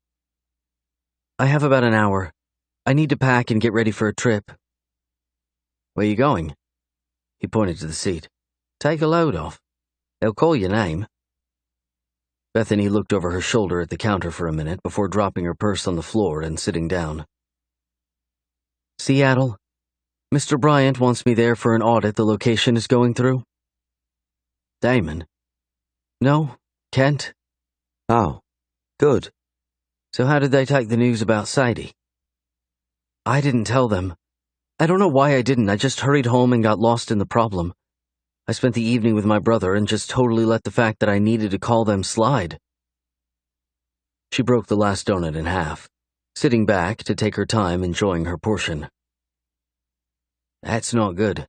I have about an hour. I need to pack and get ready for a trip. Where you going? He pointed to the seat. Take a load off. They'll call your name. Bethany looked over her shoulder at the counter for a minute before dropping her purse on the floor and sitting down. Seattle. Mr. Bryant wants me there for an audit the location is going through. Damon? No, Kent. Oh, good. So how did they take the news about Sadie? I didn't tell them. I don't know why I didn't. I just hurried home and got lost in the problem. I spent the evening with my brother and just totally let the fact that I needed to call them slide. She broke the last donut in half, sitting back to take her time enjoying her portion. That's not good.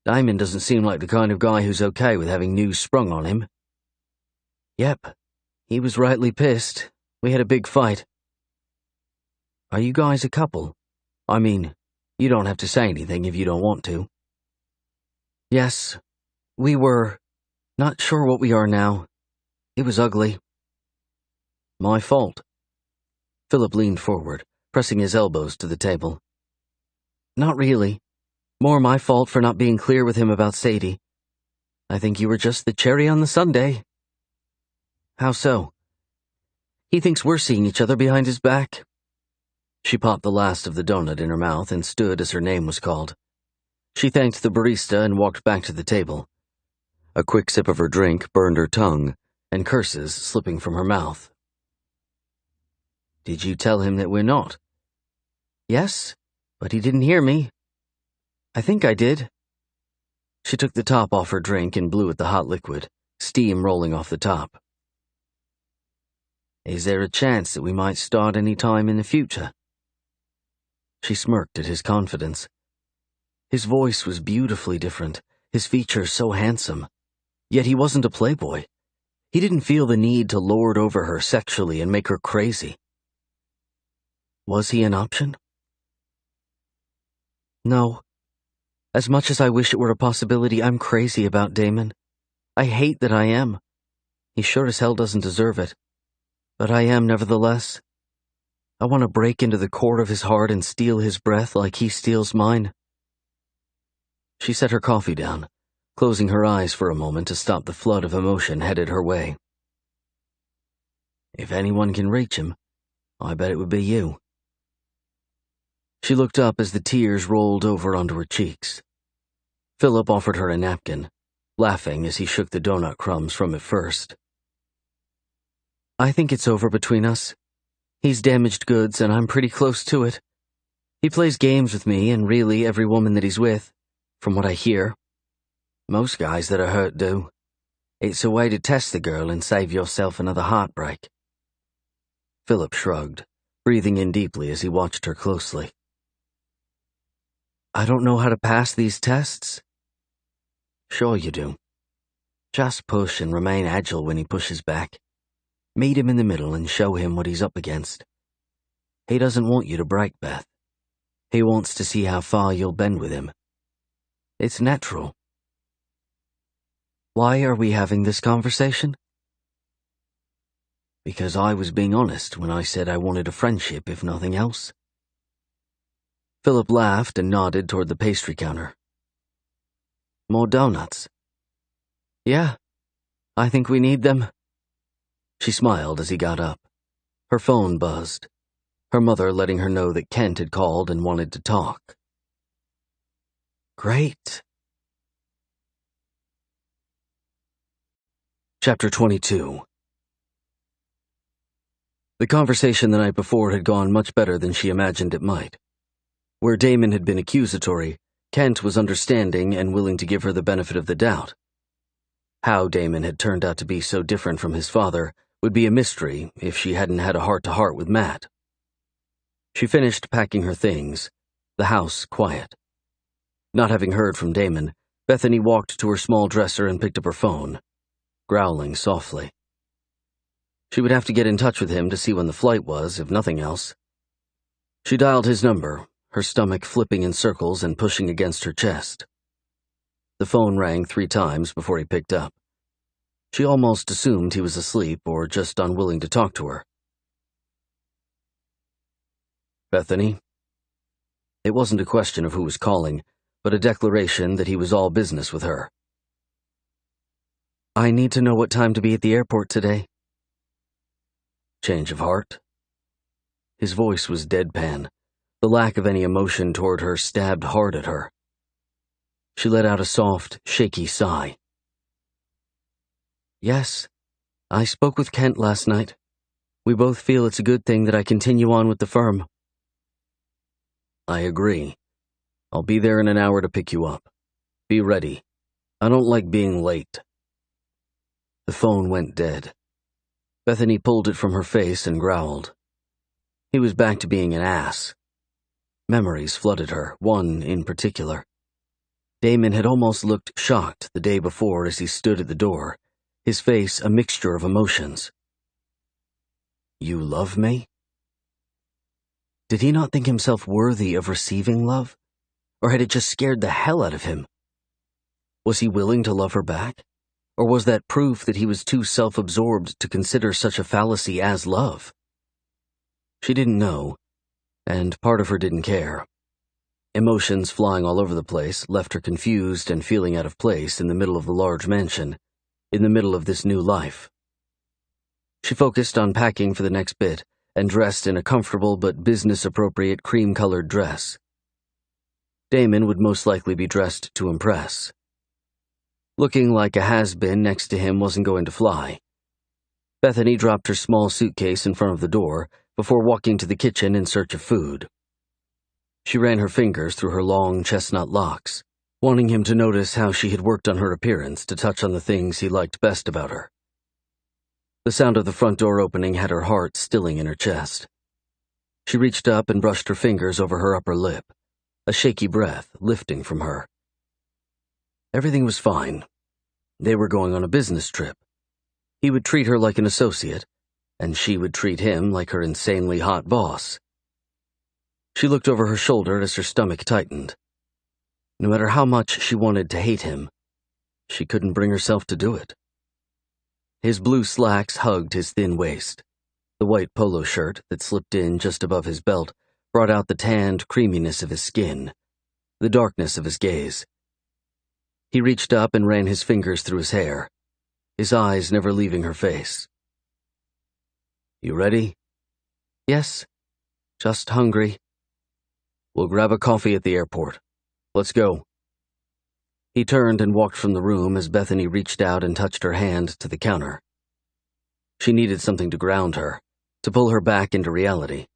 Damon doesn't seem like the kind of guy who's okay with having news sprung on him. Yep, he was rightly pissed. We had a big fight. Are you guys a couple? I mean, you don't have to say anything if you don't want to. Yes, we were. Not sure what we are now. It was ugly. My fault. Philip leaned forward, pressing his elbows to the table. Not really. More my fault for not being clear with him about Sadie. I think you were just the cherry on the sundae. How so? He thinks we're seeing each other behind his back. She popped the last of the donut in her mouth and stood as her name was called. She thanked the barista and walked back to the table. A quick sip of her drink burned her tongue, and curses slipping from her mouth. Did you tell him that we're not? Yes, but he didn't hear me. I think I did. She took the top off her drink and blew at the hot liquid, steam rolling off the top. Is there a chance that we might start any time in the future? She smirked at his confidence. His voice was beautifully different, his features so handsome. Yet he wasn't a playboy. He didn't feel the need to lord over her sexually and make her crazy. Was he an option? No. As much as I wish it were a possibility, I'm crazy about Damon. I hate that I am. He sure as hell doesn't deserve it. But I am nevertheless. I want to break into the core of his heart and steal his breath like he steals mine. She set her coffee down, closing her eyes for a moment to stop the flood of emotion headed her way. If anyone can reach him, I bet it would be you. She looked up as the tears rolled over onto her cheeks. Philip offered her a napkin, laughing as he shook the donut crumbs from it first. I think it's over between us. He's damaged goods and I'm pretty close to it. He plays games with me and really every woman that he's with, from what I hear. Most guys that are hurt do. It's a way to test the girl and save yourself another heartbreak. Philip shrugged, breathing in deeply as he watched her closely. I don't know how to pass these tests. Sure you do. Just push and remain agile when he pushes back. Meet him in the middle and show him what he's up against. He doesn't want you to break, Beth. He wants to see how far you'll bend with him. It's natural. Why are we having this conversation? Because I was being honest when I said I wanted a friendship, if nothing else. Philip laughed and nodded toward the pastry counter. More donuts? Yeah, I think we need them. She smiled as he got up. Her phone buzzed, her mother letting her know that Kent had called and wanted to talk. Great. Chapter 22. The conversation the night before had gone much better than she imagined it might. Where Damon had been accusatory, Kent was understanding and willing to give her the benefit of the doubt. How Damon had turned out to be so different from his father would be a mystery if she hadn't had a heart-to-heart with Matt. She finished packing her things, the house quiet. Not having heard from Damon, Bethany walked to her small dresser and picked up her phone, growling softly. She would have to get in touch with him to see when the flight was, if nothing else. She dialed his number, her stomach flipping in circles and pushing against her chest. The phone rang 3 times before he picked up. She almost assumed he was asleep or just unwilling to talk to her. Bethany? It wasn't a question of who was calling, but a declaration that he was all business with her. I need to know what time to be at the airport today. Change of heart? His voice was deadpan. The lack of any emotion toward her stabbed hard at her. She let out a soft, shaky sigh. Yes, I spoke with Kent last night. We both feel it's a good thing that I continue on with the firm. I agree. I'll be there in an hour to pick you up. Be ready. I don't like being late. The phone went dead. Bethany pulled it from her face and growled. He was back to being an ass. Memories flooded her, one in particular. Damon had almost looked shocked the day before as he stood at the door, his face a mixture of emotions. You love me? Did he not think himself worthy of receiving love? Or had it just scared the hell out of him? Was he willing to love her back? Or was that proof that he was too self-absorbed to consider such a fallacy as love? She didn't know, and part of her didn't care. Emotions flying all over the place left her confused and feeling out of place in the middle of the large mansion, in the middle of this new life. She focused on packing for the next bit and dressed in a comfortable but business-appropriate cream-colored dress. Damon would most likely be dressed to impress. Looking like a has-been next to him wasn't going to fly. Bethany dropped her small suitcase in front of the door before walking to the kitchen in search of food. She ran her fingers through her long chestnut locks, wanting him to notice how she had worked on her appearance to touch on the things he liked best about her. The sound of the front door opening had her heart stilling in her chest. She reached up and brushed her fingers over her upper lip, a shaky breath lifting from her. Everything was fine. They were going on a business trip. He would treat her like an associate, and she would treat him like her insanely hot boss. She looked over her shoulder as her stomach tightened. No matter how much she wanted to hate him, she couldn't bring herself to do it. His blue slacks hugged his thin waist. The white polo shirt that slipped in just above his belt brought out the tanned creaminess of his skin, the darkness of his gaze. He reached up and ran his fingers through his hair, his eyes never leaving her face. You ready? Yes, just hungry. We'll grab a coffee at the airport. Let's go. He turned and walked from the room as Bethany reached out and touched her hand to the counter. She needed something to ground her, to pull her back into reality.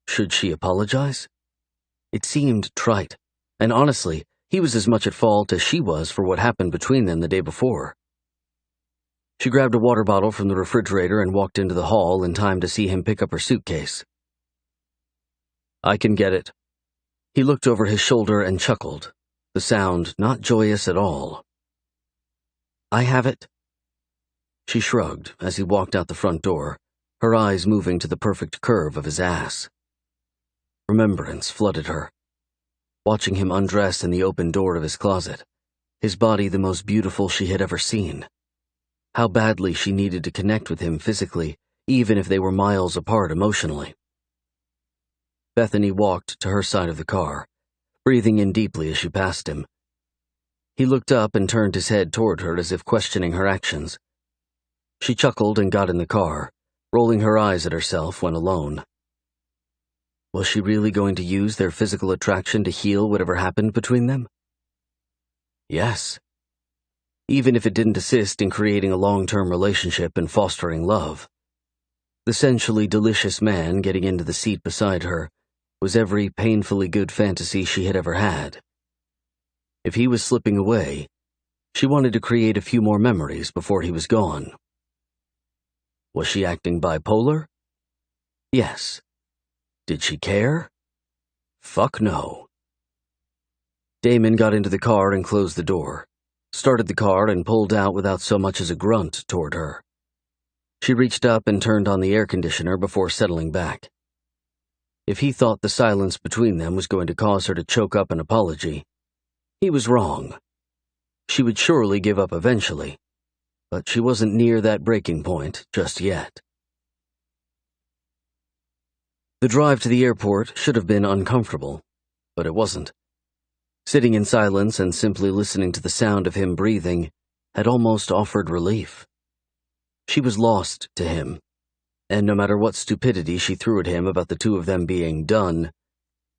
Should she apologize? It seemed trite, and honestly, he was as much at fault as she was for what happened between them the day before. She grabbed a water bottle from the refrigerator and walked into the hall in time to see him pick up her suitcase. I can get it. He looked over his shoulder and chuckled, the sound not joyous at all. I have it. She shrugged as he walked out the front door, her eyes moving to the perfect curve of his ass. Remembrance flooded her. Watching him undress in the open door of his closet, his body the most beautiful she had ever seen. How badly she needed to connect with him physically, even if they were miles apart emotionally. Bethany walked to her side of the car, breathing in deeply as she passed him. He looked up and turned his head toward her as if questioning her actions. She chuckled and got in the car, rolling her eyes at herself when alone. Was she really going to use their physical attraction to heal whatever happened between them? Yes. even if it didn't assist in creating a long-term relationship and fostering love. The sensually delicious man getting into the seat beside her was every painfully good fantasy she had ever had. If he was slipping away, she wanted to create a few more memories before he was gone. Was she acting bipolar? Yes. Did she care? Fuck no. Damon got into the car and closed the door, started the car and pulled out without so much as a grunt toward her. She reached up and turned on the air conditioner before settling back. If he thought the silence between them was going to cause her to choke up an apology, he was wrong. She would surely give up eventually, but she wasn't near that breaking point just yet. The drive to the airport should have been uncomfortable, but it wasn't. Sitting in silence and simply listening to the sound of him breathing had almost offered relief. She was lost to him, and no matter what stupidity she threw at him about the two of them being done,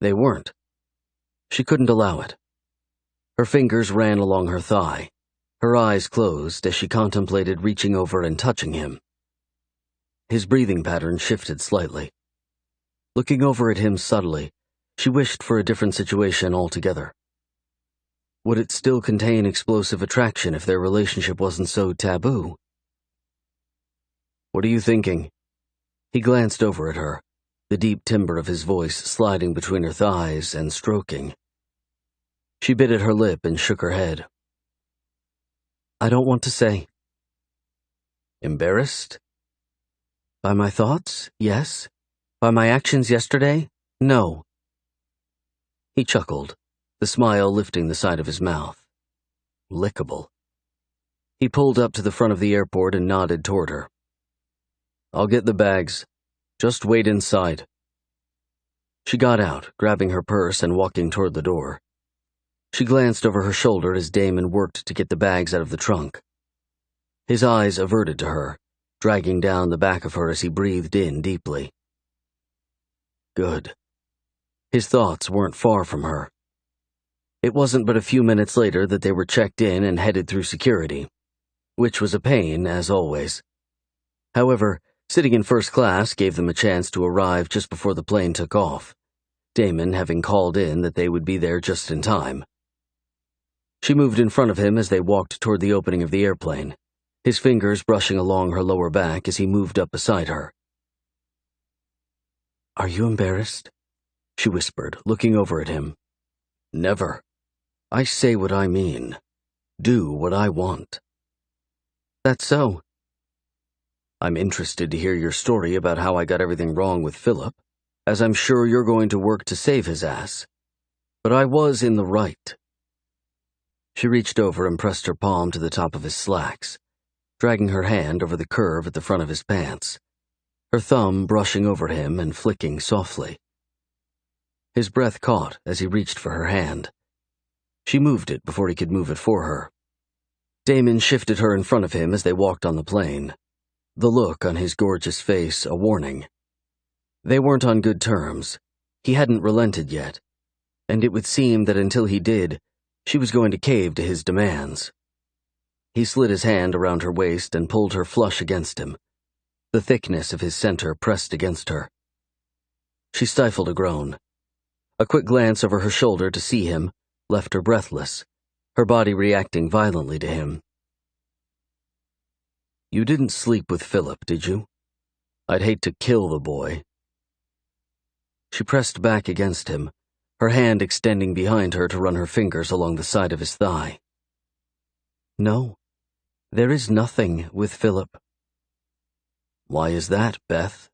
they weren't. She couldn't allow it. Her fingers ran along her thigh, her eyes closed as she contemplated reaching over and touching him. His breathing pattern shifted slightly. Looking over at him subtly, she wished for a different situation altogether. Would it still contain explosive attraction if their relationship wasn't so taboo? "What are you thinking?" He glanced over at her, the deep timbre of his voice sliding between her thighs and stroking. She bit at her lip and shook her head. "I don't want to say." Embarrassed? By my thoughts, yes. By my actions yesterday, no. He chuckled, the smile lifting the side of his mouth. Lickable. He pulled up to the front of the airport and nodded toward her. "I'll get the bags. Just wait inside." She got out, grabbing her purse and walking toward the door. She glanced over her shoulder as Damon worked to get the bags out of the trunk. His eyes averted to her, dragging down the back of her as he breathed in deeply. Good. His thoughts weren't far from her. It wasn't but a few minutes later that they were checked in and headed through security, which was a pain, as always. However, sitting in first class gave them a chance to arrive just before the plane took off, Damon having called in that they would be there just in time. She moved in front of him as they walked toward the opening of the airplane, his fingers brushing along her lower back as he moved up beside her. "Are you embarrassed?" she whispered, looking over at him. "Never. I say what I mean. Do what I want." "That's so." "I'm interested to hear your story about how I got everything wrong with Philip, as I'm sure you're going to work to save his ass. But I was in the right." She reached over and pressed her palm to the top of his slacks, dragging her hand over the curve at the front of his pants, her thumb brushing over him and flicking softly. His breath caught as he reached for her hand. She moved it before he could move it for her. Damon shifted her in front of him as they walked on the plane, the look on his gorgeous face a warning. They weren't on good terms. He hadn't relented yet, and it would seem that until he did, she was going to cave to his demands. He slid his hand around her waist and pulled her flush against him, the thickness of his center pressed against her. She stifled a groan. A quick glance over her shoulder to see him left her breathless, her body reacting violently to him. "You didn't sleep with Philip, did you? I'd hate to kill the boy." She pressed back against him, her hand extending behind her to run her fingers along the side of his thigh. "No, there is nothing with Philip." "Why is that, Beth?"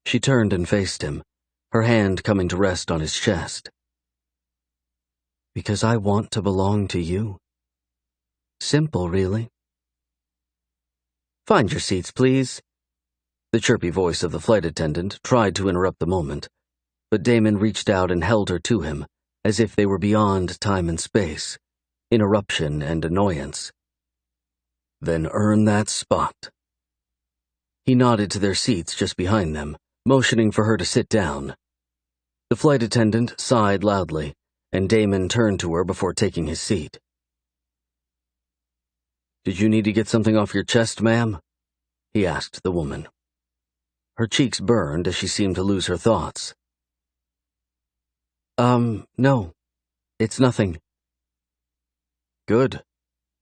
She turned and faced him, her hand coming to rest on his chest. "Because I want to belong to you. Simple, really." "Find your seats, please." The chirpy voice of the flight attendant tried to interrupt the moment, but Damon reached out and held her to him, as if they were beyond time and space, interruption and annoyance. "Then earn that spot." He nodded to their seats just behind them, motioning for her to sit down. The flight attendant sighed loudly, and Damon turned to her before taking his seat. Did you need to get something off your chest, ma'am? He asked the woman. Her cheeks burned as she seemed to lose her thoughts. No. It's nothing. Good,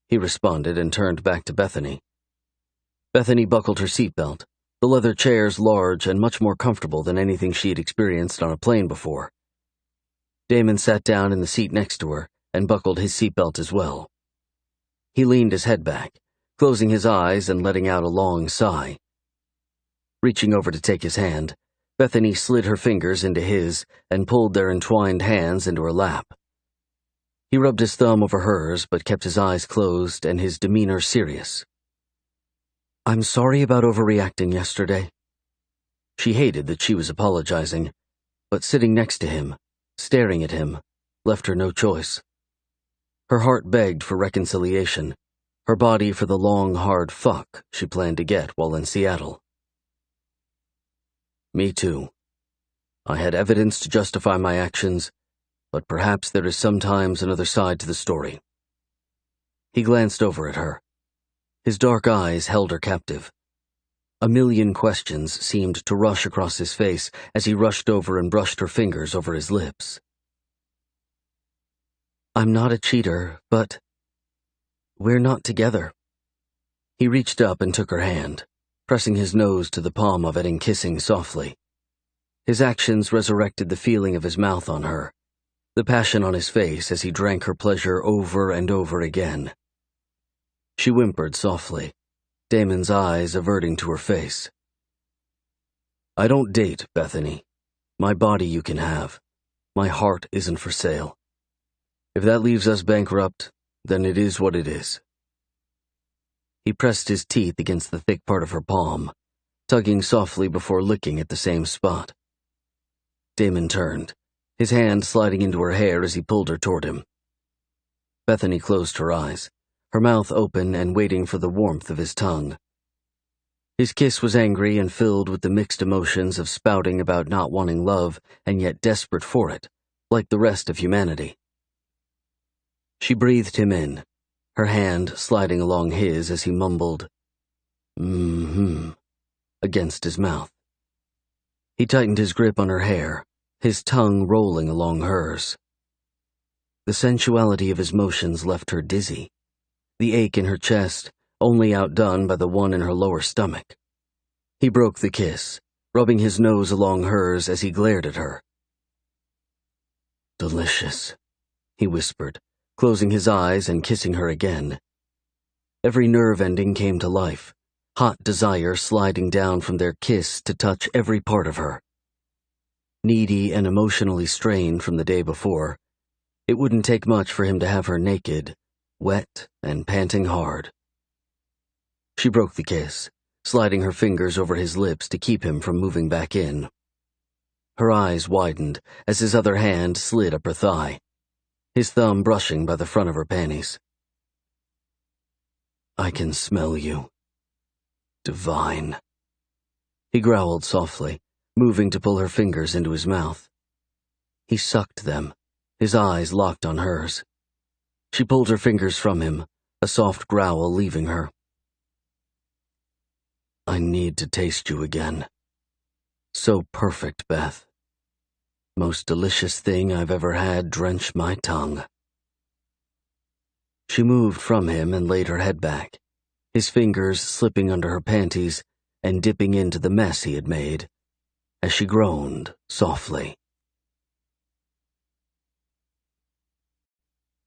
he responded and turned back to Bethany. Bethany buckled her seatbelt, the leather chairs large and much more comfortable than anything she had experienced on a plane before. Damon sat down in the seat next to her and buckled his seatbelt as well. He leaned his head back, closing his eyes and letting out a long sigh. Reaching over to take his hand, Bethany slid her fingers into his and pulled their entwined hands into her lap. He rubbed his thumb over hers but kept his eyes closed and his demeanor serious. I'm sorry about overreacting yesterday. She hated that she was apologizing, but sitting next to him, staring at him, left her no choice. Her heart begged for reconciliation, her body for the long, hard fuck she planned to get while in Seattle. Me too. I had evidence to justify my actions, but perhaps there is sometimes another side to the story. He glanced over at her. His dark eyes held her captive. A million questions seemed to rush across his face as he rushed over and brushed her fingers over his lips. I'm not a cheater, but we're not together. He reached up and took her hand, pressing his nose to the palm of it and kissing softly. His actions resurrected the feeling of his mouth on her, the passion on his face as he drank her pleasure over and over again. She whimpered softly, Damon's eyes averting to her face. I don't date, Bethany. My body you can have. My heart isn't for sale. If that leaves us bankrupt, then it is what it is. He pressed his teeth against the thick part of her palm, tugging softly before licking at the same spot. Damon turned, his hand sliding into her hair as he pulled her toward him. Bethany closed her eyes, her mouth open and waiting for the warmth of his tongue. His kiss was angry and filled with the mixed emotions of spouting about not wanting love and yet desperate for it, like the rest of humanity. She breathed him in, her hand sliding along his as he mumbled, against his mouth. He tightened his grip on her hair, his tongue rolling along hers. The sensuality of his motions left her dizzy, the ache in her chest only outdone by the one in her lower stomach. He broke the kiss, rubbing his nose along hers as he glared at her. Delicious, he whispered, closing his eyes and kissing her again. Every nerve ending came to life, hot desire sliding down from their kiss to touch every part of her. Needy and emotionally strained from the day before, it wouldn't take much for him to have her naked, wet and panting hard. She broke the kiss, sliding her fingers over his lips to keep him from moving back in. Her eyes widened as his other hand slid up her thigh, his thumb brushing by the front of her panties. I can smell you. Divine. He growled softly, moving to pull her fingers into his mouth. He sucked them, his eyes locked on hers. She pulled her fingers from him, a soft growl leaving her. I need to taste you again. So perfect, Beth. Most delicious thing I've ever had drench my tongue. She moved from him and laid her head back, his fingers slipping under her panties and dipping into the mess he had made, as she groaned softly.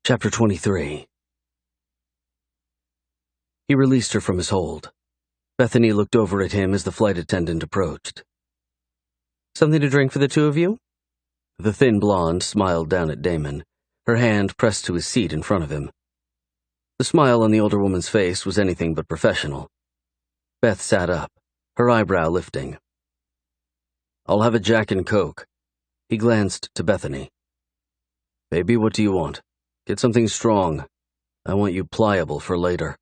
Chapter 23. He released her from his hold. Bethany looked over at him as the flight attendant approached. Something to drink for the two of you? The thin blonde smiled down at Damon, her hand pressed to his seat in front of him. The smile on the older woman's face was anything but professional. Beth sat up, her eyebrow lifting. I'll have a Jack and Coke. He glanced to Bethany. Baby, what do you want? Get something strong. I want you pliable for later.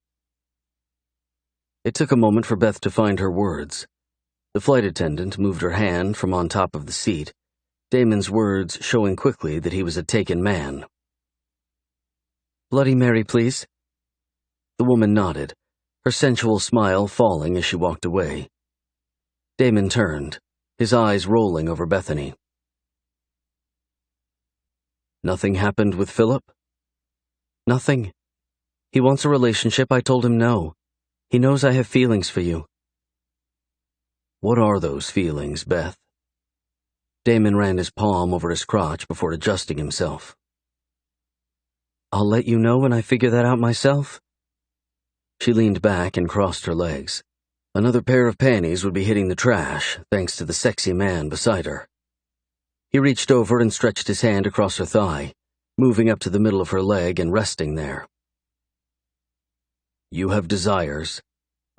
It took a moment for Beth to find her words. The flight attendant moved her hand from on top of the seat, Damon's words showing quickly that he was a taken man. Bloody Mary, please. The woman nodded, her sensual smile falling as she walked away. Damon turned, his eyes rolling over Bethany. Nothing happened with Philip? Nothing. He wants a relationship. I told him no. He knows I have feelings for you. What are those feelings, Beth? Damon ran his palm over his crotch before adjusting himself. I'll let you know when I figure that out myself. She leaned back and crossed her legs. Another pair of panties would be hitting the trash, thanks to the sexy man beside her. He reached over and stretched his hand across her thigh, moving up to the middle of her leg and resting there. You have desires.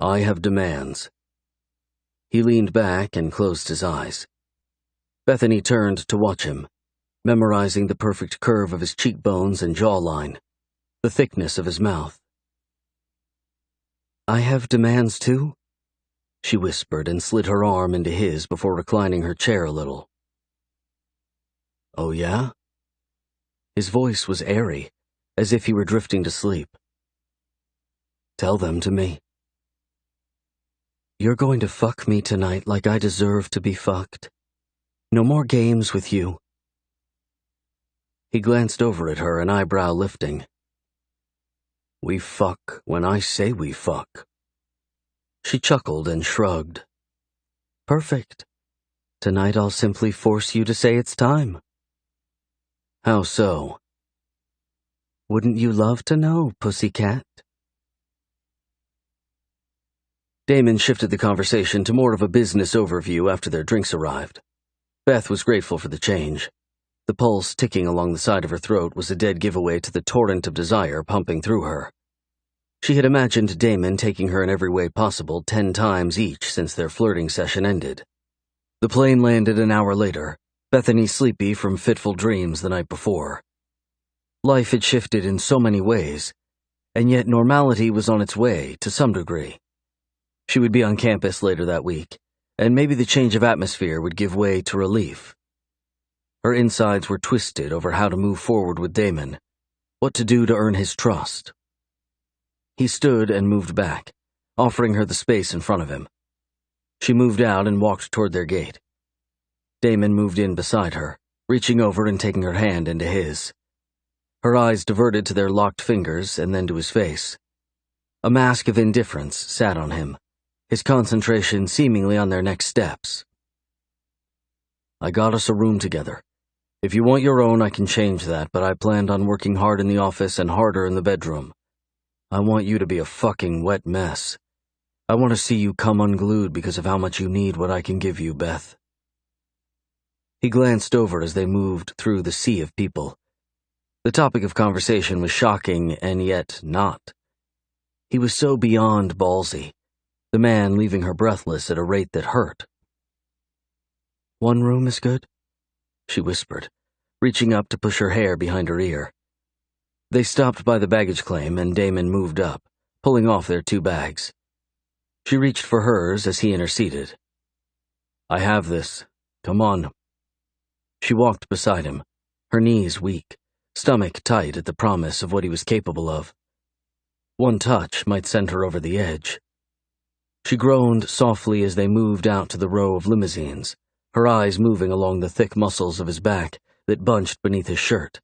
I have demands. He leaned back and closed his eyes. Bethany turned to watch him, memorizing the perfect curve of his cheekbones and jawline, the thickness of his mouth. I have demands too? She whispered and slid her arm into his before reclining her chair a little. Oh, yeah? His voice was airy, as if he were drifting to sleep. Tell them to me. You're going to fuck me tonight like I deserve to be fucked. No more games with you. He glanced over at her, an eyebrow lifting. We fuck when I say we fuck. She chuckled and shrugged. Perfect. Tonight I'll simply force you to say it's time. How so? Wouldn't you love to know, pussycat? Damon shifted the conversation to more of a business overview after their drinks arrived. Beth was grateful for the change. The pulse ticking along the side of her throat was a dead giveaway to the torrent of desire pumping through her. She had imagined Damon taking her in every way possible 10 times each since their flirting session ended. The plane landed an hour later, Bethany sleepy from fitful dreams the night before. Life had shifted in so many ways, and yet normality was on its way to some degree. She would be on campus later that week, and maybe the change of atmosphere would give way to relief. Her insides were twisted over how to move forward with Damon, what to do to earn his trust. He stood and moved back, offering her the space in front of him. She moved out and walked toward their gate. Damon moved in beside her, reaching over and taking her hand into his. Her eyes diverted to their locked fingers and then to his face. A mask of indifference sat on him, his concentration seemingly on their next steps. I got us a room together. If you want your own, I can change that, but I planned on working hard in the office and harder in the bedroom. I want you to be a fucking wet mess. I want to see you come unglued because of how much you need what I can give you, Beth. He glanced over as they moved through the sea of people. The topic of conversation was shocking and yet not. He was so beyond ballsy, the man leaving her breathless at a rate that hurt. One room is good, she whispered, reaching up to push her hair behind her ear. They stopped by the baggage claim and Damon moved up, pulling off their 2 bags. She reached for hers as he interceded. I have this. Come on. She walked beside him, her knees weak, stomach tight at the promise of what he was capable of. One touch might send her over the edge. She groaned softly as they moved out to the row of limousines, her eyes moving along the thick muscles of his back that bunched beneath his shirt.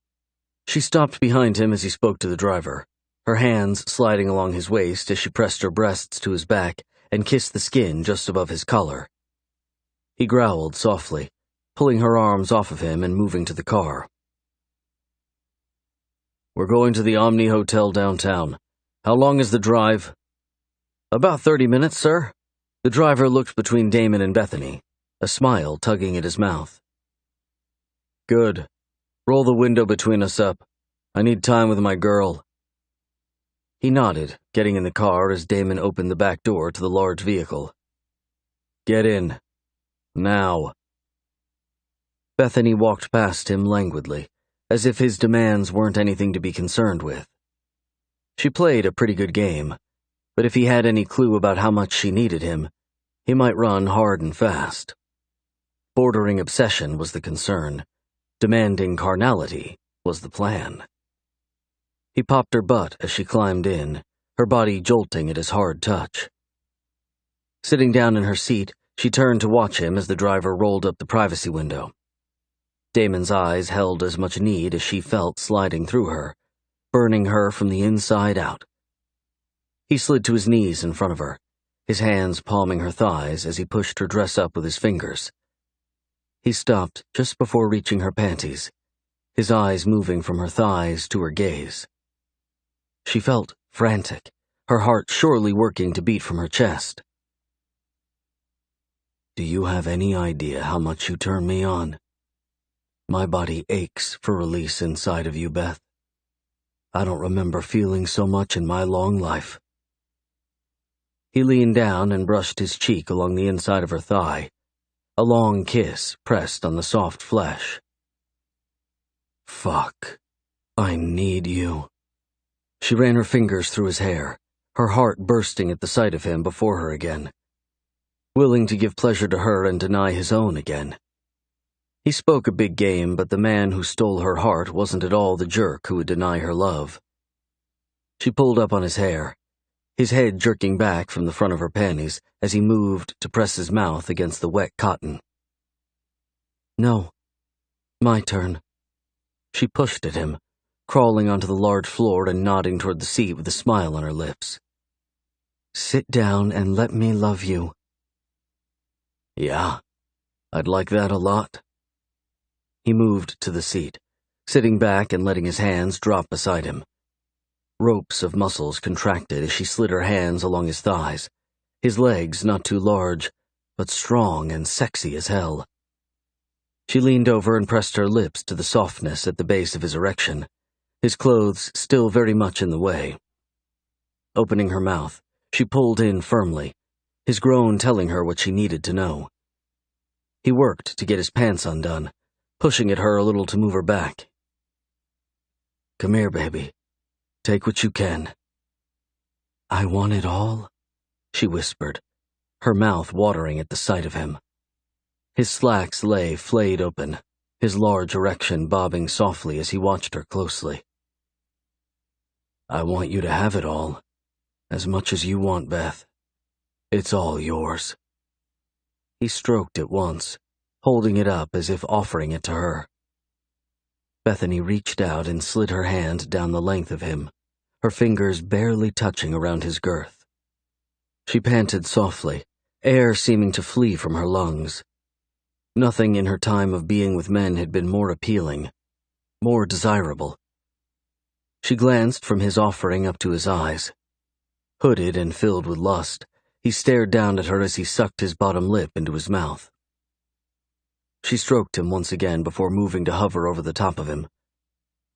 She stopped behind him as he spoke to the driver, her hands sliding along his waist as she pressed her breasts to his back and kissed the skin just above his collar. He growled softly, pulling her arms off of him and moving to the car. We're going to the Omni Hotel downtown. How long is the drive? About 30 minutes, sir. The driver looked between Damon and Bethany, a smile tugging at his mouth. Good. Roll the window between us up. I need time with my girl. He nodded, getting in the car as Damon opened the back door to the large vehicle. Get in. Now. Bethany walked past him languidly, as if his demands weren't anything to be concerned with. She played a pretty good game, but if he had any clue about how much she needed him, he might run hard and fast. Bordering obsession was the concern. Demanding carnality was the plan. He popped her butt as she climbed in, her body jolting at his hard touch. Sitting down in her seat, she turned to watch him as the driver rolled up the privacy window. Damon's eyes held as much need as she felt sliding through her, burning her from the inside out. He slid to his knees in front of her, his hands palming her thighs as he pushed her dress up with his fingers. He stopped just before reaching her panties, his eyes moving from her thighs to her gaze. She felt frantic, her heart surely working to beat from her chest. "Do you have any idea how much you turn me on? My body aches for release inside of you, Beth. I don't remember feeling so much in my long life." He leaned down and brushed his cheek along the inside of her thigh, a long kiss pressed on the soft flesh. "Fuck. I need you." She ran her fingers through his hair, her heart bursting at the sight of him before her again, willing to give pleasure to her and deny his own again. He spoke a big game, but the man who stole her heart wasn't at all the jerk who would deny her love. She pulled up on his hair, his head jerking back from the front of her panties as he moved to press his mouth against the wet cotton. "No. My turn." She pushed at him, crawling onto the large floor and nodding toward the seat with a smile on her lips. "Sit down and let me love you." "Yeah, I'd like that a lot." He moved to the seat, sitting back and letting his hands drop beside him. Ropes of muscles contracted as she slid her hands along his thighs, his legs not too large, but strong and sexy as hell. She leaned over and pressed her lips to the softness at the base of his erection, his clothes still very much in the way. Opening her mouth, she pulled in firmly, his groan telling her what she needed to know. He worked to get his pants undone, pushing at her a little to move her back. "Come here, baby. Take what you can." "I want it all," she whispered, her mouth watering at the sight of him. His slacks lay flayed open, his large erection bobbing softly as he watched her closely. "I want you to have it all, as much as you want, Beth. It's all yours." He stroked it once, holding it up as if offering it to her. Bethany reached out and slid her hand down the length of him, her fingers barely touching around his girth. She panted softly, air seeming to flee from her lungs. Nothing in her time of being with men had been more appealing, more desirable. She glanced from his offering up to his eyes. Hooded and filled with lust, he stared down at her as he sucked his bottom lip into his mouth. She stroked him once again before moving to hover over the top of him.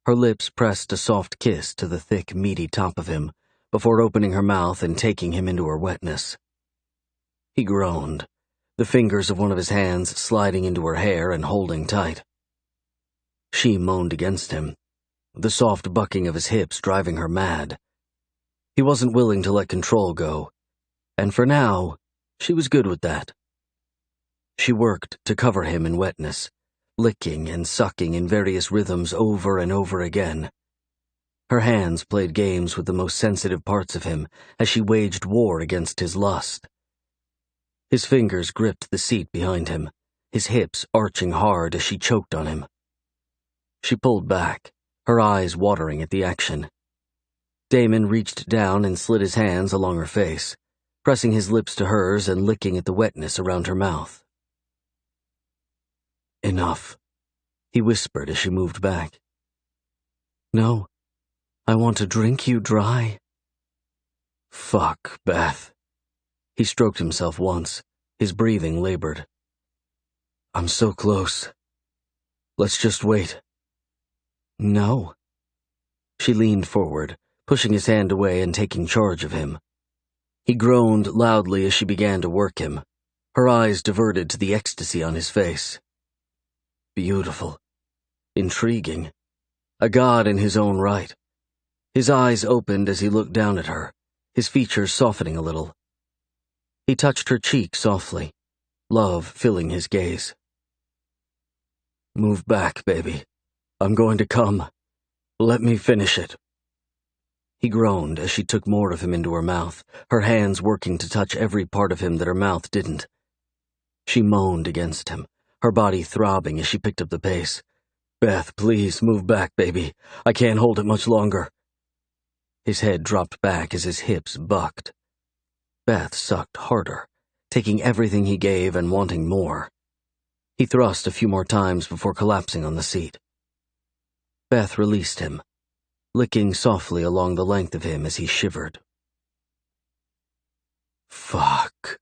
Her lips pressed a soft kiss to the thick, meaty top of him before opening her mouth and taking him into her wetness. He groaned, the fingers of one of his hands sliding into her hair and holding tight. She moaned against him, the soft bucking of his hips driving her mad. He wasn't willing to let control go, and for now, she was good with that. She worked to cover him in wetness, licking and sucking in various rhythms over and over again. Her hands played games with the most sensitive parts of him as she waged war against his lust. His fingers gripped the seat behind him, his hips arching hard as she choked on him. She pulled back, her eyes watering at the action. Damon reached down and slid his hands along her face, pressing his lips to hers and licking at the wetness around her mouth. "Enough," he whispered as she moved back. "No, I want to drink you dry." "Fuck, Beth." He stroked himself once, his breathing labored. "I'm so close. Let's just wait." "No." She leaned forward, pushing his hand away and taking charge of him. He groaned loudly as she began to work him, her eyes diverted to the ecstasy on his face. Beautiful. Intriguing. A god in his own right. His eyes opened as he looked down at her, his features softening a little. He touched her cheek softly, love filling his gaze. "Move back, baby. I'm going to come. Let me finish it." He groaned as she took more of him into her mouth, her hands working to touch every part of him that her mouth didn't. She moaned against him, her body throbbing as she picked up the pace. "Beth, please, move back, baby. I can't hold it much longer." His head dropped back as his hips bucked. Beth sucked harder, taking everything he gave and wanting more. He thrust a few more times before collapsing on the seat. Beth released him, licking softly along the length of him as he shivered. Fuck.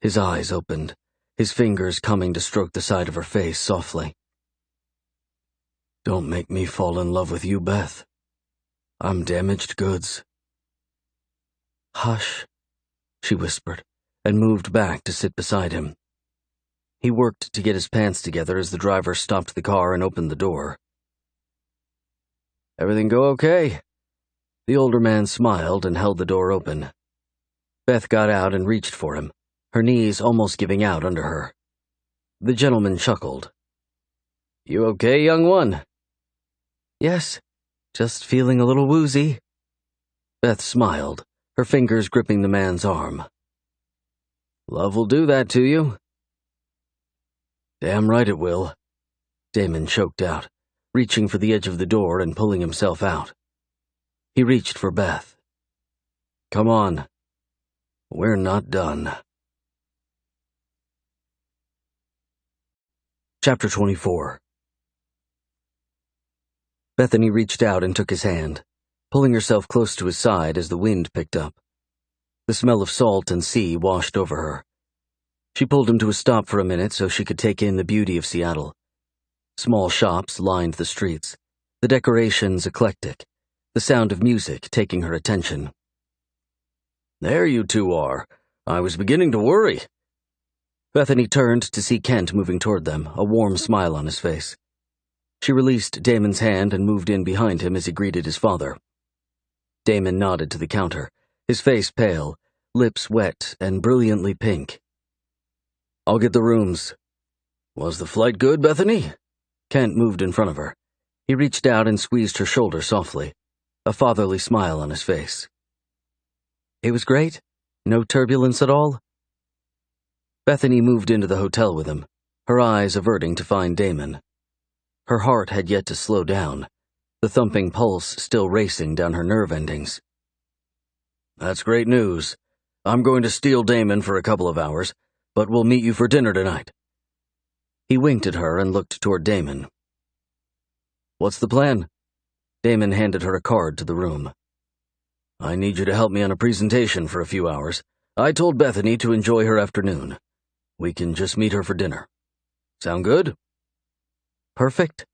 His eyes opened, his fingers coming to stroke the side of her face softly. "Don't make me fall in love with you, Beth. I'm damaged goods." "Hush," she whispered, and moved back to sit beside him. He worked to get his pants together as the driver stopped the car and opened the door. "Everything go okay?" The older man smiled and held the door open. Beth got out and reached for him, her knees almost giving out under her. The gentleman chuckled. "You okay, young one?" "Yes, just feeling a little woozy." Beth smiled, her fingers gripping the man's arm. "Love will do that to you." "Damn right it will," Damon choked out, reaching for the edge of the door and pulling himself out. He reached for Beth. "Come on. We're not done." Chapter 24. Bethany reached out and took his hand, pulling herself close to his side as the wind picked up. The smell of salt and sea washed over her. She pulled him to a stop for a minute so she could take in the beauty of Seattle. Small shops lined the streets, the decorations eclectic, the sound of music taking her attention. "There you two are. I was beginning to worry." Bethany turned to see Kent moving toward them, a warm smile on his face. She released Damon's hand and moved in behind him as he greeted his father. Damon nodded to the counter, his face pale, lips wet and brilliantly pink. "I'll get the rooms." "Was the flight good, Bethany?" Kent moved in front of her. He reached out and squeezed her shoulder softly, a fatherly smile on his face. "It was great. No turbulence at all." Bethany moved into the hotel with him, her eyes averting to find Damon. Her heart had yet to slow down, the thumping pulse still racing down her nerve endings. "That's great news. I'm going to steal Damon for a couple of hours, but we'll meet you for dinner tonight." He winked at her and looked toward Damon. "What's the plan?" Damon handed her a card to the room. "I need you to help me on a presentation for a few hours. I told Bethany to enjoy her afternoon. We can just meet her for dinner. Sound good?" "Perfect."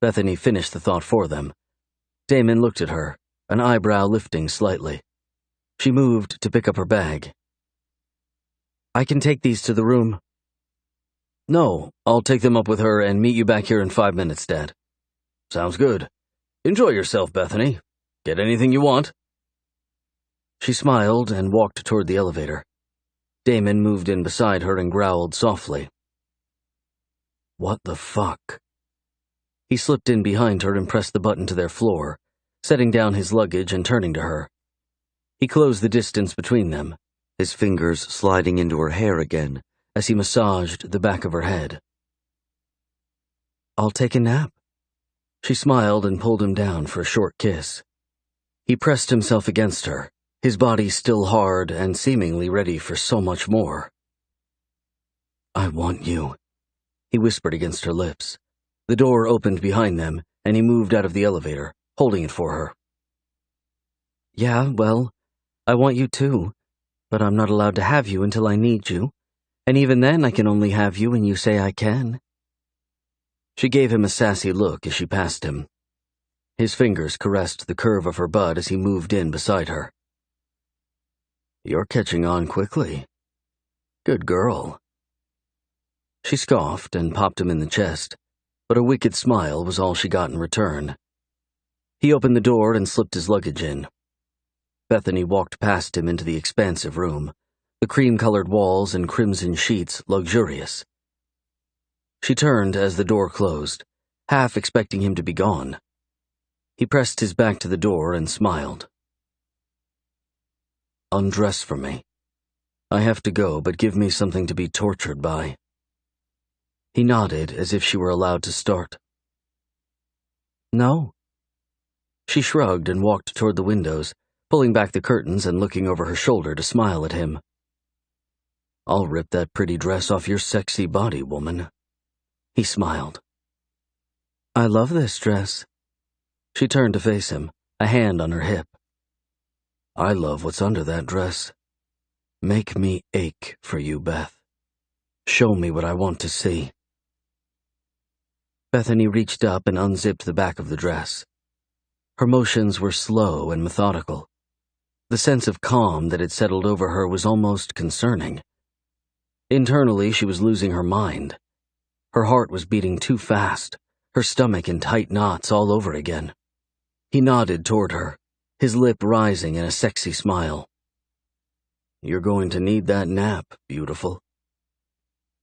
Bethany finished the thought for them. Damon looked at her, an eyebrow lifting slightly. She moved to pick up her bag. "I can take these to the room." "No, I'll take them up with her and meet you back here in 5 minutes, Dad." "Sounds good. Enjoy yourself, Bethany. Get anything you want." She smiled and walked toward the elevator. Damon moved in beside her and growled softly. "What the fuck?" He slipped in behind her and pressed the button to their floor, setting down his luggage and turning to her. He closed the distance between them, his fingers sliding into her hair again as he massaged the back of her head. "I'll take a nap." She smiled and pulled him down for a short kiss. He pressed himself against her, his body still hard and seemingly ready for so much more. "I want you," he whispered against her lips. The door opened behind them, and he moved out of the elevator, holding it for her. "Yeah, well, I want you too, but I'm not allowed to have you until I need you, and even then I can only have you when you say I can." She gave him a sassy look as she passed him. His fingers caressed the curve of her butt as he moved in beside her. "You're catching on quickly. Good girl." She scoffed and popped him in the chest, but a wicked smile was all she got in return. He opened the door and slipped his luggage in. Bethany walked past him into the expansive room, the cream-colored walls and crimson sheets luxurious. She turned as the door closed, half expecting him to be gone. He pressed his back to the door and smiled. "Undress for me. I have to go, but give me something to be tortured by." He nodded as if she were allowed to start. "No." She shrugged and walked toward the windows, pulling back the curtains and looking over her shoulder to smile at him. "I'll rip that pretty dress off your sexy body, woman." He smiled. "I love this dress." She turned to face him, a hand on her hip. "I love what's under that dress. Make me ache for you, Beth. Show me what I want to see." Bethany reached up and unzipped the back of the dress. Her motions were slow and methodical. The sense of calm that had settled over her was almost concerning. Internally, she was losing her mind. Her heart was beating too fast, her stomach in tight knots all over again. He nodded toward her, his lip rising in a sexy smile. "You're going to need that nap, beautiful."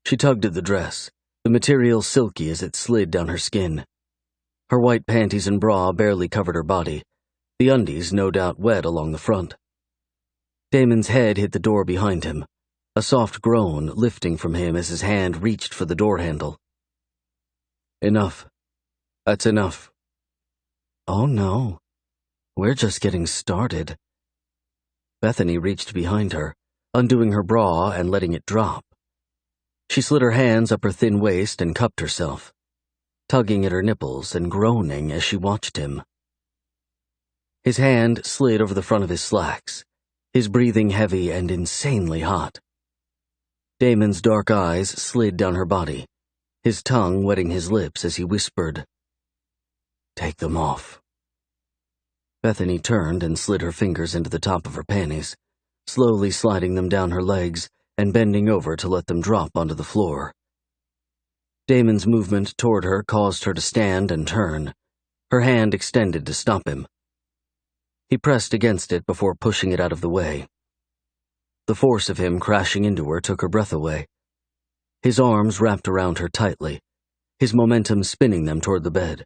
She tugged at the dress, the material silky as it slid down her skin. Her white panties and bra barely covered her body, the undies no doubt wet along the front. Damon's head hit the door behind him, a soft groan lifting from him as his hand reached for the door handle. "Enough. That's enough." "Oh no, we're just getting started." Bethany reached behind her, undoing her bra and letting it drop. She slid her hands up her thin waist and cupped herself, tugging at her nipples and groaning as she watched him. His hand slid over the front of his slacks, his breathing heavy and insanely hot. Damon's dark eyes slid down her body, his tongue wetting his lips as he whispered, "Take them off." Bethany turned and slid her fingers into the top of her panties, slowly sliding them down her legs and bending over to let them drop onto the floor. Damon's movement toward her caused her to stand and turn, her hand extended to stop him. He pressed against it before pushing it out of the way. The force of him crashing into her took her breath away. His arms wrapped around her tightly, his momentum spinning them toward the bed.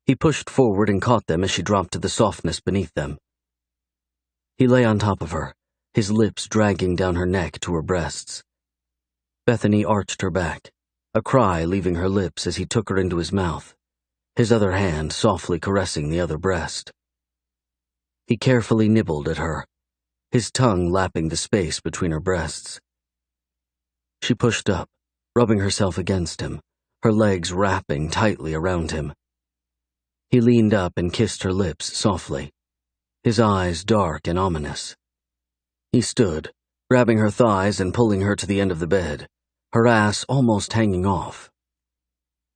He pushed forward and caught them as she dropped to the softness beneath them. He lay on top of her, his lips dragging down her neck to her breasts. Bethany arched her back, a cry leaving her lips as he took her into his mouth, his other hand softly caressing the other breast. He carefully nibbled at her, his tongue lapping the space between her breasts. She pushed up, rubbing herself against him, her legs wrapping tightly around him. He leaned up and kissed her lips softly, his eyes dark and ominous. He stood, grabbing her thighs and pulling her to the end of the bed, her ass almost hanging off.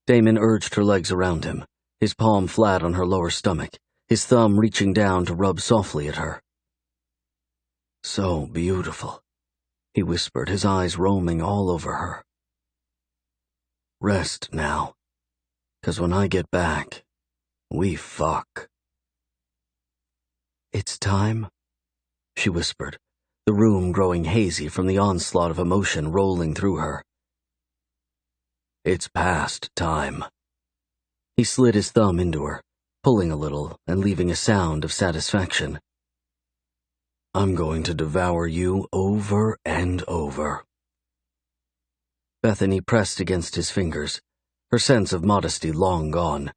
Damon urged her legs around him, his palm flat on her lower stomach, his thumb reaching down to rub softly at her. "So beautiful," he whispered, his eyes roaming all over her. "Rest now, 'cause when I get back, we fuck." "It's time," she whispered, the room growing hazy from the onslaught of emotion rolling through her. "It's past time." He slid his thumb into her, pulling a little and leaving a sound of satisfaction. "I'm going to devour you over and over." Bethany pressed against his fingers, her sense of modesty long gone.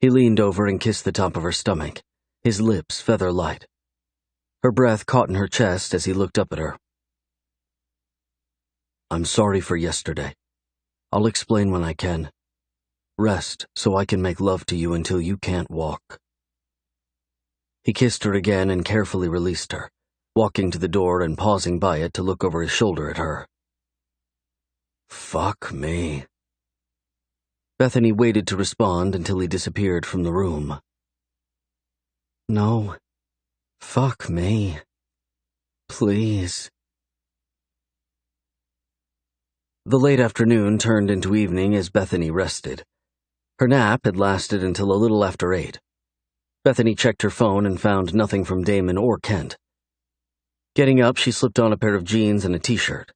He leaned over and kissed the top of her stomach, his lips feather light. Her breath caught in her chest as he looked up at her. "I'm sorry for yesterday. I'll explain when I can. Rest so I can make love to you until you can't walk." He kissed her again and carefully released her, walking to the door and pausing by it to look over his shoulder at her. "Fuck me." Bethany waited to respond until he disappeared from the room. "No. Fuck me. Please." The late afternoon turned into evening as Bethany rested. Her nap had lasted until a little after 8. Bethany checked her phone and found nothing from Damon or Kent. Getting up, she slipped on a pair of jeans and a t-shirt.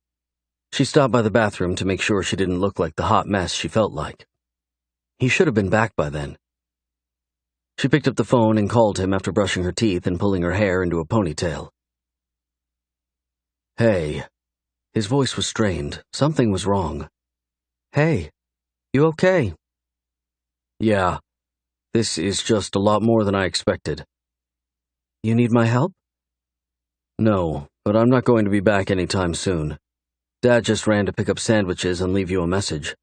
She stopped by the bathroom to make sure she didn't look like the hot mess she felt like. He should have been back by then. She picked up the phone and called him after brushing her teeth and pulling her hair into a ponytail. Hey. His voice was strained. Something was wrong. Hey, you okay? Yeah. This is just a lot more than I expected. You need my help? No, but I'm not going to be back anytime soon. Dad just ran to pick up sandwiches and leave you a message.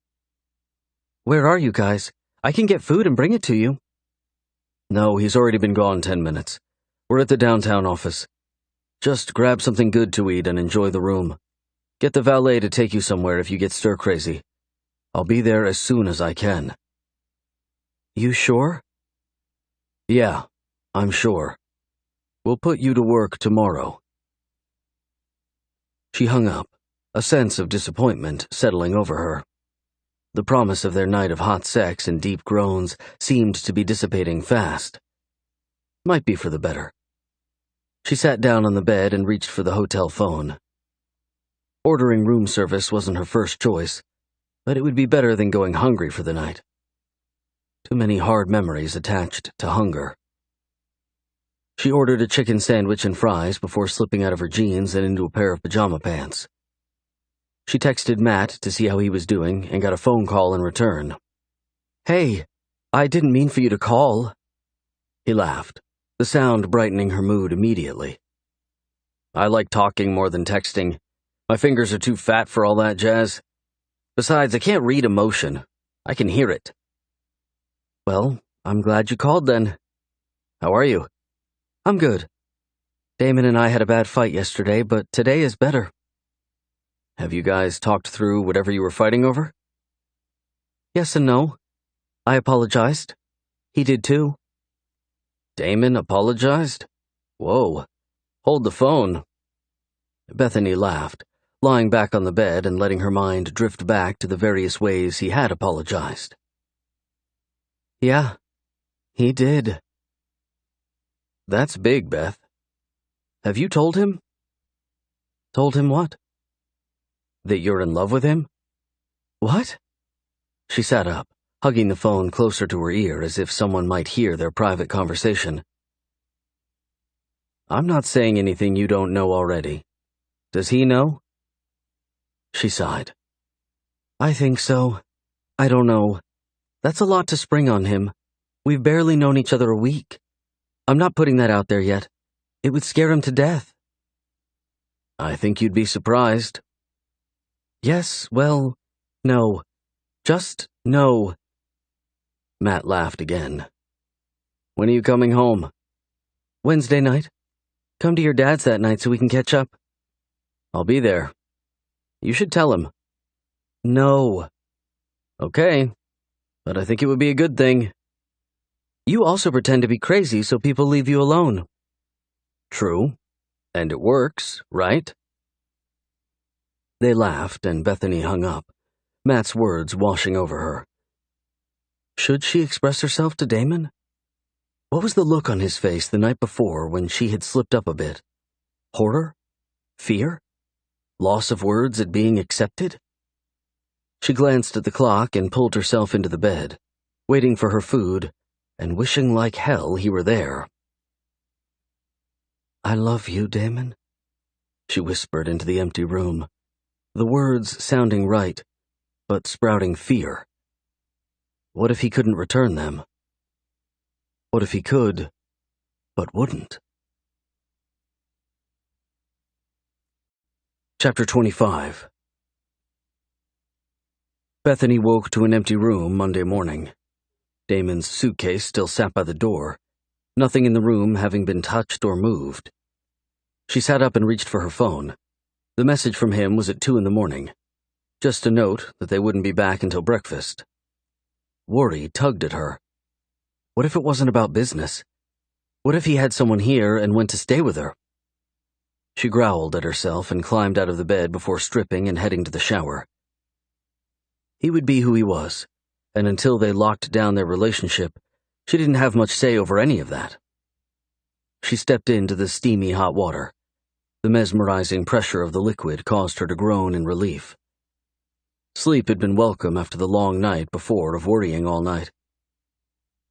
Where are you guys? I can get food and bring it to you. No, he's already been gone 10 minutes. We're at the downtown office. Just grab something good to eat and enjoy the room. Get the valet to take you somewhere if you get stir-crazy. I'll be there as soon as I can. You sure? Yeah, I'm sure. We'll put you to work tomorrow. She hung up, a sense of disappointment settling over her. The promise of their night of hot sex and deep groans seemed to be dissipating fast. Might be for the better. She sat down on the bed and reached for the hotel phone. Ordering room service wasn't her first choice, but it would be better than going hungry for the night. Too many hard memories attached to hunger. She ordered a chicken sandwich and fries before slipping out of her jeans and into a pair of pajama pants. She texted Matt to see how he was doing and got a phone call in return. Hey, I didn't mean for you to call. He laughed, the sound brightening her mood immediately. I like talking more than texting. My fingers are too fat for all that jazz. Besides, I can't read emotion. I can hear it. Well, I'm glad you called then. How are you? I'm good. Damon and I had a bad fight yesterday, but today is better. Have you guys talked through whatever you were fighting over? Yes and no. I apologized. He did too. Damon apologized? Whoa. Hold the phone. Bethany laughed, lying back on the bed and letting her mind drift back to the various ways he had apologized. Yeah, he did. That's big, Beth. Have you told him? Told him what? That you're in love with him? What? She sat up, hugging the phone closer to her ear as if someone might hear their private conversation. I'm not saying anything you don't know already. Does he know? She sighed. I think so. I don't know. That's a lot to spring on him. We've barely known each other a week. I'm not putting that out there yet. It would scare him to death. I think you'd be surprised. Yes, well, no. Just no. Matt laughed again. When are you coming home? Wednesday night. Come to your dad's that night so we can catch up. I'll be there. You should tell him. No. Okay, but I think it would be a good thing. You also pretend to be crazy so people leave you alone. True. And it works, right? They laughed and Bethany hung up, Matt's words washing over her. Should she express herself to Damon? What was the look on his face the night before when she had slipped up a bit? Horror? Fear? Loss of words at being accepted? She glanced at the clock and pulled herself into the bed, waiting for her food and wishing like hell he were there. I love you, Damon, she whispered into the empty room, the words sounding right, but sprouting fear. What if he couldn't return them? What if he could, but wouldn't? Chapter 25. Bethany woke to an empty room Monday morning. Damon's suitcase still sat by the door, nothing in the room having been touched or moved. She sat up and reached for her phone. The message from him was at 2 a.m, just a note that they wouldn't be back until breakfast. Worry tugged at her. What if it wasn't about business? What if he had someone here and went to stay with her? She growled at herself and climbed out of the bed before stripping and heading to the shower. He would be who he was, and until they locked down their relationship, she didn't have much say over any of that. She stepped into the steamy hot water. The mesmerizing pressure of the liquid caused her to groan in relief. Sleep had been welcome after the long night before of worrying all night.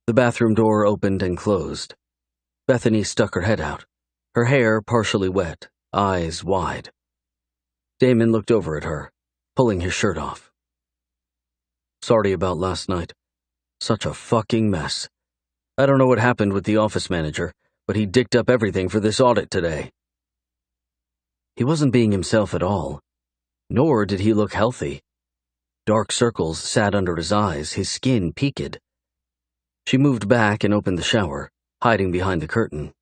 The bathroom door opened and closed. Bethany stuck her head out, her hair partially wet, eyes wide. Damon looked over at her, pulling his shirt off. "Sorry about last night. Such a fucking mess. I don't know what happened with the office manager, but he dicked up everything for this audit today." He wasn't being himself at all, nor did he look healthy. Dark circles sat under his eyes, his skin peaked. She moved back and opened the shower, hiding behind the curtain.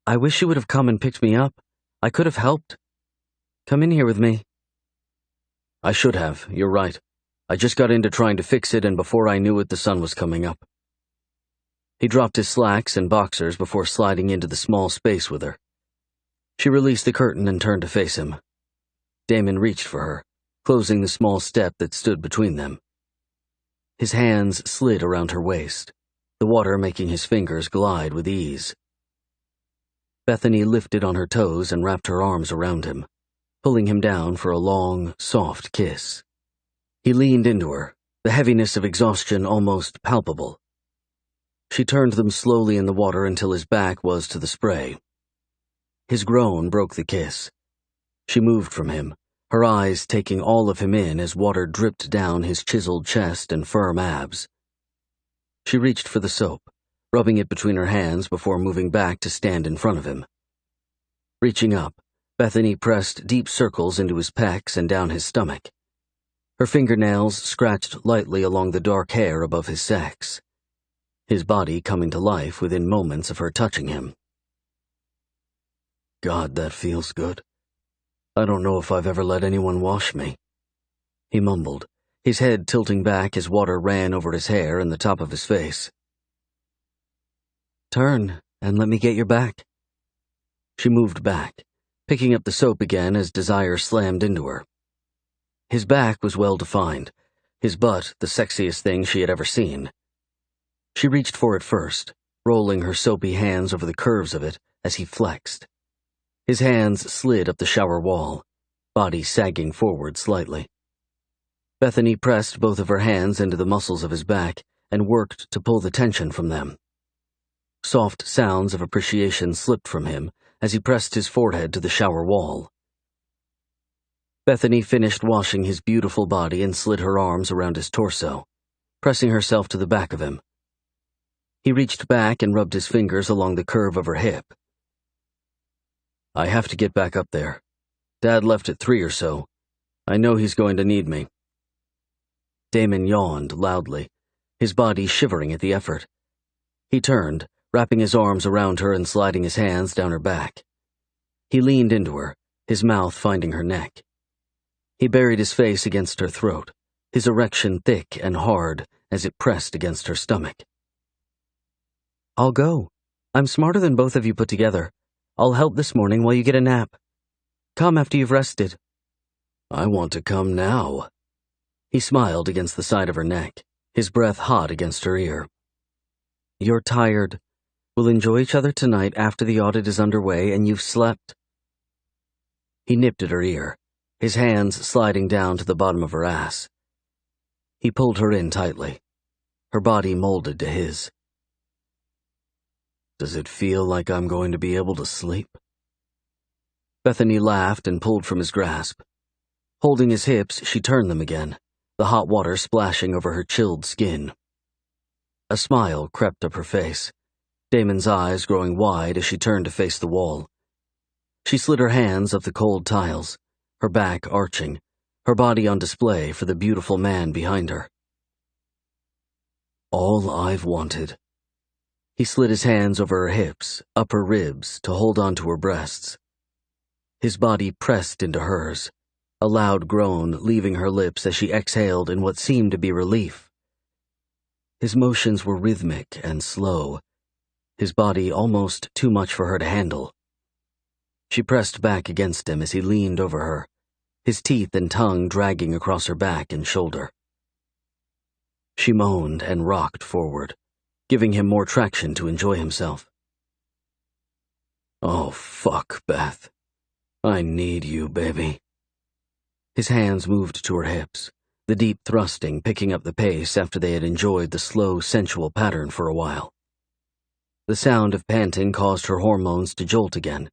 "I wish you would have come and picked me up. I could have helped. Come in here with me." "I should have, you're right. I just got into trying to fix it, and before I knew it, the sun was coming up." He dropped his slacks and boxers before sliding into the small space with her. She released the curtain and turned to face him. Damon reached for her, closing the small step that stood between them. His hands slid around her waist, the water making his fingers glide with ease. Bethany lifted on her toes and wrapped her arms around him, pulling him down for a long, soft kiss. He leaned into her, the heaviness of exhaustion almost palpable. She turned them slowly in the water until his back was to the spray. His groan broke the kiss. She moved from him, her eyes taking all of him in as water dripped down his chiseled chest and firm abs. She reached for the soap, rubbing it between her hands before moving back to stand in front of him. Reaching up, Bethany pressed deep circles into his pecs and down his stomach. Her fingernails scratched lightly along the dark hair above his sex, his body coming to life within moments of her touching him. "God, that feels good. I don't know if I've ever let anyone wash me," he mumbled, his head tilting back as water ran over his hair and the top of his face. "Turn, and let me get your back." She moved back, picking up the soap again as desire slammed into her. His back was well-defined, his butt the sexiest thing she had ever seen. She reached for it first, rolling her soapy hands over the curves of it as he flexed. His hands slid up the shower wall, body sagging forward slightly. Bethany pressed both of her hands into the muscles of his back and worked to pull the tension from them. Soft sounds of appreciation slipped from him as he pressed his forehead to the shower wall. Bethany finished washing his beautiful body and slid her arms around his torso, pressing herself to the back of him. He reached back and rubbed his fingers along the curve of her hip. "I have to get back up there. Dad left at 3 or so. I know he's going to need me." Damon yawned loudly, his body shivering at the effort. He turned, wrapping his arms around her and sliding his hands down her back. He leaned into her, his mouth finding her neck. He buried his face against her throat, his erection thick and hard as it pressed against her stomach. "I'll go. I'm smarter than both of you put together. I'll help this morning while you get a nap. Come after you've rested." "I want to come now." He smiled against the side of her neck, his breath hot against her ear. "You're tired. We'll enjoy each other tonight after the audit is underway and you've slept." He nipped at her ear, his hands sliding down to the bottom of her ass. He pulled her in tightly, her body molded to his. "Does it feel like I'm going to be able to sleep?" Bethany laughed and pulled from his grasp. Holding his hips, she turned them again, the hot water splashing over her chilled skin. A smile crept up her face, Damon's eyes growing wide as she turned to face the wall. She slid her hands up the cold tiles, her back arching, her body on display for the beautiful man behind her. "All I've wanted." He slid his hands over her hips, up her ribs, to hold onto her breasts. His body pressed into hers, a loud groan leaving her lips as she exhaled in what seemed to be relief. His motions were rhythmic and slow, his body almost too much for her to handle. She pressed back against him as he leaned over her, his teeth and tongue dragging across her back and shoulder. She moaned and rocked forward, giving him more traction to enjoy himself. "Oh, fuck, Beth. I need you, baby." His hands moved to her hips, the deep thrusting picking up the pace after they had enjoyed the slow, sensual pattern for a while. The sound of panting caused her hormones to jolt again,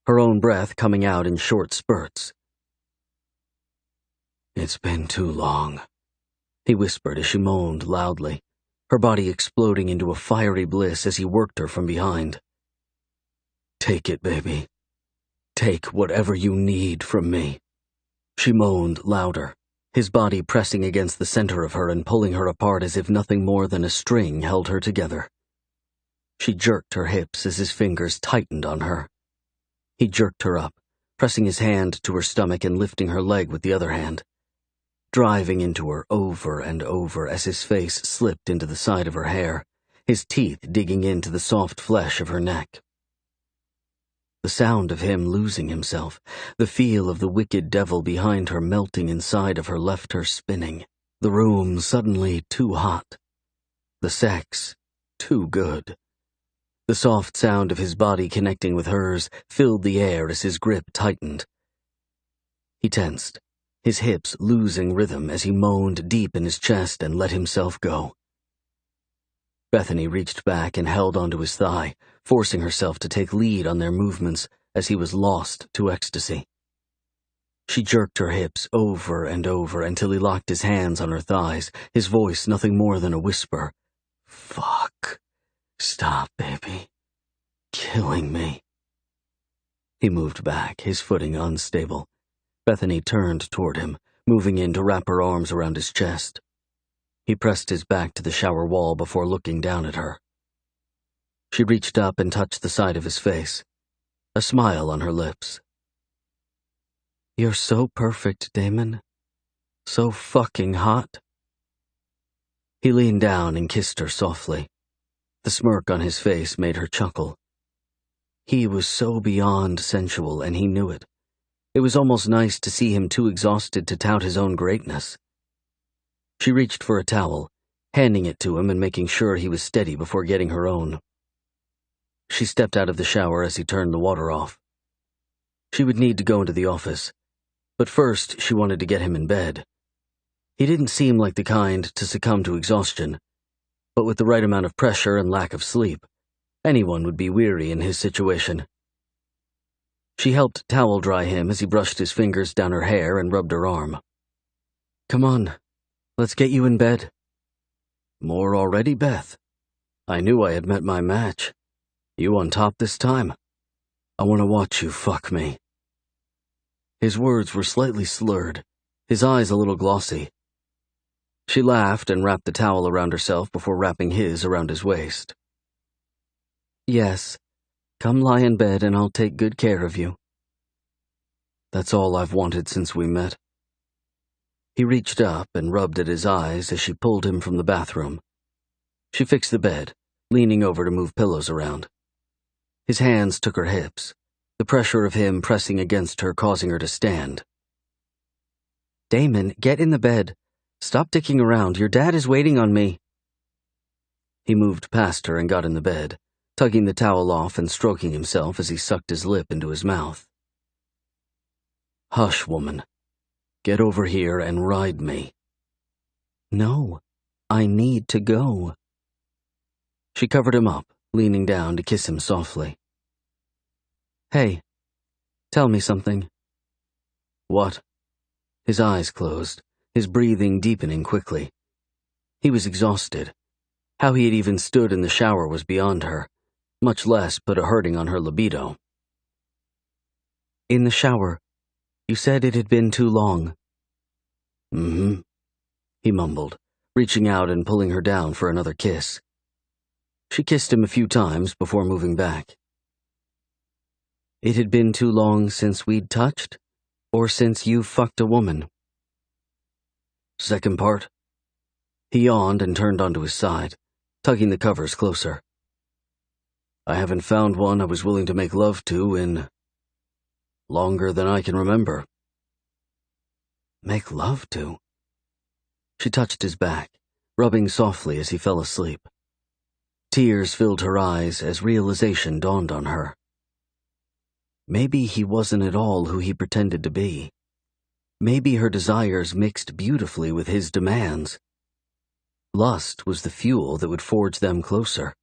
her own breath coming out in short spurts. "It's been too long," he whispered as she moaned loudly, her body exploding into a fiery bliss as he worked her from behind. "Take it, baby. Take whatever you need from me," she moaned louder, his body pressing against the center of her and pulling her apart as if nothing more than a string held her together. She jerked her hips as his fingers tightened on her. He jerked her up, pressing his hand to her stomach and lifting her leg with the other hand, driving into her over and over as his face slipped into the side of her hair, his teeth digging into the soft flesh of her neck. The sound of him losing himself, the feel of the wicked devil behind her melting inside of her left her spinning, the room suddenly too hot, the sex too good. The soft sound of his body connecting with hers filled the air as his grip tightened. He tensed, his hips losing rhythm as he moaned deep in his chest and let himself go. Bethany reached back and held onto his thigh, forcing herself to take lead on their movements as he was lost to ecstasy. She jerked her hips over and over until he locked his hands on her thighs, his voice nothing more than a whisper. "Fuck. Stop, baby. Killing me." He moved back, his footing unstable. Bethany turned toward him, moving in to wrap her arms around his chest. He pressed his back to the shower wall before looking down at her. She reached up and touched the side of his face, a smile on her lips. "You're so perfect, Damon. So fucking hot." He leaned down and kissed her softly. The smirk on his face made her chuckle. He was so beyond sensual, and he knew it. It was almost nice to see him too exhausted to tout his own greatness. She reached for a towel, handing it to him and making sure he was steady before getting her own. She stepped out of the shower as he turned the water off. She would need to go into the office, but first she wanted to get him in bed. He didn't seem like the kind to succumb to exhaustion, but with the right amount of pressure and lack of sleep, anyone would be weary in his situation. She helped towel dry him as he brushed his fingers down her hair and rubbed her arm. "Come on, let's get you in bed." "More already, Beth? I knew I had met my match. You on top this time? I want to watch you fuck me." His words were slightly slurred, his eyes a little glossy. She laughed and wrapped the towel around herself before wrapping his around his waist. "Yes, come lie in bed and I'll take good care of you." "That's all I've wanted since we met." He reached up and rubbed at his eyes as she pulled him from the bathroom. She fixed the bed, leaning over to move pillows around. His hands took her hips, the pressure of him pressing against her causing her to stand. "Damon, get in the bed. Stop dicking around. Your dad is waiting on me." He moved past her and got in the bed, tugging the towel off and stroking himself as he sucked his lip into his mouth. "Hush, woman. Get over here and ride me." "No, I need to go." She covered him up, leaning down to kiss him softly. "Hey, tell me something." "What?" His eyes closed, his breathing deepening quickly. He was exhausted. How he had even stood in the shower was beyond her, much less put a hurting on her libido. "In the shower, you said it had been too long." "Mm-hmm," he mumbled, reaching out and pulling her down for another kiss. She kissed him a few times before moving back. "It had been too long since we'd touched, or since you fucked a woman?" "Second part." He yawned and turned onto his side, tugging the covers closer. "I haven't found one I was willing to make love to in longer than I can remember." Make love to? She touched his back, rubbing softly as he fell asleep. Tears filled her eyes as realization dawned on her. Maybe he wasn't at all who he pretended to be. Maybe her desires mixed beautifully with his demands. Lust was the fuel that would forge them closer.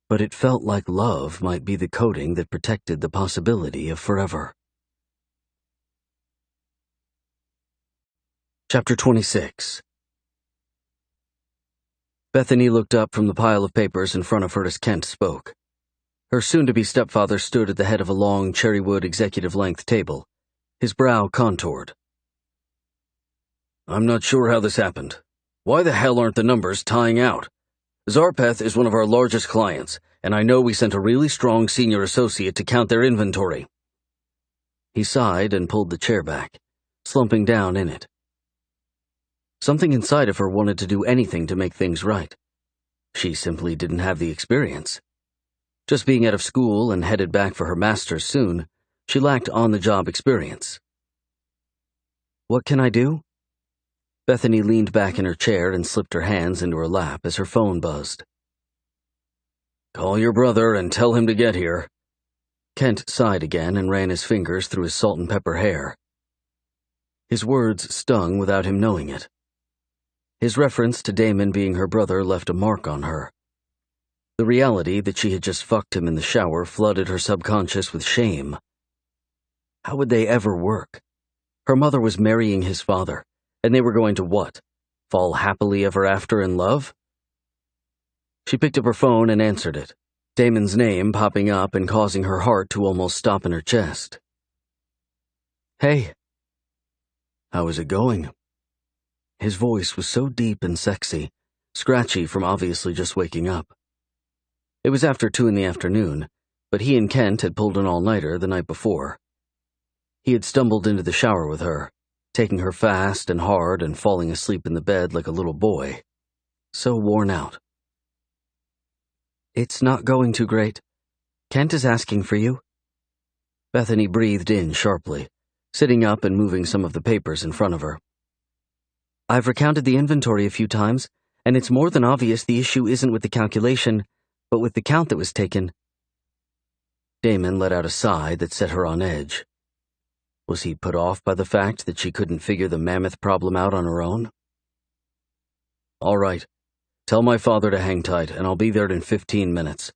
But it felt like love might be the coating that protected the possibility of forever. Chapter 26. Bethany looked up from the pile of papers in front of her as Kent spoke. Her soon-to-be stepfather stood at the head of a long cherrywood executive-length table, his brow contoured. "I'm not sure how this happened. Why the hell aren't the numbers tying out? Zarpeth is one of our largest clients, and I know we sent a really strong senior associate to count their inventory." He sighed and pulled the chair back, slumping down in it. Something inside of her wanted to do anything to make things right. She simply didn't have the experience. Just being out of school and headed back for her master's soon, she lacked on-the-job experience. "What can I do?" Bethany leaned back in her chair and slipped her hands into her lap as her phone buzzed. "Call your brother and tell him to get here." Kent sighed again and ran his fingers through his salt and pepper hair. His words stung without him knowing it. His reference to Damon being her brother left a mark on her. The reality that she had just fucked him in the shower flooded her subconscious with shame. How would they ever work? Her mother was marrying his father, and they were going to what? Fall happily ever after in love? She picked up her phone and answered it, Damon's name popping up and causing her heart to almost stop in her chest. "Hey." "How is it going?" His voice was so deep and sexy, scratchy from obviously just waking up. It was after 2 in the afternoon, but he and Kent had pulled an all-nighter the night before. He had stumbled into the shower with her, taking her fast and hard and falling asleep in the bed like a little boy. So worn out. "It's not going too great. Kent is asking for you." Bethany breathed in sharply, sitting up and moving some of the papers in front of her. "I've recounted the inventory a few times, and it's more than obvious the issue isn't with the calculation, but with the count that was taken." Damon let out a sigh that set her on edge. Was he put off by the fact that she couldn't figure the mammoth problem out on her own? "All right. Tell my father to hang tight, and I'll be there in 15 minutes.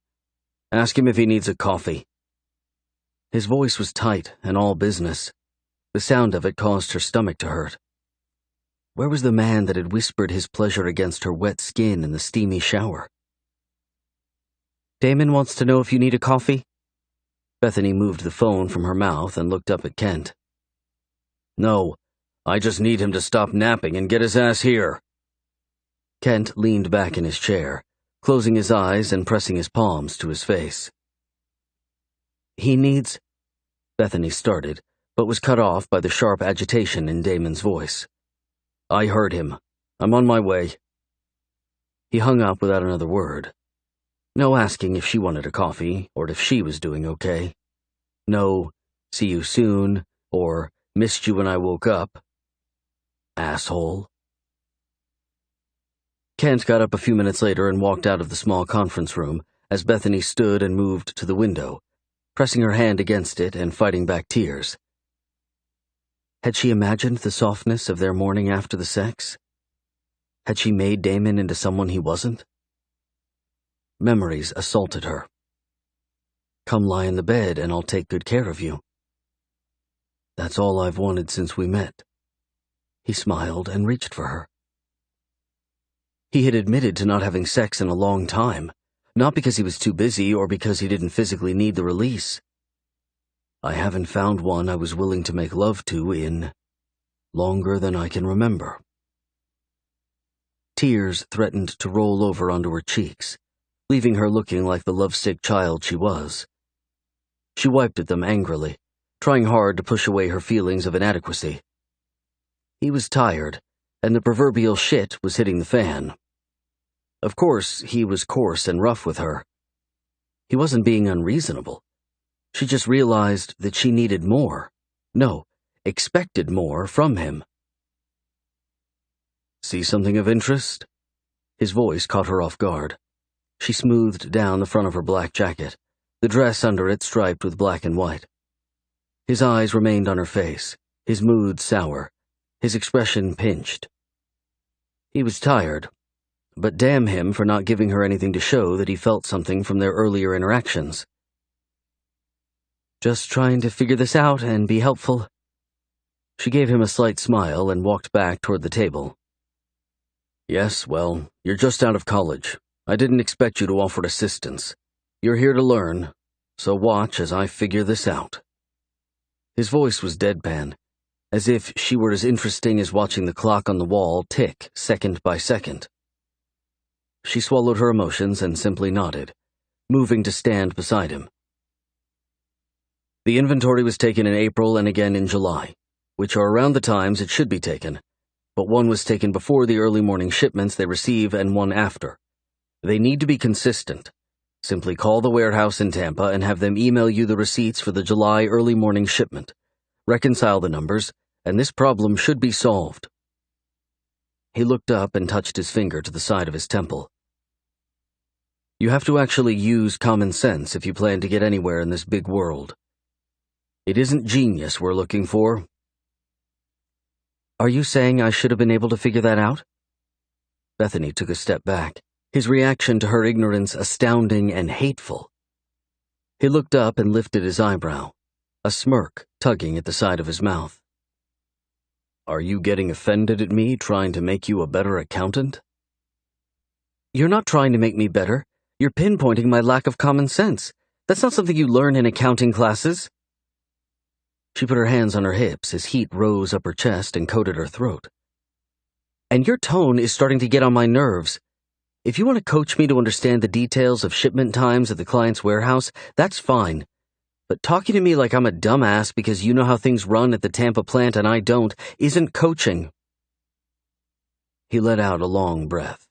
Ask him if he needs a coffee." His voice was tight and all business. The sound of it caused her stomach to hurt. Where was the man that had whispered his pleasure against her wet skin in the steamy shower? "Damon wants to know if you need a coffee?" Bethany moved the phone from her mouth and looked up at Kent. "No, I just need him to stop napping and get his ass here." Kent leaned back in his chair, closing his eyes and pressing his palms to his face. "He needs—" Bethany started, but was cut off by the sharp agitation in Damon's voice. "I heard him. I'm on my way." He hung up without another word. No asking if she wanted a coffee or if she was doing okay. No, "see you soon," or "missed you when I woke up." Asshole. Kent got up a few minutes later and walked out of the small conference room as Bethany stood and moved to the window, pressing her hand against it and fighting back tears. Had she imagined the softness of their morning after the sex? Had she made Damon into someone he wasn't? Memories assaulted her. "Come lie in the bed and I'll take good care of you." "That's all I've wanted since we met." He smiled and reached for her. He had admitted to not having sex in a long time, not because he was too busy or because he didn't physically need the release. "I haven't found one I was willing to make love to in longer than I can remember." Tears threatened to roll over onto her cheeks, leaving her looking like the lovesick child she was. She wiped at them angrily, trying hard to push away her feelings of inadequacy. He was tired, and the proverbial shit was hitting the fan. Of course, he was coarse and rough with her. He wasn't being unreasonable. She just realized that she needed more. No, expected more from him. "See something of interest?" His voice caught her off guard. She smoothed down the front of her black jacket, the dress under it striped with black and white. His eyes remained on her face, his mood sour, his expression pinched. He was tired, but damn him for not giving her anything to show that he felt something from their earlier interactions. "Just trying to figure this out and be helpful." She gave him a slight smile and walked back toward the table. "Yes, well, you're just out of college. I didn't expect you to offer assistance. You're here to learn, so watch as I figure this out." His voice was deadpan, as if she were as interesting as watching the clock on the wall tick second by second. She swallowed her emotions and simply nodded, moving to stand beside him. The inventory was taken in April and again in July, which are around the times it should be taken, but one was taken before the early morning shipments they receive and one after. They need to be consistent. Simply call the warehouse in Tampa and have them email you the receipts for the July early morning shipment. Reconcile the numbers, and this problem should be solved. He looked up and touched his finger to the side of his temple. You have to actually use common sense if you plan to get anywhere in this big world. It isn't genius we're looking for. Are you saying I should have been able to figure that out? Bethany took a step back, his reaction to her ignorance astounding and hateful. He looked up and lifted his eyebrow, a smirk tugging at the side of his mouth. Are you getting offended at me trying to make you a better accountant? You're not trying to make me better. You're pinpointing my lack of common sense. That's not something you learn in accounting classes. She put her hands on her hips as heat rose up her chest and coated her throat. And your tone is starting to get on my nerves. If you want to coach me to understand the details of shipment times at the client's warehouse, that's fine. But talking to me like I'm a dumbass because you know how things run at the Tampa plant and I don't isn't coaching. He let out a long breath.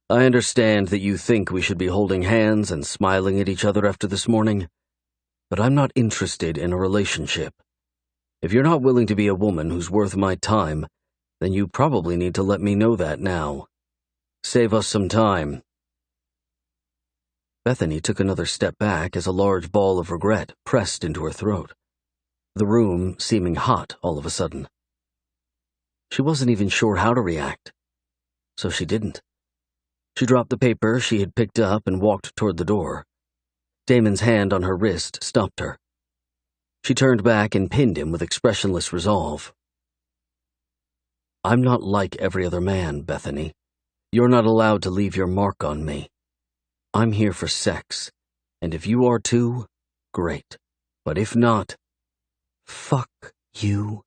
I understand that you think we should be holding hands and smiling at each other after this morning, but I'm not interested in a relationship. If you're not willing to be a woman who's worth my time, then you probably need to let me know that now. Save us some time. Bethany took another step back as a large ball of regret pressed into her throat, the room seeming hot all of a sudden. She wasn't even sure how to react, so she didn't. She dropped the paper she had picked up and walked toward the door. Damon's hand on her wrist stopped her. She turned back and pinned him with expressionless resolve. I'm not like every other man, Bethany. You're not allowed to leave your mark on me. I'm here for sex, and if you are too, great. But if not, fuck you,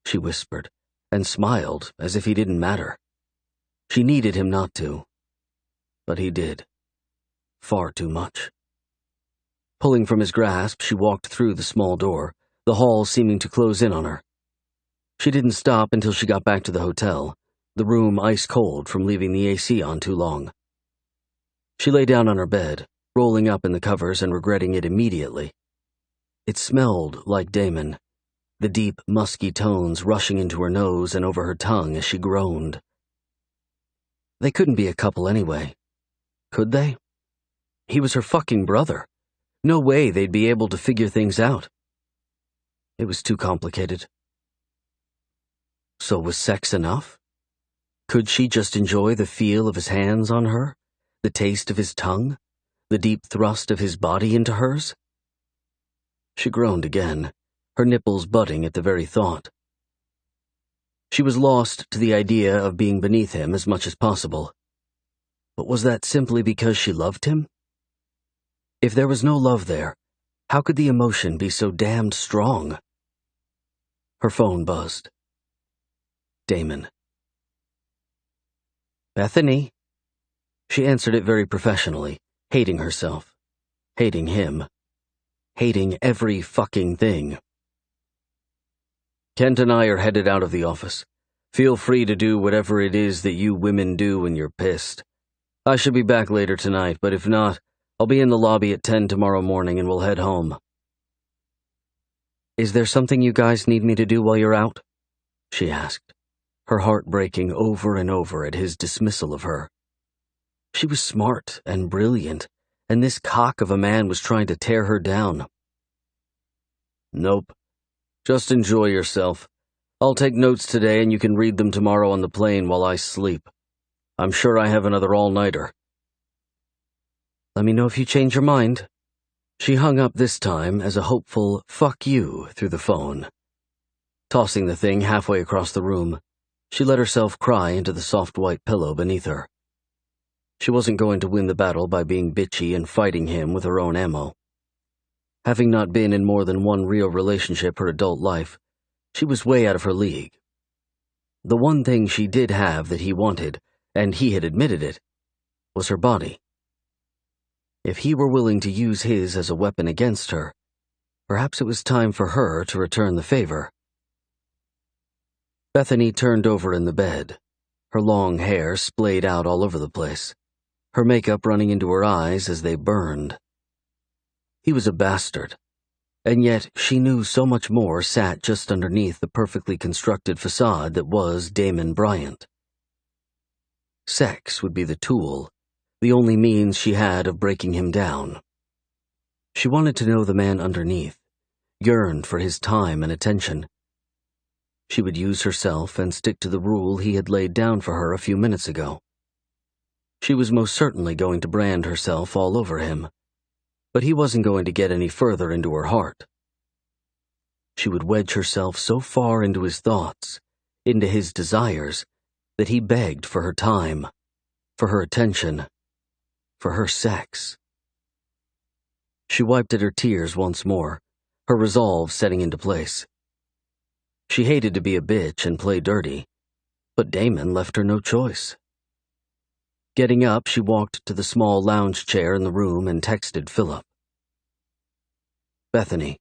she whispered, and smiled as if he didn't matter. She needed him not to, but he did. Far too much. Pulling from his grasp, she walked through the small door, the hall seeming to close in on her. She didn't stop until she got back to the hotel, the room ice-cold from leaving the AC on too long. She lay down on her bed, rolling up in the covers and regretting it immediately. It smelled like Damon, the deep, musky tones rushing into her nose and over her tongue as she groaned. They couldn't be a couple anyway. Could they? He was her fucking brother. No way they'd be able to figure things out. It was too complicated. So was sex enough? Could she just enjoy the feel of his hands on her, the taste of his tongue, the deep thrust of his body into hers? She groaned again, her nipples budding at the very thought. She was lost to the idea of being beneath him as much as possible. But was that simply because she loved him? If there was no love there, how could the emotion be so damned strong? Her phone buzzed. Damon. Bethany. She answered it very professionally, hating herself, hating him, hating every fucking thing. Kent and I are headed out of the office. Feel free to do whatever it is that you women do when you're pissed. I should be back later tonight, but if not, I'll be in the lobby at 10 tomorrow morning and we'll head home. Is there something you guys need me to do while you're out? She asked, her heart breaking over and over at his dismissal of her. She was smart and brilliant, and this cock of a man was trying to tear her down. Nope. Just enjoy yourself. I'll take notes today and you can read them tomorrow on the plane while I sleep. I'm sure I have another all-nighter. Let me know if you change your mind. She hung up this time as a hopeful "fuck you" through the phone. Tossing the thing halfway across the room, she let herself cry into the soft white pillow beneath her. She wasn't going to win the battle by being bitchy and fighting him with her own ammo. Having not been in more than one real relationship her adult life, she was way out of her league. The one thing she did have that he wanted, and he had admitted it, was her body. If he were willing to use his as a weapon against her, perhaps it was time for her to return the favor. Bethany turned over in the bed, her long hair splayed out all over the place, her makeup running into her eyes as they burned. He was a bastard, and yet she knew so much more sat just underneath the perfectly constructed facade that was Damon Bryant. Sex would be the tool, the only means she had of breaking him down. She wanted to know the man underneath, yearned for his time and attention. She would use herself and stick to the rule he had laid down for her a few minutes ago. She was most certainly going to brand herself all over him, but he wasn't going to get any further into her heart. She would wedge herself so far into his thoughts, into his desires, that he begged for her time, for her attention, for her sex. She wiped at her tears once more, her resolve setting into place. She hated to be a bitch and play dirty, but Damon left her no choice. Getting up, she walked to the small lounge chair in the room and texted Philip. Bethany,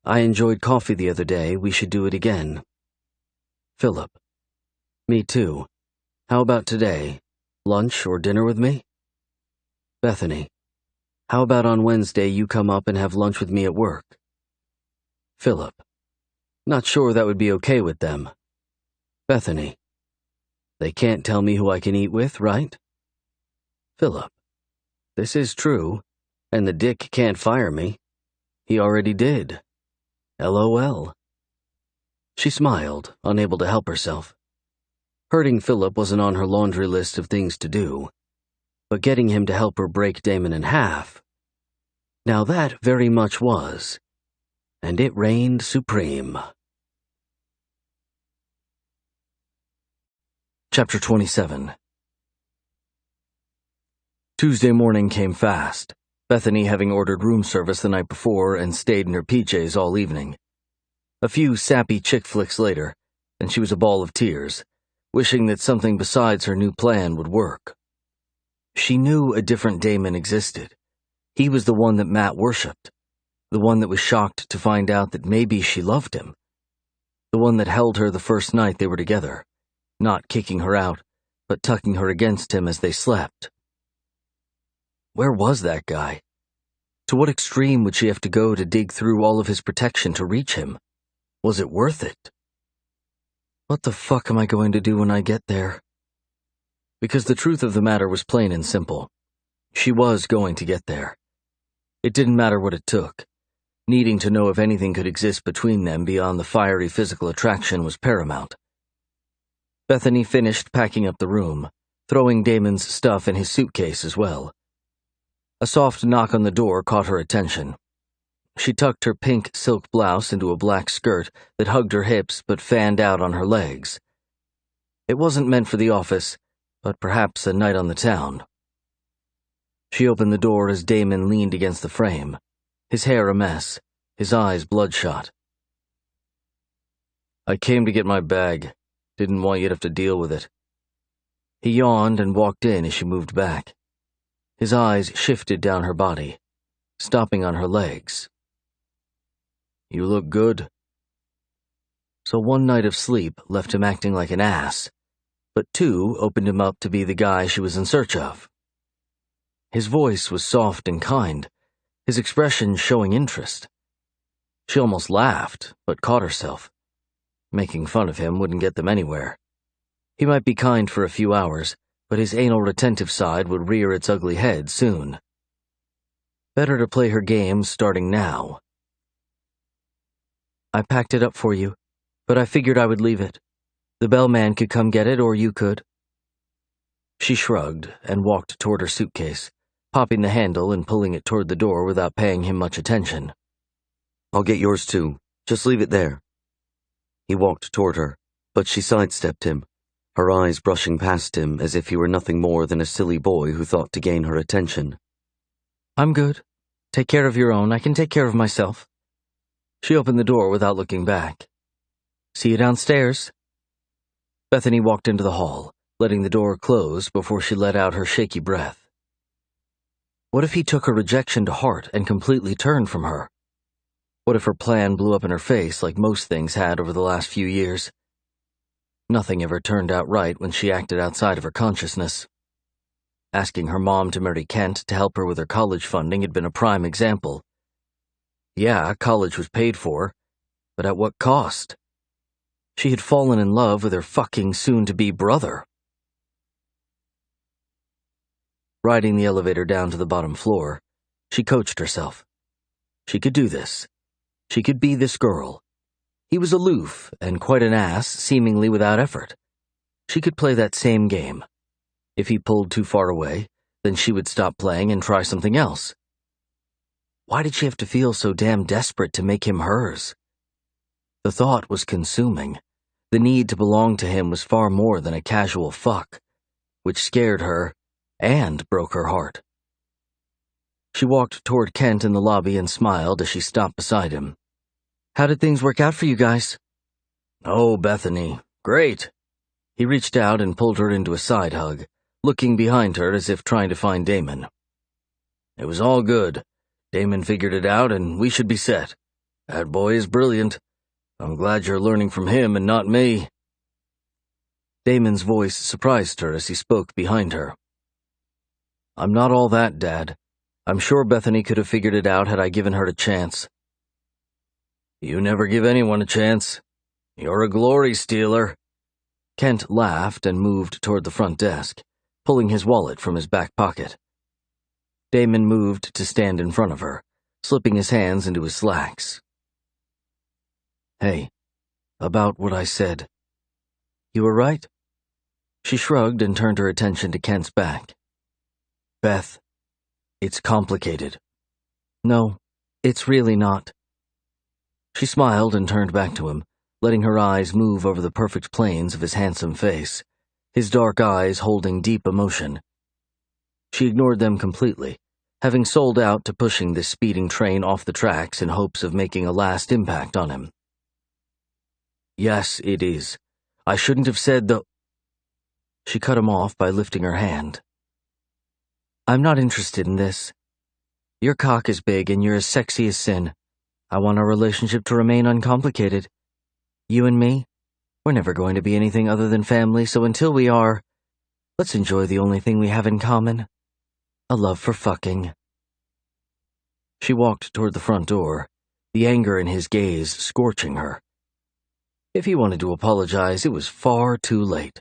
I enjoyed coffee the other day. We should do it again. Philip, me too. How about today? Lunch or dinner with me? Bethany, how about on Wednesday you come up and have lunch with me at work? Philip, not sure that would be okay with them. Bethany, they can't tell me who I can eat with, right? Philip, this is true, and the dick can't fire me. He already did. LOL. She smiled, unable to help herself. Hurting Philip wasn't on her laundry list of things to do, but getting him to help her break Damon in half, now that very much was, and it reigned supreme. Chapter 27. Tuesday morning came fast, Bethany having ordered room service the night before and stayed in her PJs all evening. A few sappy chick flicks later, and she was a ball of tears, wishing that something besides her new plan would work. She knew a different Damon existed. He was the one that Matt worshipped, the one that was shocked to find out that maybe she loved him, the one that held her the first night they were together, not kicking her out, but tucking her against him as they slept. Where was that guy? To what extreme would she have to go to dig through all of his protection to reach him? Was it worth it? What the fuck am I going to do when I get there? Because the truth of the matter was plain and simple. She was going to get there. It didn't matter what it took. Needing to know if anything could exist between them beyond the fiery physical attraction was paramount. Bethany finished packing up the room, throwing Damon's stuff in his suitcase as well. A soft knock on the door caught her attention. She tucked her pink silk blouse into a black skirt that hugged her hips but fanned out on her legs. It wasn't meant for the office, but perhaps a night on the town. She opened the door as Damon leaned against the frame, his hair a mess, his eyes bloodshot. I came to get my bag. Didn't want you to have to deal with it. He yawned and walked in as she moved back. His eyes shifted down her body, stopping on her legs. You look good. So one night of sleep left him acting like an ass, but two opened him up to be the guy she was in search of. His voice was soft and kind, his expression showing interest. She almost laughed, but caught herself. Making fun of him wouldn't get them anywhere. He might be kind for a few hours, but his anal retentive side would rear its ugly head soon. Better to play her game starting now. I packed it up for you, but I figured I would leave it. The bellman could come get it, or you could." She shrugged and walked toward her suitcase, popping the handle and pulling it toward the door without paying him much attention. "I'll get yours too. Just leave it there." He walked toward her, but she sidestepped him, her eyes brushing past him as if he were nothing more than a silly boy who thought to gain her attention. "I'm good. Take care of your own. I can take care of myself." She opened the door without looking back. "See you downstairs." Bethany walked into the hall, letting the door close before she let out her shaky breath. What if he took her rejection to heart and completely turned from her? What if her plan blew up in her face like most things had over the last few years? Nothing ever turned out right when she acted outside of her consciousness. Asking her mom to marry Kent to help her with her college funding had been a prime example. Yeah, college was paid for, but at what cost? She had fallen in love with her fucking soon-to-be brother. Riding the elevator down to the bottom floor, she coached herself. She could do this. She could be this girl. He was aloof and quite an ass, seemingly without effort. She could play that same game. If he pulled too far away, then she would stop playing and try something else. Why did she have to feel so damn desperate to make him hers? The thought was consuming. The need to belong to him was far more than a casual fuck, which scared her and broke her heart. She walked toward Kent in the lobby and smiled as she stopped beside him. "How did things work out for you guys?" "Oh, Bethany, great." He reached out and pulled her into a side hug, looking behind her as if trying to find Damon. "It was all good. Damon figured it out and we should be set. That boy is brilliant. I'm glad you're learning from him and not me." Damon's voice surprised her as he spoke behind her. "I'm not all that, Dad. I'm sure Bethany could have figured it out had I given her a chance." "You never give anyone a chance. You're a glory stealer." Kent laughed and moved toward the front desk, pulling his wallet from his back pocket. Damon moved to stand in front of her, slipping his hands into his slacks. "Hey, about what I said. You were right?" She shrugged and turned her attention to Kent's back. "Beth, it's complicated." "No, it's really not." She smiled and turned back to him, letting her eyes move over the perfect planes of his handsome face, his dark eyes holding deep emotion. She ignored them completely, having sold out to pushing this speeding train off the tracks in hopes of making a last impact on him. "Yes, it is. I shouldn't have said the—" She cut him off by lifting her hand. "I'm not interested in this. Your cock is big and you're as sexy as sin. I want our relationship to remain uncomplicated. You and me, we're never going to be anything other than family, so until we are, let's enjoy the only thing we have in common. A love for fucking." She walked toward the front door, the anger in his gaze scorching her. If he wanted to apologize, it was far too late.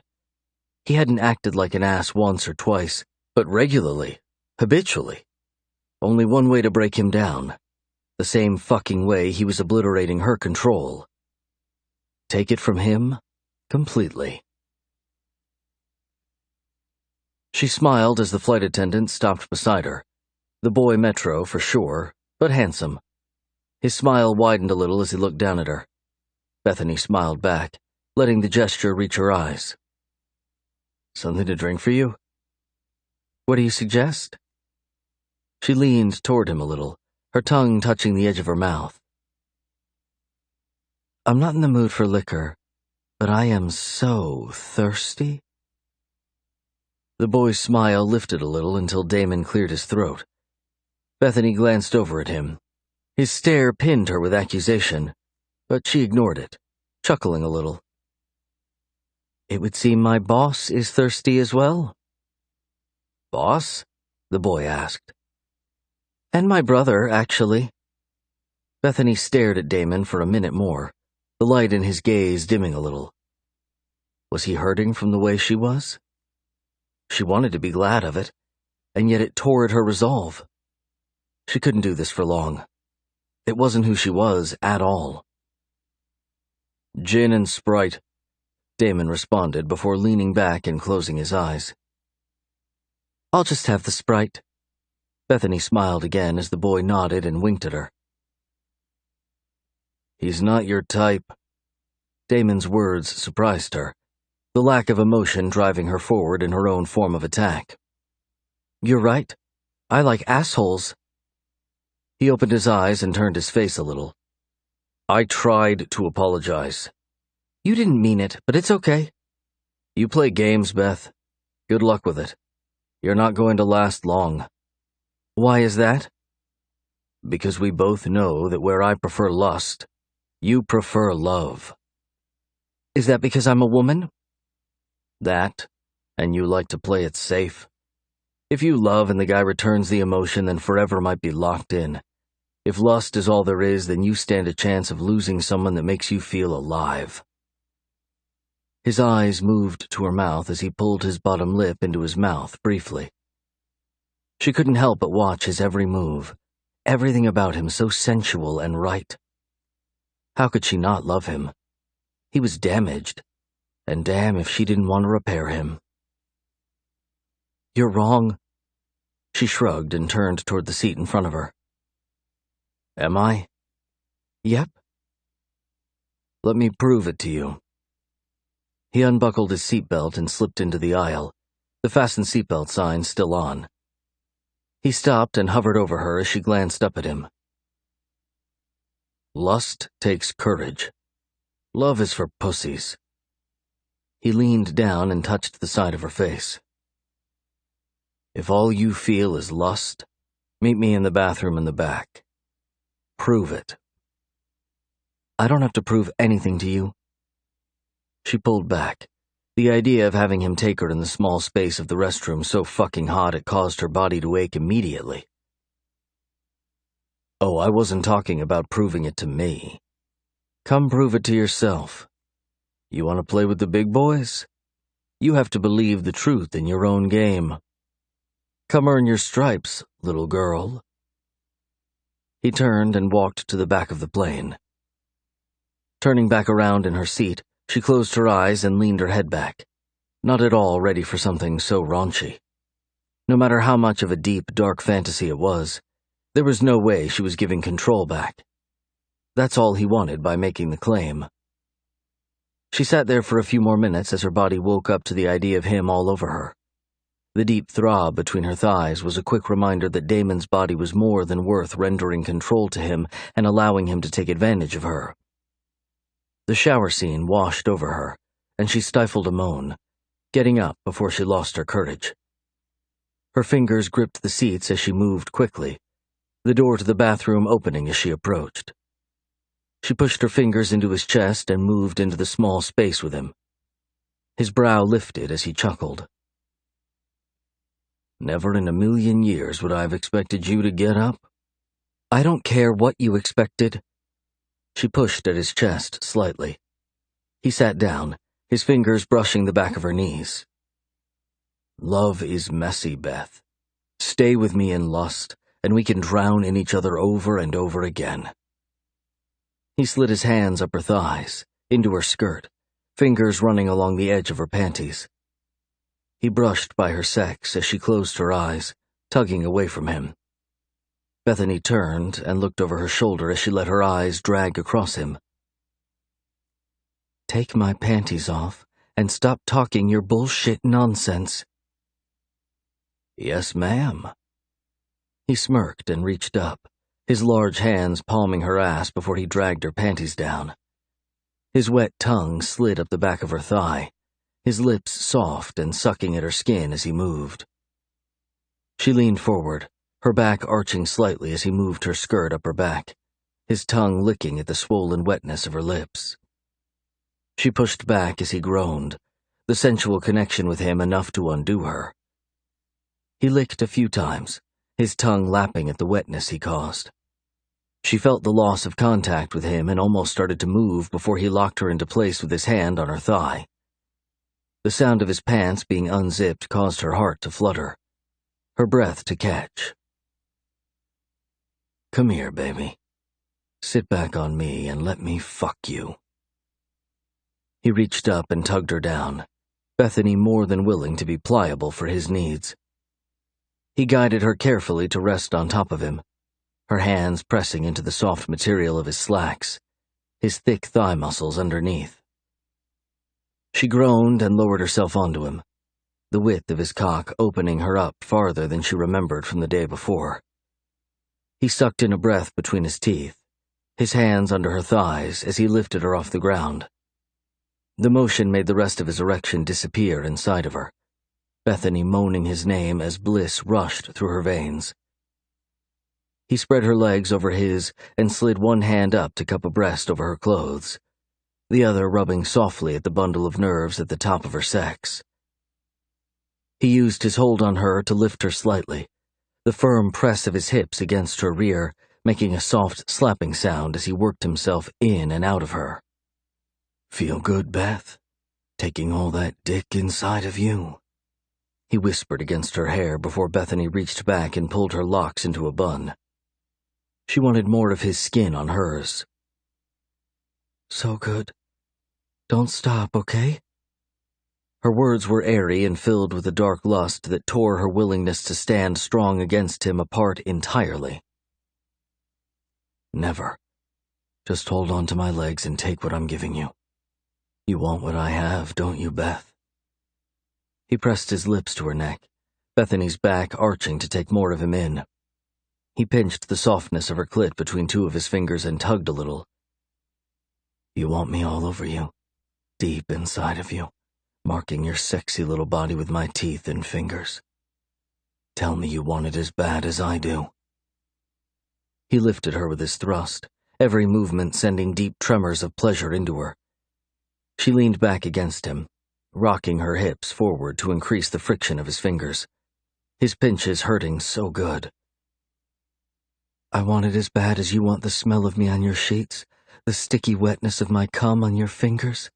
He hadn't acted like an ass once or twice, but regularly, habitually. Only one way to break him down. The same fucking way he was obliterating her control. Take it from him completely. She smiled as the flight attendant stopped beside her. The boy Metro, for sure, but handsome. His smile widened a little as he looked down at her. Bethany smiled back, letting the gesture reach her eyes. "Something to drink for you?" "What do you suggest?" She leaned toward him a little, her tongue touching the edge of her mouth. "I'm not in the mood for liquor, but I am so thirsty." The boy's smile lifted a little until Damon cleared his throat. Bethany glanced over at him. His stare pinned her with accusation, but she ignored it, chuckling a little. "It would seem my boss is thirsty as well." "Boss?" the boy asked. "And my brother, actually." Bethany stared at Damon for a minute more, the light in his gaze dimming a little. Was he hurting from the way she was? She wanted to be glad of it, and yet it tore at her resolve. She couldn't do this for long. It wasn't who she was at all. Gin and Sprite, Damon responded before leaning back and closing his eyes. I'll just have the Sprite. Bethany smiled again as the boy nodded and winked at her. He's not your type. Damon's words surprised her, the lack of emotion driving her forward in her own form of attack. You're right. I like assholes. He opened his eyes and turned his face a little. I tried to apologize. You didn't mean it, but it's okay. You play games, Beth. Good luck with it. You're not going to last long. Why is that? Because we both know that where I prefer lust, you prefer love. Is that because I'm a woman? That, and you like to play it safe. If you love and the guy returns the emotion, then forever might be locked in. If lust is all there is, then you stand a chance of losing someone that makes you feel alive. His eyes moved to her mouth as he pulled his bottom lip into his mouth briefly. She couldn't help but watch his every move, everything about him so sensual and right. How could she not love him? He was damaged, and damn if she didn't want to repair him. You're wrong. She shrugged and turned toward the seat in front of her. Am I? Yep. Let me prove it to you. He unbuckled his seatbelt and slipped into the aisle, the fasten seatbelt sign still on. He stopped and hovered over her as she glanced up at him. Lust takes courage. Love is for pussies. He leaned down and touched the side of her face. If all you feel is lust, meet me in the bathroom in the back. Prove it. I don't have to prove anything to you. She pulled back. The idea of having him take her in the small space of the restroom so fucking hot it caused her body to ache immediately. Oh, I wasn't talking about proving it to me. Come prove it to yourself. You want to play with the big boys? You have to believe the truth in your own game. Come earn your stripes, little girl. He turned and walked to the back of the plane. Turning back around in her seat, she closed her eyes and leaned her head back, not at all ready for something so raunchy. No matter how much of a deep, dark fantasy it was, there was no way she was giving control back. That's all he wanted by making the claim. She sat there for a few more minutes as her body woke up to the idea of him all over her. The deep throb between her thighs was a quick reminder that Damon's body was more than worth rendering control to him and allowing him to take advantage of her. The shower scene washed over her, and she stifled a moan, getting up before she lost her courage. Her fingers gripped the seats as she moved quickly, the door to the bathroom opening as she approached. She pushed her fingers into his chest and moved into the small space with him. His brow lifted as he chuckled. Never in a million years would I have expected you to get up. I don't care what you expected. She pushed at his chest slightly. He sat down, his fingers brushing the back of her knees. Love is messy, Beth. Stay with me in lust, and we can drown in each other over and over again. He slid his hands up her thighs, into her skirt, fingers running along the edge of her panties. He brushed by her sex as she closed her eyes, tugging away from him. Bethany turned and looked over her shoulder as she let her eyes drag across him. Take my panties off and stop talking your bullshit nonsense. Yes, ma'am. He smirked and reached up, his large hands palming her ass before he dragged her panties down. His wet tongue slid up the back of her thigh, his lips soft and sucking at her skin as he moved. She leaned forward, her back arching slightly as he moved her skirt up her back, his tongue licking at the swollen wetness of her lips. She pushed back as he groaned, the sensual connection with him enough to undo her. He licked a few times, his tongue lapping at the wetness he caused. She felt the loss of contact with him and almost started to move before he locked her into place with his hand on her thigh. The sound of his pants being unzipped caused her heart to flutter, her breath to catch. Come here, baby. Sit back on me and let me fuck you. He reached up and tugged her down, Bethany more than willing to be pliable for his needs. He guided her carefully to rest on top of him, her hands pressing into the soft material of his slacks, his thick thigh muscles underneath. She groaned and lowered herself onto him, the width of his cock opening her up farther than she remembered from the day before. He sucked in a breath between his teeth, his hands under her thighs as he lifted her off the ground. The motion made the rest of his erection disappear inside of her, Bethany moaning his name as bliss rushed through her veins. He spread her legs over his and slid one hand up to cup a breast over her clothes, the other rubbing softly at the bundle of nerves at the top of her sex. He used his hold on her to lift her slightly, the firm press of his hips against her rear making a soft slapping sound as he worked himself in and out of her. "Feel good, Beth? Taking all that dick inside of you?" He whispered against her hair before Bethany reached back and pulled her locks into a bun. She wanted more of his skin on hers. "So good. Don't stop, okay?" Her words were airy and filled with a dark lust that tore her willingness to stand strong against him apart entirely. "Never. Just hold on to my legs and take what I'm giving you. You want what I have, don't you, Beth?" He pressed his lips to her neck, Bethany's back arching to take more of him in. He pinched the softness of her clit between two of his fingers and tugged a little. "You want me all over you, deep inside of you, marking your sexy little body with my teeth and fingers. Tell me you want it as bad as I do." He lifted her with his thrust, every movement sending deep tremors of pleasure into her. She leaned back against him, rocking her hips forward to increase the friction of his fingers, his pinches hurting so good. "I want it as bad as you want the smell of me on your sheets, the sticky wetness of my cum on your fingers,"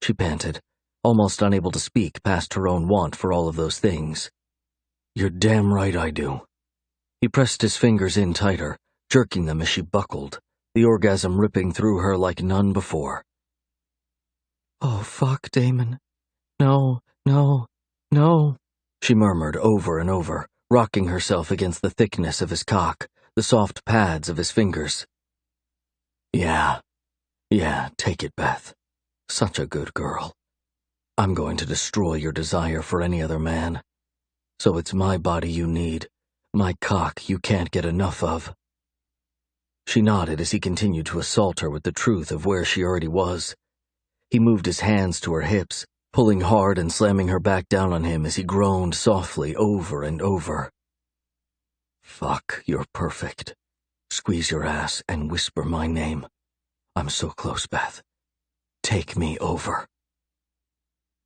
she panted, almost unable to speak past her own want for all of those things. "You're damn right I do." He pressed his fingers in tighter, jerking them as she buckled, the orgasm ripping through her like none before. "Oh, fuck, Damon. No, no, no," she murmured over and over, rocking herself against the thickness of his cock, the soft pads of his fingers. Yeah, take it, Beth. Such a good girl. I'm going to destroy your desire for any other man. So it's my body you need, my cock you can't get enough of." She nodded as he continued to assault her with the truth of where she already was. He moved his hands to her hips, pulling hard and slamming her back down on him as he groaned softly over and over. "Fuck, you're perfect. Squeeze your ass and whisper my name. I'm so close, Beth. Take me over."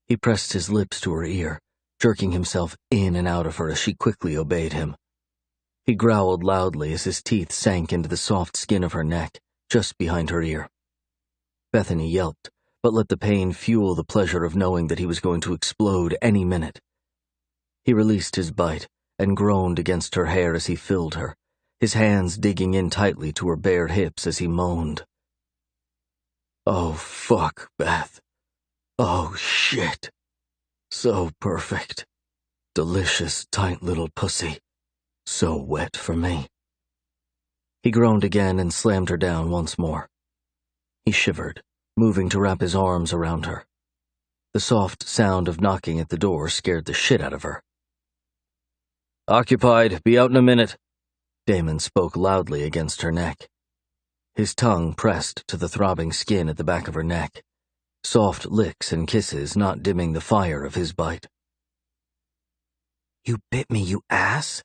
He pressed his lips to her ear, jerking himself in and out of her as she quickly obeyed him. He growled loudly as his teeth sank into the soft skin of her neck, just behind her ear. Bethany yelped, but let the pain fuel the pleasure of knowing that he was going to explode any minute. He released his bite and groaned against her hair as he filled her, his hands digging in tightly to her bared hips as he moaned. "Oh, fuck, Beth. Oh, shit. So perfect. Delicious, tight little pussy. So wet for me." He groaned again and slammed her down once more. He shivered, moving to wrap his arms around her. The soft sound of knocking at the door scared the shit out of her. "Occupied. Be out in a minute." Damon spoke loudly against her neck. His tongue pressed to the throbbing skin at the back of her neck, soft licks and kisses not dimming the fire of his bite. "You bit me, you ass,"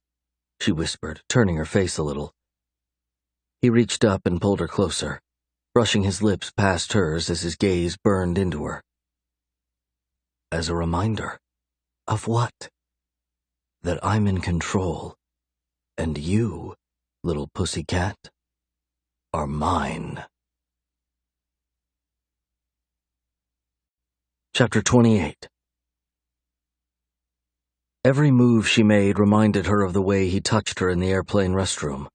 she whispered, turning her face a little. He reached up and pulled her closer, brushing his lips past hers as his gaze burned into her. "As a reminder." "Of what?" "That I'm in control, and you, little pussycat, are mine." Chapter 28. Every move she made reminded her of the way he touched her in the airplane restroom.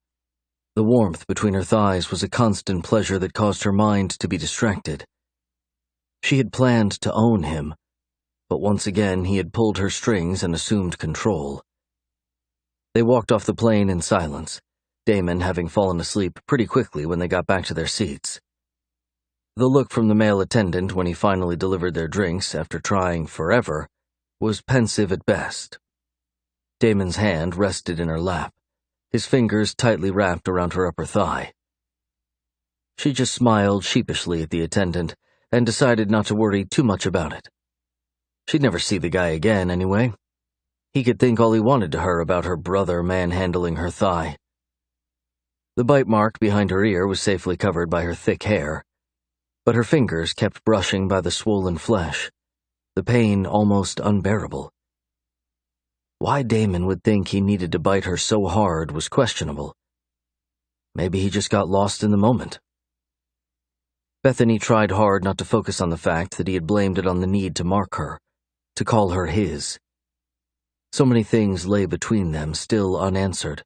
The warmth between her thighs was a constant pleasure that caused her mind to be distracted. She had planned to own him, but once again he had pulled her strings and assumed control. They walked off the plane in silence, Damon having fallen asleep pretty quickly when they got back to their seats. The look from the male attendant when he finally delivered their drinks after trying forever was pensive at best. Damon's hand rested in her lap, his fingers tightly wrapped around her upper thigh. She just smiled sheepishly at the attendant and decided not to worry too much about it. She'd never see the guy again, anyway. He could think all he wanted to her about her brother manhandling her thigh. The bite mark behind her ear was safely covered by her thick hair, but her fingers kept brushing by the swollen flesh, the pain almost unbearable. Why Damon would think he needed to bite her so hard was questionable. Maybe he just got lost in the moment. Bethany tried hard not to focus on the fact that he had blamed it on the need to mark her, to call her his. So many things lay between them, still unanswered.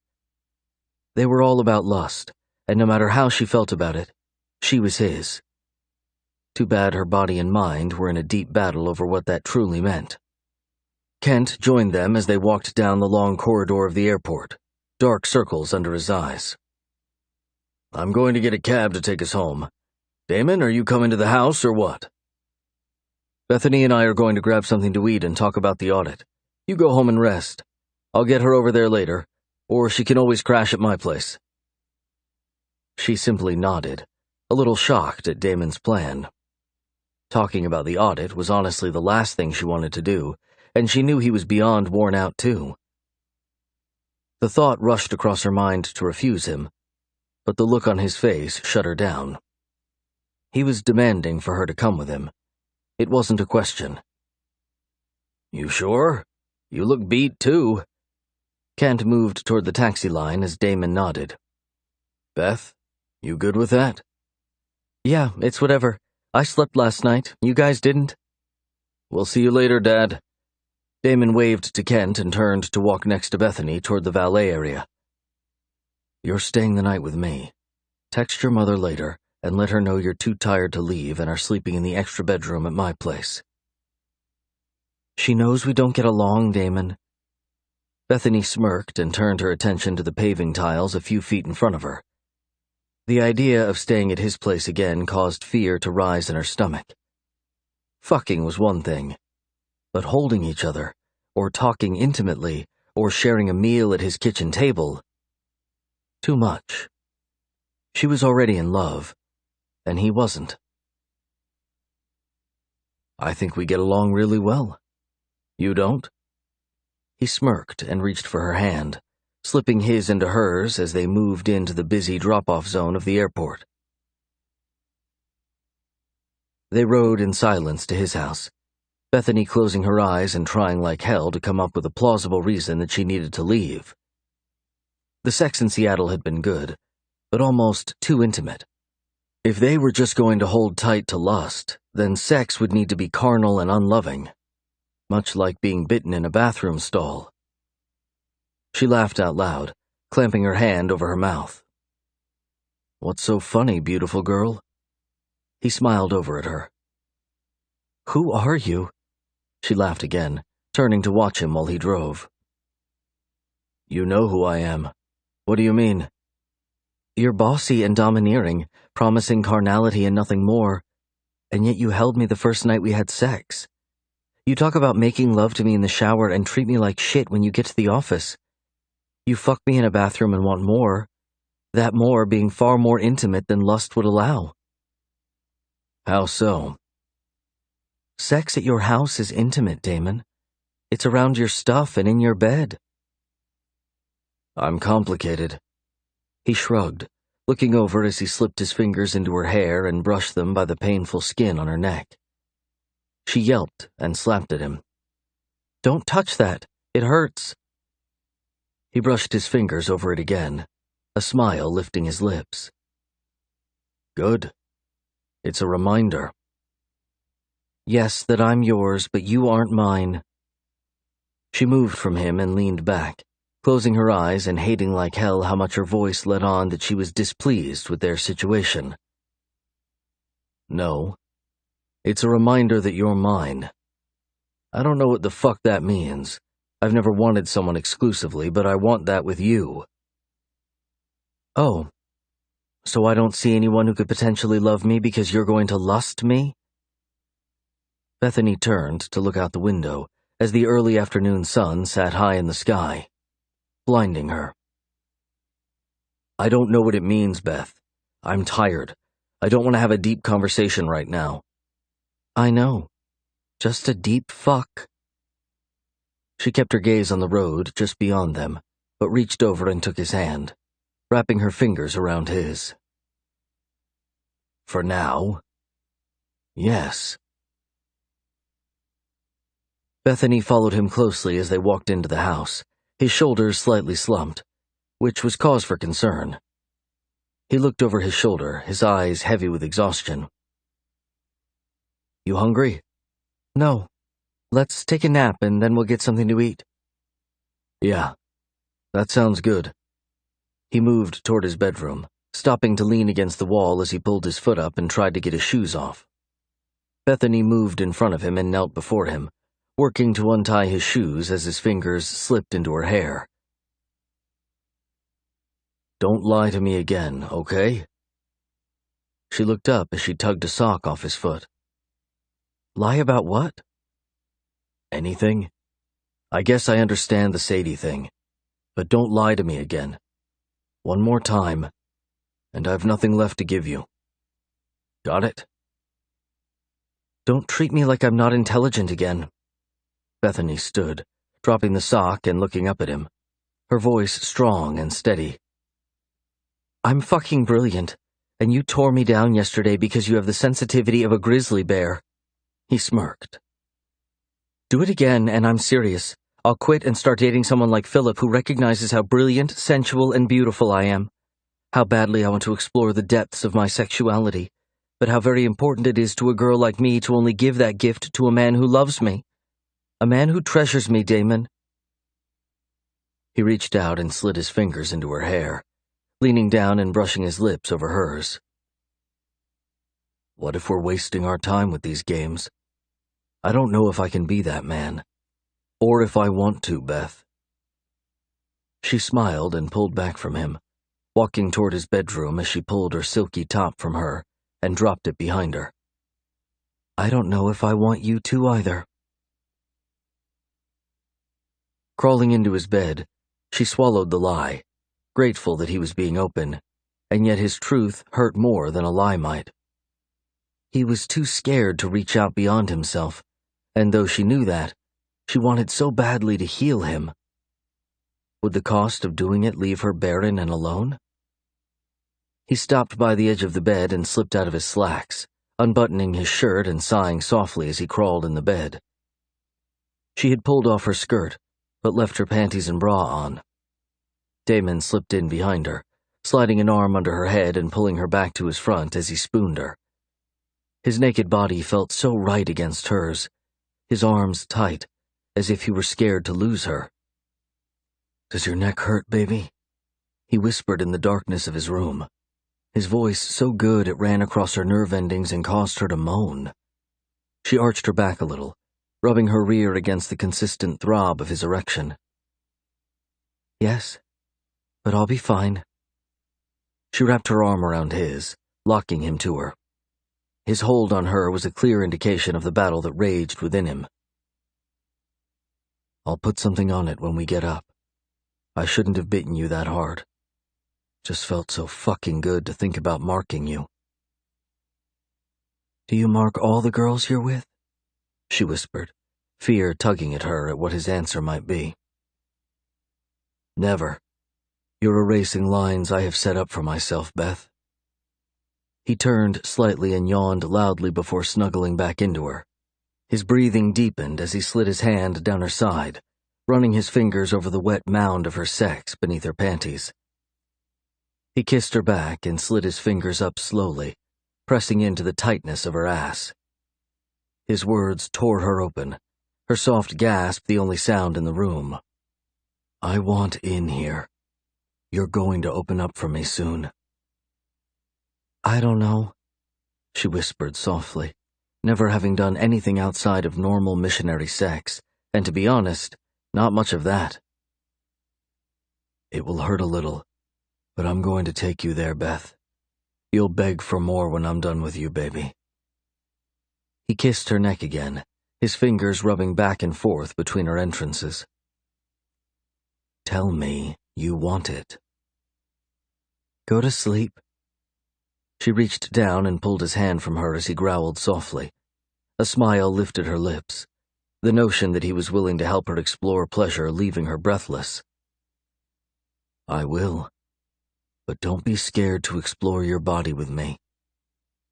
They were all about lust, and no matter how she felt about it, she was his. Too bad her body and mind were in a deep battle over what that truly meant. Kent joined them as they walked down the long corridor of the airport, dark circles under his eyes. "I'm going to get a cab to take us home. Damon, are you coming to the house or what?" "Bethany and I are going to grab something to eat and talk about the audit. You go home and rest. I'll get her over there later, or she can always crash at my place." She simply nodded, a little shocked at Damon's plan. Talking about the audit was honestly the last thing she wanted to do, and she knew he was beyond worn out too. The thought rushed across her mind to refuse him, but the look on his face shut her down. He was demanding for her to come with him. It wasn't a question. "You sure? You look beat too." Kent moved toward the taxi line as Damon nodded. "Beth, you good with that?" "Yeah, it's whatever. I slept last night. You guys didn't." "We'll see you later, Dad." Damon waved to Kent and turned to walk next to Bethany toward the valet area. "You're staying the night with me. Text your mother later and let her know you're too tired to leave and are sleeping in the extra bedroom at my place." "She knows we don't get along, Damon." Bethany smirked and turned her attention to the paving tiles a few feet in front of her. The idea of staying at his place again caused fear to rise in her stomach. Fucking was one thing, but holding each other, or talking intimately, or sharing a meal at his kitchen table, too much. She was already in love, and he wasn't. "I think we get along really well. You don't?" He smirked and reached for her hand, slipping his into hers as they moved into the busy drop-off zone of the airport. They rode in silence to his house, Bethany closing her eyes and trying like hell to come up with a plausible reason that she needed to leave. The sex in Seattle had been good, but almost too intimate. If they were just going to hold tight to lust, then sex would need to be carnal and unloving, much like being bitten in a bathroom stall. She laughed out loud, clamping her hand over her mouth. "What's so funny, beautiful girl?" He smiled over at her. "Who are you?" She laughed again, turning to watch him while he drove. "You know who I am. What do you mean?" "You're bossy and domineering, promising carnality and nothing more, and yet you held me the first night we had sex. You talk about making love to me in the shower and treat me like shit when you get to the office. You fuck me in a bathroom and want more, that more being far more intimate than lust would allow." "How so?" "Sex at your house is intimate, Damon. It's around your stuff and in your bed." "I'm complicated." He shrugged, looking over as he slipped his fingers into her hair and brushed them by the painful skin on her neck. She yelped and slapped at him. "Don't touch that. It hurts." He brushed his fingers over it again, a smile lifting his lips. "Good. It's a reminder." "Yes, that I'm yours, but you aren't mine." She moved from him and leaned back, closing her eyes and hating like hell how much her voice let on that she was displeased with their situation. "No." It's a reminder that you're mine. I don't know what the fuck that means. I've never wanted someone exclusively, but I want that with you. Oh, so I don't see anyone who could potentially love me because you're going to lust me? Bethany turned to look out the window as the early afternoon sun sat high in the sky, blinding her. I don't know what it means, Beth. I'm tired. I don't want to have a deep conversation right now. I know. Just a deep fuck. She kept her gaze on the road just beyond them, but reached over and took his hand, wrapping her fingers around his. For now? Yes. Bethany followed him closely as they walked into the house, his shoulders slightly slumped, which was cause for concern. He looked over his shoulder, his eyes heavy with exhaustion. You hungry? No. Let's take a nap and then we'll get something to eat. Yeah, that sounds good. He moved toward his bedroom, stopping to lean against the wall as he pulled his foot up and tried to get his shoes off. Bethany moved in front of him and knelt before him, working to untie his shoes as his fingers slipped into her hair. Don't lie to me again, okay? She looked up as she tugged a sock off his foot. Lie about what? Anything. I guess I understand the Sadie thing, but don't lie to me again. One more time, and I've nothing left to give you. Got it? Don't treat me like I'm not intelligent again. Bethany stood, dropping the sock and looking up at him, her voice strong and steady. I'm fucking brilliant, and you tore me down yesterday because you have the sensitivity of a grizzly bear. He smirked. Do it again, and I'm serious. I'll quit and start dating someone like Philip who recognizes how brilliant, sensual, and beautiful I am. How badly I want to explore the depths of my sexuality, but how very important it is to a girl like me to only give that gift to a man who loves me. A man who treasures me, Damon. He reached out and slid his fingers into her hair, leaning down and brushing his lips over hers. What if we're wasting our time with these games? I don't know if I can be that man. Or if I want to, Beth. She smiled and pulled back from him, walking toward his bedroom as she pulled her silky top from her and dropped it behind her. I don't know if I want you to either. Crawling into his bed, she swallowed the lie, grateful that he was being open, and yet his truth hurt more than a lie might. He was too scared to reach out beyond himself, and though she knew that, she wanted so badly to heal him. Would the cost of doing it leave her barren and alone? He stopped by the edge of the bed and slipped out of his slacks, unbuttoning his shirt and sighing softly as he crawled in the bed. She had pulled off her skirt, but left her panties and bra on. Damon slipped in behind her, sliding an arm under her head and pulling her back to his front as he spooned her. His naked body felt so right against hers, his arms tight, as if he were scared to lose her. Does your neck hurt, baby? He whispered in the darkness of his room, his voice so good it ran across her nerve endings and caused her to moan. She arched her back a little, rubbing her rear against the consistent throb of his erection. Yes, but I'll be fine. She wrapped her arm around his, locking him to her. His hold on her was a clear indication of the battle that raged within him. I'll put something on it when we get up. I shouldn't have bitten you that hard. Just felt so fucking good to think about marking you. Do you mark all the girls you're with? She whispered, fear tugging at her at what his answer might be. Never. You're erasing lines I have set up for myself, Beth. He turned slightly and yawned loudly before snuggling back into her. His breathing deepened as he slid his hand down her side, running his fingers over the wet mound of her sex beneath her panties. He kissed her back and slid his fingers up slowly, pressing into the tightness of her ass. His words tore her open, her soft gasp the only sound in the room. I want in here. You're going to open up for me soon. I don't know, she whispered softly, never having done anything outside of normal missionary sex, and to be honest, not much of that. "It will hurt a little, but I'm going to take you there, Beth. You'll beg for more when I'm done with you, baby." He kissed her neck again, his fingers rubbing back and forth between her entrances. "Tell me you want it." "Go to sleep." She reached down and pulled his hand from her as he growled softly. A smile lifted her lips, the notion that he was willing to help her explore pleasure leaving her breathless. "I will. But don't be scared to explore your body with me.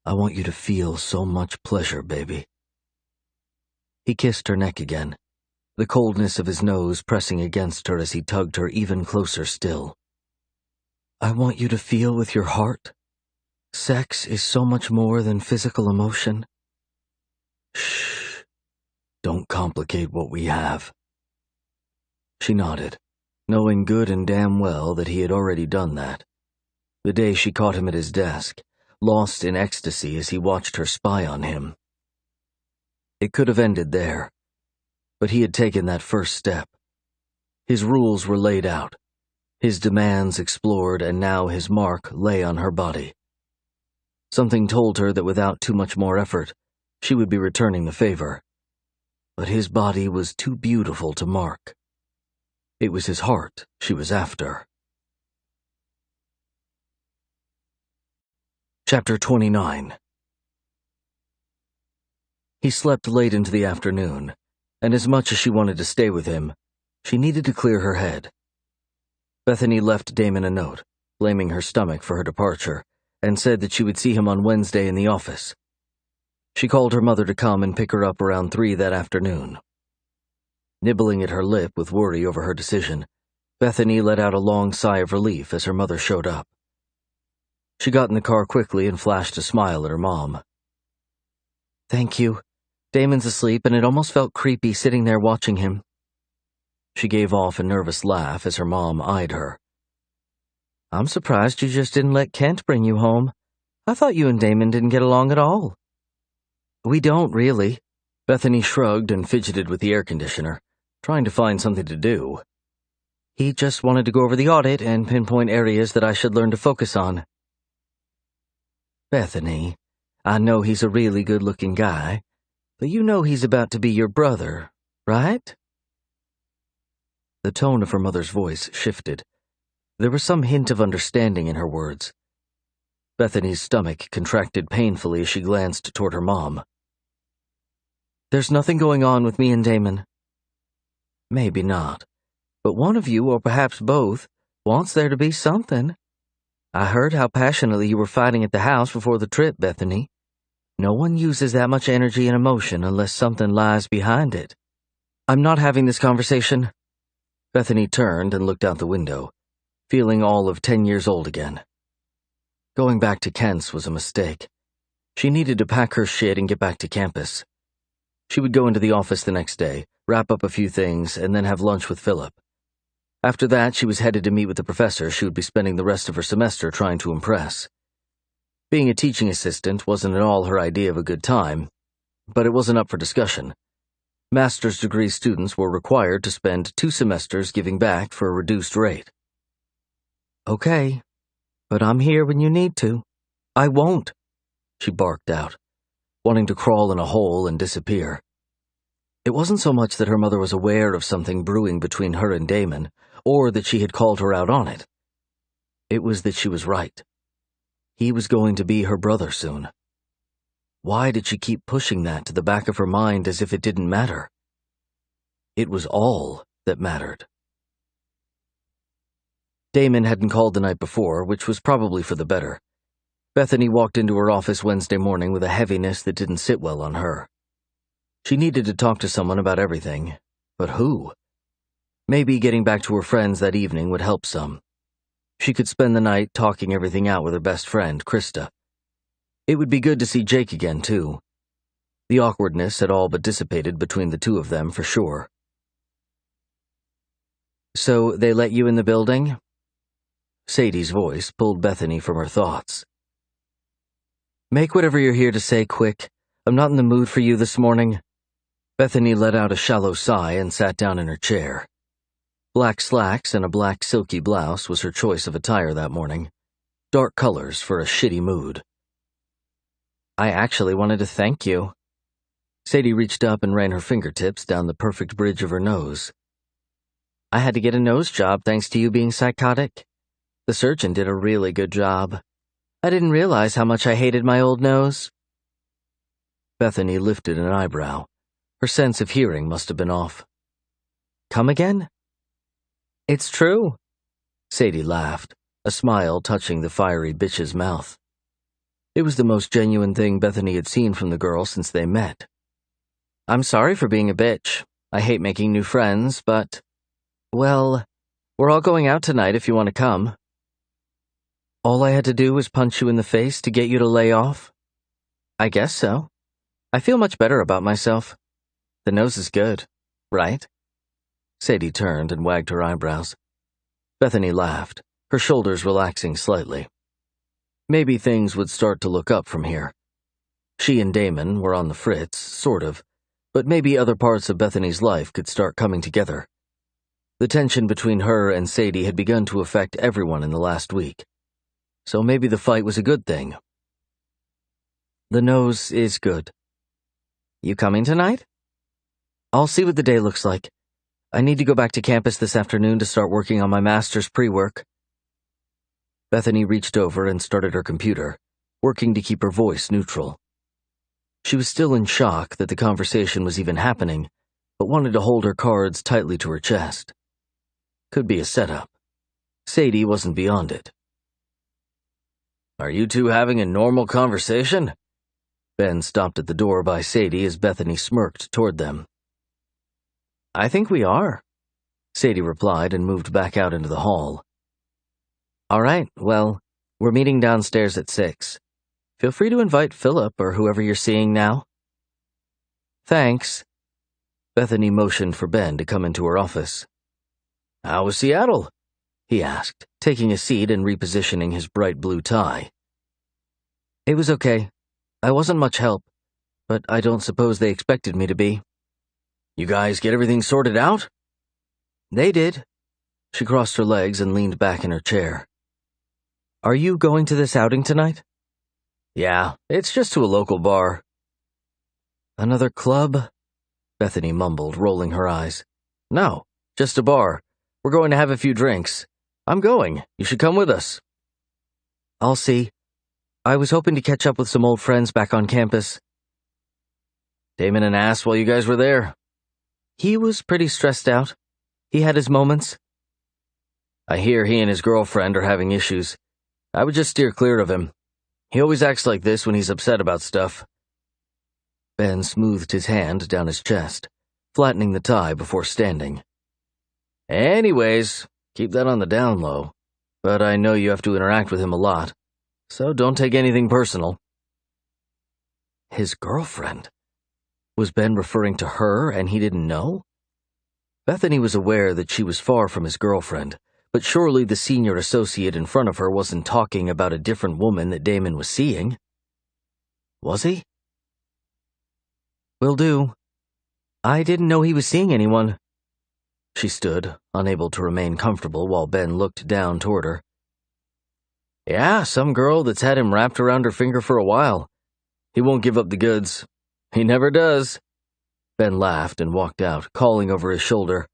I want you to feel so much pleasure, baby." He kissed her neck again, the coldness of his nose pressing against her as he tugged her even closer still. "I want you to feel with your heart. Sex is so much more than physical emotion." "Shh. Don't complicate what we have." She nodded, knowing good and damn well that he had already done that. The day she caught him at his desk, lost in ecstasy as he watched her spy on him. It could have ended there, but he had taken that first step. His rules were laid out, his demands explored, and now his mark lay on her body. Something told her that without too much more effort, she would be returning the favor. But his body was too beautiful to mark. It was his heart she was after. Chapter 29. He slept late into the afternoon, and as much as she wanted to stay with him, she needed to clear her head. Bethany left Damon a note, blaming her stomach for her departure, and said that she would see him on Wednesday in the office. She called her mother to come and pick her up around 3 that afternoon. Nibbling at her lip with worry over her decision, Bethany let out a long sigh of relief as her mother showed up. She got in the car quickly and flashed a smile at her mom. "Thank you. Damon's asleep, and it almost felt creepy sitting there watching him." She gave off a nervous laugh as her mom eyed her. "I'm surprised you just didn't let Kent bring you home. I thought you and Damon didn't get along at all." "We don't, really." Bethany shrugged and fidgeted with the air conditioner, trying to find something to do. "He just wanted to go over the audit and pinpoint areas that I should learn to focus on." "Bethany, I know he's a really good-looking guy, but you know he's about to be your brother, right?" The tone of her mother's voice shifted. There was some hint of understanding in her words. Bethany's stomach contracted painfully as she glanced toward her mom. "There's nothing going on with me and Damon." "Maybe not, but one of you, or perhaps both, wants there to be something. I heard how passionately you were fighting at the house before the trip, Bethany. No one uses that much energy and emotion unless something lies behind it." "I'm not having this conversation." Bethany turned and looked out the window, feeling all of 10 years old again. Going back to Kent's was a mistake. She needed to pack her shit and get back to campus. She would go into the office the next day, wrap up a few things, and then have lunch with Philip. After that, she was headed to meet with the professor she would be spending the rest of her semester trying to impress. Being a teaching assistant wasn't at all her idea of a good time, but it wasn't up for discussion. Master's degree students were required to spend 2 semesters giving back for a reduced rate. "Okay, but I'm here when you need to." "I won't," she barked out, wanting to crawl in a hole and disappear. It wasn't so much that her mother was aware of something brewing between her and Damon, or that she had called her out on it. It was that she was right. He was going to be her brother soon. Why did she keep pushing that to the back of her mind as if it didn't matter? It was all that mattered. Damon hadn't called the night before, which was probably for the better. Bethany walked into her office Wednesday morning with a heaviness that didn't sit well on her. She needed to talk to someone about everything, but who? Maybe getting back to her friends that evening would help some. She could spend the night talking everything out with her best friend, Krista. It would be good to see Jake again, too. The awkwardness had all but dissipated between the two of them, for sure. "So they let you in the building?" Sadie's voice pulled Bethany from her thoughts. "Make whatever you're here to say quick. I'm not in the mood for you this morning." Bethany let out a shallow sigh and sat down in her chair. Black slacks and a black silky blouse was her choice of attire that morning. Dark colors for a shitty mood. "I actually wanted to thank you." Sadie reached up and ran her fingertips down the perfect bridge of her nose. "I had to get a nose job thanks to you being psychotic. The surgeon did a really good job. I didn't realize how much I hated my old nose." Bethany lifted an eyebrow. Her sense of hearing must have been off. "Come again?" "It's true." Sadie laughed, a smile touching the fiery bitch's mouth. It was the most genuine thing Bethany had seen from the girl since they met. "I'm sorry for being a bitch. I hate making new friends, but, well, we're all going out tonight if you want to come." "All I had to do was punch you in the face to get you to lay off?" "I guess so. I feel much better about myself. The nose is good, right?" Sadie turned and wagged her eyebrows. Bethany laughed, her shoulders relaxing slightly. Maybe things would start to look up from here. She and Damon were on the fritz, sort of, but maybe other parts of Bethany's life could start coming together. The tension between her and Sadie had begun to affect everyone in the last week. So maybe the fight was a good thing. "The nose is good." "You coming tonight?" "I'll see what the day looks like. I need to go back to campus this afternoon to start working on my master's pre-work." Bethany reached over and started her computer, working to keep her voice neutral. She was still in shock that the conversation was even happening, but wanted to hold her cards tightly to her chest. Could be a setup. Sadie wasn't beyond it. "Are you two having a normal conversation?" Ben stopped at the door by Sadie as Bethany smirked toward them. "I think we are," Sadie replied and moved back out into the hall. "All right, well, we're meeting downstairs at 6. Feel free to invite Philip or whoever you're seeing now." "Thanks." Bethany motioned for Ben to come into her office. "How was Seattle?" he asked, taking a seat and repositioning his bright blue tie. "It was okay. I wasn't much help, but I don't suppose they expected me to be." "You guys get everything sorted out?" "They did." She crossed her legs and leaned back in her chair. "Are you going to this outing tonight?" "Yeah, it's just to a local bar." "Another club?" Bethany mumbled, rolling her eyes. "No, just a bar. We're going to have a few drinks. I'm going. You should come with us." "I'll see. I was hoping to catch up with some old friends back on campus." "Damon an ass while you guys were there?" "He was pretty stressed out. He had his moments." "I hear he and his girlfriend are having issues. I would just steer clear of him. He always acts like this when he's upset about stuff." Ben smoothed his hand down his chest, flattening the tie before standing. "Anyways, keep that on the down low, but I know you have to interact with him a lot, so don't take anything personal." His girlfriend? Was Ben referring to her and he didn't know? Bethany was aware that she was far from his girlfriend, but surely the senior associate in front of her wasn't talking about a different woman that Damon was seeing. Was he? "Will do. I didn't know he was seeing anyone." She stood, unable to remain comfortable while Ben looked down toward her. "Yeah, some girl that's had him wrapped around her finger for a while. He won't give up the goods. He never does." Ben laughed and walked out, calling over his shoulder,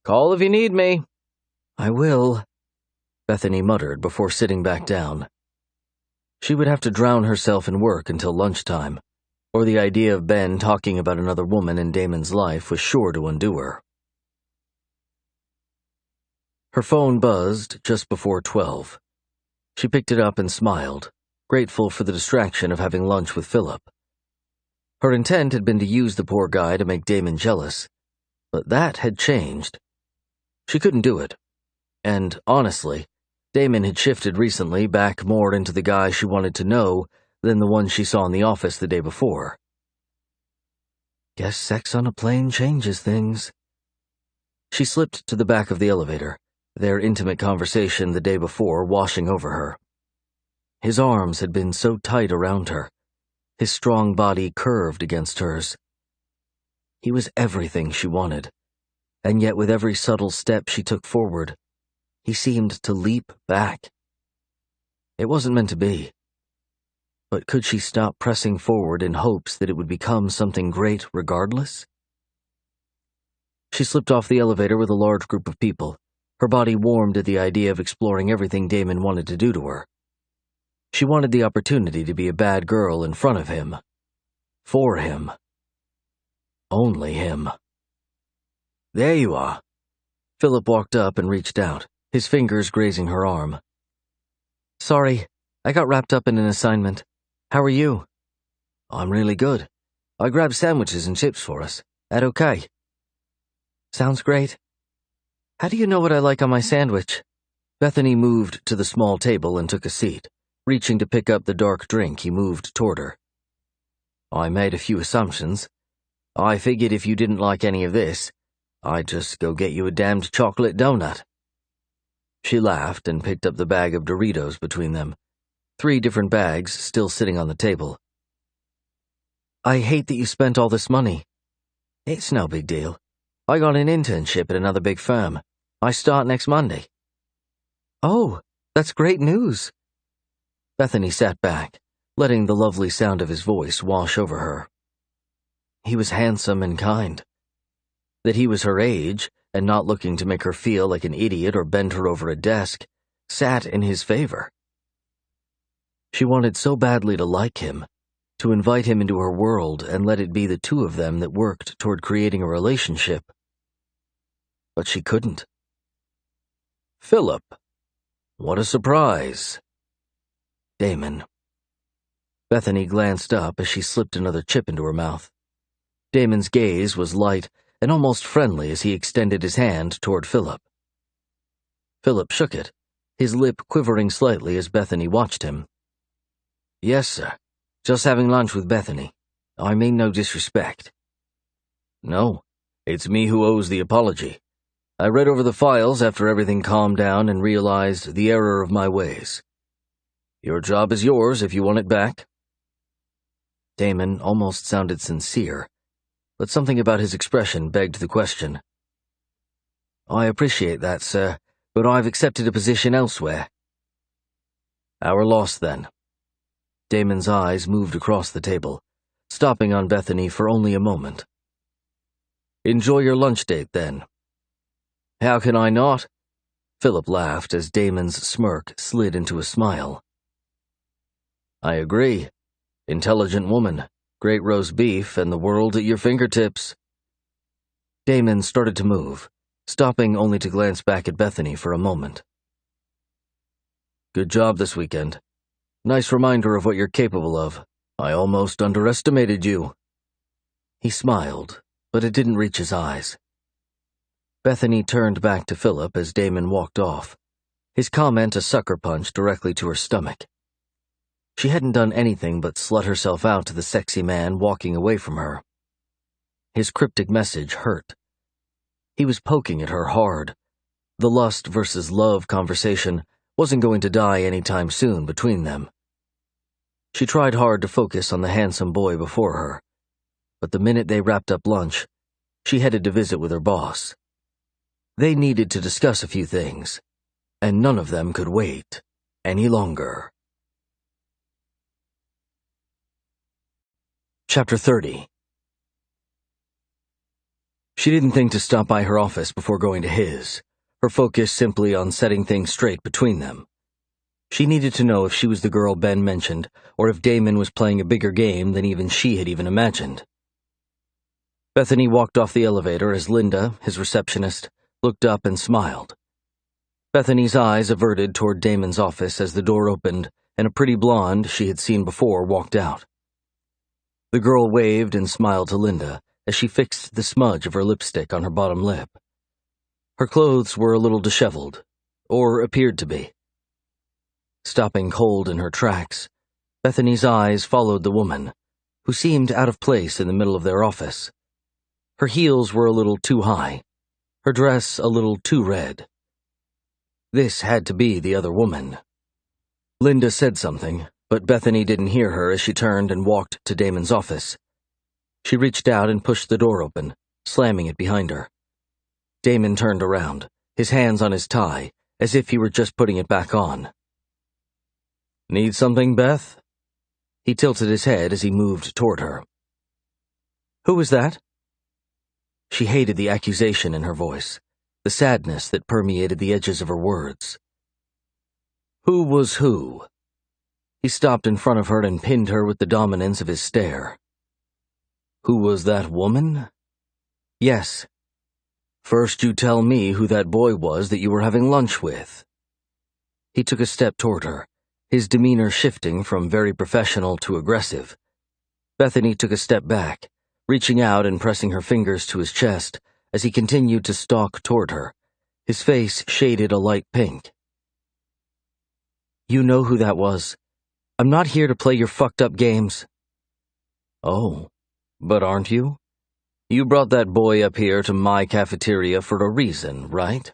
"Call if you need me." "I will," Bethany muttered before sitting back down. She would have to drown herself in work until lunchtime, or the idea of Ben talking about another woman in Damon's life was sure to undo her. Her phone buzzed just before 12. She picked it up and smiled, grateful for the distraction of having lunch with Philip. Her intent had been to use the poor guy to make Damon jealous, but that had changed. She couldn't do it. And, honestly, Damon had shifted recently back more into the guy she wanted to know than the one she saw in the office the day before. Guess sex on a plane changes things. She slipped to the back of the elevator, their intimate conversation the day before washing over her. His arms had been so tight around her. his strong body curved against hers. He was everything she wanted, and yet with every subtle step she took forward, he seemed to leap back. It wasn't meant to be. But could she stop pressing forward in hopes that it would become something great regardless? She slipped off the elevator with a large group of people. Her body warmed at the idea of exploring everything Damon wanted to do to her. She wanted the opportunity to be a bad girl in front of him. For him. Only him. There you are. Philip walked up and reached out, his fingers grazing her arm. Sorry, I got wrapped up in an assignment. How are you? I'm really good. I grabbed sandwiches and chips for us. That okay? Sounds great. How do you know what I like on my sandwich? Bethany moved to the small table and took a seat. Reaching to pick up the dark drink, he moved toward her. I made a few assumptions. I figured if you didn't like any of this, I'd just go get you a damned chocolate donut. She laughed and picked up the bag of Doritos between them. 3 different bags still sitting on the table. I hate that you spent all this money. It's no big deal. I got an internship at another big firm. I start next Monday. Oh, that's great news. Bethany sat back, letting the lovely sound of his voice wash over her. He was handsome and kind. That he was her age, and not looking to make her feel like an idiot or bend her over a desk, sat in his favor. She wanted so badly to like him, to invite him into her world and let it be the two of them that worked toward creating a relationship. But she couldn't. Philip. What a surprise. Damon. Bethany glanced up as she slipped another chip into her mouth. Damon's gaze was light and almost friendly as he extended his hand toward Philip. Philip shook it, his lip quivering slightly as Bethany watched him. Yes, sir. Just having lunch with Bethany. I mean no disrespect. No, it's me who owes the apology. I read over the files after everything calmed down and realized the error of my ways. Your job is yours if you want it back. Damon almost sounded sincere, but something about his expression begged the question. I appreciate that, sir, but I've accepted a position elsewhere. Our loss, then. Damon's eyes moved across the table, stopping on Bethany for only a moment. Enjoy your lunch date, then. How can I not? Philip laughed as Damon's smirk slid into a smile. I agree. Intelligent woman, great roast beef, and the world at your fingertips. Damon started to move, stopping only to glance back at Bethany for a moment. Good job this weekend. Nice reminder of what you're capable of. I almost underestimated you. He smiled, but it didn't reach his eyes. Bethany turned back to Philip as Damon walked off, his comment a sucker punch directly to her stomach. She hadn't done anything but slut herself out to the sexy man walking away from her. His cryptic message hurt. He was poking at her hard. The lust versus love conversation wasn't going to die anytime soon between them. She tried hard to focus on the handsome boy before her, but the minute they wrapped up lunch, she headed to visit with her boss. They needed to discuss a few things, and none of them could wait any longer. Chapter 30. She didn't think to stop by her office before going to his, her focus simply on setting things straight between them. She needed to know if she was the girl Ben mentioned, or if Damon was playing a bigger game than even she had even imagined. Bethany walked off the elevator as Linda, his receptionist, looked up and smiled. Bethany's eyes averted toward Damon's office as the door opened and a pretty blonde she had seen before walked out. The girl waved and smiled to Linda as she fixed the smudge of her lipstick on her bottom lip. Her clothes were a little disheveled, or appeared to be. Stopping cold in her tracks, Bethany's eyes followed the woman, who seemed out of place in the middle of their office. Her heels were a little too high, her dress a little too red. This had to be the other woman. Linda said something, but Bethany didn't hear her as she turned and walked to Damon's office. She reached out and pushed the door open, slamming it behind her. Damon turned around, his hands on his tie, as if he were just putting it back on. "Need something, Beth?" He tilted his head as he moved toward her. "Who was that?" She hated the accusation in her voice, the sadness that permeated the edges of her words. Who was who? He stopped in front of her and pinned her with the dominance of his stare. Who was that woman? Yes. First you tell me who that boy was that you were having lunch with. He took a step toward her, his demeanor shifting from very professional to aggressive. Bethany took a step back, reaching out and pressing her fingers to his chest as he continued to stalk toward her, his face shaded a light pink. You know who that was. I'm not here to play your fucked up games. Oh, but aren't you? You brought that boy up here to my cafeteria for a reason, right?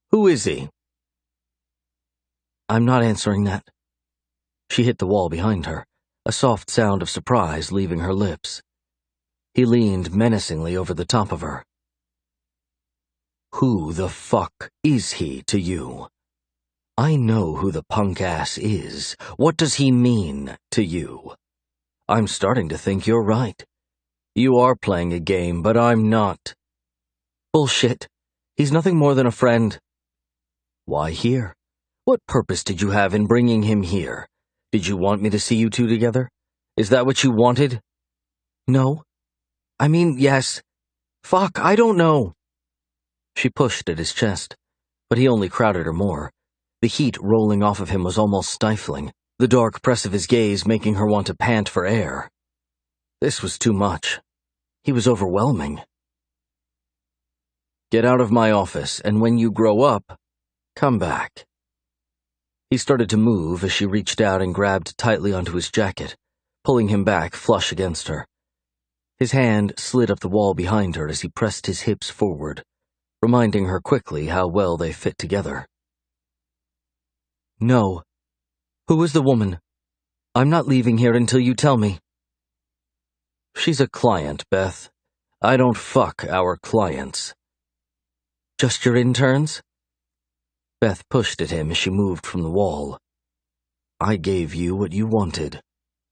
Who is he? I'm not answering that. She hit the wall behind her, a soft sound of surprise leaving her lips. He leaned menacingly over the top of her. Who the fuck is he to you? I know who the punk ass is. What does he mean to you? I'm starting to think you're right. You are playing a game, but I'm not. Bullshit. He's nothing more than a friend. Why here? What purpose did you have in bringing him here? Did you want me to see you two together? Is that what you wanted? No. I mean, yes. Fuck, I don't know. She pushed at his chest, but he only crowded her more. The heat rolling off of him was almost stifling, the dark press of his gaze making her want to pant for air. This was too much. He was overwhelming. Get out of my office, and when you grow up, come back. He started to move as she reached out and grabbed tightly onto his jacket, pulling him back flush against her. His hand slid up the wall behind her as he pressed his hips forward, reminding her quickly how well they fit together. No. Who is the woman? I'm not leaving here until you tell me. She's a client, Beth. I don't fuck our clients. Just your interns? Beth pushed at him as she moved from the wall. I gave you what you wanted.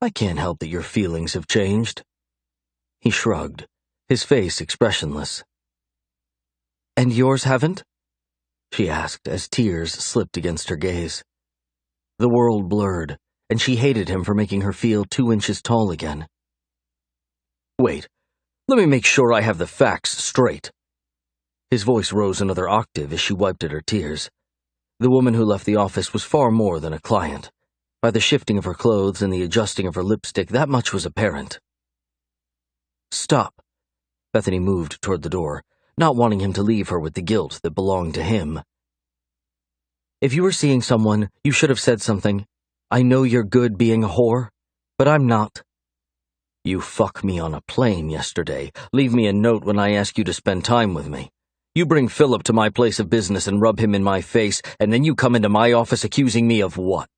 I can't help that your feelings have changed. He shrugged, his face expressionless. And yours haven't? She asked as tears slipped against her gaze. The world blurred, and she hated him for making her feel 2 inches tall again. Wait, let me make sure I have the facts straight. His voice rose another octave as she wiped at her tears. The woman who left the office was far more than a client. By the shifting of her clothes and the adjusting of her lipstick, that much was apparent. Stop. Bethany moved toward the door, not wanting him to leave her with the guilt that belonged to him. If you were seeing someone, you should have said something. I know you're good being a whore, but I'm not. You fuck me on a plane yesterday. Leave me a note when I ask you to spend time with me. You bring Philip to my place of business and rub him in my face, and then you come into my office accusing me of what?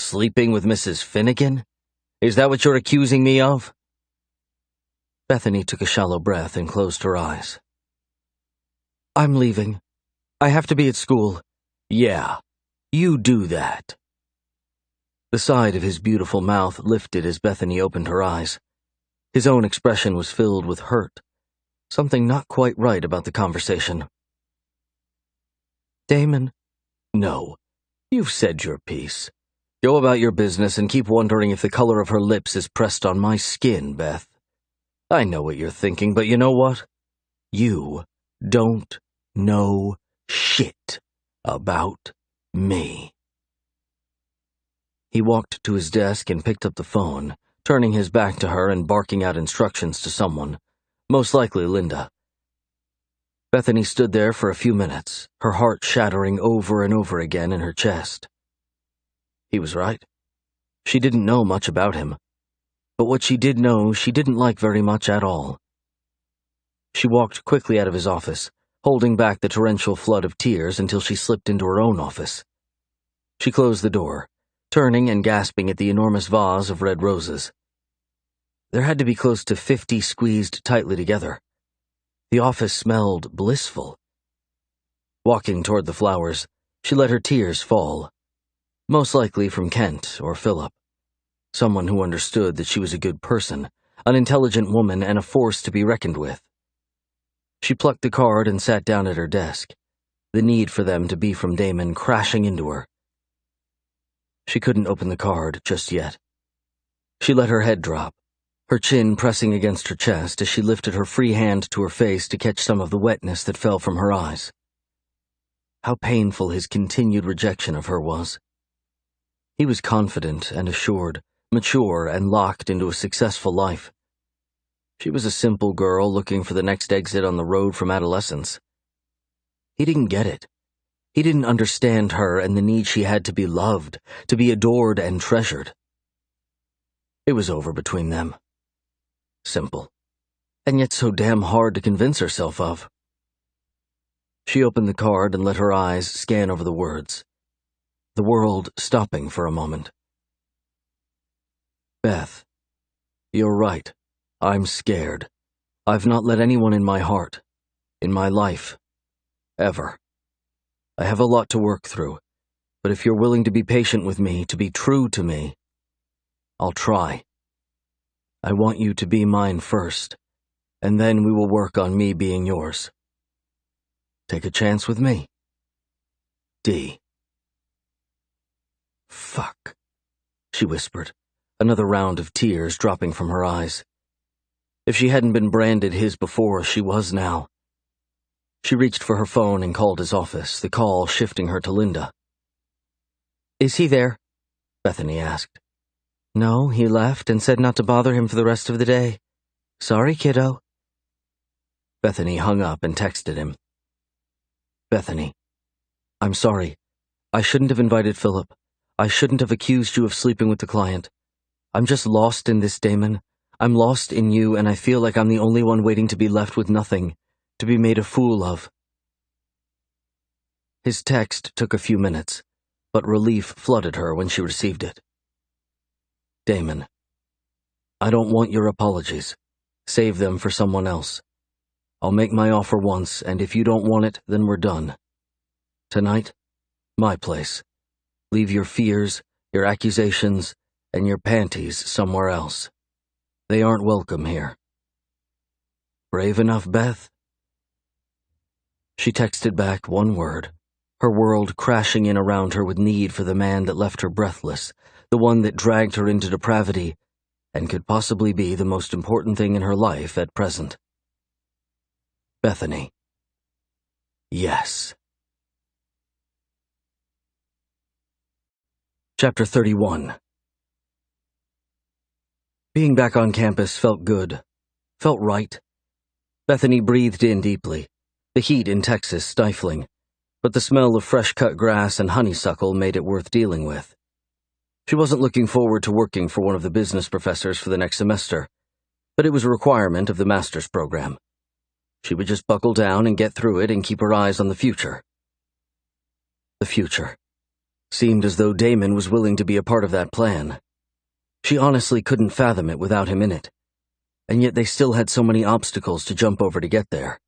Sleeping with Mrs. Finnegan? Is that what you're accusing me of? Bethany took a shallow breath and closed her eyes. I'm leaving. I have to be at school. Yeah, you do that. The side of his beautiful mouth lifted as Bethany opened her eyes. His own expression was filled with hurt. Something not quite right about the conversation. Damon? No, you've said your piece. Go about your business and keep wondering if the color of her lips is pressed on my skin, Beth. I know what you're thinking, but you know what? You don't know shit about me. He walked to his desk and picked up the phone, turning his back to her and barking out instructions to someone, most likely Linda. Bethany stood there for a few minutes, her heart shattering over and over again in her chest. He was right. She didn't know much about him, but what she did know she didn't like very much at all. She walked quickly out of his office, holding back the torrential flood of tears until she slipped into her own office. She closed the door, turning and gasping at the enormous vase of red roses. There had to be close to 50 squeezed tightly together. The office smelled blissful. Walking toward the flowers, she let her tears fall, most likely from Kent or Philip, someone who understood that she was a good person, an intelligent woman, and a force to be reckoned with. She plucked the card and sat down at her desk, the need for them to be from Damon crashing into her. She couldn't open the card just yet. She let her head drop, her chin pressing against her chest as she lifted her free hand to her face to catch some of the wetness that fell from her eyes. How painful his continued rejection of her was. He was confident and assured, mature and locked into a successful life. She was a simple girl looking for the next exit on the road from adolescence. He didn't get it. He didn't understand her and the need she had to be loved, to be adored and treasured. It was over between them. Simple, and yet so damn hard to convince herself of. She opened the card and let her eyes scan over the words, the world stopping for a moment. Beth, you're right. I'm scared. I've not let anyone in my heart, in my life, ever. I have a lot to work through, but if you're willing to be patient with me, to be true to me, I'll try. I want you to be mine first, and then we will work on me being yours. Take a chance with me. D. Fuck, she whispered, another round of tears dropping from her eyes. If she hadn't been branded his before, she was now. She reached for her phone and called his office, the call shifting her to Linda. Is he there? Bethany asked. No, he left and said not to bother him for the rest of the day. Sorry, kiddo. Bethany hung up and texted him. Bethany, I'm sorry. I shouldn't have invited Philip. I shouldn't have accused you of sleeping with the client. I'm just lost in this, Damon. I'm lost in you, and I feel like I'm the only one waiting to be left with nothing, to be made a fool of. His text took a few minutes, but relief flooded her when she received it. Damon, I don't want your apologies. Save them for someone else. I'll make my offer once, and if you don't want it, then we're done. Tonight, my place. Leave your fears, your accusations, and your panties somewhere else. They aren't welcome here. Brave enough, Beth? She texted back one word, her world crashing in around her with need for the man that left her breathless, the one that dragged her into depravity, and could possibly be the most important thing in her life at present. Bethany. Yes. Chapter 31. Being back on campus felt good, felt right. Bethany breathed in deeply, the heat in Texas stifling, but the smell of fresh-cut grass and honeysuckle made it worth dealing with. She wasn't looking forward to working for one of the business professors for the next semester, but it was a requirement of the master's program. She would just buckle down and get through it and keep her eyes on the future. The future. Seemed as though Damon was willing to be a part of that plan. She honestly couldn't fathom it without him in it, and yet they still had so many obstacles to jump over to get there.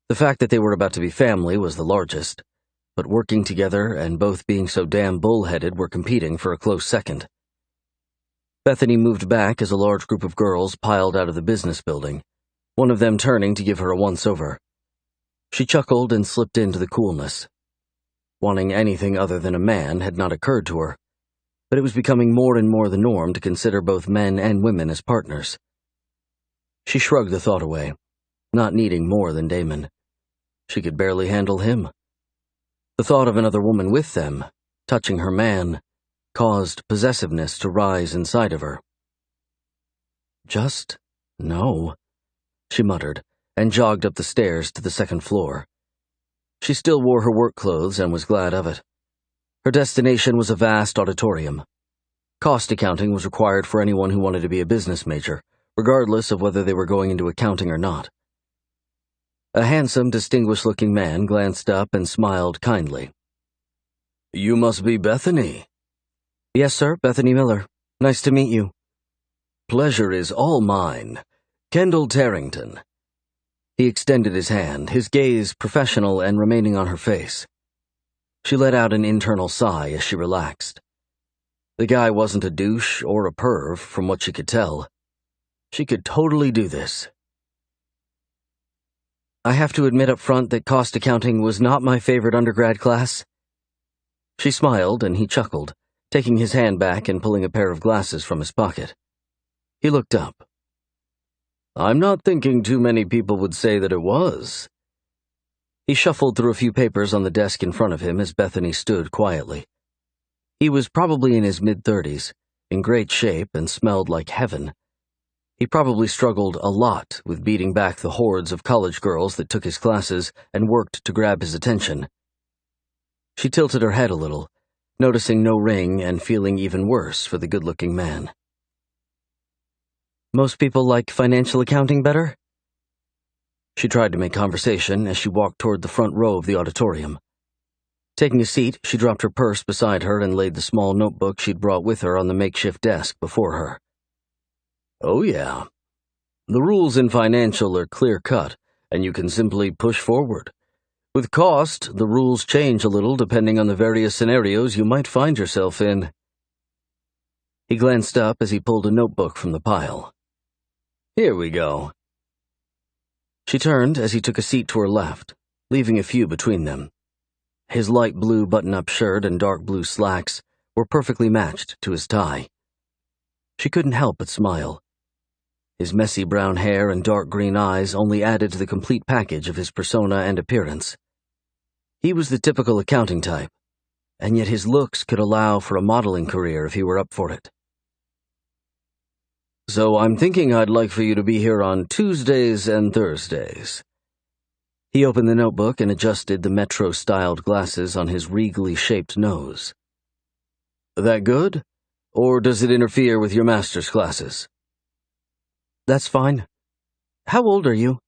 The fact that they were about to be family was the largest, but working together and both being so damn bullheaded were competing for a close second. Bethany moved back as a large group of girls piled out of the business building, one of them turning to give her a once-over. She chuckled and slipped into the coolness. Wanting anything other than a man had not occurred to her, but it was becoming more and more the norm to consider both men and women as partners. She shrugged the thought away, not needing more than Damon. She could barely handle him. The thought of another woman with them, touching her man, caused possessiveness to rise inside of her. Just no, she muttered, and jogged up the stairs to the second floor. She still wore her work clothes and was glad of it. Her destination was a vast auditorium. Cost accounting was required for anyone who wanted to be a business major, regardless of whether they were going into accounting or not. A handsome, distinguished-looking man glanced up and smiled kindly. "You must be Bethany." Yes, sir, Bethany Miller. Nice to meet you. Pleasure is all mine. Kendall Tarrington. He extended his hand, his gaze professional and remaining on her face. She let out an internal sigh as she relaxed. The guy wasn't a douche or a perv, from what she could tell. She could totally do this. I have to admit up front that cost accounting was not my favorite undergrad class. She smiled and he chuckled, taking his hand back and pulling a pair of glasses from his pocket. He looked up. I'm not thinking too many people would say that it was. He shuffled through a few papers on the desk in front of him as Bethany stood quietly. He was probably in his mid-30s, in great shape and smelled like heaven. He probably struggled a lot with beating back the hordes of college girls that took his classes and worked to grab his attention. She tilted her head a little, noticing no ring and feeling even worse for the good-looking man. Most people like financial accounting better? She tried to make conversation as she walked toward the front row of the auditorium. Taking a seat, she dropped her purse beside her and laid the small notebook she'd brought with her on the makeshift desk before her. Oh yeah. The rules in financial are clear-cut, and you can simply push forward. With cost, the rules change a little depending on the various scenarios you might find yourself in. He glanced up as he pulled a notebook from the pile. Here we go. She turned as he took a seat to her left, leaving a few between them. His light blue button-up shirt and dark blue slacks were perfectly matched to his tie. She couldn't help but smile. His messy brown hair and dark green eyes only added to the complete package of his persona and appearance. He was the typical accounting type, and yet his looks could allow for a modeling career if he were up for it. So I'm thinking I'd like for you to be here on Tuesdays and Thursdays. He opened the notebook and adjusted the metro-styled glasses on his regally shaped nose. That good? Or does it interfere with your master's classes? That's fine. How old are you?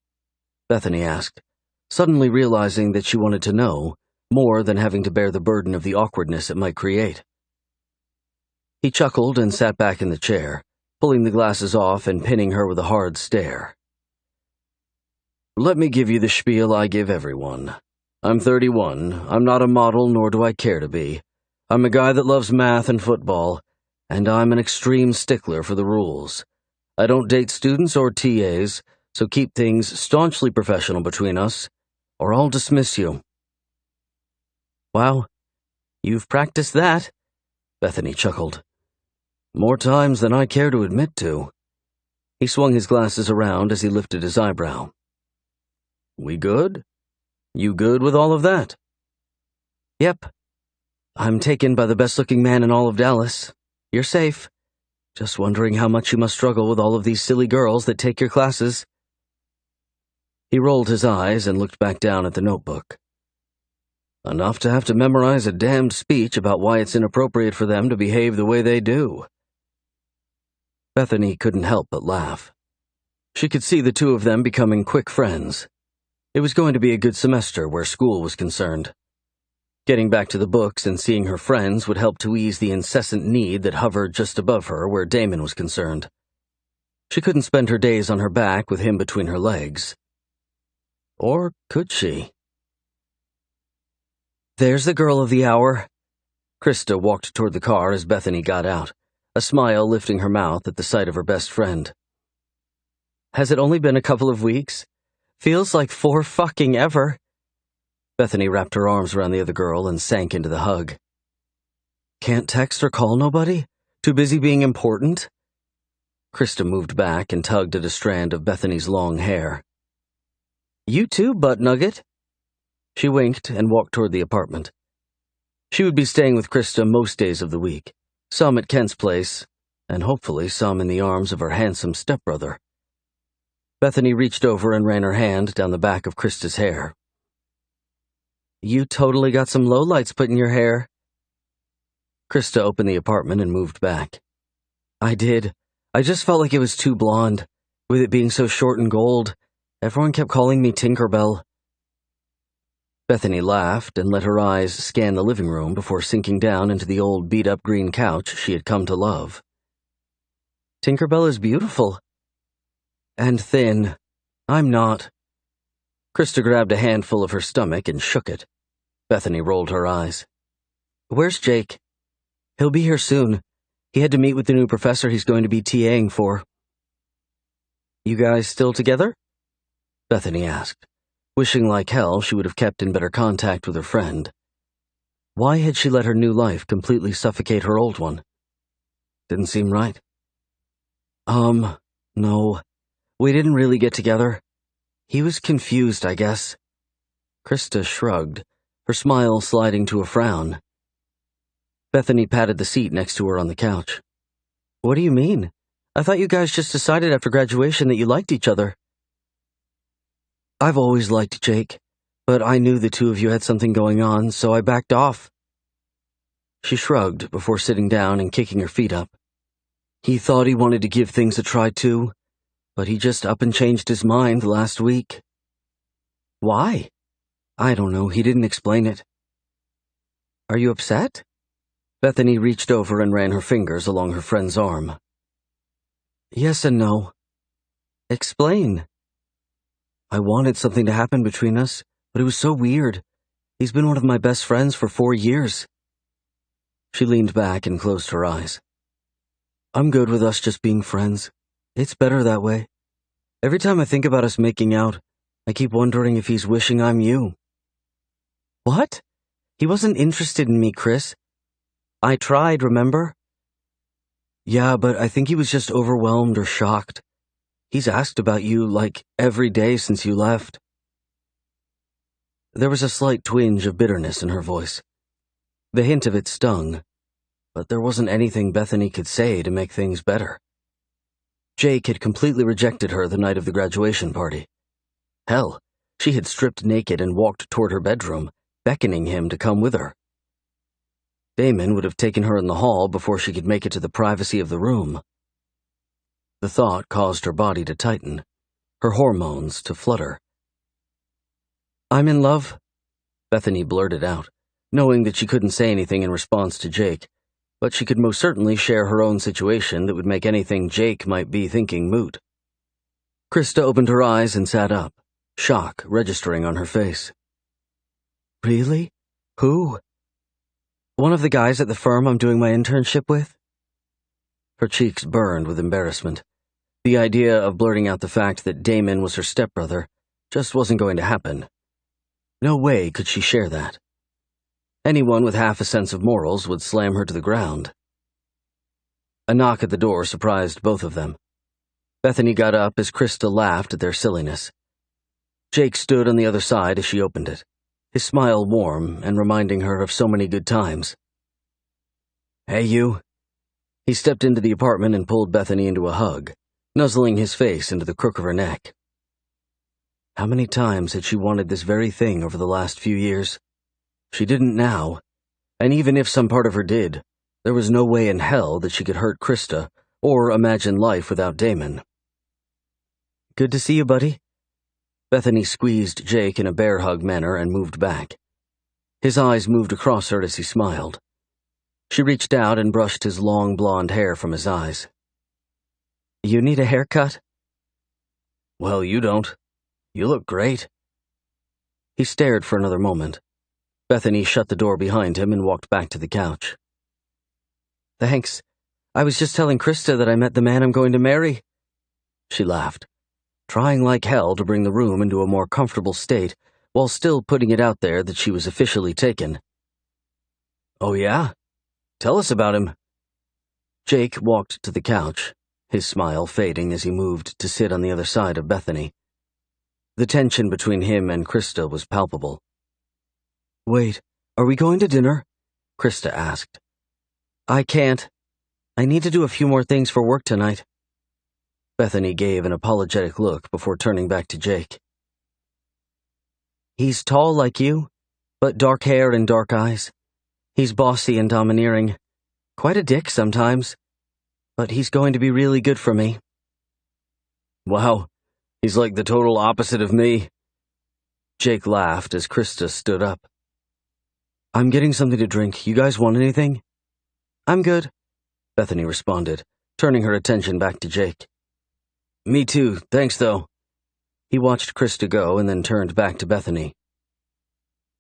Bethany asked, suddenly realizing that she wanted to know, more than having to bear the burden of the awkwardness it might create. He chuckled and sat back in the chair, pulling the glasses off and pinning her with a hard stare. Let me give you the spiel I give everyone. I'm 31, I'm not a model nor do I care to be. I'm a guy that loves math and football, and I'm an extreme stickler for the rules. I don't date students or TAs, so keep things staunchly professional between us, or I'll dismiss you. Wow, you've practiced that, Bethany chuckled. More times than I care to admit to. He swung his glasses around as he lifted his eyebrow. We good? You good with all of that? Yep. I'm taken by the best-looking man in all of Dallas. You're safe. Just wondering how much you must struggle with all of these silly girls that take your classes. He rolled his eyes and looked back down at the notebook. Enough to have to memorize a damned speech about why it's inappropriate for them to behave the way they do. Bethany couldn't help but laugh. She could see the two of them becoming quick friends. It was going to be a good semester where school was concerned. Getting back to the books and seeing her friends would help to ease the incessant need that hovered just above her where Damon was concerned. She couldn't spend her days on her back with him between her legs. Or could she? There's the girl of the hour. Krista walked toward the car as Bethany got out, a smile lifting her mouth at the sight of her best friend. Has it only been a couple of weeks? Feels like 4 fucking ever. Bethany wrapped her arms around the other girl and sank into the hug. Can't text or call nobody? Too busy being important? Krista moved back and tugged at a strand of Bethany's long hair. You too, butt nugget. She winked and walked toward the apartment. She would be staying with Krista most days of the week, some at Kent's place, and hopefully some in the arms of her handsome stepbrother. Bethany reached over and ran her hand down the back of Krista's hair. You totally got some lowlights put in your hair. Krista opened the apartment and moved back. I did. I just felt like it was too blonde. With it being so short and gold, everyone kept calling me Tinkerbell. Bethany laughed and let her eyes scan the living room before sinking down into the old beat-up green couch she had come to love. Tinkerbell is beautiful. And thin. I'm not. Krista grabbed a handful of her stomach and shook it. Bethany rolled her eyes. Where's Jake? He'll be here soon. He had to meet with the new professor he's going to be TAing for. You guys still together? Bethany asked, wishing like hell she would have kept in better contact with her friend. Why had she let her new life completely suffocate her old one? Didn't seem right. No. We didn't really get together. He was confused, I guess. Krista shrugged, her smile sliding to a frown. Bethany patted the seat next to her on the couch. What do you mean? I thought you guys just decided after graduation that you liked each other. I've always liked Jake, but I knew the two of you had something going on, so I backed off. She shrugged before sitting down and kicking her feet up. He thought he wanted to give things a try too, but he just up and changed his mind last week. Why? I don't know, he didn't explain it. Are you upset? Bethany reached over and ran her fingers along her friend's arm. Yes and no. Explain. I wanted something to happen between us, but it was so weird. He's been one of my best friends for 4 years. She leaned back and closed her eyes. I'm good with us just being friends. It's better that way. Every time I think about us making out, I keep wondering if he's wishing I'm you. What? He wasn't interested in me, Chris. I tried, remember? Yeah, but I think he was just overwhelmed or shocked. He's asked about you, like, every day since you left. There was a slight twinge of bitterness in her voice. The hint of it stung, but there wasn't anything Bethany could say to make things better. Jake had completely rejected her the night of the graduation party. Hell, she had stripped naked and walked toward her bedroom, beckoning him to come with her. Damon would have taken her in the hall before she could make it to the privacy of the room. The thought caused her body to tighten, her hormones to flutter. I'm in love, Bethany blurted out, knowing that she couldn't say anything in response to Jake, but she could most certainly share her own situation that would make anything Jake might be thinking moot. Krista opened her eyes and sat up, shock registering on her face. Really? Who? One of the guys at the firm I'm doing my internship with? Her cheeks burned with embarrassment. The idea of blurting out the fact that Damon was her stepbrother just wasn't going to happen. No way could she share that. Anyone with half a sense of morals would slam her to the ground. A knock at the door surprised both of them. Bethany got up as Krista laughed at their silliness. Jake stood on the other side as she opened it, his smile warm and reminding her of so many good times. Hey, you. He stepped into the apartment and pulled Bethany into a hug, nuzzling his face into the crook of her neck. How many times had she wanted this very thing over the last few years? She didn't now, and even if some part of her did, there was no way in hell that she could hurt Krista or imagine life without Damon. Good to see you, buddy. Bethany squeezed Jake in a bear hug manner and moved back. His eyes moved across her as he smiled. She reached out and brushed his long blonde hair from his eyes. You need a haircut? Well, you don't. You look great. He stared for another moment. Bethany shut the door behind him and walked back to the couch. Thanks. I was just telling Krista that I met the man I'm going to marry. She laughed, trying like hell to bring the room into a more comfortable state while still putting it out there that she was officially taken. Oh yeah? Tell us about him. Jake walked to the couch, his smile fading as he moved to sit on the other side of Bethany. The tension between him and Krista was palpable. Wait, are we going to dinner? Krista asked. I can't. I need to do a few more things for work tonight. Bethany gave an apologetic look before turning back to Jake. He's tall like you, but dark hair and dark eyes. He's bossy and domineering. Quite a dick sometimes. But he's going to be really good for me. Wow, he's like the total opposite of me. Jake laughed as Krista stood up. I'm getting something to drink. You guys want anything? I'm good, Bethany responded, turning her attention back to Jake. Me too, thanks though. He watched Krista go and then turned back to Bethany.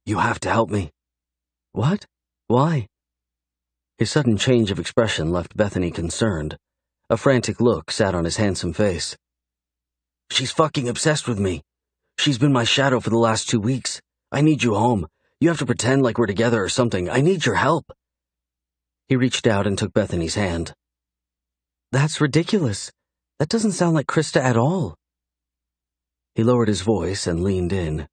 You have to help me. What? Why? His sudden change of expression left Bethany concerned. A frantic look sat on his handsome face. She's fucking obsessed with me. She's been my shadow for the last 2 weeks. I need you home. You have to pretend like we're together or something. I need your help. He reached out and took Bethany's hand. That's ridiculous. That doesn't sound like Krista at all. He lowered his voice and leaned in.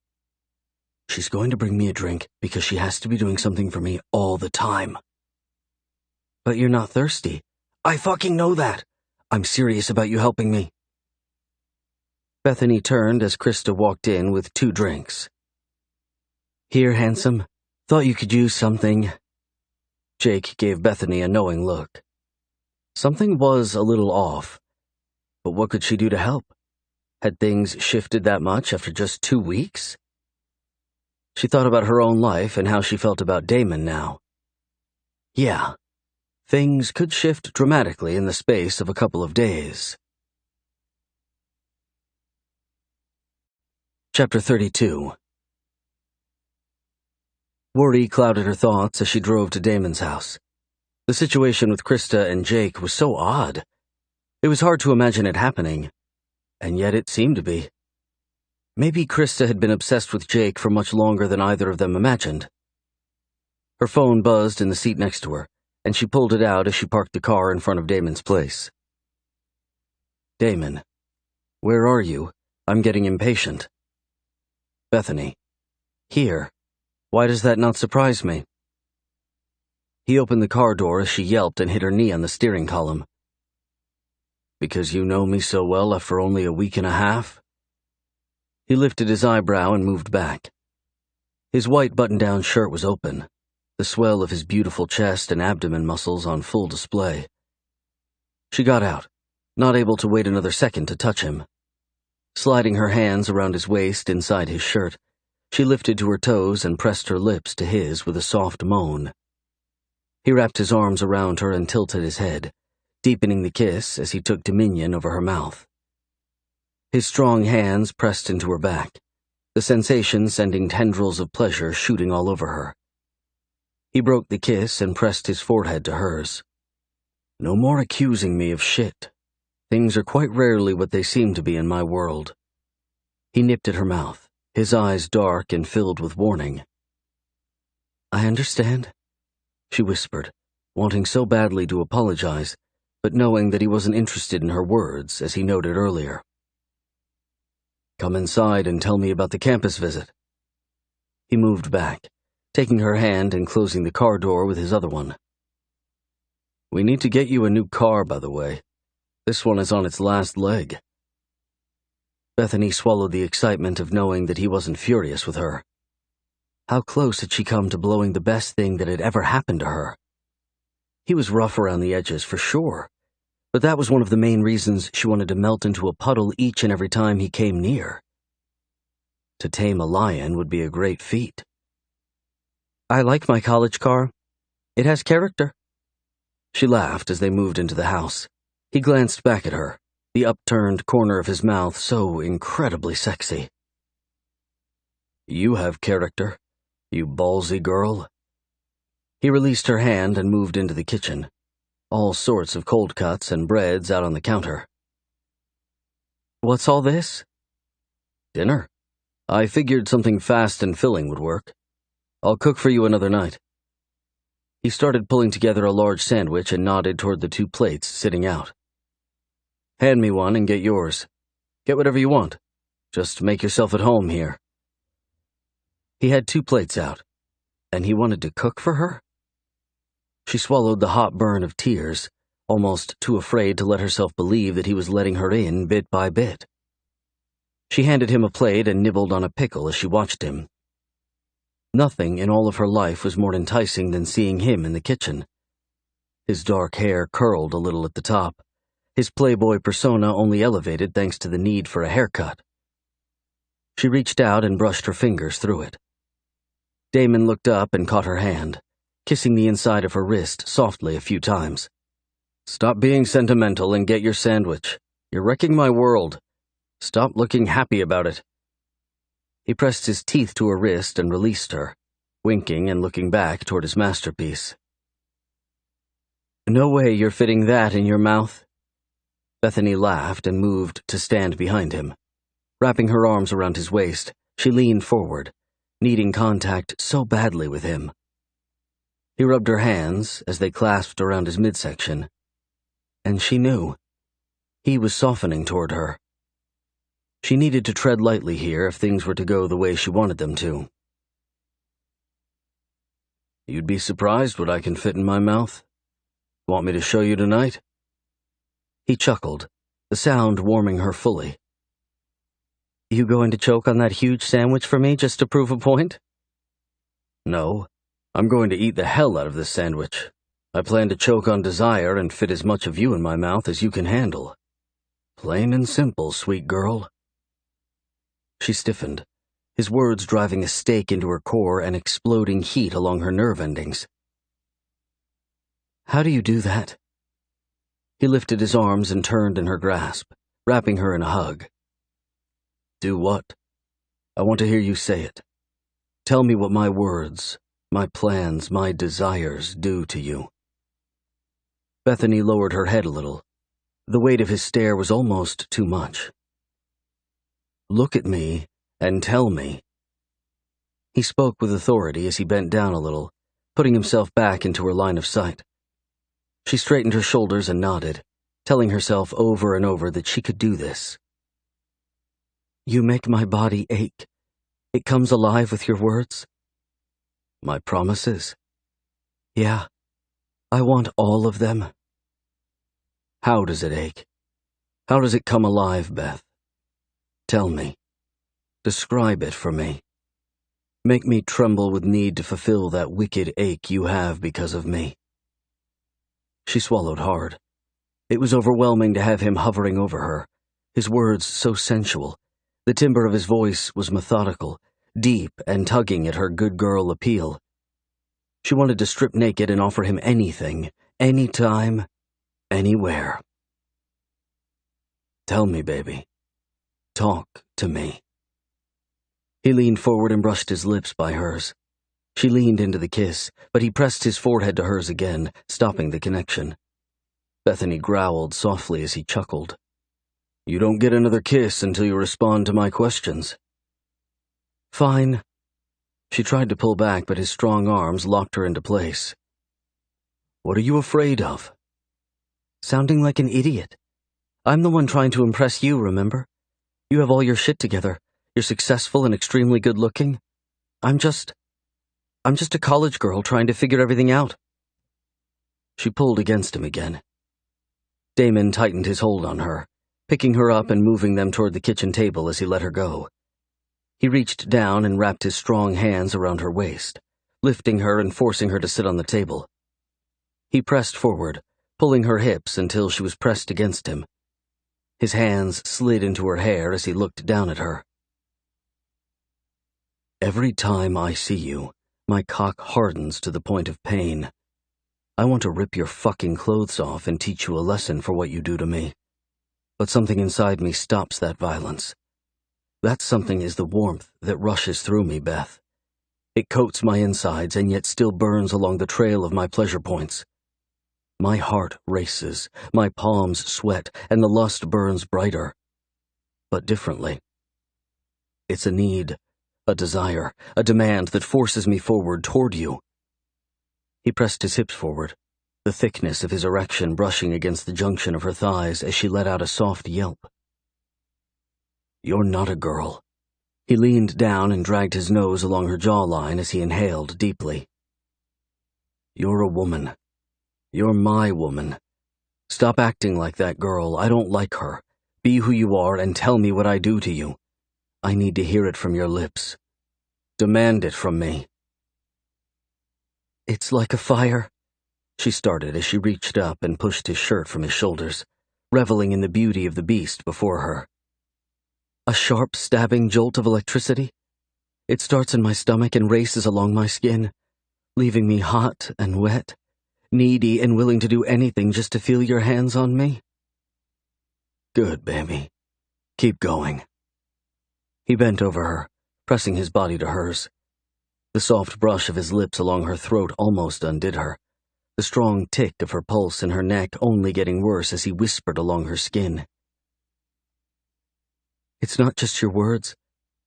She's going to bring me a drink because she has to be doing something for me all the time. But you're not thirsty. I fucking know that. I'm serious about you helping me. Bethany turned as Krista walked in with 2 drinks. Here, handsome. Thought you could use something. Jake gave Bethany a knowing look. Something was a little off. But what could she do to help? Had things shifted that much after just 2 weeks? She thought about her own life and how she felt about Damon now. Yeah, things could shift dramatically in the space of a couple of days. Chapter 32. Worry clouded her thoughts as she drove to Damon's house. The situation with Krista and Jake was so odd. It was hard to imagine it happening, and yet it seemed to be. Maybe Krista had been obsessed with Jake for much longer than either of them imagined. Her phone buzzed in the seat next to her, and she pulled it out as she parked the car in front of Damon's place. Damon, where are you? I'm getting impatient. Bethany, here. Why does that not surprise me? He opened the car door as she yelped and hit her knee on the steering column. Because you know me so well after only a week and a half? He lifted his eyebrow and moved back. His white button-down shirt was open, the swell of his beautiful chest and abdomen muscles on full display. She got out, not able to wait another second to touch him. Sliding her hands around his waist inside his shirt, she lifted to her toes and pressed her lips to his with a soft moan. He wrapped his arms around her and tilted his head, deepening the kiss as he took dominion over her mouth. His strong hands pressed into her back, the sensation sending tendrils of pleasure shooting all over her. He broke the kiss and pressed his forehead to hers. No more accusing me of shit. Things are quite rarely what they seem to be in my world. He nipped at her mouth, his eyes dark and filled with warning. I understand, she whispered, wanting so badly to apologize, but knowing that he wasn't interested in her words, as he noted earlier. Come inside and tell me about the campus visit. He moved back, taking her hand and closing the car door with his other one. We need to get you a new car, by the way. This one is on its last leg. Bethany swallowed the excitement of knowing that he wasn't furious with her. How close had she come to blowing the best thing that had ever happened to her? He was rough around the edges, for sure, but that was one of the main reasons she wanted to melt into a puddle each and every time he came near. To tame a lion would be a great feat. I like my college car. It has character. She laughed as they moved into the house. He glanced back at her, the upturned corner of his mouth so incredibly sexy. You have character, you ballsy girl. He released her hand and moved into the kitchen. All sorts of cold cuts and breads out on the counter. What's all this? Dinner. I figured something fast and filling would work. I'll cook for you another night. He started pulling together a large sandwich and nodded toward the 2 plates sitting out. Hand me one and get yours. Get whatever you want. Just make yourself at home here. He had 2 plates out, and he wanted to cook for her? She swallowed the hot burn of tears, almost too afraid to let herself believe that he was letting her in bit by bit. She handed him a plate and nibbled on a pickle as she watched him. Nothing in all of her life was more enticing than seeing him in the kitchen. His dark hair curled a little at the top, his playboy persona only elevated thanks to the need for a haircut. She reached out and brushed her fingers through it. Damon looked up and caught her hand, kissing the inside of her wrist softly a few times. "Stop being sentimental and get your sandwich. You're wrecking my world. Stop looking happy about it." He pressed his teeth to her wrist and released her, winking and looking back toward his masterpiece. "No way you're fitting that in your mouth." Bethany laughed and moved to stand behind him. Wrapping her arms around his waist, she leaned forward, needing contact so badly with him. He rubbed her hands as they clasped around his midsection, and she knew. He was softening toward her. She needed to tread lightly here if things were to go the way she wanted them to. "You'd be surprised what I can fit in my mouth. Want me to show you tonight?" He chuckled, the sound warming her fully. "You going to choke on that huge sandwich for me just to prove a point?" "No, I'm going to eat the hell out of this sandwich. I plan to choke on desire and fit as much of you in my mouth as you can handle. Plain and simple, sweet girl." She stiffened, his words driving a stake into her core and exploding heat along her nerve endings. "How do you do that?" He lifted his arms and turned in her grasp, wrapping her in a hug. "Do what? I want to hear you say it. Tell me what my words, my plans, my desires do to you." Bethany lowered her head a little. The weight of his stare was almost too much. "Look at me and tell me." He spoke with authority as he bent down a little, putting himself back into her line of sight. She straightened her shoulders and nodded, telling herself over and over that she could do this. "You make my body ache. It comes alive with your words." "My promises?" "Yeah. I want all of them." "How does it ache? How does it come alive, Beth? Tell me. Describe it for me. Make me tremble with need to fulfill that wicked ache you have because of me." She swallowed hard. It was overwhelming to have him hovering over her, his words so sensual. The timbre of his voice was methodical, deep, and tugging at her good girl appeal. She wanted to strip naked and offer him anything, anytime, anywhere. "Tell me, baby. Talk to me." He leaned forward and brushed his lips by hers. She leaned into the kiss, but he pressed his forehead to hers again, stopping the connection. Bethany growled softly as he chuckled. "You don't get another kiss until you respond to my questions." "Fine." She tried to pull back, but his strong arms locked her into place. "What are you afraid of?" "Sounding like an idiot. I'm the one trying to impress you, remember? You have all your shit together. You're successful and extremely good-looking. I'm just a college girl trying to figure everything out." She pulled against him again. Damon tightened his hold on her, picking her up and moving them toward the kitchen table as he let her go. He reached down and wrapped his strong hands around her waist, lifting her and forcing her to sit on the table. He pressed forward, pulling her hips until she was pressed against him. His hands slid into her hair as he looked down at her. "Every time I see you, my cock hardens to the point of pain. I want to rip your fucking clothes off and teach you a lesson for what you do to me. But something inside me stops that violence. That something is the warmth that rushes through me, Beth. It coats my insides and yet still burns along the trail of my pleasure points. My heart races, my palms sweat, and the lust burns brighter. But differently. It's a need, a desire, a demand that forces me forward toward you." He pressed his hips forward, the thickness of his erection brushing against the junction of her thighs as she let out a soft yelp. "You're not a girl." He leaned down and dragged his nose along her jawline as he inhaled deeply. "You're a woman. You're my woman. Stop acting like that girl. I don't like her. Be who you are and tell me what I do to you. I need to hear it from your lips. Demand it from me." "It's like a fire," she started as she reached up and pushed his shirt from his shoulders, reveling in the beauty of the beast before her. A sharp, stabbing jolt of electricity. It starts in my stomach and races along my skin, leaving me hot and wet, needy and willing to do anything just to feel your hands on me. Good, baby. Keep going. He bent over her, pressing his body to hers. The soft brush of his lips along her throat almost undid her, the strong tick of her pulse in her neck only getting worse as he whispered along her skin. It's not just your words,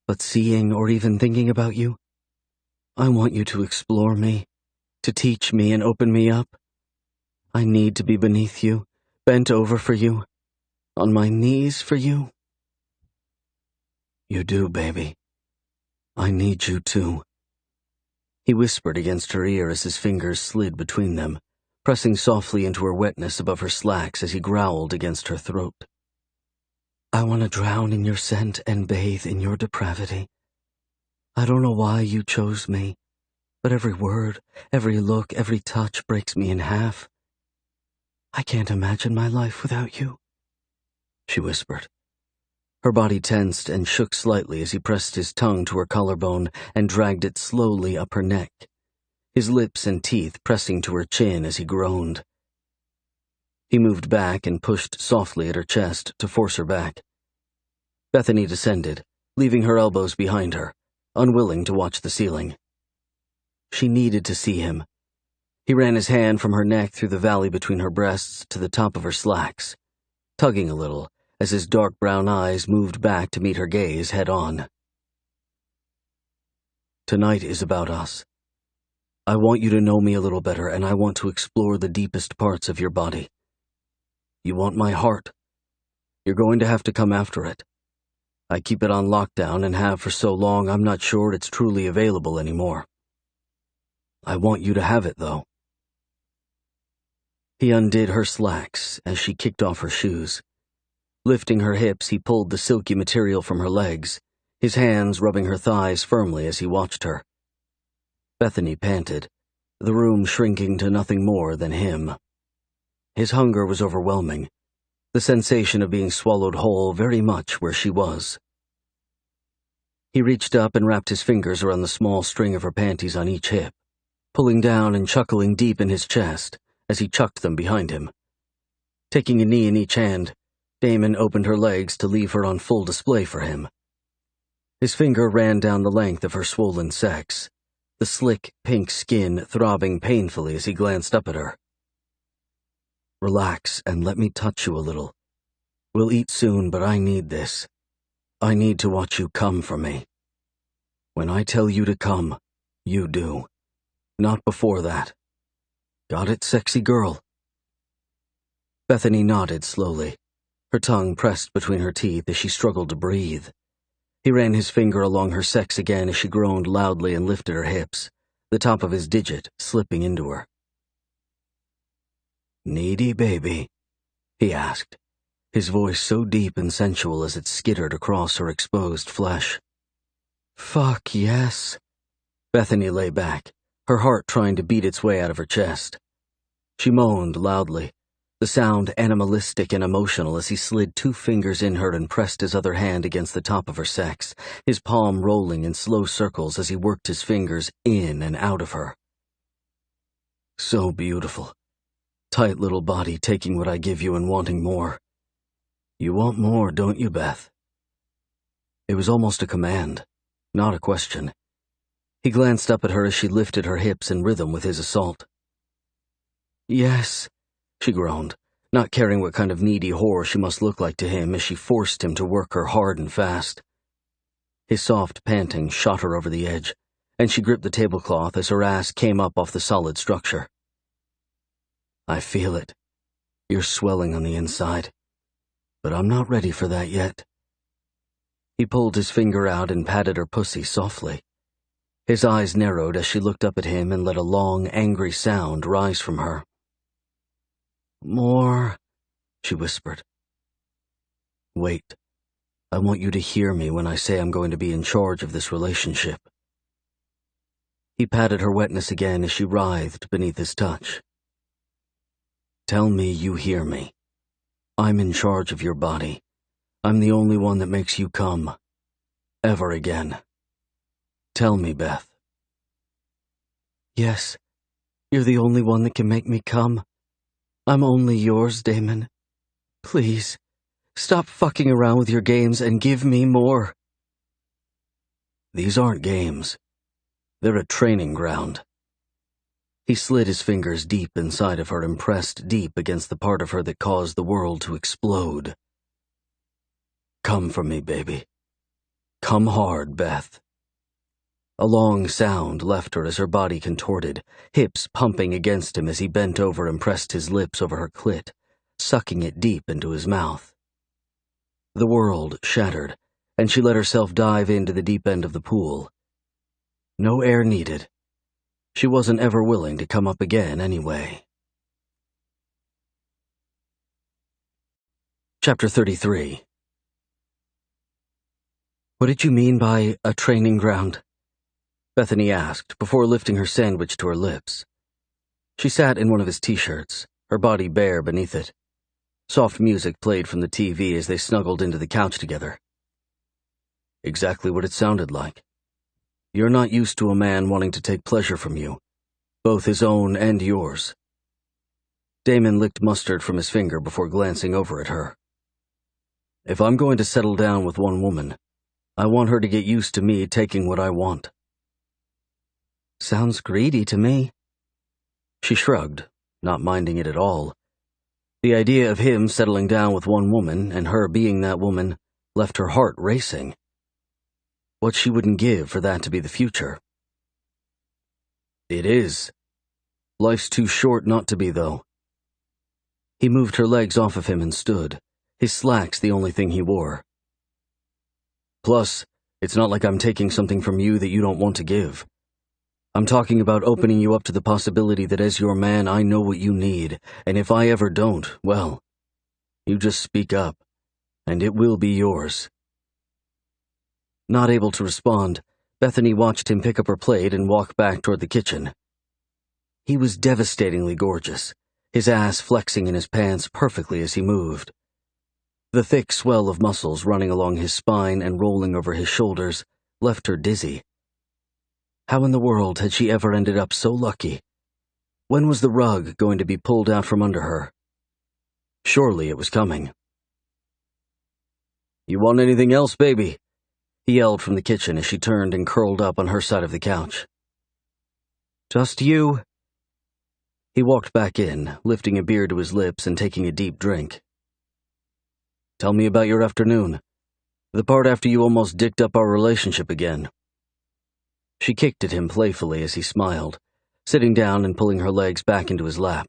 but seeing or even thinking about you. I want you to explore me, to teach me and open me up. I need to be beneath you, bent over for you, on my knees for you. You do, baby. I need you too. He whispered against her ear as his fingers slid between them, pressing softly into her wetness above her slacks as he growled against her throat. I want to drown in your scent and bathe in your depravity. I don't know why you chose me, but every word, every look, every touch breaks me in half. I can't imagine my life without you, she whispered. Her body tensed and shook slightly as he pressed his tongue to her collarbone and dragged it slowly up her neck, his lips and teeth pressing to her chin as he groaned. He moved back and pushed softly at her chest to force her back. Bethany descended, leaving her elbows behind her, unwilling to watch the ceiling. She needed to see him. He ran his hand from her neck through the valley between her breasts to the top of her slacks, tugging a little as his dark brown eyes moved back to meet her gaze head-on. Tonight is about us. I want you to know me a little better, and I want to explore the deepest parts of your body. You want my heart. You're going to have to come after it. I keep it on lockdown and have for so long I'm not sure it's truly available anymore. I want you to have it, though. He undid her slacks as she kicked off her shoes. Lifting her hips, he pulled the silky material from her legs, his hands rubbing her thighs firmly as he watched her. Bethany panted, the room shrinking to nothing more than him. His hunger was overwhelming, the sensation of being swallowed whole very much where she was. He reached up and wrapped his fingers around the small string of her panties on each hip, pulling down and chuckling deep in his chest as he chucked them behind him. Taking a knee in each hand, Damon opened her legs to leave her on full display for him. His finger ran down the length of her swollen sex, the slick, pink skin throbbing painfully as he glanced up at her. Relax and let me touch you a little. We'll eat soon, but I need this. I need to watch you come for me. When I tell you to come, you do. Not before that. Got it, sexy girl? Bethany nodded slowly, her tongue pressed between her teeth as she struggled to breathe. He ran his finger along her sex again as she groaned loudly and lifted her hips, the top of his digit slipping into her. Needy baby? He asked, his voice so deep and sensual as it skittered across her exposed flesh. Fuck yes. Bethany lay back, her heart trying to beat its way out of her chest. She moaned loudly, the sound animalistic and emotional as he slid 2 fingers in her and pressed his other hand against the top of her sex, his palm rolling in slow circles as he worked his fingers in and out of her. So beautiful. Tight little body taking what I give you and wanting more. You want more, don't you, Beth? It was almost a command, not a question. He glanced up at her as she lifted her hips in rhythm with his assault. Yes, she groaned, not caring what kind of needy whore she must look like to him as she forced him to work her hard and fast. His soft panting shot her over the edge, and she gripped the tablecloth as her ass came up off the solid structure. I feel it. You're swelling on the inside. But I'm not ready for that yet. He pulled his finger out and patted her pussy softly. His eyes narrowed as she looked up at him and let a long, angry sound rise from her. More, she whispered. Wait. I want you to hear me when I say I'm going to be in charge of this relationship. He patted her wetness again as she writhed beneath his touch. Tell me you hear me. I'm in charge of your body. I'm the only one that makes you come. Ever again. Tell me, Beth. Yes, you're the only one that can make me come. I'm only yours, Damon. Please, stop fucking around with your games and give me more. These aren't games. They're a training ground. He slid his fingers deep inside of her and pressed deep against the part of her that caused the world to explode. Come for me, baby. Come hard, Beth. A long sound left her as her body contorted, hips pumping against him as he bent over and pressed his lips over her clit, sucking it deep into his mouth. The world shattered, and she let herself dive into the deep end of the pool. No air needed. She wasn't ever willing to come up again anyway. Chapter 33. What did you mean by a training ground? Bethany asked before lifting her sandwich to her lips. She sat in one of his t-shirts, her body bare beneath it. Soft music played from the TV as they snuggled into the couch together. Exactly what it sounded like. You're not used to a man wanting to take pleasure from you, both his own and yours. Damon licked mustard from his finger before glancing over at her. If I'm going to settle down with one woman, I want her to get used to me taking what I want. Sounds greedy to me. She shrugged, not minding it at all. The idea of him settling down with one woman and her being that woman left her heart racing. What she wouldn't give for that to be the future. It is. Life's too short not to be, though. He moved her legs off of him and stood, his slacks the only thing he wore. Plus, it's not like I'm taking something from you that you don't want to give. I'm talking about opening you up to the possibility that as your man I know what you need, and if I ever don't, well, you just speak up, and it will be yours. Not able to respond, Bethany watched him pick up her plate and walk back toward the kitchen. He was devastatingly gorgeous, his ass flexing in his pants perfectly as he moved. The thick swell of muscles running along his spine and rolling over his shoulders left her dizzy. How in the world had she ever ended up so lucky? When was the rug going to be pulled out from under her? Surely it was coming. You want anything else, baby? He yelled from the kitchen as she turned and curled up on her side of the couch. Just you. He walked back in, lifting a beer to his lips and taking a deep drink. Tell me about your afternoon. The part after you almost dicked up our relationship again. She kicked at him playfully as he smiled, sitting down and pulling her legs back into his lap.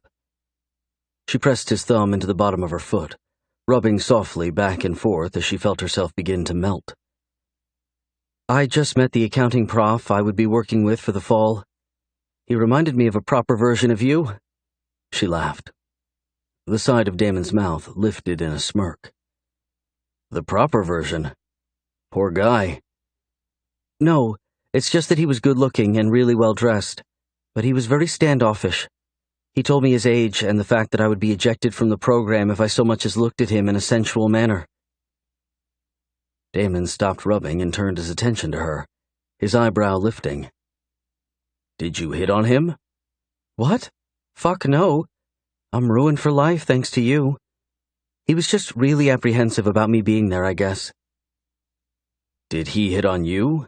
She pressed his thumb into the bottom of her foot, rubbing softly back and forth as she felt herself begin to melt. I just met the accounting prof I would be working with for the fall. He reminded me of a proper version of you. She laughed. The side of Damon's mouth lifted in a smirk. The proper version? Poor guy. No, it's just that he was good-looking and really well-dressed, but he was very standoffish. He told me his age and the fact that I would be ejected from the program if I so much as looked at him in a sensual manner. Damon stopped rubbing and turned his attention to her, his eyebrow lifting. Did you hit on him? What? Fuck no. I'm ruined for life thanks to you. He was just really apprehensive about me being there, I guess. Did he hit on you?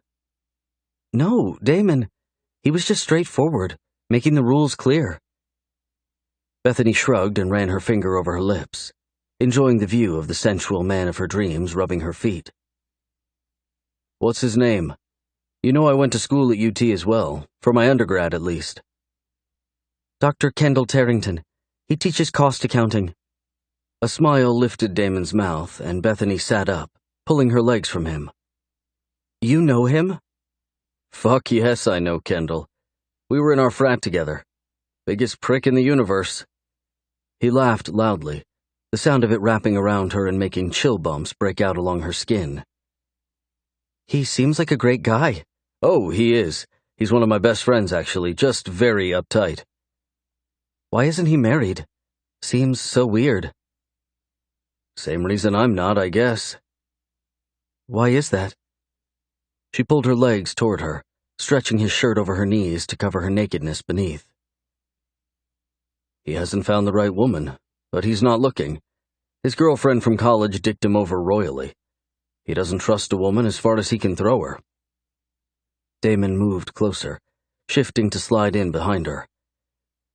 No, Damon. He was just straightforward, making the rules clear. Bethany shrugged and ran her finger over her lips, enjoying the view of the sensual man of her dreams rubbing her feet. What's his name? You know I went to school at UT as well, for my undergrad at least. Dr. Kendall Tarrington. He teaches cost accounting. A smile lifted Damon's mouth, and Bethany sat up, pulling her legs from him. You know him? Fuck yes, I know Kendall. We were in our frat together. Biggest prick in the universe. He laughed loudly, the sound of it wrapping around her and making chill bumps break out along her skin. He seems like a great guy. Oh, he is. He's one of my best friends, actually, just very uptight. Why isn't he married? Seems so weird. Same reason I'm not, I guess. Why is that? She pulled her legs toward her, stretching his shirt over her knees to cover her nakedness beneath. He hasn't found the right woman, but he's not looking. His girlfriend from college dicked him over royally. He doesn't trust a woman as far as he can throw her. Damon moved closer, shifting to slide in behind her.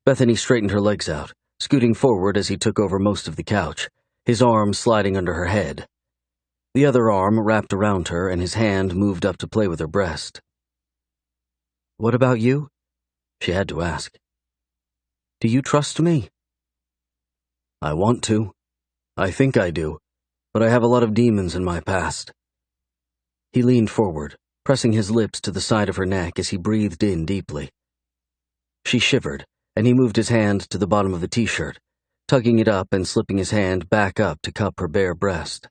Bethany straightened her legs out, scooting forward as he took over most of the couch, his arm sliding under her head. The other arm wrapped around her and his hand moved up to play with her breast. What about you? She had to ask. Do you trust me? I want to. I think I do, but I have a lot of demons in my past. He leaned forward, pressing his lips to the side of her neck as he breathed in deeply. She shivered, and he moved his hand to the bottom of the t-shirt, tugging it up and slipping his hand back up to cup her bare breast.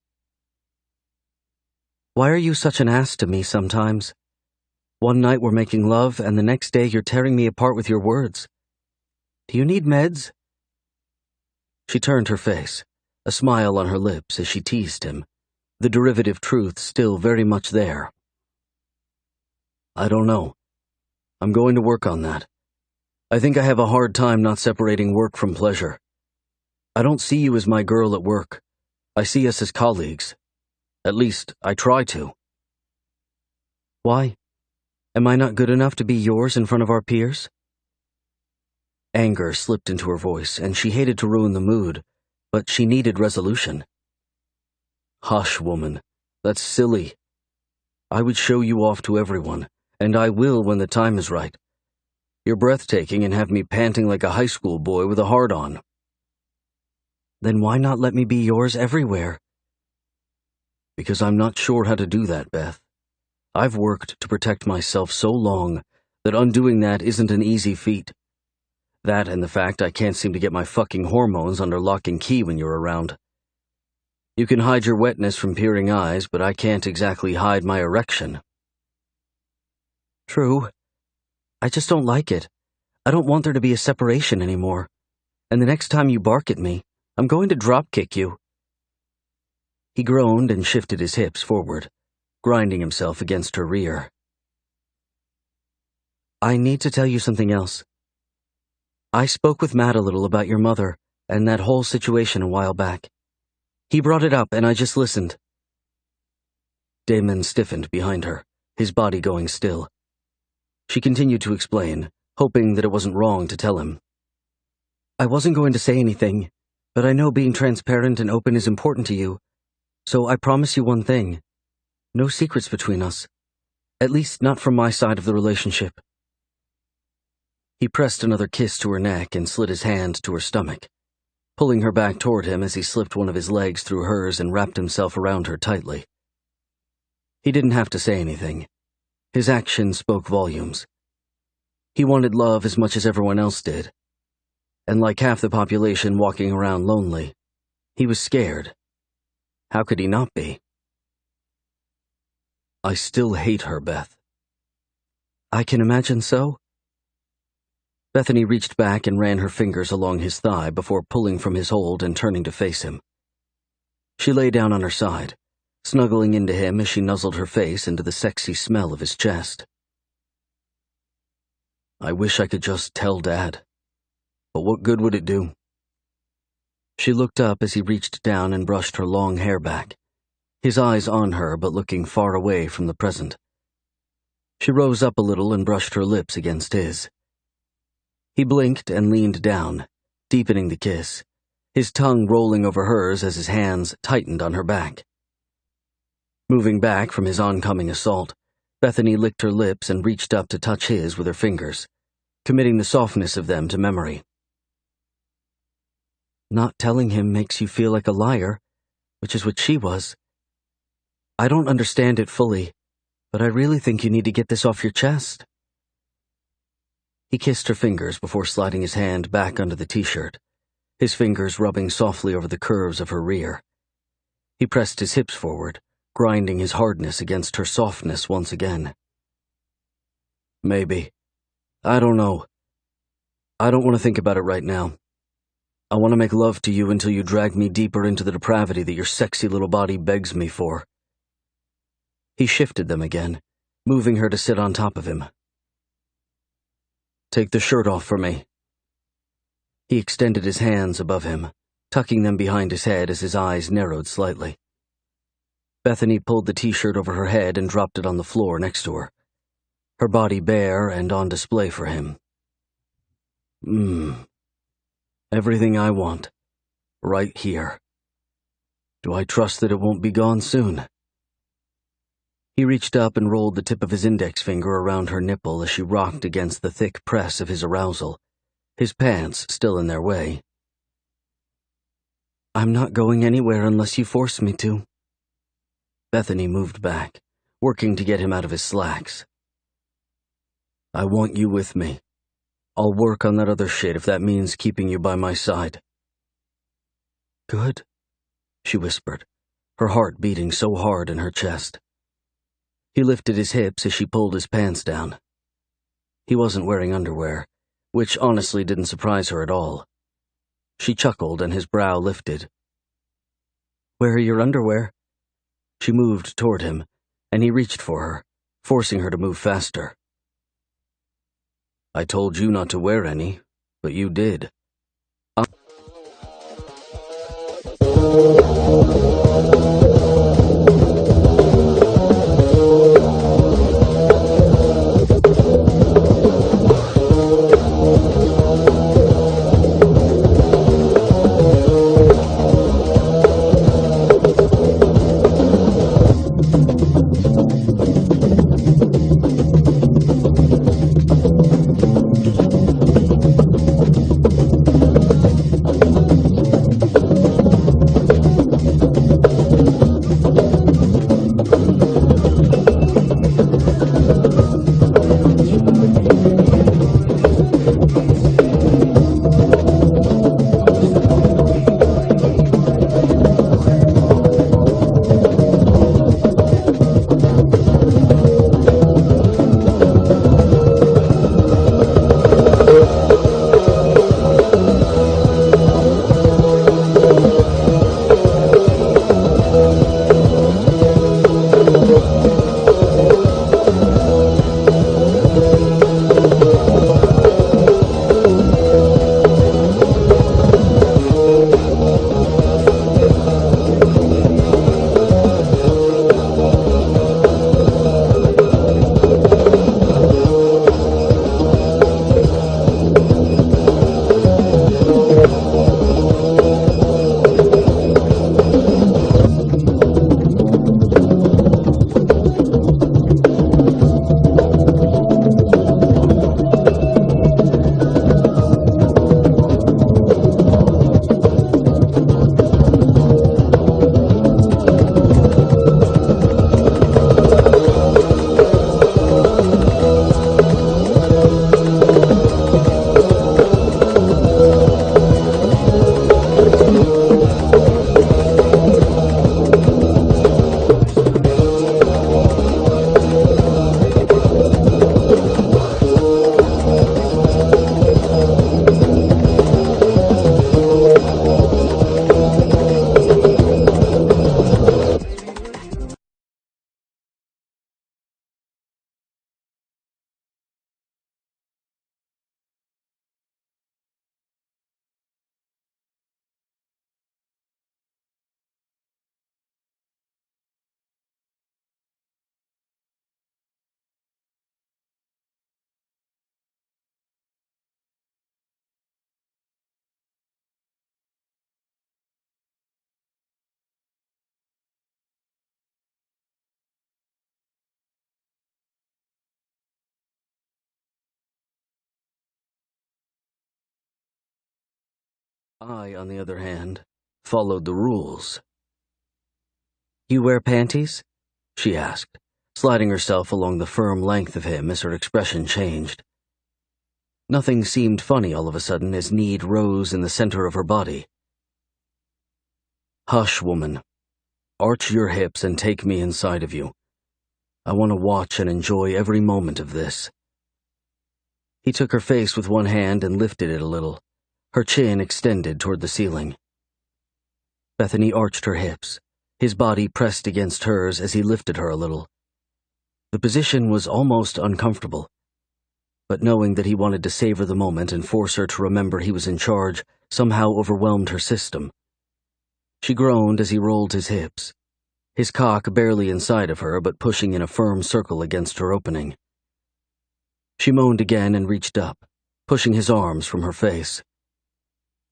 Why are you such an ass to me sometimes? One night we're making love, and the next day you're tearing me apart with your words. Do you need meds? She turned her face, a smile on her lips as she teased him, the derivative truth still very much there. I don't know. I'm going to work on that. I think I have a hard time not separating work from pleasure. I don't see you as my girl at work. I see us as colleagues. At least, I try to. Why? Am I not good enough to be yours in front of our peers? Anger slipped into her voice, and she hated to ruin the mood, but she needed resolution. Hush, woman. That's silly. I would show you off to everyone, and I will when the time is right. You're breathtaking and have me panting like a high school boy with a hard-on. Then why not let me be yours everywhere? Because I'm not sure how to do that, Beth. I've worked to protect myself so long that undoing that isn't an easy feat. That and the fact I can't seem to get my fucking hormones under lock and key when you're around. You can hide your wetness from peering eyes, but I can't exactly hide my erection. True. I just don't like it. I don't want there to be a separation anymore. And the next time you bark at me, I'm going to drop-kick you. He groaned and shifted his hips forward, grinding himself against her rear. I need to tell you something else. I spoke with Matt a little about your mother and that whole situation a while back. He brought it up and I just listened. Damon stiffened behind her, his body going still. She continued to explain, hoping that it wasn't wrong to tell him. I wasn't going to say anything, but I know being transparent and open is important to you, so I promise you one thing. No secrets between us. At least not from my side of the relationship. He pressed another kiss to her neck and slid his hand to her stomach, pulling her back toward him as he slipped one of his legs through hers and wrapped himself around her tightly. He didn't have to say anything. His actions spoke volumes. He wanted love as much as everyone else did. And like half the population walking around lonely, he was scared. How could he not be? I still hate her, Beth. I can imagine so. Bethany reached back and ran her fingers along his thigh before pulling from his hold and turning to face him. She lay down on her side, snuggling into him as she nuzzled her face into the sexy smell of his chest. I wish I could just tell Dad. But what good would it do? She looked up as he reached down and brushed her long hair back, his eyes on her but looking far away from the present. She rose up a little and brushed her lips against his. He blinked and leaned down, deepening the kiss, his tongue rolling over hers as his hands tightened on her back. Moving back from his oncoming assault, Bethany licked her lips and reached up to touch his with her fingers, committing the softness of them to memory. Not telling him makes you feel like a liar, which is what she was. I don't understand it fully, but I really think you need to get this off your chest. He kissed her fingers before sliding his hand back under the t-shirt, his fingers rubbing softly over the curves of her rear. He pressed his hips forward, grinding his hardness against her softness once again. Maybe. I don't know. I don't want to think about it right now. I want to make love to you until you drag me deeper into the depravity that your sexy little body begs me for. He shifted them again, moving her to sit on top of him. "Take the shirt off for me." He extended his hands above him, tucking them behind his head as his eyes narrowed slightly. Bethany pulled the t-shirt over her head and dropped it on the floor next to her, her body bare and on display for him. Everything I want, right here. Do I trust that it won't be gone soon?" He reached up and rolled the tip of his index finger around her nipple as she rocked against the thick press of his arousal, his pants still in their way. "I'm not going anywhere unless you force me to." Bethany moved back, working to get him out of his slacks. "I want you with me. I'll work on that other shit if that means keeping you by my side." "Good," she whispered, her heart beating so hard in her chest. He lifted his hips as she pulled his pants down. He wasn't wearing underwear, which honestly didn't surprise her at all. She chuckled and his brow lifted. "Where are your underwear?" She moved toward him, and he reached for her, forcing her to move faster. "I told you not to wear any, but you did." I, on the other hand, followed the rules. "You wear panties?" she asked, sliding herself along the firm length of him as her expression changed. Nothing seemed funny all of a sudden as need rose in the center of her body. "Hush, woman. Arch your hips and take me inside of you. I want to watch and enjoy every moment of this." He took her face with one hand and lifted it a little, her chin extended toward the ceiling. Bethany arched her hips, his body pressed against hers as he lifted her a little, The position was almost uncomfortable, but knowing that he wanted to savor the moment and force her to remember he was in charge somehow overwhelmed her system. She groaned as he rolled his hips, his cock barely inside of her but pushing in a firm circle against her opening. She moaned again and reached up, pushing his arms from her face.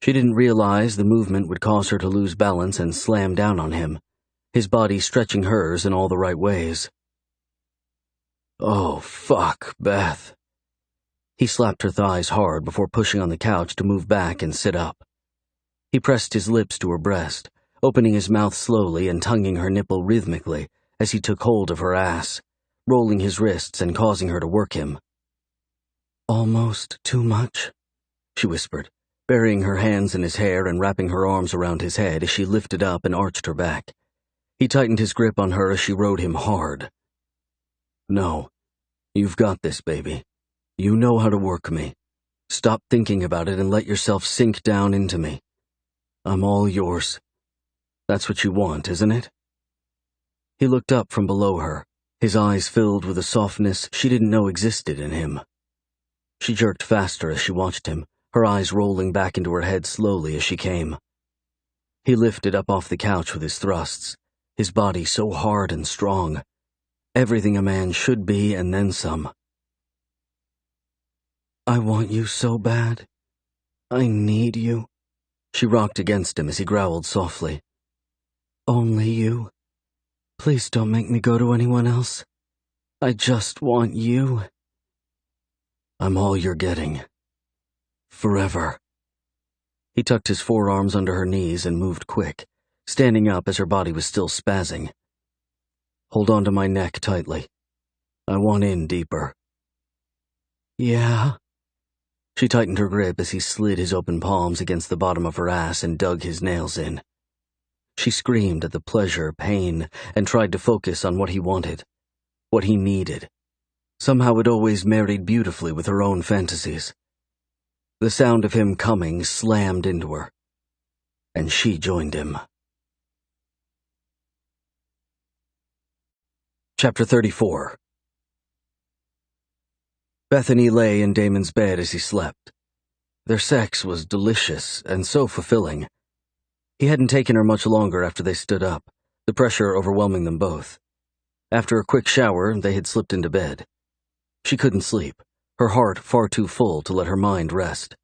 She didn't realize the movement would cause her to lose balance and slam down on him, his body stretching hers in all the right ways. "Oh, fuck, Beth." He slapped her thighs hard before pushing on the couch to move back and sit up. He pressed his lips to her breast, opening his mouth slowly and tonguing her nipple rhythmically as he took hold of her ass, rolling his wrists and causing her to work him. "Almost too much," she whispered, burying her hands in his hair and wrapping her arms around his head as she lifted up and arched her back. He tightened his grip on her as she rode him hard. "No, you've got this, baby. You know how to work me. Stop thinking about it and let yourself sink down into me. I'm all yours. That's what you want, isn't it?" He looked up from below her, his eyes filled with a softness she didn't know existed in him. She jerked faster as she watched him, her eyes rolling back into her head slowly as she came. He lifted up off the couch with his thrusts, his body so hard and strong. Everything a man should be and then some. "I want you so bad. I need you." She rocked against him as he growled softly. "Only you. Please don't make me go to anyone else. I just want you." "I'm all you're getting. Forever." He tucked his forearms under her knees and moved quick, standing up as her body was still spazzing. "Hold on to my neck tightly. I want in deeper." "Yeah." She tightened her grip as he slid his open palms against the bottom of her ass and dug his nails in. She screamed at the pleasure, pain, and tried to focus on what he wanted, what he needed. Somehow it always married beautifully with her own fantasies. The sound of him coming slammed into her, and she joined him. Chapter 34. Bethany lay in Damon's bed as he slept. Their sex was delicious and so fulfilling. He hadn't taken her much longer after they stood up, the pressure overwhelming them both. After a quick shower, they had slipped into bed. She couldn't sleep, her heart far too full to let her mind rest.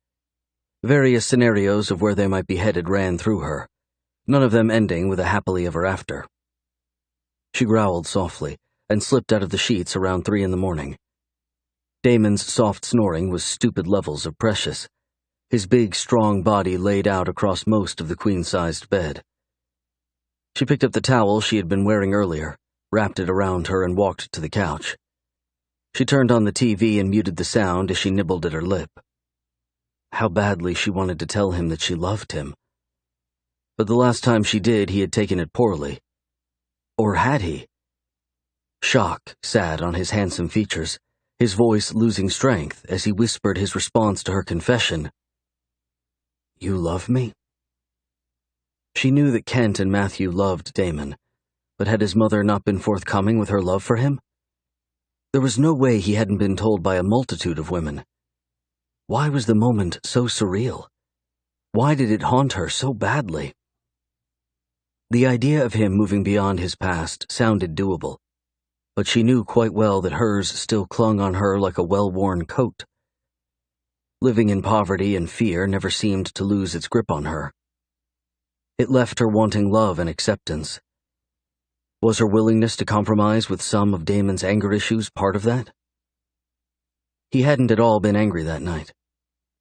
Various scenarios of where they might be headed ran through her, none of them ending with a happily ever after. She growled softly and slipped out of the sheets around 3 a.m. Damon's soft snoring was stupid levels of precious, his big, strong body laid out across most of the queen-sized bed. She picked up the towel she had been wearing earlier, wrapped it around her, and walked to the couch. She turned on the TV and muted the sound as she nibbled at her lip. How badly she wanted to tell him that she loved him. But the last time she did, he had taken it poorly. Or had he? Shock sat on his handsome features, his voice losing strength as he whispered his response to her confession. "You love me?" She knew that Kent and Matthew loved Damon, but had his mother not been forthcoming with her love for him? There was no way he hadn't been told by a multitude of women. Why was the moment so surreal? Why did it haunt her so badly? The idea of him moving beyond his past sounded doable, but she knew quite well that hers still clung on her like a well-worn coat. Living in poverty and fear never seemed to lose its grip on her. It left her wanting love and acceptance. Was her willingness to compromise with some of Damon's anger issues part of that? He hadn't at all been angry that night.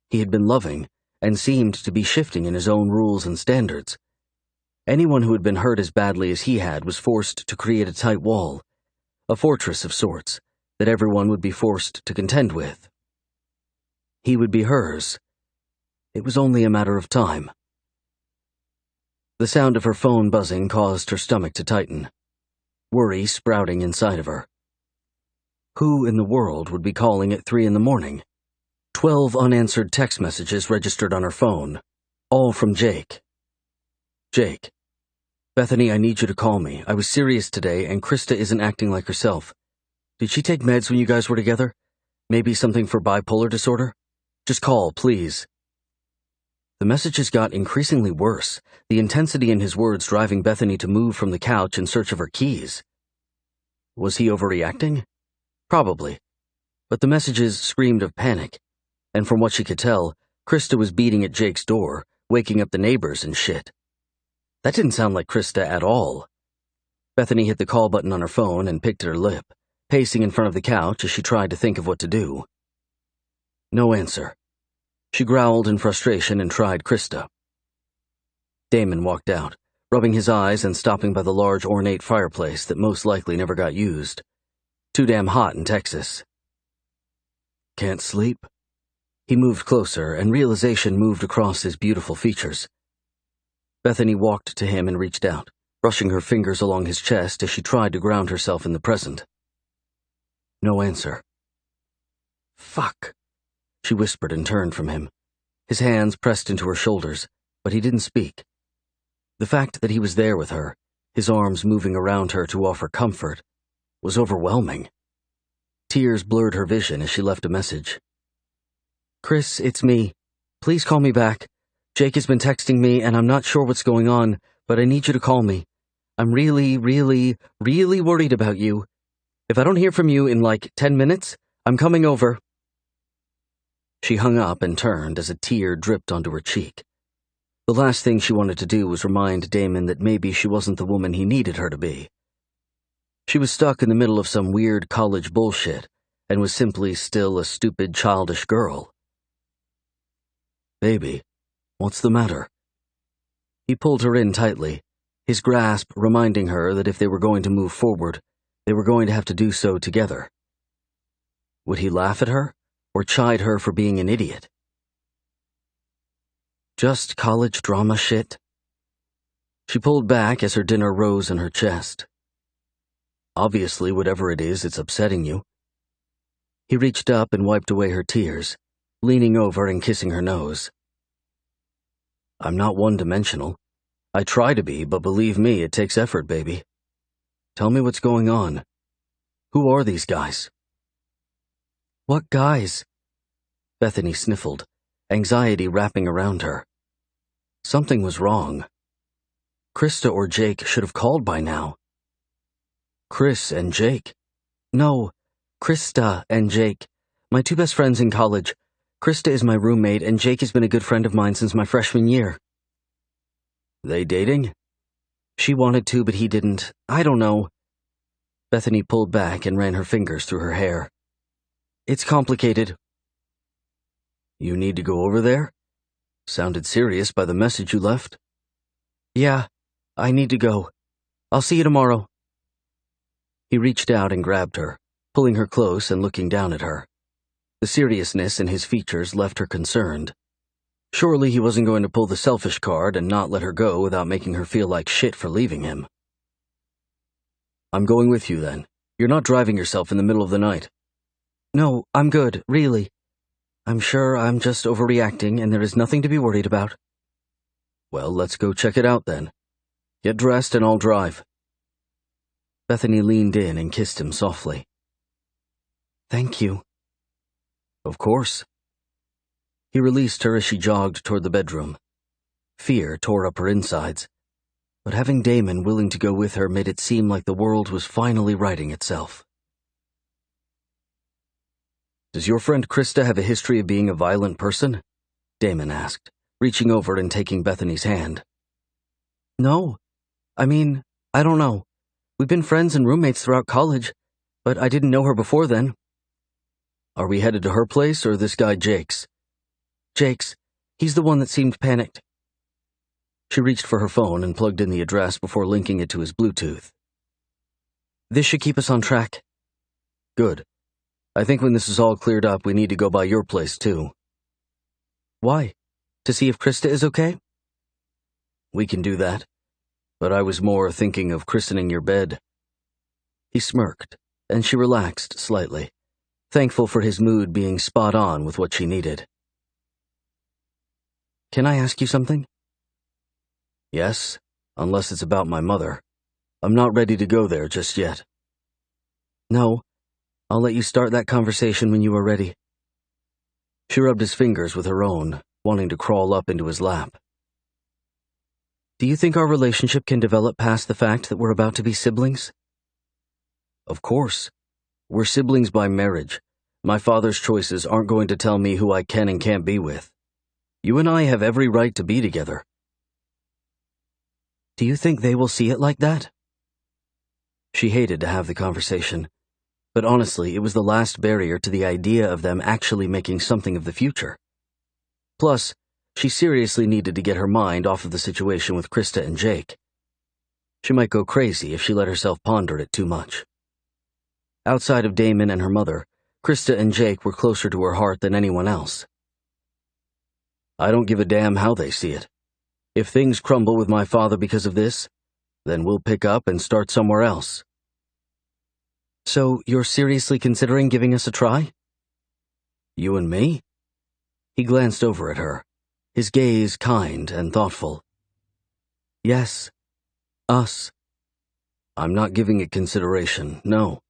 He had been loving, and seemed to be shifting in his own rules and standards. Anyone who had been hurt as badly as he had was forced to create a tight wall, a fortress of sorts, that everyone would be forced to contend with. He would be hers. It was only a matter of time. The sound of her phone buzzing caused her stomach to tighten, worry sprouting inside of her. Who in the world would be calling at 3 a.m? 12 unanswered text messages registered on her phone, all from Jake. "Jake, Bethany, I need you to call me. I was serious today, and Krista isn't acting like herself. Did she take meds when you guys were together? Maybe something for bipolar disorder? Just call, please. The messages got increasingly worse, the intensity in his words driving Bethany to move from the couch in search of her keys. Was he overreacting? Probably. But the messages screamed of panic, and from what she could tell, Krista was beating at Jake's door, waking up the neighbors and shit. That didn't sound like Krista at all. Bethany hit the call button on her phone and picked at her lip, pacing in front of the couch as she tried to think of what to do. No answer. She growled in frustration and tried Krista. Damon walked out, rubbing his eyes and stopping by the large ornate fireplace that most likely never got used. Too damn hot in Texas. Can't sleep? He moved closer, and realization moved across his beautiful features. Bethany walked to him and reached out, brushing her fingers along his chest as she tried to ground herself in the present. No answer. Fuck, she whispered and turned from him. His hands pressed into her shoulders, but he didn't speak. The fact that he was there with her, his arms moving around her to offer comfort, was overwhelming. Tears blurred her vision as she left a message. Chris, it's me. Please call me back. Jake has been texting me and I'm not sure what's going on, but I need you to call me. I'm really, really, really worried about you. If I don't hear from you in like 10 minutes, I'm coming over. She hung up and turned as a tear dripped onto her cheek. The last thing she wanted to do was remind Damon that maybe she wasn't the woman he needed her to be. She was stuck in the middle of some weird college bullshit and was simply still a stupid, childish girl. Baby, what's the matter? He pulled her in tightly, his grasp reminding her that if they were going to move forward, they were going to have to do so together. Would he laugh at her, or chide her for being an idiot? Just college drama shit? She pulled back as her dinner rose in her chest. Obviously, whatever it is, it's upsetting you. He reached up and wiped away her tears, leaning over and kissing her nose. I'm not one-dimensional. I try to be, but believe me, it takes effort, baby. Tell me what's going on. Who are these guys? What guys? Bethany sniffled, anxiety wrapping around her. Something was wrong. Krista or Jake should have called by now. Chris and Jake. No, Krista and Jake. My two best friends in college. Krista is my roommate, and Jake has been a good friend of mine since my freshman year. They dating? She wanted to, but he didn't. I don't know. Bethany pulled back and ran her fingers through her hair. It's complicated. You need to go over there? Sounded serious by the message you left. Yeah, I need to go. I'll see you tomorrow. He reached out and grabbed her, pulling her close and looking down at her. The seriousness in his features left her concerned. Surely he wasn't going to pull the selfish card and not let her go without making her feel like shit for leaving him. I'm going with you then. You're not driving yourself in the middle of the night. No, I'm good, really. I'm sure I'm just overreacting and there is nothing to be worried about. Well, let's go check it out then. Get dressed and I'll drive. Bethany leaned in and kissed him softly. Thank you. Of course. He released her as she jogged toward the bedroom. Fear tore up her insides, but having Damon willing to go with her made it seem like the world was finally righting itself. Does your friend Krista have a history of being a violent person? Damon asked, reaching over and taking Bethany's hand. No. I mean, I don't know. We've been friends and roommates throughout college, but I didn't know her before then. Are we headed to her place or this guy Jake's? Jake's. He's the one that seemed panicked. She reached for her phone and plugged in the address before linking it to his Bluetooth. This should keep us on track. Good. I think when this is all cleared up, we need to go by your place too. Why? To see if Krista is okay? We can do that, but I was more thinking of christening your bed. He smirked, and she relaxed slightly, thankful for his mood being spot on with what she needed. Can I ask you something? Yes, unless it's about my mother. I'm not ready to go there just yet. No, I'll let you start that conversation when you are ready. She rubbed his fingers with her own, wanting to crawl up into his lap. Do you think our relationship can develop past the fact that we're about to be siblings? Of course. We're siblings by marriage. My father's choices aren't going to tell me who I can and can't be with. You and I have every right to be together. Do you think they will see it like that? She hated to have the conversation, but honestly, it was the last barrier to the idea of them actually making something of the future. Plus, she seriously needed to get her mind off of the situation with Krista and Jake. She might go crazy if she let herself ponder it too much. Outside of Damon and her mother, Krista and Jake were closer to her heart than anyone else. I don't give a damn how they see it. If things crumble with my father because of this, then we'll pick up and start somewhere else. So, you're seriously considering giving us a try? You and me? He glanced over at her, his gaze kind and thoughtful. Yes, us. I'm not giving it consideration, no.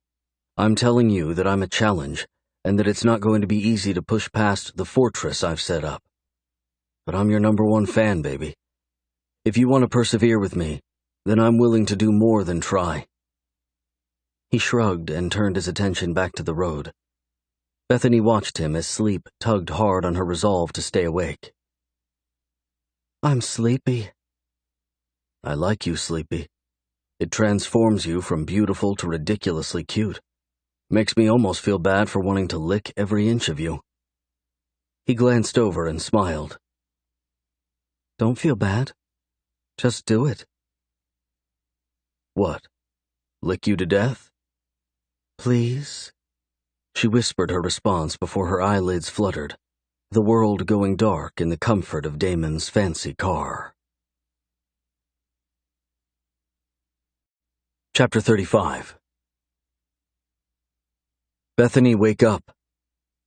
I'm telling you that I'm a challenge, and that it's not going to be easy to push past the fortress I've set up. But I'm your #1 fan, baby. If you want to persevere with me, then I'm willing to do more than try. He shrugged and turned his attention back to the road. Bethany watched him as sleep tugged hard on her resolve to stay awake. I'm sleepy. I like you, Sleepy. It transforms you from beautiful to ridiculously cute. Makes me almost feel bad for wanting to lick every inch of you. He glanced over and smiled. Don't feel bad. Just do it. What? Lick you to death? Please? She whispered her response before her eyelids fluttered, the world going dark in the comfort of Damon's fancy car. Chapter 35. Bethany, wake up.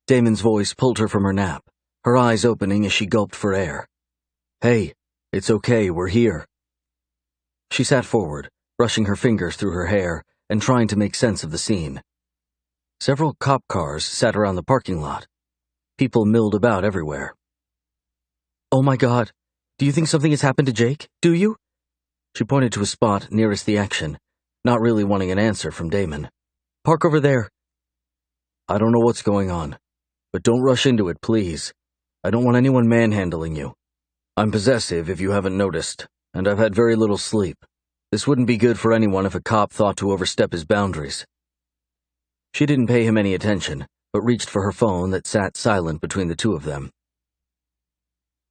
Damon's voice pulled her from her nap, her eyes opening as she gulped for air. Hey, it's okay, we're here. She sat forward, brushing her fingers through her hair and trying to make sense of the scene. Several cop cars sat around the parking lot. People milled about everywhere. Oh my God, do you think something has happened to Jake? Do you? She pointed to a spot nearest the action, not really wanting an answer from Damon. Park over there. I don't know what's going on, but don't rush into it, please. I don't want anyone manhandling you. I'm possessive, if you haven't noticed, and I've had very little sleep. This wouldn't be good for anyone if a cop thought to overstep his boundaries. She didn't pay him any attention, but reached for her phone that sat silent between the two of them.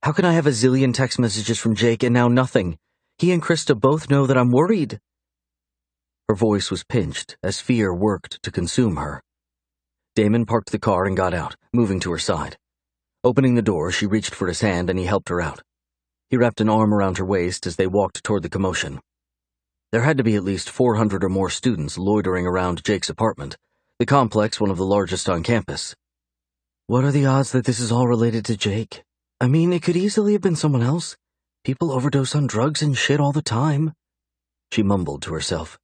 How can I have a zillion text messages from Jake and now nothing? He and Krista both know that I'm worried. Her voice was pinched as fear worked to consume her. Damon parked the car and got out, moving to her side. Opening the door, she reached for his hand and he helped her out. He wrapped an arm around her waist as they walked toward the commotion. There had to be at least 400 or more students loitering around Jake's apartment, the complex one of the largest on campus. What are the odds that this is all related to Jake? I mean, it could easily have been someone else. People overdose on drugs and shit all the time. She mumbled to herself.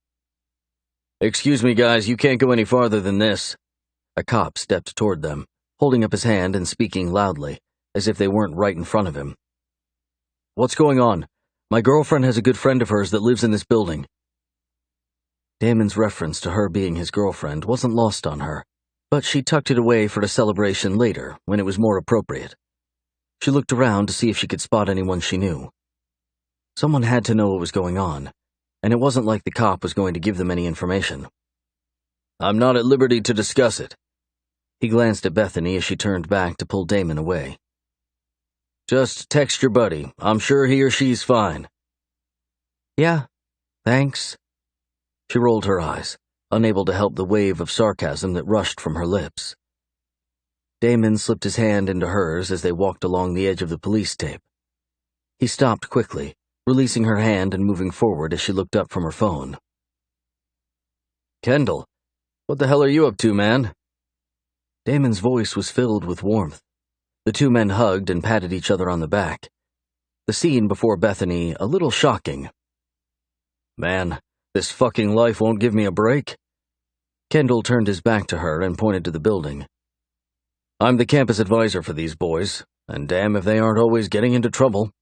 Excuse me, guys, you can't go any farther than this. A cop stepped toward them, holding up his hand and speaking loudly, as if they weren't right in front of him. What's going on? My girlfriend has a good friend of hers that lives in this building. Damon's reference to her being his girlfriend wasn't lost on her, but she tucked it away for the celebration later, when it was more appropriate. She looked around to see if she could spot anyone she knew. Someone had to know what was going on, and it wasn't like the cop was going to give them any information. I'm not at liberty to discuss it. He glanced at Bethany as she turned back to pull Damon away. Just text your buddy. I'm sure he or she's fine. Yeah, thanks. She rolled her eyes, unable to help the wave of sarcasm that rushed from her lips. Damon slipped his hand into hers as they walked along the edge of the police tape. He stopped quickly, releasing her hand and moving forward as she looked up from her phone. Kendall, what the hell are you up to, man? Damon's voice was filled with warmth. The two men hugged and patted each other on the back. The scene before Bethany a little shocking. Man, this fucking life won't give me a break. Kendall turned his back to her and pointed to the building. I'm the campus advisor for these boys, and damn if they aren't always getting into trouble.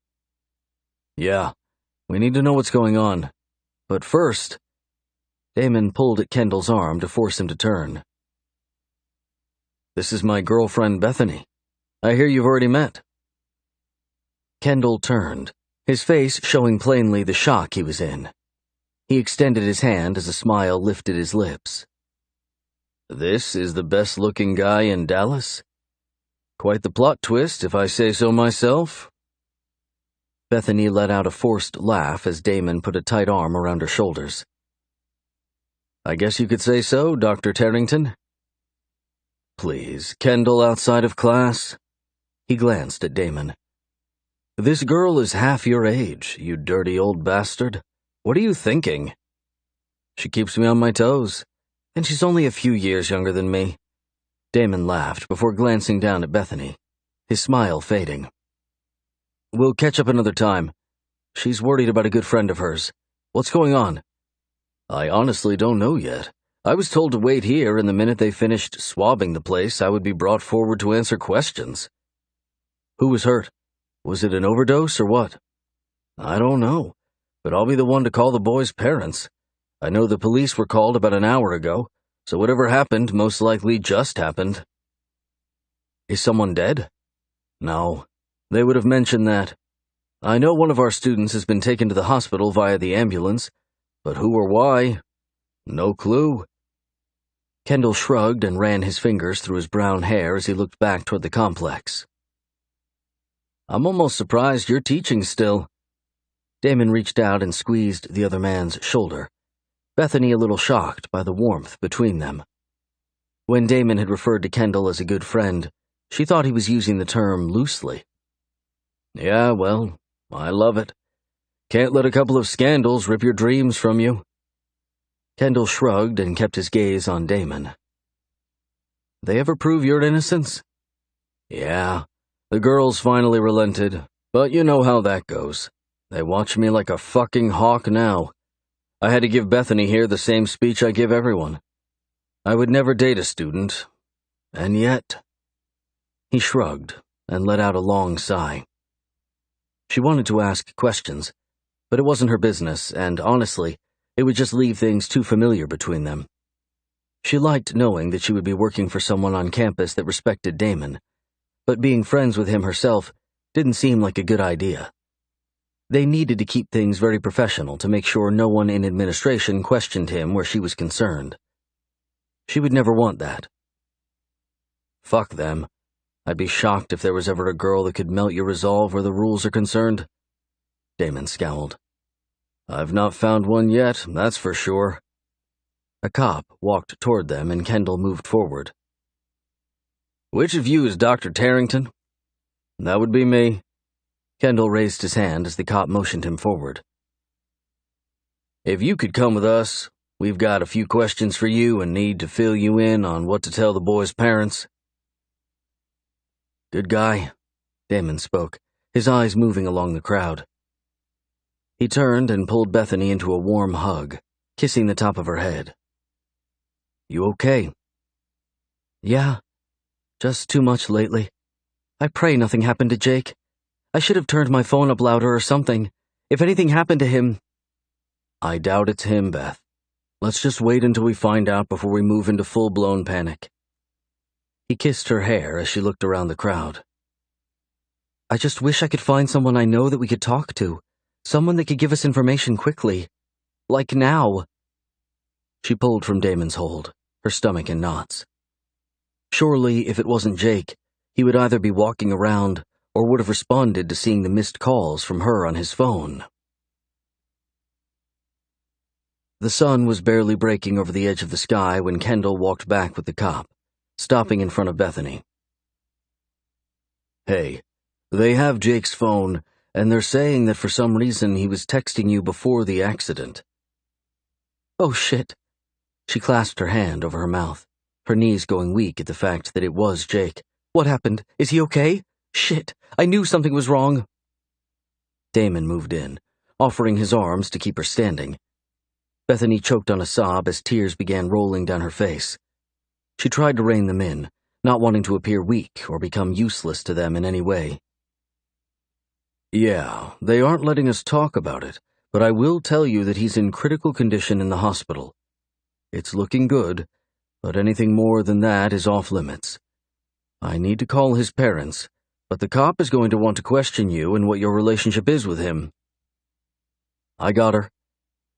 Yeah, we need to know what's going on. But first, Damon pulled at Kendall's arm to force him to turn. This is my girlfriend Bethany. I hear you've already met. Kendall turned, his face showing plainly the shock he was in. He extended his hand as a smile lifted his lips. This is the best-looking guy in Dallas? Quite the plot twist, if I say so myself. Bethany let out a forced laugh as Damon put a tight arm around her shoulders. I guess you could say so, Dr. Tarrington. Please, Kendall outside of class? He glanced at Damon. This girl is half your age, you dirty old bastard. What are you thinking? She keeps me on my toes, and she's only a few years younger than me. Damon laughed before glancing down at Bethany, his smile fading. We'll catch up another time. She's worried about a good friend of hers. What's going on? I honestly don't know yet. I was told to wait here, and the minute they finished swabbing the place, I would be brought forward to answer questions. Who was hurt? Was it an overdose or what? I don't know, but I'll be the one to call the boys' parents. I know the police were called about an hour ago, so whatever happened most likely just happened. Is someone dead? No, they would have mentioned that. I know one of our students has been taken to the hospital via the ambulance, but who or why? No clue. Kendall shrugged and ran his fingers through his brown hair as he looked back toward the complex. I'm almost surprised you're teaching still. Damon reached out and squeezed the other man's shoulder, Bethany a little shocked by the warmth between them. When Damon had referred to Kendall as a good friend, she thought he was using the term loosely. Yeah, well, I love it. Can't let a couple of scandals rip your dreams from you. Kendall shrugged and kept his gaze on Damon. They ever prove your innocence? Yeah, the girls finally relented, but you know how that goes. They watch me like a fucking hawk now. I had to give Bethany here the same speech I give everyone. I would never date a student, and yet... He shrugged and let out a long sigh. She wanted to ask questions, but it wasn't her business, and honestly, it would just leave things too familiar between them. She liked knowing that she would be working for someone on campus that respected Damon, but being friends with him herself didn't seem like a good idea. They needed to keep things very professional to make sure no one in administration questioned him where she was concerned. She would never want that. Fuck them. I'd be shocked if there was ever a girl that could melt your resolve where the rules are concerned. Damon scowled. I've not found one yet, that's for sure. A cop walked toward them and Kendall moved forward. Which of you is Dr. Tarrington? That would be me. Kendall raised his hand as the cop motioned him forward. If you could come with us, we've got a few questions for you and need to fill you in on what to tell the boys' parents. Good guy, Damon spoke, his eyes moving along the crowd. He turned and pulled Bethany into a warm hug, kissing the top of her head. You okay? Yeah, just too much lately. I pray nothing happened to Jake. I should have turned my phone up louder or something. If anything happened to him... I doubt it's him, Beth. Let's just wait until we find out before we move into full-blown panic. He kissed her hair as she looked around the crowd. I just wish I could find someone I know that we could talk to. Someone that could give us information quickly. Like now. She pulled from Damon's hold, her stomach in knots. Surely, if it wasn't Jake, he would either be walking around or would have responded to seeing the missed calls from her on his phone. The sun was barely breaking over the edge of the sky when Kendall walked back with the cop, stopping in front of Bethany. Hey, they have Jake's phone, and they're saying that for some reason he was texting you before the accident. Oh shit. She clasped her hand over her mouth, her knees going weak at the fact that it was Jake. What happened? Is he okay? Shit, I knew something was wrong. Damon moved in, offering his arms to keep her standing. Bethany choked on a sob as tears began rolling down her face. She tried to rein them in, not wanting to appear weak or become useless to them in any way. Yeah, they aren't letting us talk about it, but I will tell you that he's in critical condition in the hospital. It's looking good, but anything more than that is off limits. I need to call his parents, but the cop is going to want to question you and what your relationship is with him. I got her,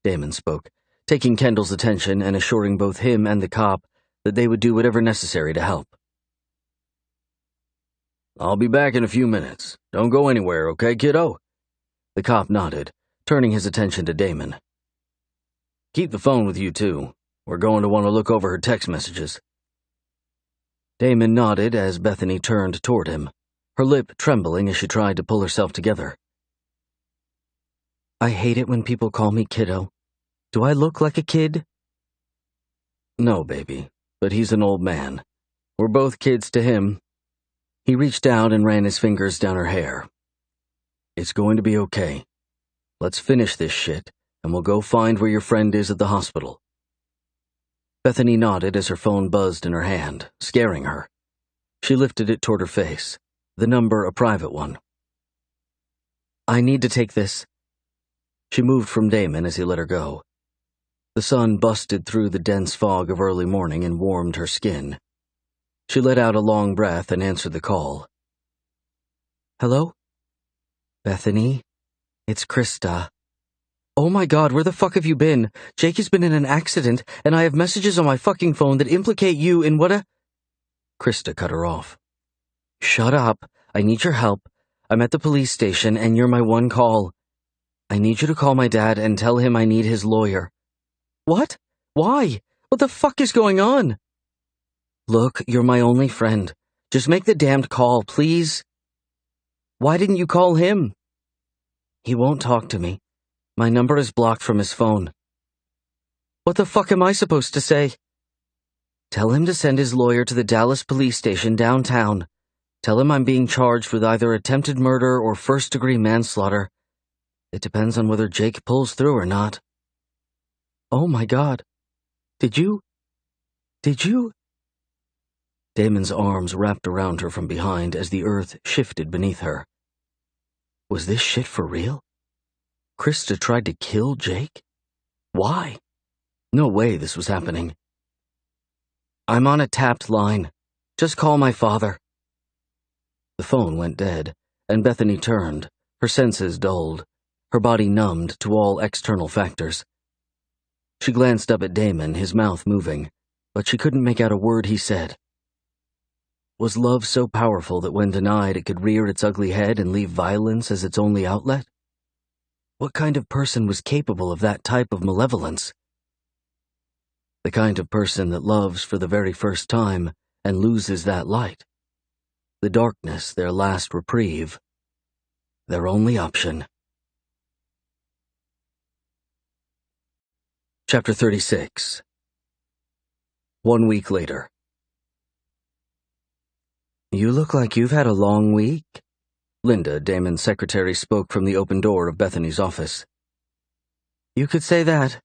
Damon spoke, taking Kendall's attention and assuring both him and the cop that they would do whatever necessary to help. I'll be back in a few minutes. Don't go anywhere, okay, kiddo? The cop nodded, turning his attention to Damon. Keep the phone with you, too. We're going to want to look over her text messages. Damon nodded as Bethany turned toward him, her lip trembling as she tried to pull herself together. I hate it when people call me kiddo. Do I look like a kid? No, baby, but he's an old man. We're both kids to him. He reached out and ran his fingers down her hair. It's going to be okay. Let's finish this shit, and we'll go find where your friend is at the hospital. Bethany nodded as her phone buzzed in her hand, scaring her. She lifted it toward her face, the number a private one. I need to take this. She moved from Damon as he let her go. The sun busted through the dense fog of early morning and warmed her skin. She let out a long breath and answered the call. Hello? Bethany? It's Krista. Oh my God, where the fuck have you been? Jake has been in an accident, and I have messages on my fucking phone that implicate you in what a... Krista cut her off. Shut up. I need your help. I'm at the police station, and you're my one call. I need you to call my dad and tell him I need his lawyer. What? Why? What the fuck is going on? Look, you're my only friend. Just make the damned call, please. Why didn't you call him? He won't talk to me. My number is blocked from his phone. What the fuck am I supposed to say? Tell him to send his lawyer to the Dallas police station downtown. Tell him I'm being charged with either attempted murder or first-degree manslaughter. It depends on whether Jake pulls through or not. Oh my God. Did you? Damon's arms wrapped around her from behind as the earth shifted beneath her. Was this shit for real? Krista tried to kill Jake? Why? No way this was happening. I'm on a tapped line. Just call my father. The phone went dead, and Bethany turned, her senses dulled, her body numbed to all external factors. She glanced up at Damon, his mouth moving, but she couldn't make out a word he said. Was love so powerful that when denied it could rear its ugly head and leave violence as its only outlet? What kind of person was capable of that type of malevolence? The kind of person that loves for the very first time and loses that light. The darkness their last reprieve. Their only option. Chapter 36. 1 week later. You look like you've had a long week. Linda, Damon's secretary, spoke from the open door of Bethany's office. You could say that.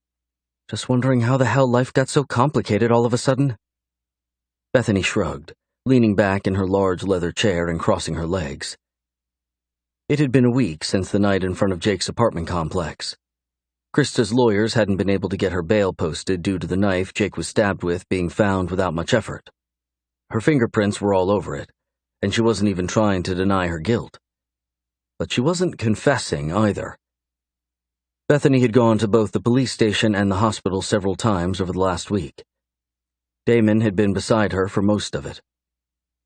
Just wondering how the hell life got so complicated all of a sudden. Bethany shrugged, leaning back in her large leather chair and crossing her legs. It had been a week since the night in front of Jake's apartment complex. Krista's lawyers hadn't been able to get her bail posted due to the knife Jake was stabbed with being found without much effort. Her fingerprints were all over it, and she wasn't even trying to deny her guilt. But she wasn't confessing either. Bethany had gone to both the police station and the hospital several times over the last week. Damon had been beside her for most of it.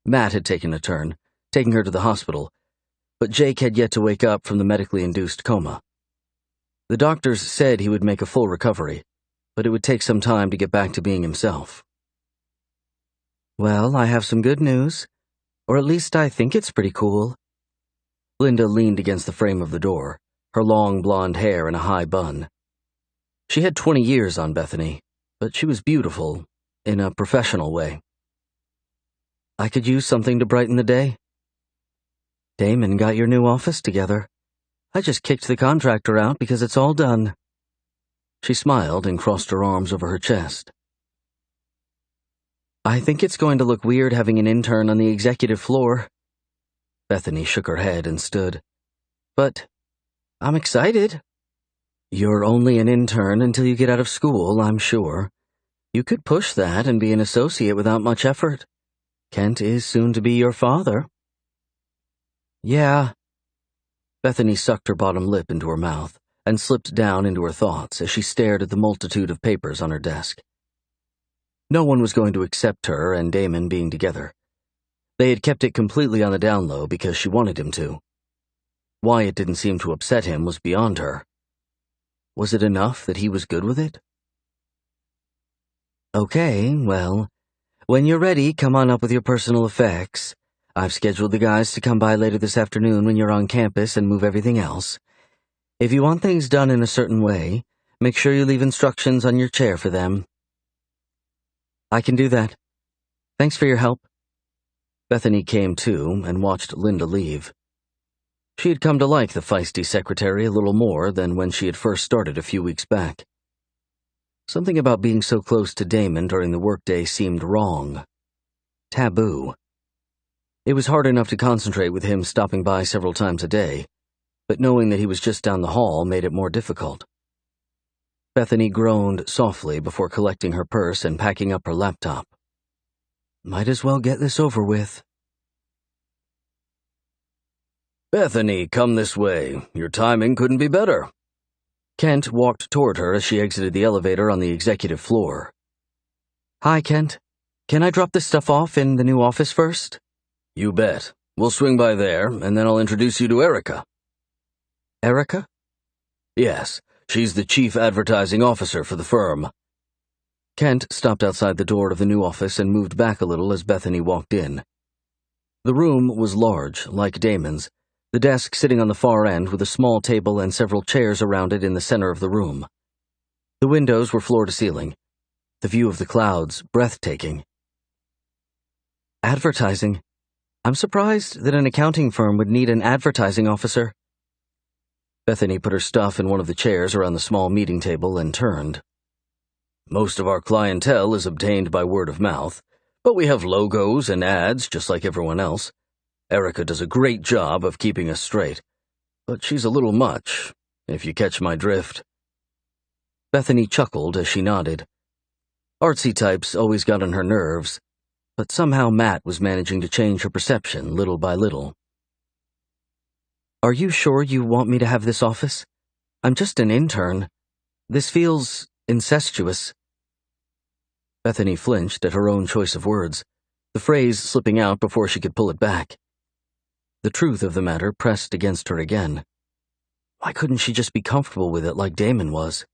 Matt had taken a turn, taking her to the hospital, but Jake had yet to wake up from the medically induced coma. The doctors said he would make a full recovery, but it would take some time to get back to being himself. Well, I have some good news. Or at least I think it's pretty cool. Linda leaned against the frame of the door, her long blonde hair in a high bun. She had 20 years on Bethany, but she was beautiful, in a professional way. I could use something to brighten the day. Damon got your new office together. I just kicked the contractor out because it's all done. She smiled and crossed her arms over her chest. I think it's going to look weird having an intern on the executive floor. Bethany shook her head and stood. But I'm excited. You're only an intern until you get out of school, I'm sure. You could push that and be an associate without much effort. Kent is soon to be your father. Yeah. Bethany sucked her bottom lip into her mouth and slipped down into her thoughts as she stared at the multitude of papers on her desk. No one was going to accept her and Damon being together. They had kept it completely on the down low because she wanted him to. Why it didn't seem to upset him was beyond her. Was it enough that he was good with it? Okay, well, when you're ready, come on up with your personal effects. I've scheduled the guys to come by later this afternoon when you're on campus and move everything else. If you want things done in a certain way, make sure you leave instructions on your chair for them. I can do that. Thanks for your help. Bethany came to and watched Linda leave. She had come to like the feisty secretary a little more than when she had first started a few weeks back. Something about being so close to Damon during the workday seemed wrong. Taboo. It was hard enough to concentrate with him stopping by several times a day, but knowing that he was just down the hall made it more difficult. Bethany groaned softly before collecting her purse and packing up her laptop. Might as well get this over with. Bethany, come this way. Your timing couldn't be better. Kent walked toward her as she exited the elevator on the executive floor. Hi, Kent. Can I drop this stuff off in the new office first? You bet. We'll swing by there, and then I'll introduce you to Erica. Erica? Yes, she's the chief advertising officer for the firm. Kent stopped outside the door of the new office and moved back a little as Bethany walked in. The room was large, like Damon's, the desk sitting on the far end with a small table and several chairs around it in the center of the room. The windows were floor to ceiling. The view of the clouds breathtaking. Advertising. I'm surprised that an accounting firm would need an advertising officer. Bethany put her stuff in one of the chairs around the small meeting table and turned. Most of our clientele is obtained by word of mouth, but we have logos and ads just like everyone else. Erica does a great job of keeping us straight, but she's a little much, if you catch my drift. Bethany chuckled as she nodded. Artsy types always got on her nerves, but somehow Matt was managing to change her perception little by little. Are you sure you want me to have this office? I'm just an intern. This feels incestuous. Bethany flinched at her own choice of words, the phrase slipping out before she could pull it back. The truth of the matter pressed against her again. Why couldn't she just be comfortable with it like Damon was?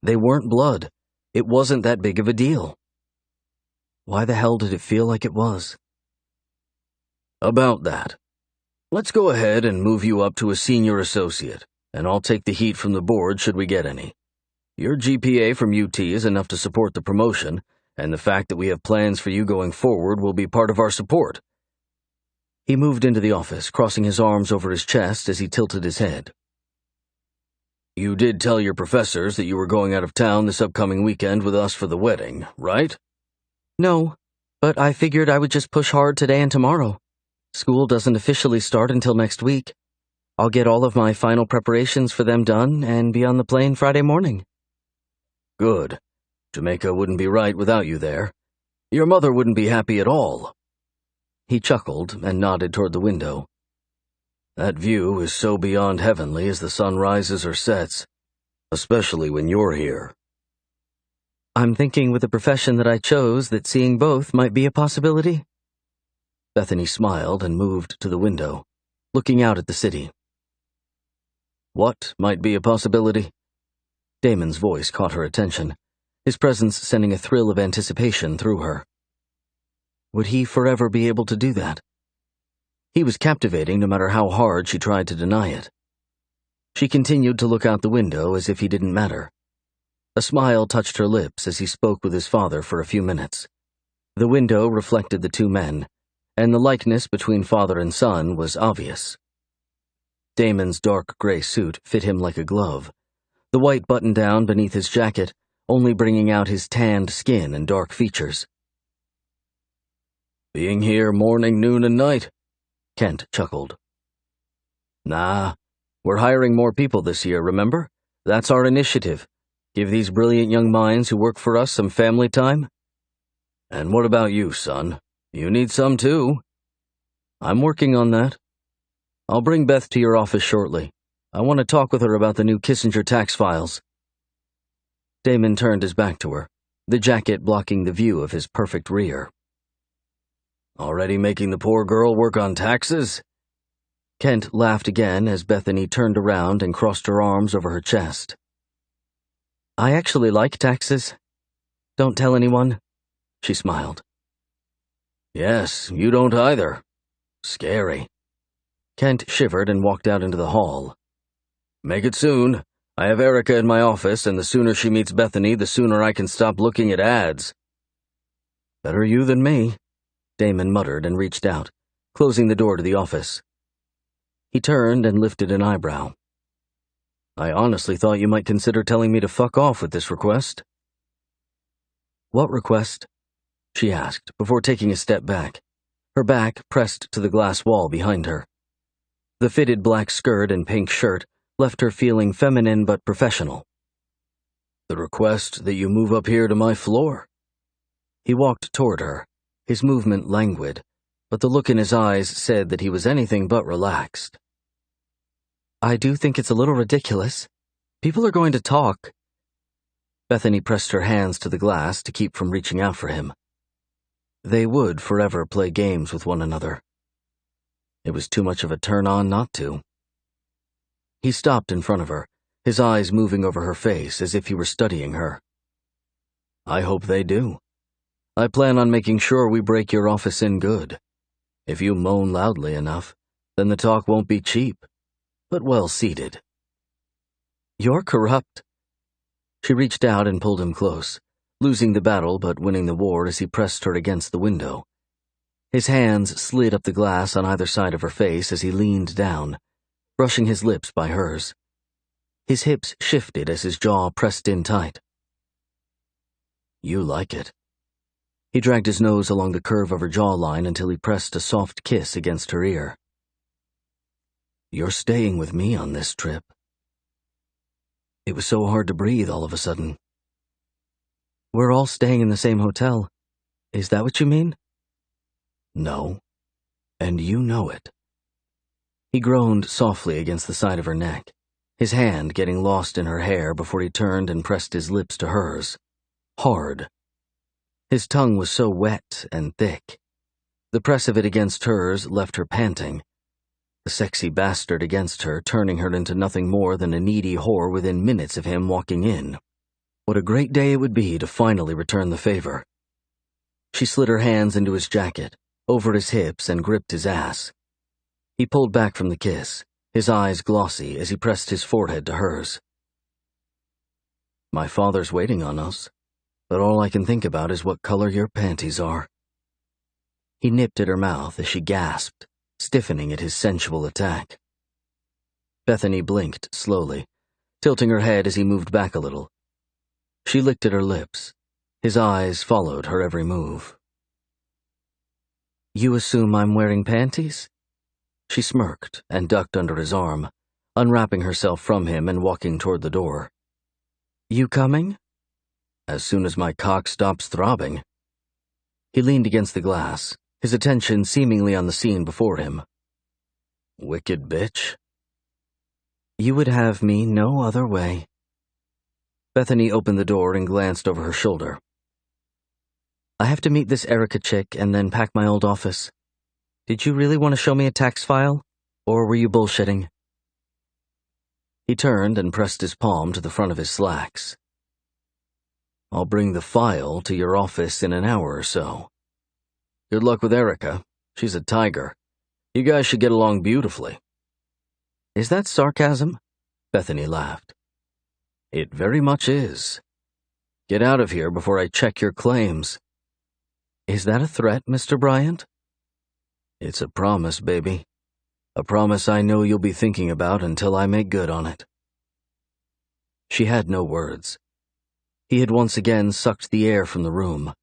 They weren't blood. It wasn't that big of a deal. Why the hell did it feel like it was? About that. Let's go ahead and move you up to a senior associate, and I'll take the heat from the board should we get any. Your GPA from UT is enough to support the promotion, and the fact that we have plans for you going forward will be part of our support. He moved into the office, crossing his arms over his chest as he tilted his head. You did tell your professors that you were going out of town this upcoming weekend with us for the wedding, right? No, but I figured I would just push hard today and tomorrow. School doesn't officially start until next week. I'll get all of my final preparations for them done and be on the plane Friday morning. Good. Jamaica wouldn't be right without you there. Your mother wouldn't be happy at all. He chuckled and nodded toward the window. That view is so beyond heavenly as the sun rises or sets, especially when you're here. I'm thinking with the profession that I chose that seeing both might be a possibility. Bethany smiled and moved to the window, looking out at the city. What might be a possibility? Damon's voice caught her attention, his presence sending a thrill of anticipation through her. Would he forever be able to do that? He was captivating no matter how hard she tried to deny it. She continued to look out the window as if he didn't matter. A smile touched her lips as he spoke with his father for a few minutes. The window reflected the two men, and the likeness between father and son was obvious. Damon's dark gray suit fit him like a glove, the white button-down beneath his jacket only bringing out his tanned skin and dark features. "Being here morning, noon, and night," Kent chuckled. "Nah, we're hiring more people this year, remember? That's our initiative. Give these brilliant young minds who work for us some family time. And what about you, son? You need some too." "I'm working on that. I'll bring Beth to your office shortly. I want to talk with her about the new Kissinger tax files." Damon turned his back to her, the jacket blocking the view of his perfect rear. "Already making the poor girl work on taxes?" Kent laughed again as Bethany turned around and crossed her arms over her chest. "I actually like taxes. Don't tell anyone," she smiled. "Yes, you don't either. Scary." Kent shivered and walked out into the hall. "Make it soon. I have Erica in my office, and the sooner she meets Bethany, the sooner I can stop looking at ads." "Better you than me," Damon muttered and reached out, closing the door to the office. He turned and lifted an eyebrow. "I honestly thought you might consider telling me to fuck off with this request." "What request?" she asked before taking a step back, her back pressed to the glass wall behind her. The fitted black skirt and pink shirt left her feeling feminine but professional. "The request that you move up here to my floor." He walked toward her, his movement languid, but the look in his eyes said that he was anything but relaxed. "I do think it's a little ridiculous. People are going to talk." Bethany pressed her hands to the glass to keep from reaching out for him. They would forever play games with one another. It was too much of a turn-on not to. He stopped in front of her, his eyes moving over her face as if he were studying her. "I hope they do. I plan on making sure we break your office in good. If you moan loudly enough, then the talk won't be cheap, but well-seated." "You're corrupt." She reached out and pulled him close, losing the battle but winning the war as he pressed her against the window. His hands slid up the glass on either side of her face as he leaned down, brushing his lips by hers. His hips shifted as his jaw pressed in tight. "You like it." He dragged his nose along the curve of her jawline until he pressed a soft kiss against her ear. "You're staying with me on this trip." It was so hard to breathe all of a sudden. "We're all staying in the same hotel. Is that what you mean?" "No, and you know it." He groaned softly against the side of her neck, his hand getting lost in her hair before he turned and pressed his lips to hers. Hard. His tongue was so wet and thick. The press of it against hers left her panting. The sexy bastard against her, turning her into nothing more than a needy whore within minutes of him walking in. What a great day it would be to finally return the favor. She slid her hands into his jacket, over his hips, and gripped his ass. He pulled back from the kiss, his eyes glossy as he pressed his forehead to hers. "My father's waiting on us, but all I can think about is what color your panties are." He nipped at her mouth as she gasped, stiffening at his sensual attack. Bethany blinked slowly, tilting her head as he moved back a little. She licked at her lips. His eyes followed her every move. "You assume I'm wearing panties?" She smirked and ducked under his arm, unwrapping herself from him and walking toward the door. "You coming?" "As soon as my cock stops throbbing." He leaned against the glass, his attention seemingly on the scene before him. "Wicked bitch." "You would have me no other way." Bethany opened the door and glanced over her shoulder. "I have to meet this Erica chick and then pack my old office. Did you really want to show me a tax file, or were you bullshitting?" He turned and pressed his palm to the front of his slacks. "I'll bring the file to your office in an hour or so. Good luck with Erica. She's a tiger. You guys should get along beautifully." "Is that sarcasm?" Bethany laughed. "It very much is. Get out of here before I check your claims." "Is that a threat, Mr. Bryant?" "It's a promise, baby. A promise I know you'll be thinking about until I make good on it." She had no words. He had once again sucked the air from the room.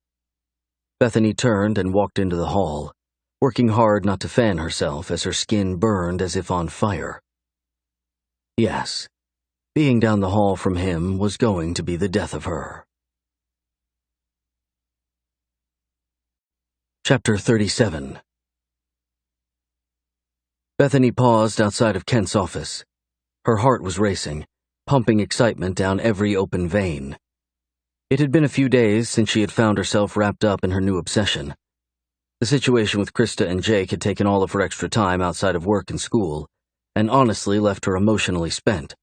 Bethany turned and walked into the hall, working hard not to fan herself as her skin burned as if on fire. Yes, being down the hall from him was going to be the death of her. Chapter 37. Bethany paused outside of Kent's office. Her heart was racing, pumping excitement down every open vein. It had been a few days since she had found herself wrapped up in her new obsession. The situation with Krista and Jake had taken all of her extra time outside of work and school, and honestly left her emotionally spent.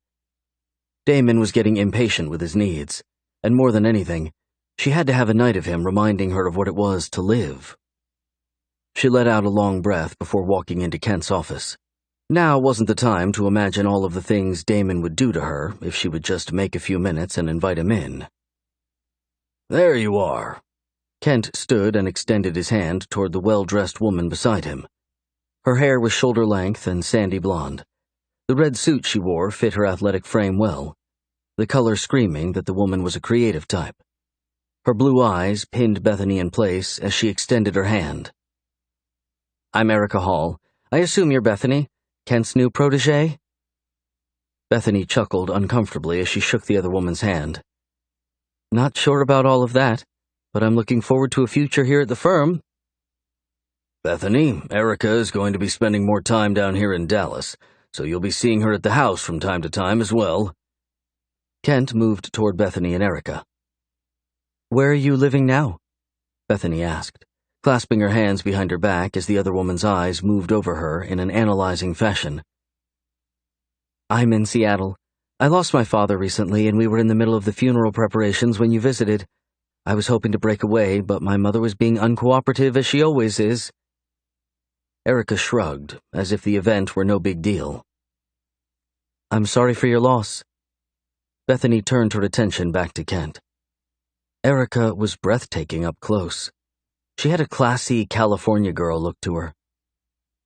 Damon was getting impatient with his needs, and more than anything, she had to have a night of him reminding her of what it was to live. She let out a long breath before walking into Kent's office. Now wasn't the time to imagine all of the things Damon would do to her if she would just make a few minutes and invite him in. There you are. Kent stood and extended his hand toward the well-dressed woman beside him. Her hair was shoulder-length and sandy blonde. The red suit she wore fit her athletic frame well, the color screaming that the woman was a creative type. Her blue eyes pinned Bethany in place as she extended her hand. "I'm Erica Hall. I assume you're Bethany, Kent's new protégé?" Bethany chuckled uncomfortably as she shook the other woman's hand. "Not sure about all of that, but I'm looking forward to a future here at the firm." "Bethany, Erica is going to be spending more time down here in Dallas, so you'll be seeing her at the house from time to time as well." Kent moved toward Bethany and Erica. "Where are you living now?" Bethany asked, clasping her hands behind her back as the other woman's eyes moved over her in an analyzing fashion. "I'm in Seattle. I lost my father recently, and we were in the middle of the funeral preparations when you visited. I was hoping to break away, but my mother was being uncooperative as she always is." Erica shrugged, as if the event were no big deal. "I'm sorry for your loss." Bethany turned her attention back to Kent. Erica was breathtaking up close. She had a classy California girl look to her.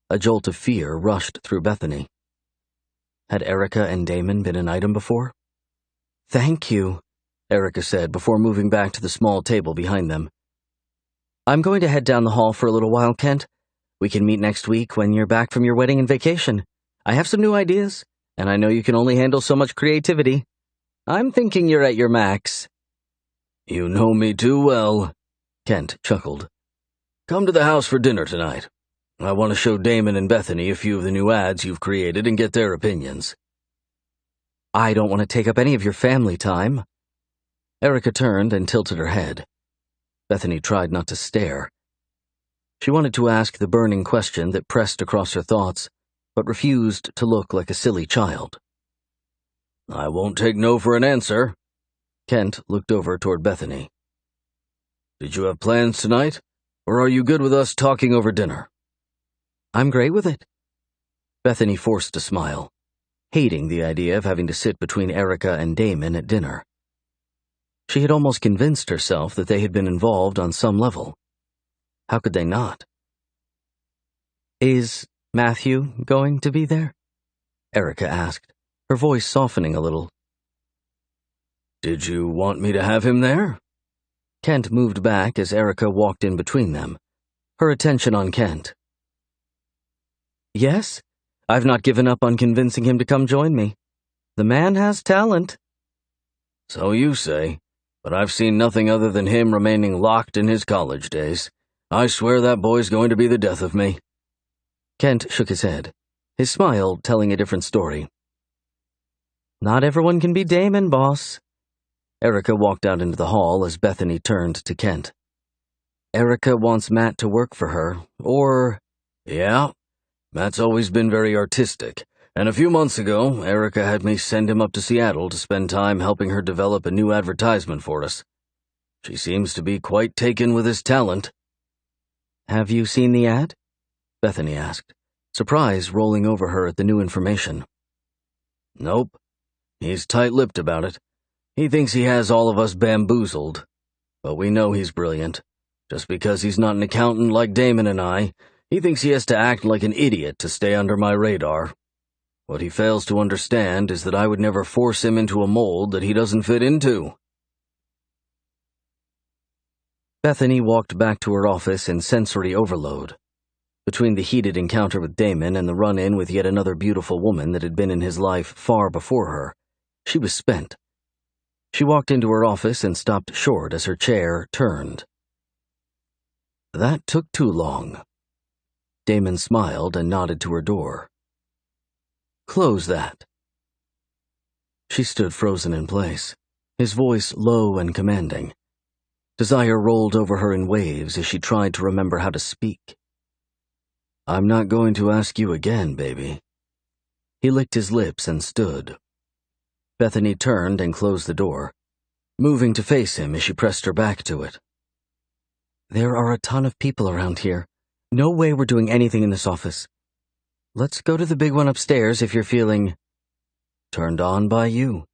A jolt of fear rushed through Bethany. Had Erica and Damon been an item before? "Thank you," Erica said before moving back to the small table behind them. "I'm going to head down the hall for a little while, Kent. We can meet next week when you're back from your wedding and vacation. I have some new ideas, and I know you can only handle so much creativity. I'm thinking you're at your max." "You know me too well," Kent chuckled. "Come to the house for dinner tonight. I want to show Damon and Bethany a few of the new ads you've created and get their opinions." "I don't want to take up any of your family time." Erica turned and tilted her head. Bethany tried not to stare. She wanted to ask the burning question that pressed across her thoughts, but refused to look like a silly child. "I won't take no for an answer." Kent looked over toward Bethany. "Did you have plans tonight, or are you good with us talking over dinner?" "I'm great with it." Bethany forced a smile, hating the idea of having to sit between Erica and Damon at dinner. She had almost convinced herself that they had been involved on some level. How could they not? "Is Matthew going to be there?" Erica asked, her voice softening a little. "Did you want me to have him there?" Kent moved back as Erica walked in between them, her attention on Kent. "Yes, I've not given up on convincing him to come join me. The man has talent." "So you say, but I've seen nothing other than him remaining locked in his college days. I swear that boy's going to be the death of me." Kent shook his head, his smile telling a different story. "Not everyone can be Damon, boss." Erica walked out into the hall as Bethany turned to Kent. "Erica wants Matt to work for her, or—" "Yeah, Matt's always been very artistic, and a few months ago, Erica had me send him up to Seattle to spend time helping her develop a new advertisement for us. She seems to be quite taken with his talent." "Have you seen the ad?" Bethany asked, surprise rolling over her at the new information. "Nope. He's tight-lipped about it. He thinks he has all of us bamboozled. But we know he's brilliant. Just because he's not an accountant like Damon and I, he thinks he has to act like an idiot to stay under my radar." What he fails to understand is that I would never force him into a mold that he doesn't fit into." Bethany walked back to her office in sensory overload. Between the heated encounter with Damon and the run-in with yet another beautiful woman that had been in his life far before her, she was spent. She walked into her office and stopped short as her chair turned. "That took too long." Damon smiled and nodded to her door. "Close that." She stood frozen in place, his voice low and commanding. Desire rolled over her in waves as she tried to remember how to speak. "I'm not going to ask you again, baby." He licked his lips and stood. Bethany turned and closed the door, moving to face him as she pressed her back to it. "There are a ton of people around here. No way we're doing anything in this office. Let's go to the big one upstairs if you're feeling—" "Turned on by you?"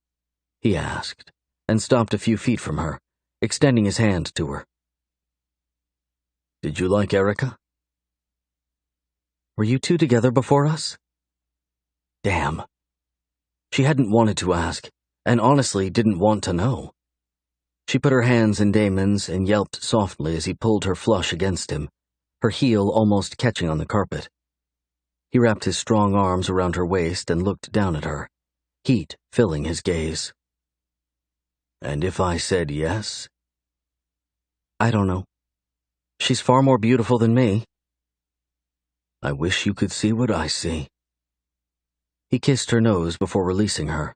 he asked, and stopped a few feet from her, extending his hand to her. "Did you like Erica?" "Were you two together before us?" Damn. She hadn't wanted to ask, and honestly didn't want to know. She put her hands in Damon's and yelped softly as he pulled her flush against him, her heel almost catching on the carpet. He wrapped his strong arms around her waist and looked down at her, heat filling his gaze. "And if I said yes?" "I don't know. She's far more beautiful than me." "I wish you could see what I see." He kissed her nose before releasing her.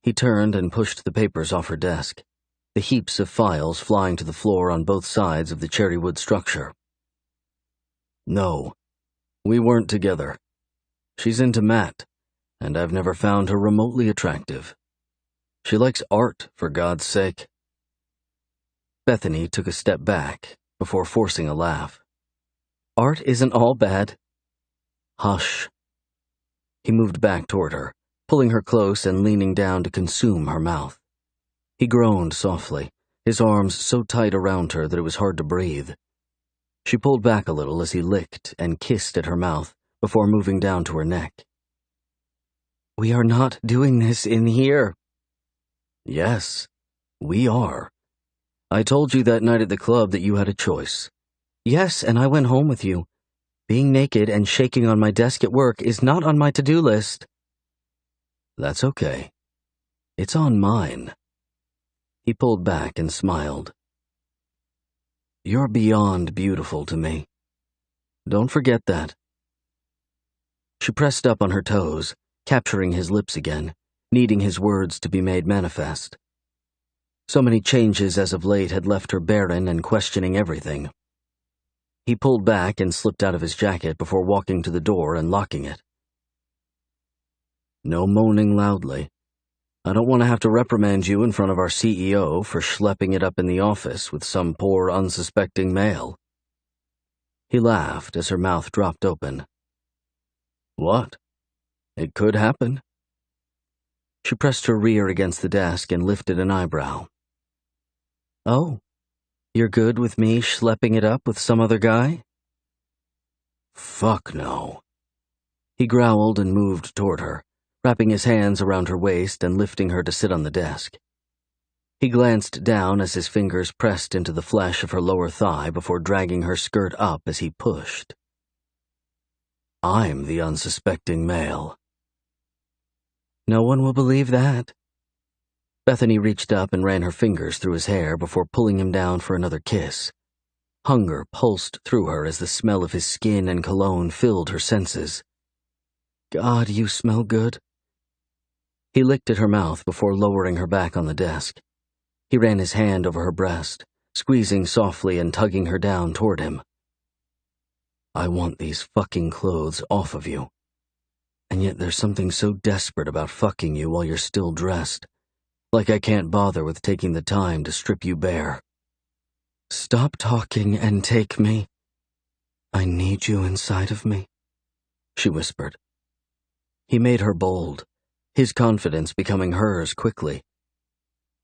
He turned and pushed the papers off her desk, the heaps of files flying to the floor on both sides of the cherrywood structure. "No, we weren't together. She's into Matt, and I've never found her remotely attractive. She likes art, for God's sake." Bethany took a step back before forcing a laugh. "Art isn't all bad." "Hush." He moved back toward her, pulling her close and leaning down to consume her mouth. He groaned softly, his arms so tight around her that it was hard to breathe. She pulled back a little as he licked and kissed at her mouth before moving down to her neck. "We are not doing this in here." "Yes, we are. I told you that night at the club that you had a choice." "Yes, and I went home with you. Being naked and shaking on my desk at work is not on my to-do list." "That's okay. It's on mine." He pulled back and smiled. "You're beyond beautiful to me. Don't forget that." She pressed up on her toes, capturing his lips again, needing his words to be made manifest. So many changes as of late had left her barren and questioning everything. He pulled back and slipped out of his jacket before walking to the door and locking it. "No moaning loudly. I don't want to have to reprimand you in front of our CEO for schlepping it up in the office with some poor unsuspecting male." He laughed as her mouth dropped open. "What? It could happen." She pressed her rear against the desk and lifted an eyebrow. "Oh, you're good with me schlepping it up with some other guy?" "Fuck no." He growled and moved toward her, wrapping his hands around her waist and lifting her to sit on the desk. He glanced down as his fingers pressed into the flesh of her lower thigh before dragging her skirt up as he pushed. "I'm the unsuspecting male." "No one will believe that." Bethany reached up and ran her fingers through his hair before pulling him down for another kiss. Hunger pulsed through her as the smell of his skin and cologne filled her senses. "God, you smell good." He licked at her mouth before lowering her back on the desk. He ran his hand over her breast, squeezing softly and tugging her down toward him. "I want these fucking clothes off of you. And yet there's something so desperate about fucking you while you're still dressed. Like I can't bother with taking the time to strip you bare." "Stop talking and take me. I need you inside of me," she whispered. He made her bold, his confidence becoming hers quickly.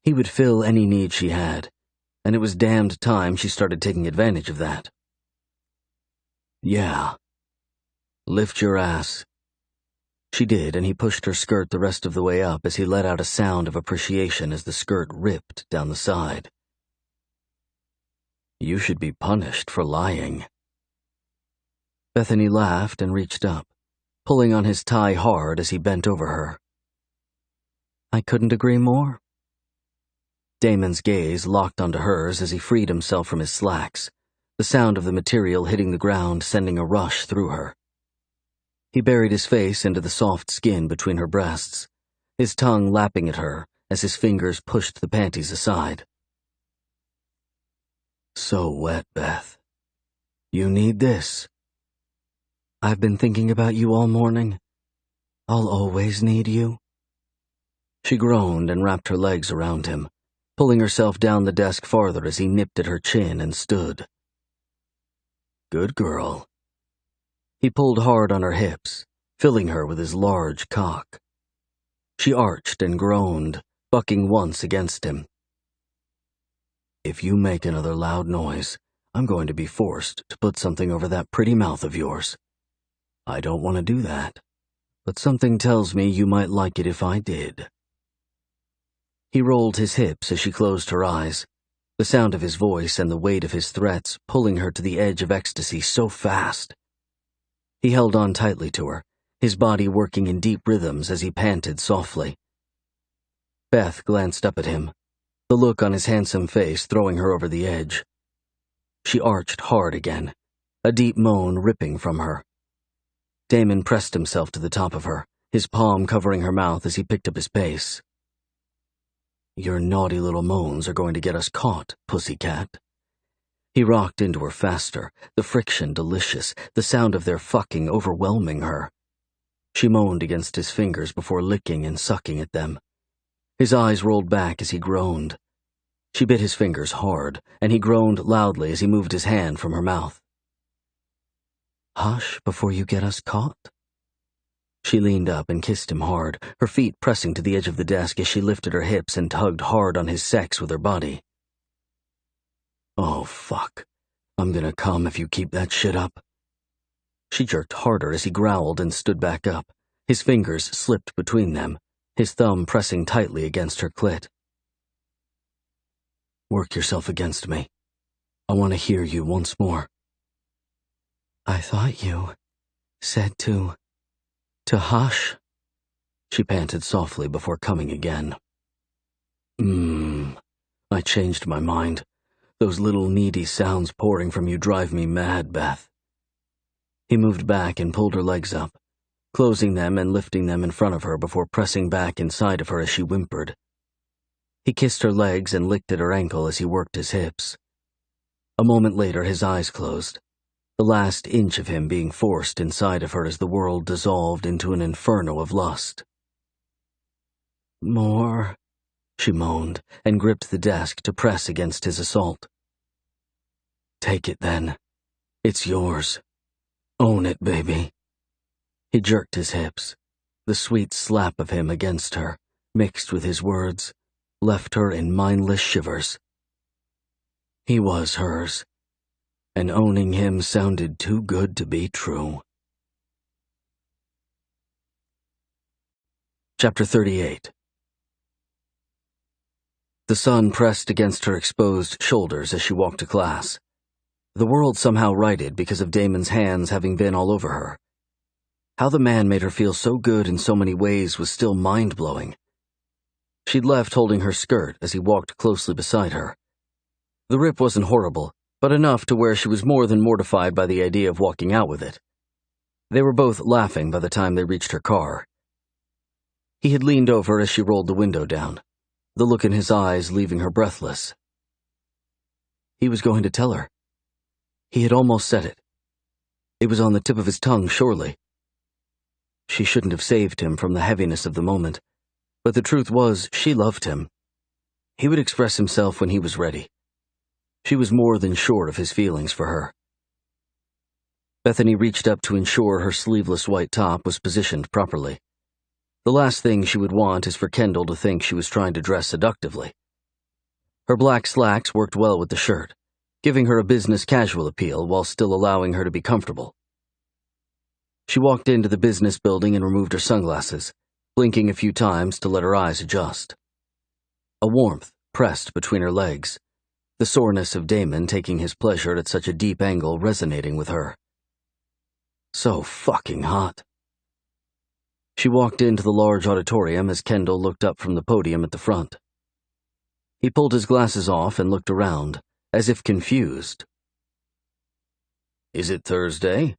He would fill any need she had, and it was damned time she started taking advantage of that. "Yeah. Lift your ass." She did, and he pushed her skirt the rest of the way up as he let out a sound of appreciation as the skirt ripped down the side. You should be punished for lying. Bethany laughed and reached up, pulling on his tie hard as he bent over her. I couldn't agree more. Damon's gaze locked onto hers as he freed himself from his slacks, the sound of the material hitting the ground sending a rush through her. He buried his face into the soft skin between her breasts, his tongue lapping at her as his fingers pushed the panties aside. So wet, Beth. You need this. I've been thinking about you all morning. I'll always need you. She groaned and wrapped her legs around him, pulling herself down the desk farther as he nipped at her chin and stood. Good girl. He pulled hard on her hips, filling her with his large cock. She arched and groaned, bucking once against him. If you make another loud noise, I'm going to be forced to put something over that pretty mouth of yours. I don't want to do that, but something tells me you might like it if I did. He rolled his hips as she closed her eyes, the sound of his voice and the weight of his threats pulling her to the edge of ecstasy so fast. He held on tightly to her, his body working in deep rhythms as he panted softly. Beth glanced up at him, the look on his handsome face throwing her over the edge. She arched hard again, a deep moan ripping from her. Damon pressed himself to the top of her, his palm covering her mouth as he picked up his pace. Your naughty little moans are going to get us caught, pussycat. He rocked into her faster, the friction delicious, the sound of their fucking overwhelming her. She moaned against his fingers before licking and sucking at them. His eyes rolled back as he groaned. She bit his fingers hard, and he groaned loudly as he moved his hand from her mouth. Hush before you get us caught. She leaned up and kissed him hard, her feet pressing to the edge of the desk as she lifted her hips and tugged hard on his sex with her body. Oh, fuck. I'm gonna come if you keep that shit up. She jerked harder as he growled and stood back up, his fingers slipped between them, his thumb pressing tightly against her clit. Work yourself against me. I want to hear you once more. I thought you said to hush, she panted softly before coming again. I changed my mind. Those little needy sounds pouring from you drive me mad, Beth. He moved back and pulled her legs up, closing them and lifting them in front of her before pressing back inside of her as she whimpered. He kissed her legs and licked at her ankle as he worked his hips. A moment later, his eyes closed, the last inch of him being forced inside of her as the world dissolved into an inferno of lust. More, she moaned, and gripped the desk to press against his assault. Take it then. It's yours. Own it, baby. He jerked his hips. The sweet slap of him against her, mixed with his words, left her in mindless shivers. He was hers, and owning him sounded too good to be true. Chapter 38. The sun pressed against her exposed shoulders as she walked to class. The world somehow righted because of Damon's hands having been all over her. How the man made her feel so good in so many ways was still mind-blowing. She'd left holding her skirt as he walked closely beside her. The rip wasn't horrible, but enough to where she was more than mortified by the idea of walking out with it. They were both laughing by the time they reached her car. He had leaned over as she rolled the window down, the look in his eyes leaving her breathless. He was going to tell her. He had almost said it. It was on the tip of his tongue, surely. She shouldn't have saved him from the heaviness of the moment, but the truth was she loved him. He would express himself when he was ready. She was more than sure of his feelings for her. Bethany reached up to ensure her sleeveless white top was positioned properly. The last thing she would want is for Kendall to think she was trying to dress seductively. Her black slacks worked well with the shirt, giving her a business casual appeal while still allowing her to be comfortable. She walked into the business building and removed her sunglasses, blinking a few times to let her eyes adjust. A warmth pressed between her legs, the soreness of Damon taking his pleasure at such a deep angle resonating with her. So fucking hot. She walked into the large auditorium as Kendall looked up from the podium at the front. He pulled his glasses off and looked around, as if confused. "Is it Thursday?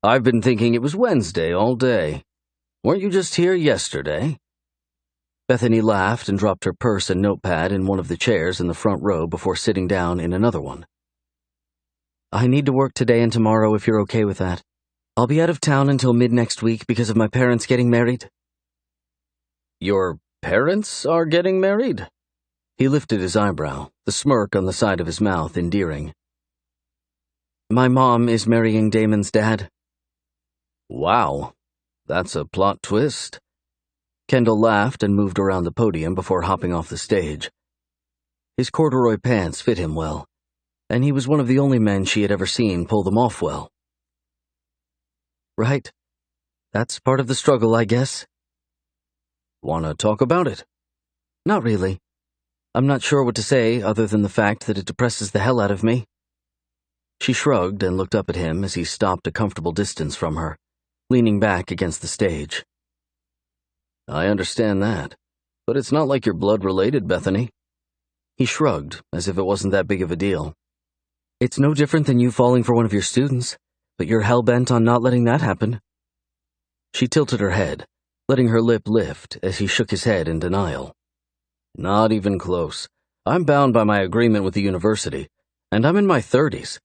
I've been thinking it was Wednesday all day. Weren't you just here yesterday?" Bethany laughed and dropped her purse and notepad in one of the chairs in the front row before sitting down in another one. "I need to work today and tomorrow if you're okay with that. I'll be out of town until mid-next week because of my parents getting married." "Your parents are getting married?" He lifted his eyebrow, the smirk on the side of his mouth endearing. "My mom is marrying Damon's dad." "Wow, that's a plot twist." Kendall laughed and moved around the podium before hopping off the stage. His corduroy pants fit him well, and he was one of the only men she had ever seen pull them off well. "Right. That's part of the struggle, I guess." "Wanna talk about it?" "Not really. I'm not sure what to say other than the fact that it depresses the hell out of me." She shrugged and looked up at him as he stopped a comfortable distance from her, leaning back against the stage. "I understand that, but it's not like you're blood-related, Bethany." He shrugged, as if it wasn't that big of a deal. "It's no different than you falling for one of your students, but you're hell-bent on not letting that happen." She tilted her head, letting her lip lift as he shook his head in denial. "Not even close. I'm bound by my agreement with the university, and I'm in my 30s.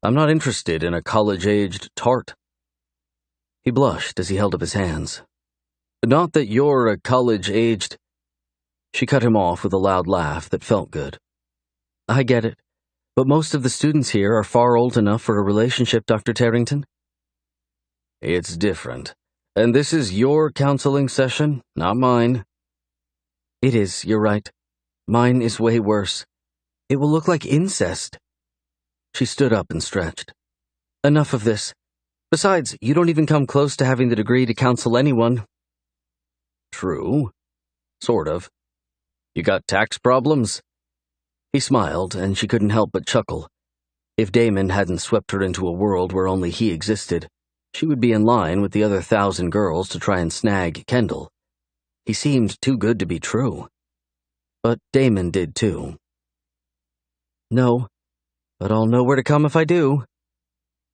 I'm not interested in a college-aged tart." He blushed as he held up his hands. "Not that you're a college-aged—" She cut him off with a loud laugh that felt good. "I get it, but most of the students here are far old enough for a relationship, Dr. Tarrington." "It's different. And this is your counseling session, not mine." "It is, you're right. Mine is way worse. It will look like incest." She stood up and stretched. "Enough of this. Besides, you don't even come close to having the degree to counsel anyone." "True. Sort of. You got tax problems?" He smiled, and she couldn't help but chuckle. If Damon hadn't swept her into a world where only he existed, she would be in line with the other 1,000 girls to try and snag Kendall. He seemed too good to be true. But Damon did too. "No, but I'll know where to come if I do."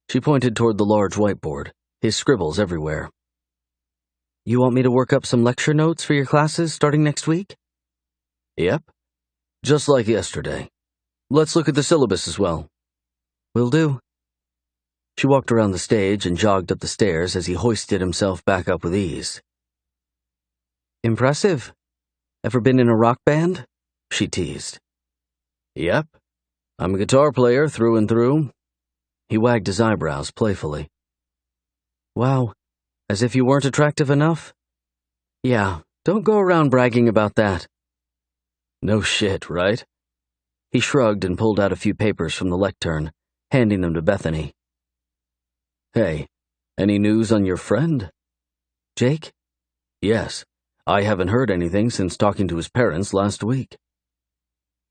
She pointed toward the large whiteboard, his scribbles everywhere. "You want me to work up some lecture notes for your classes starting next week?" "Yep. Just like yesterday. Let's look at the syllabus as well." "Will do." She walked around the stage and jogged up the stairs as he hoisted himself back up with ease. "Impressive. Ever been in a rock band?" she teased. "Yep. I'm a guitar player through and through." He wagged his eyebrows playfully. "Wow, as if you weren't attractive enough?" "Yeah, don't go around bragging about that." "No shit, right?" He shrugged and pulled out a few papers from the lectern, handing them to Bethany. "Hey, any news on your friend?" "Jake?" "Yes. I haven't heard anything since talking to his parents last week."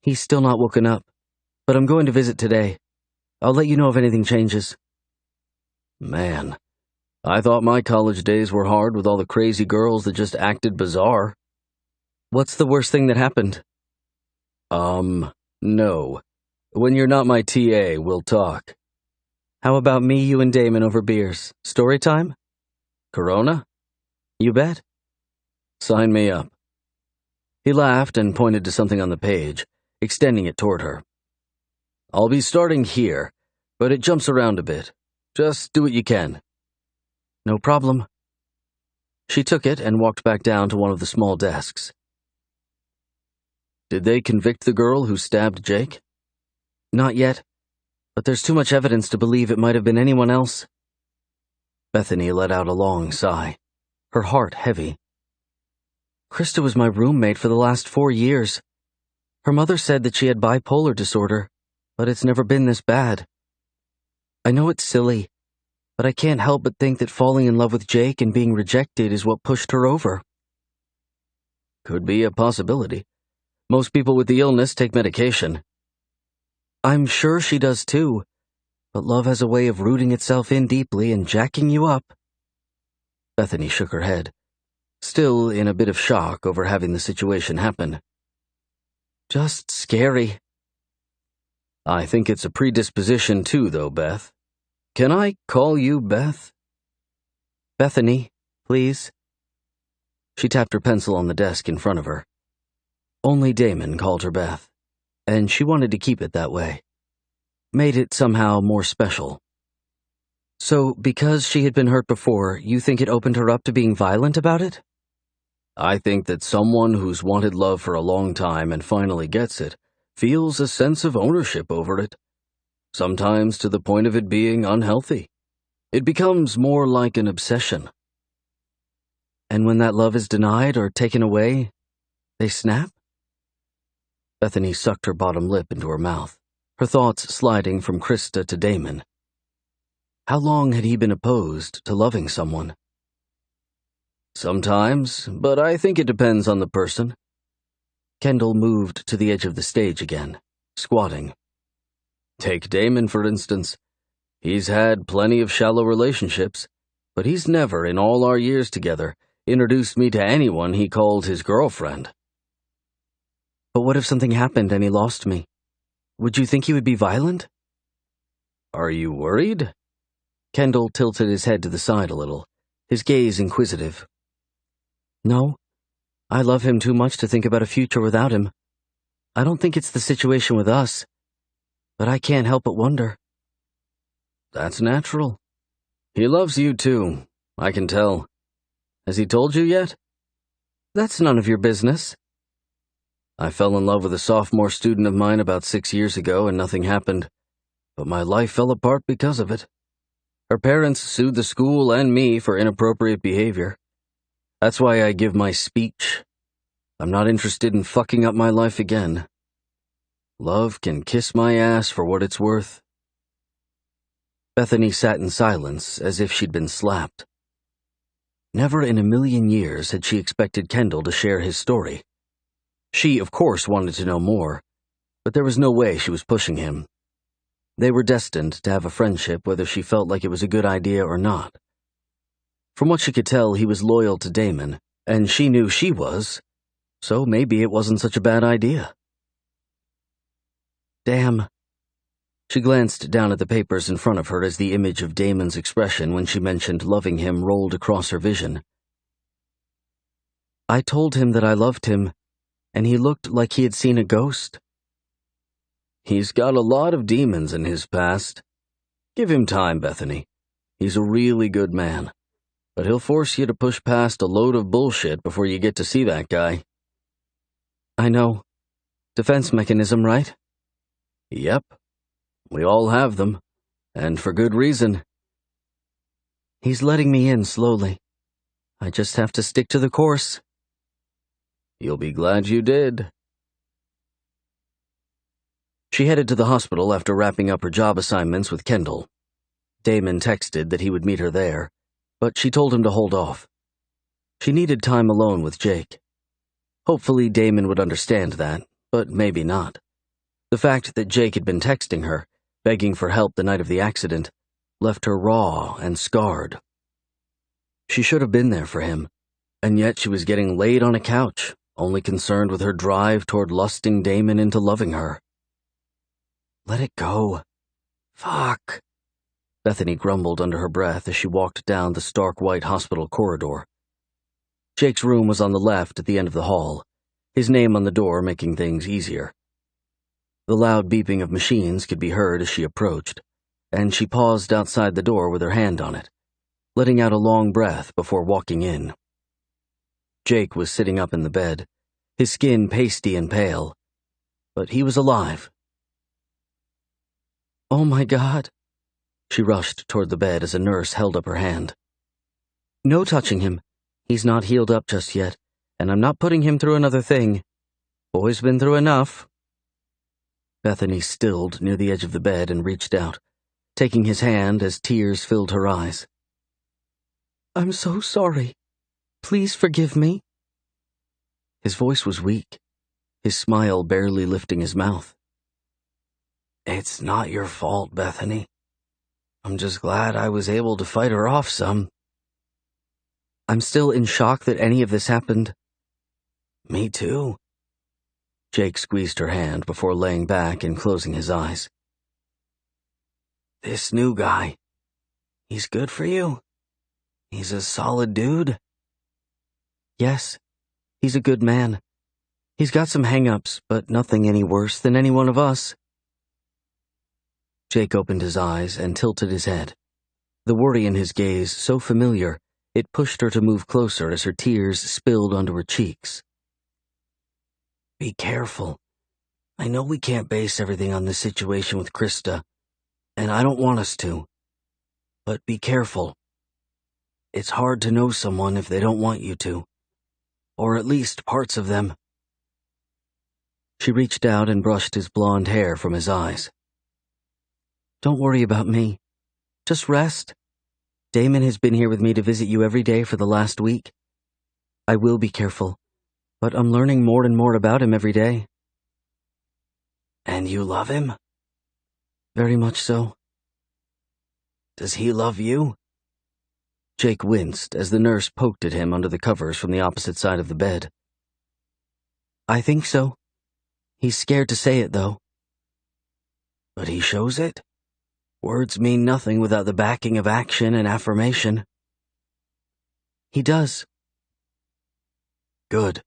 "He's still not woken up, but I'm going to visit today. I'll let you know if anything changes." "Man, I thought my college days were hard with all the crazy girls that just acted bizarre." "What's the worst thing that happened?" No. When you're not my TA, we'll talk." "How about me, you, and Damon over beers? Story time?" "Corona?" "You bet." "Sign me up." He laughed and pointed to something on the page, extending it toward her. "I'll be starting here, but it jumps around a bit. Just do what you can." "No problem." She took it and walked back down to one of the small desks. "Did they convict the girl who stabbed Jake?" "Not yet, but there's too much evidence to believe it might have been anyone else." Bethany let out a long sigh, her heart heavy. "Krista was my roommate for the last 4 years. Her mother said that she had bipolar disorder, but it's never been this bad. I know it's silly, but I can't help but think that falling in love with Jake and being rejected is what pushed her over. Could be a possibility. Most people with the illness take medication. I'm sure she does too, but love has a way of rooting itself in deeply and jacking you up. Bethany shook her head, still in a bit of shock over having the situation happen. Just scary. I think it's a predisposition too, though, Beth. Can I call you Beth? Bethany, please. She tapped her pencil on the desk in front of her. Only Damon called her Beth, and she wanted to keep it that way. Made it somehow more special. So, because she had been hurt before, you think it opened her up to being violent about it? I think that someone who's wanted love for a long time and finally gets it feels a sense of ownership over it, sometimes to the point of it being unhealthy. It becomes more like an obsession. And when that love is denied or taken away, they snap? Bethany sucked her bottom lip into her mouth, her thoughts sliding from Krista to Damon. How long had he been opposed to loving someone? Sometimes, but I think it depends on the person. Kendall moved to the edge of the stage again, squatting. Take Damon, for instance. He's had plenty of shallow relationships, but he's never, in all our years together, introduced me to anyone he called his girlfriend. But what if something happened and he lost me? Would you think he would be violent? Are you worried? Kendall tilted his head to the side a little, his gaze inquisitive. No, I love him too much to think about a future without him. I don't think it's the situation with us, but I can't help but wonder. That's natural. He loves you too, I can tell. Has he told you yet? That's none of your business. I fell in love with a sophomore student of mine about 6 years ago and nothing happened, but my life fell apart because of it. Her parents sued the school and me for inappropriate behavior. That's why I give my speech. I'm not interested in fucking up my life again. Love can kiss my ass for what it's worth. Bethany sat in silence as if she'd been slapped. Never in a million years had she expected Kendall to share his story. She, of course, wanted to know more, but there was no way she was pushing him. They were destined to have a friendship whether she felt like it was a good idea or not. From what she could tell, he was loyal to Damon, and she knew she was, so maybe it wasn't such a bad idea. Damn. She glanced down at the papers in front of her as the image of Damon's expression when she mentioned loving him rolled across her vision. I told him that I loved him, and he looked like he had seen a ghost. He's got a lot of demons in his past. Give him time, Bethany. He's a really good man. But he'll force you to push past a load of bullshit before you get to see that guy. I know. Defense mechanism, right? Yep. We all have them. And for good reason. He's letting me in slowly. I just have to stick to the course. You'll be glad you did. She headed to the hospital after wrapping up her job assignments with Kendall. Damon texted that he would meet her there, but she told him to hold off. She needed time alone with Jake. Hopefully Damon would understand that, but maybe not. The fact that Jake had been texting her, begging for help the night of the accident, left her raw and scarred. She should have been there for him, and yet she was getting laid on a couch, only concerned with her drive toward lusting Damon into loving her. Let it go. Fuck. Bethany grumbled under her breath as she walked down the stark white hospital corridor. Jake's room was on the left at the end of the hall, his name on the door making things easier. The loud beeping of machines could be heard as she approached, and she paused outside the door with her hand on it, letting out a long breath before walking in. Jake was sitting up in the bed, his skin pasty and pale, but he was alive. Oh my God. She rushed toward the bed as a nurse held up her hand. No touching him. He's not healed up just yet, and I'm not putting him through another thing. Boy's been through enough. Bethany stilled near the edge of the bed and reached out, taking his hand as tears filled her eyes. "I'm so sorry. Please forgive me." His voice was weak, his smile barely lifting his mouth. "It's not your fault, Bethany. I'm just glad I was able to fight her off some." "I'm still in shock that any of this happened." "Me too." Jake squeezed her hand before laying back and closing his eyes. "This new guy, he's good for you? He's a solid dude?" "Yes, he's a good man. He's got some hang-ups, but nothing any worse than any one of us." Jake opened his eyes and tilted his head, the worry in his gaze so familiar it pushed her to move closer as her tears spilled onto her cheeks. "Be careful. I know we can't base everything on this situation with Krista, and I don't want us to. But be careful. It's hard to know someone if they don't want you to, or at least parts of them." She reached out and brushed his blonde hair from his eyes. "Don't worry about me. Just rest. Damon has been here with me to visit you every day for the last week. I will be careful, but I'm learning more and more about him every day." "And you love him?" "Very much so." "Does he love you?" Jake winced as the nurse poked at him under the covers from the opposite side of the bed. "I think so. He's scared to say it, though." "But he shows it? Words mean nothing without the backing of action and affirmation." "He does." "Good.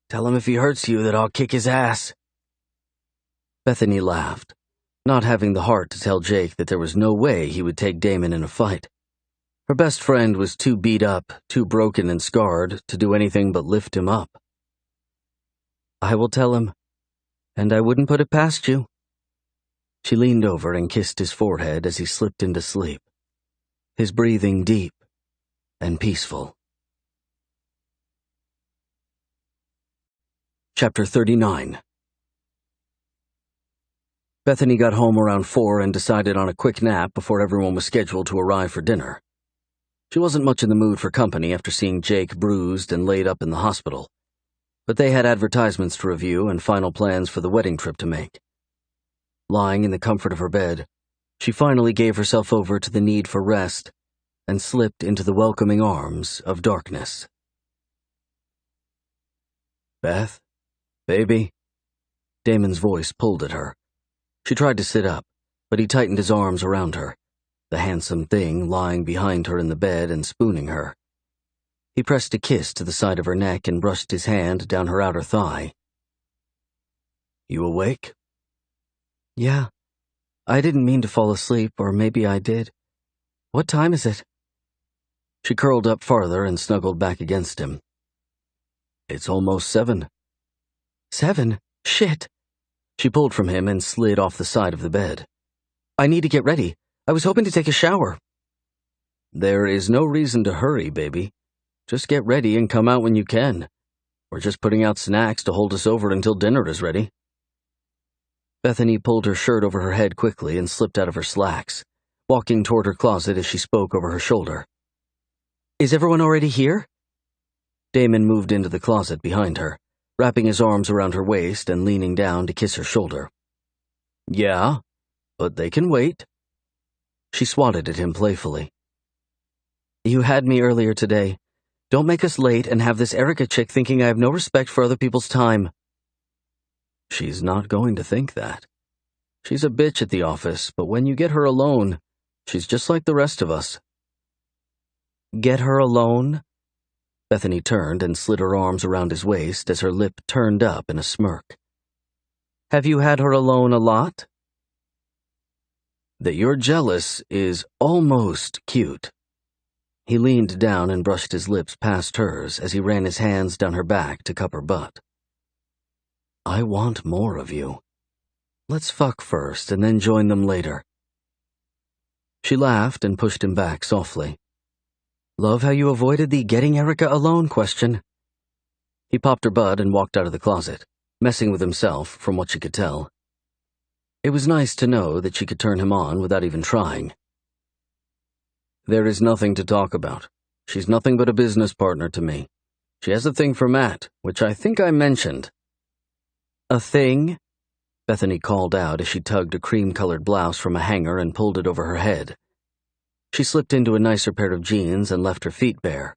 Tell him if he hurts you that I'll kick his ass." Bethany laughed, not having the heart to tell Jake that there was no way he would take Damon in a fight. Her best friend was too beat up, too broken and scarred to do anything but lift him up. "I will tell him, and I wouldn't put it past you." She leaned over and kissed his forehead as he slipped into sleep, his breathing deep and peaceful. Chapter 39. Bethany got home around 4 and decided on a quick nap before everyone was scheduled to arrive for dinner. She wasn't much in the mood for company after seeing Jake bruised and laid up in the hospital, but they had advertisements to review and final plans for the wedding trip to make. Lying in the comfort of her bed, she finally gave herself over to the need for rest and slipped into the welcoming arms of darkness. "Beth? Baby?" Damon's voice pulled at her. She tried to sit up, but he tightened his arms around her, the handsome thing lying behind her in the bed and spooning her. He pressed a kiss to the side of her neck and brushed his hand down her outer thigh. "You awake?" "Yeah. I didn't mean to fall asleep, or maybe I did. What time is it?" She curled up farther and snuggled back against him. "It's almost 7. 7? Shit!" She pulled from him and slid off the side of the bed. "I need to get ready. I was hoping to take a shower." "There is no reason to hurry, baby. Just get ready and come out when you can. We're just putting out snacks to hold us over until dinner is ready." Bethany pulled her shirt over her head quickly and slipped out of her slacks, walking toward her closet as she spoke over her shoulder. "Is everyone already here?" Damon moved into the closet behind her, wrapping his arms around her waist and leaning down to kiss her shoulder. "Yeah, but they can wait." She swatted at him playfully. "You had me earlier today. Don't make us late and have this Erica chick thinking I have no respect for other people's time." "She's not going to think that. She's a bitch at the office, but when you get her alone, she's just like the rest of us." "Get her alone?" Bethany turned and slid her arms around his waist as her lip turned up in a smirk. "Have you had her alone a lot?" "That you're jealous is almost cute." He leaned down and brushed his lips past hers as he ran his hands down her back to cup her butt. "I want more of you. Let's fuck first and then join them later." She laughed and pushed him back softly. "Love how you avoided the getting Erica alone question." He popped her butt and walked out of the closet, messing with himself from what she could tell. It was nice to know that she could turn him on without even trying. There is nothing to talk about. She's nothing but a business partner to me. She has a thing for Matt, which I think I mentioned. A thing? Bethany called out as she tugged a cream-colored blouse from a hanger and pulled it over her head. She slipped into a nicer pair of jeans and left her feet bare.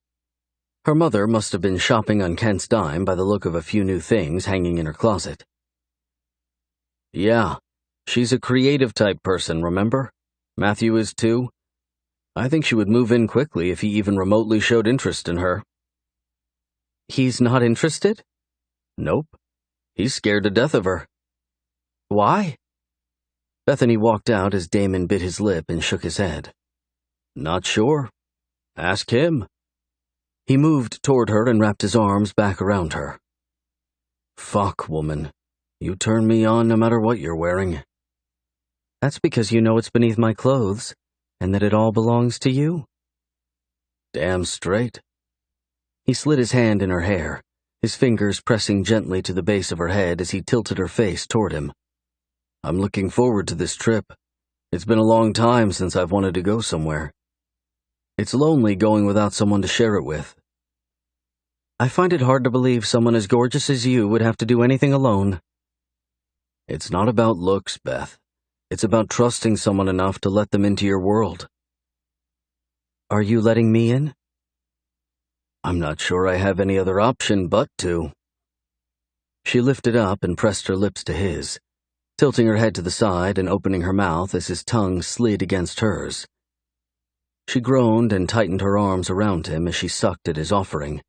Her mother must have been shopping on Kent's dime by the look of a few new things hanging in her closet. Yeah, she's a creative type person, remember? Matthew is too. I think she would move in quickly if he even remotely showed interest in her. He's not interested? Nope. He's scared to death of her. Why? Bethany walked out as Damon bit his lip and shook his head. Not sure. Ask him. He moved toward her and wrapped his arms back around her. Fuck, woman. You turn me on no matter what you're wearing. That's because you know it's beneath my clothes, and that it all belongs to you. Damn straight. He slid his hand in her hair, his fingers pressing gently to the base of her head as he tilted her face toward him. I'm looking forward to this trip. It's been a long time since I've wanted to go somewhere. It's lonely going without someone to share it with. I find it hard to believe someone as gorgeous as you would have to do anything alone. It's not about looks, Beth. It's about trusting someone enough to let them into your world. Are you letting me in? I'm not sure I have any other option but to. She lifted up and pressed her lips to his, tilting her head to the side and opening her mouth as his tongue slid against hers. She groaned and tightened her arms around him as she sucked at his offering,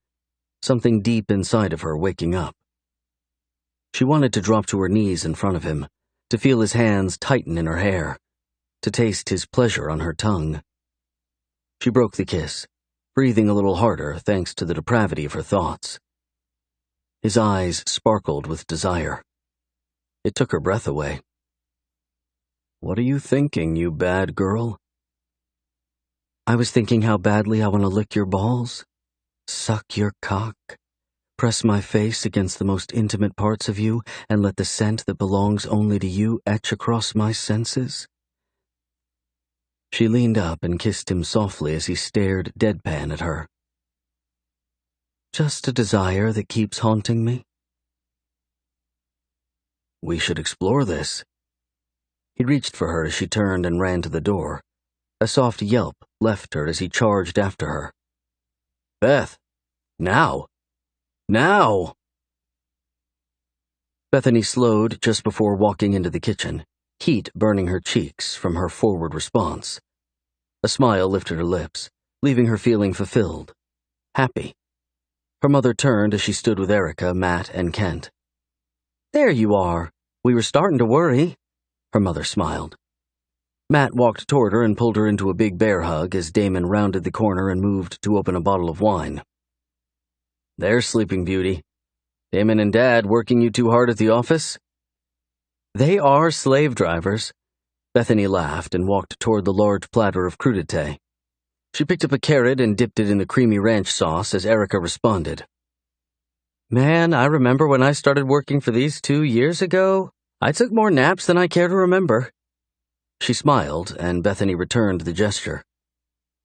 something deep inside of her waking up. She wanted to drop to her knees in front of him, to feel his hands tighten in her hair, to taste his pleasure on her tongue. She broke the kiss, breathing a little harder thanks to the depravity of her thoughts. His eyes sparkled with desire. It took her breath away. What are you thinking, you bad girl? I was thinking how badly I want to lick your balls, suck your cock, press my face against the most intimate parts of you, and let the scent that belongs only to you etch across my senses. She leaned up and kissed him softly as he stared deadpan at her. Just a desire that keeps haunting me. We should explore this. He reached for her as she turned and ran to the door. A soft yelp left her as he charged after her. Beth, now! Now! Bethany slowed just before walking into the kitchen, heat burning her cheeks from her forward response. A smile lifted her lips, leaving her feeling fulfilled, happy. Her mother turned as she stood with Erica, Matt, and Kent. There you are. We were starting to worry. Her mother smiled. Matt walked toward her and pulled her into a big bear hug as Damon rounded the corner and moved to open a bottle of wine. There's Sleeping Beauty. Damon and Dad working you too hard at the office? They are slave drivers. Bethany laughed and walked toward the large platter of crudité. She picked up a carrot and dipped it in the creamy ranch sauce as Erica responded. Man, I remember when I started working for these 2 years ago. I took more naps than I care to remember. She smiled, and Bethany returned the gesture.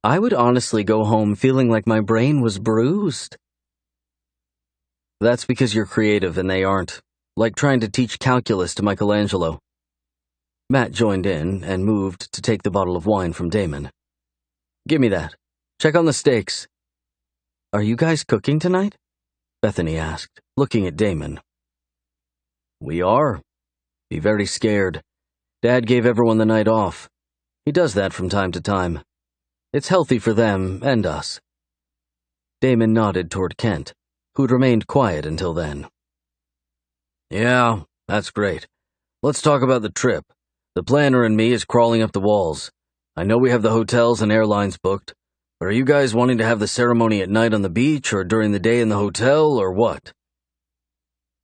I would honestly go home feeling like my brain was bruised. That's because you're creative and they aren't. Like trying to teach calculus to Michelangelo. Matt joined in and moved to take the bottle of wine from Damon. Give me that. Check on the steaks. Are you guys cooking tonight? Bethany asked, looking at Damon. We are. Be very scared. Dad gave everyone the night off. He does that from time to time. It's healthy for them and us. Damon nodded toward Kent, who'd remained quiet until then. Yeah, that's great. Let's talk about the trip. The planner and me is crawling up the walls. I know we have the hotels and airlines booked, but are you guys wanting to have the ceremony at night on the beach or during the day in the hotel or what?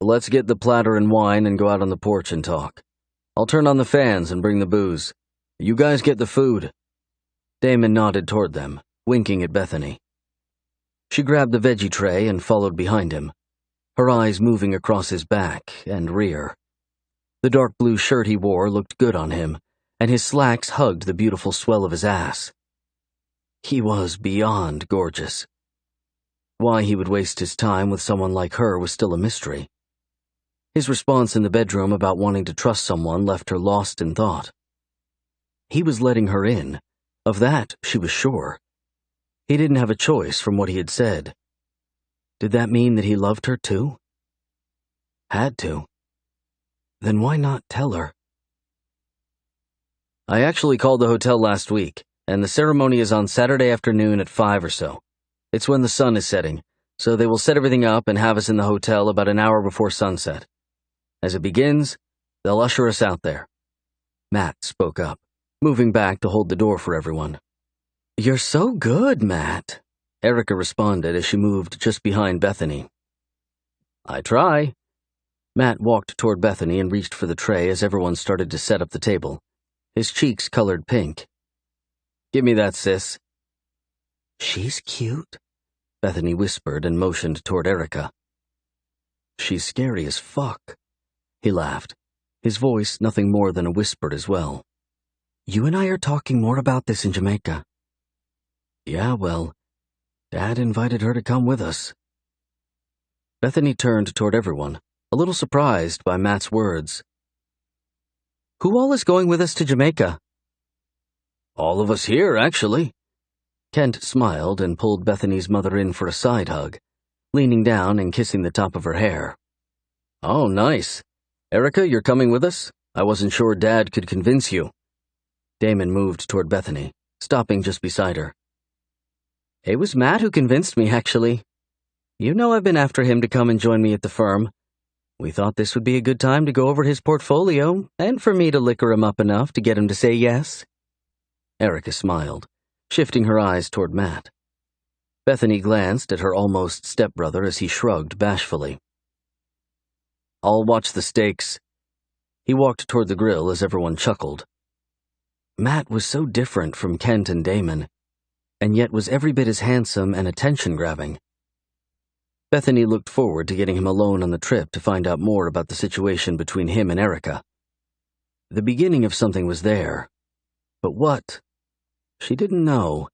Let's get the platter and wine and go out on the porch and talk. I'll turn on the fans and bring the booze. You guys get the food. Damon nodded toward them, winking at Bethany. She grabbed the veggie tray and followed behind him, her eyes moving across his back and rear. The dark blue shirt he wore looked good on him, and his slacks hugged the beautiful swell of his ass. He was beyond gorgeous. Why he would waste his time with someone like her was still a mystery. His response in the bedroom about wanting to trust someone left her lost in thought. He was letting her in. Of that, she was sure. He didn't have a choice from what he had said. Did that mean that he loved her too? Had to. Then why not tell her? I actually called the hotel last week, and the ceremony is on Saturday afternoon at 5 or so. It's when the sun is setting, so they will set everything up and have us in the hotel about an hour before sunset. As it begins, they'll usher us out there. Matt spoke up, moving back to hold the door for everyone. "You're so good, Matt," Erica responded as she moved just behind Bethany. "I try." Matt walked toward Bethany and reached for the tray as everyone started to set up the table. His cheeks colored pink. "Give me that, sis." "She's cute," Bethany whispered and motioned toward Erica. "She's scary as fuck," he laughed, his voice nothing more than a whisper as well. "You and I are talking more about this in Jamaica." "Yeah, well, Dad invited her to come with us." Bethany turned toward everyone, a little surprised by Matt's words. "Who all is going with us to Jamaica?" "All of us here, actually." Kent smiled and pulled Bethany's mother in for a side hug, leaning down and kissing the top of her hair. "Oh, nice. Erica, you're coming with us? I wasn't sure Dad could convince you." Damon moved toward Bethany, stopping just beside her. "It was Matt who convinced me, actually. You know I've been after him to come and join me at the firm. We thought this would be a good time to go over his portfolio, and for me to liquor him up enough to get him to say yes." Erica smiled, shifting her eyes toward Matt. Bethany glanced at her almost stepbrother as he shrugged bashfully. "I'll watch the steaks." He walked toward the grill as everyone chuckled. Matt was so different from Kent and Damon, and yet was every bit as handsome and attention-grabbing. Bethany looked forward to getting him alone on the trip to find out more about the situation between him and Erica. The beginning of something was there, but what? She didn't know.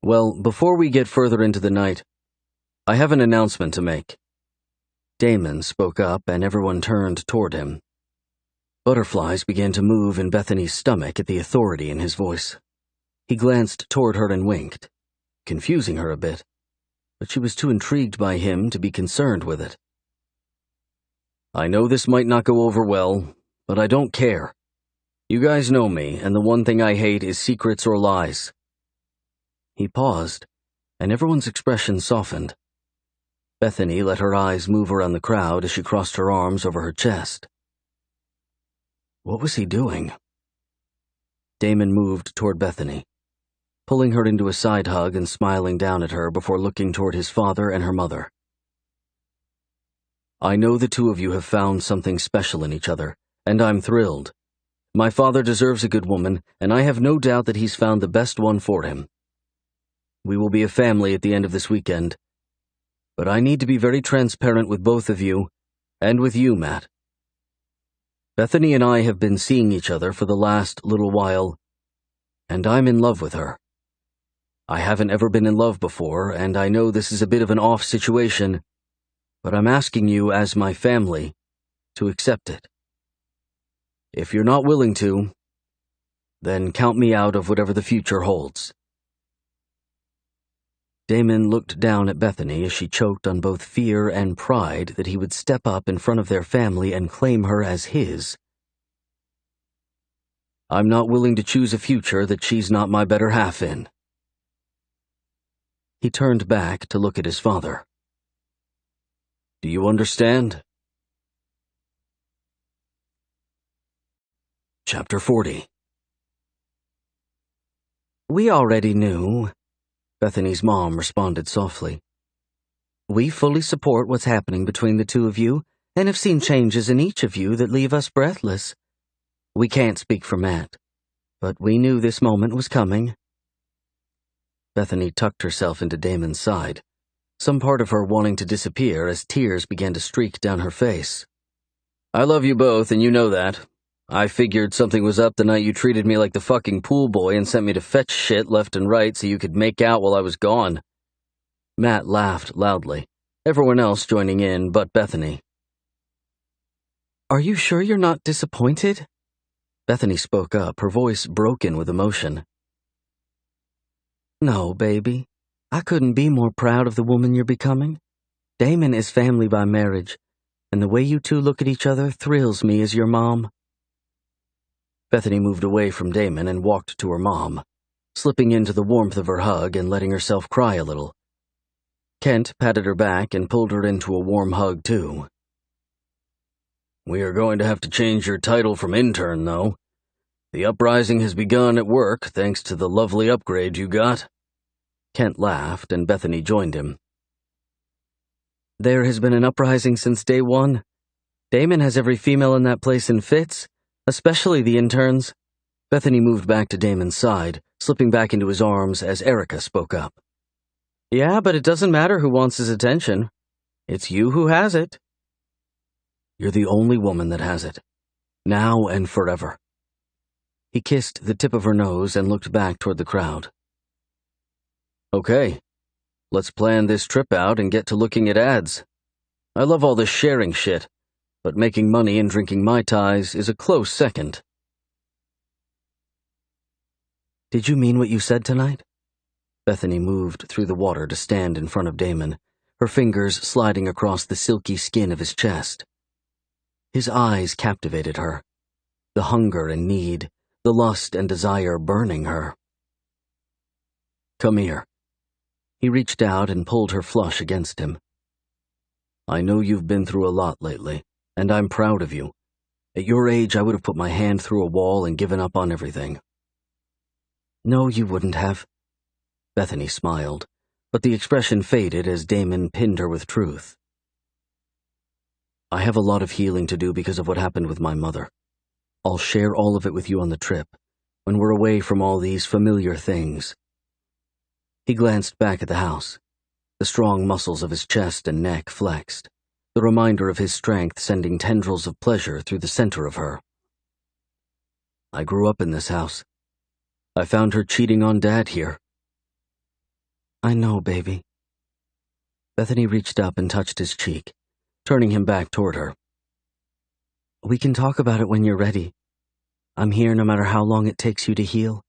"Well, before we get further into the night, I have an announcement to make." Damon spoke up and everyone turned toward him. Butterflies began to move in Bethany's stomach at the authority in his voice. He glanced toward her and winked, confusing her a bit, but she was too intrigued by him to be concerned with it. "I know this might not go over well, but I don't care. You guys know me, and the one thing I hate is secrets or lies." He paused, and everyone's expression softened. Bethany let her eyes move around the crowd as she crossed her arms over her chest. What was he doing? Damon moved toward Bethany, pulling her into a side hug and smiling down at her before looking toward his father and her mother. "I know the two of you have found something special in each other, and I'm thrilled. My father deserves a good woman, and I have no doubt that he's found the best one for him. We will be a family at the end of this weekend. But I need to be very transparent with both of you, and with you, Matt. Bethany and I have been seeing each other for the last little while, and I'm in love with her. I haven't ever been in love before, and I know this is a bit of an off situation, but I'm asking you as my family to accept it. If you're not willing to, then count me out of whatever the future holds." Damon looked down at Bethany as she choked on both fear and pride that he would step up in front of their family and claim her as his. "I'm not willing to choose a future that she's not my better half in." He turned back to look at his father. "Do you understand?" Chapter 40. "We already knew," Bethany's mom responded softly. "We fully support what's happening between the two of you and have seen changes in each of you that leave us breathless. We can't speak for Matt, but we knew this moment was coming." Bethany tucked herself into Damon's side, some part of her wanting to disappear as tears began to streak down her face. I love you both, and you know that. I figured something was up the night you treated me like the fucking pool boy and sent me to fetch shit left and right so you could make out while I was gone. Matt laughed loudly, everyone else joining in but Bethany. Are you sure you're not disappointed? Bethany spoke up, her voice broken with emotion. No, baby. I couldn't be more proud of the woman you're becoming. Damon is family by marriage, and the way you two look at each other thrills me as your mom. Bethany moved away from Damon and walked to her mom, slipping into the warmth of her hug and letting herself cry a little. Kent patted her back and pulled her into a warm hug, too. We are going to have to change your title from intern, though. The uprising has begun at work thanks to the lovely upgrade you got. Kent laughed, and Bethany joined him. There has been an uprising since day one. Damon has every female in that place in fits, especially the interns. Bethany moved back to Damon's side, slipping back into his arms as Erica spoke up. Yeah, but it doesn't matter who wants his attention. It's you who has it. You're the only woman that has it. Now and forever. He kissed the tip of her nose and looked back toward the crowd. Okay, let's plan this trip out and get to looking at ads. I love all this sharing shit, but making money and drinking Mai Tais is a close second. Did you mean what you said tonight? Bethany moved through the water to stand in front of Damon, her fingers sliding across the silky skin of his chest. His eyes captivated her, the hunger and need, the lust and desire burning her. Come here. He reached out and pulled her flush against him. I know you've been through a lot lately, and I'm proud of you. At your age, I would have put my hand through a wall and given up on everything. No, you wouldn't have. Bethany smiled, but the expression faded as Damon pinned her with truth. I have a lot of healing to do because of what happened with my mother. I'll share all of it with you on the trip, when we're away from all these familiar things. He glanced back at the house, the strong muscles of his chest and neck flexed, the reminder of his strength sending tendrils of pleasure through the center of her. I grew up in this house. I found her cheating on Dad here. I know, baby. Bethany reached up and touched his cheek, turning him back toward her. We can talk about it when you're ready. I'm here no matter how long it takes you to heal.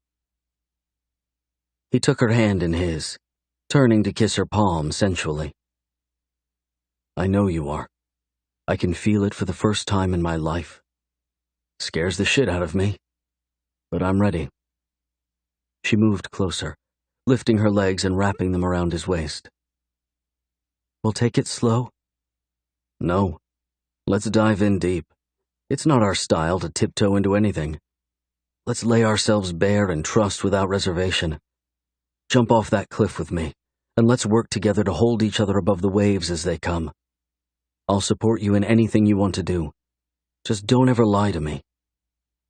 He took her hand in his, turning to kiss her palm sensually. I know you are. I can feel it for the first time in my life. Scares the shit out of me, but I'm ready. She moved closer, lifting her legs and wrapping them around his waist. We'll take it slow. No. Let's dive in deep. It's not our style to tiptoe into anything. Let's lay ourselves bare and trust without reservation. Jump off that cliff with me, and let's work together to hold each other above the waves as they come. I'll support you in anything you want to do. Just don't ever lie to me.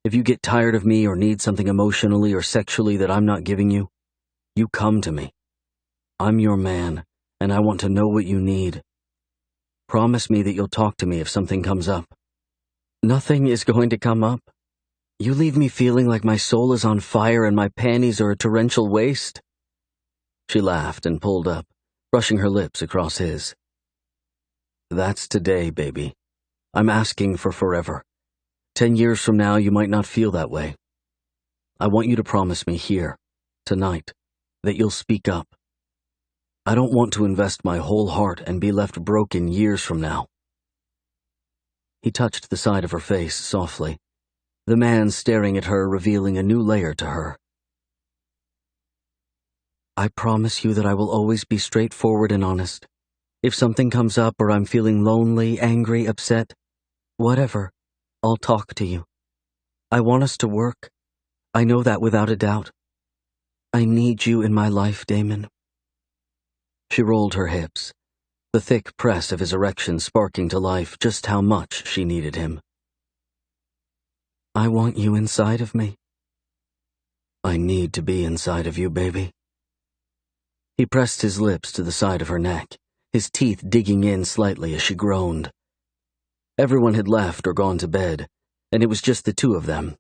If you get tired of me or need something emotionally or sexually that I'm not giving you, you come to me. I'm your man, and I want to know what you need. Promise me that you'll talk to me if something comes up. Nothing is going to come up. You leave me feeling like my soul is on fire and my panties are a torrential waste. She laughed and pulled up, brushing her lips across his. That's today, baby. I'm asking for forever. 10 years from now, you might not feel that way. I want you to promise me here, tonight, that you'll speak up. I don't want to invest my whole heart and be left broken years from now. He touched the side of her face softly, the man staring at her revealing a new layer to her. I promise you that I will always be straightforward and honest. If something comes up or I'm feeling lonely, angry, upset, whatever, I'll talk to you. I want us to work. I know that without a doubt. I need you in my life, Damon. She rolled her hips, the thick press of his erection sparking to life just how much she needed him. I want you inside of me. I need to be inside of you, baby. He pressed his lips to the side of her neck, his teeth digging in slightly as she groaned. Everyone had left or gone to bed, and it was just the two of them.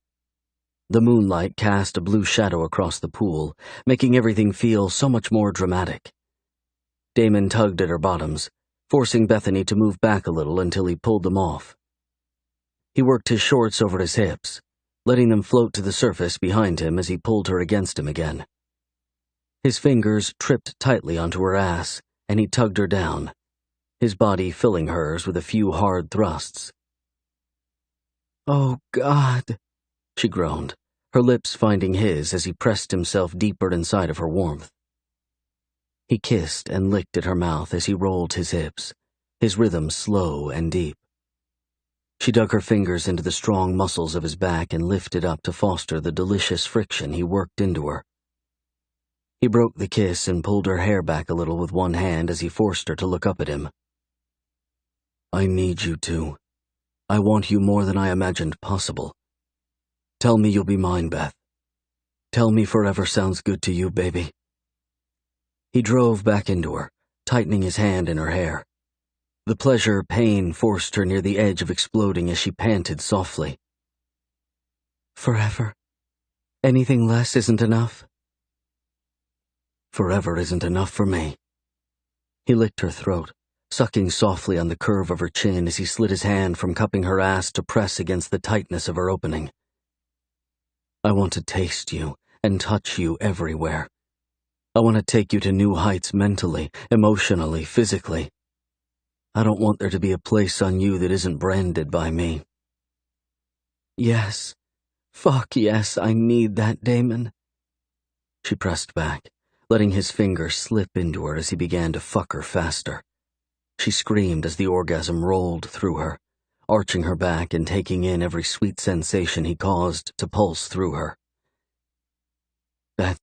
The moonlight cast a blue shadow across the pool, making everything feel so much more dramatic. Damon tugged at her bottoms, forcing Bethany to move back a little until he pulled them off. He worked his shorts over his hips, letting them float to the surface behind him as he pulled her against him again. His fingers tripped tightly onto her ass, and he tugged her down, his body filling hers with a few hard thrusts. "Oh, God," she groaned, her lips finding his as he pressed himself deeper inside of her warmth. He kissed and licked at her mouth as he rolled his hips, his rhythm slow and deep. She dug her fingers into the strong muscles of his back and lifted up to foster the delicious friction he worked into her. He broke the kiss and pulled her hair back a little with one hand as he forced her to look up at him. "I need you to. I want you more than I imagined possible. Tell me you'll be mine, Beth. Tell me forever sounds good to you, baby." He drove back into her, tightening his hand in her hair. The pleasure-pain forced her near the edge of exploding as she panted softly. "Forever? Anything less isn't enough?" "Forever isn't enough for me." He licked her throat, sucking softly on the curve of her chin as he slid his hand from cupping her ass to press against the tightness of her opening. "I want to taste you and touch you everywhere. I want to take you to new heights mentally, emotionally, physically. I don't want there to be a place on you that isn't branded by me." "Yes. Fuck yes, I need that, Damon." She pressed back, letting his fingers slip into her as he began to fuck her faster. She screamed as the orgasm rolled through her, arching her back and taking in every sweet sensation he caused to pulse through her. "Beth,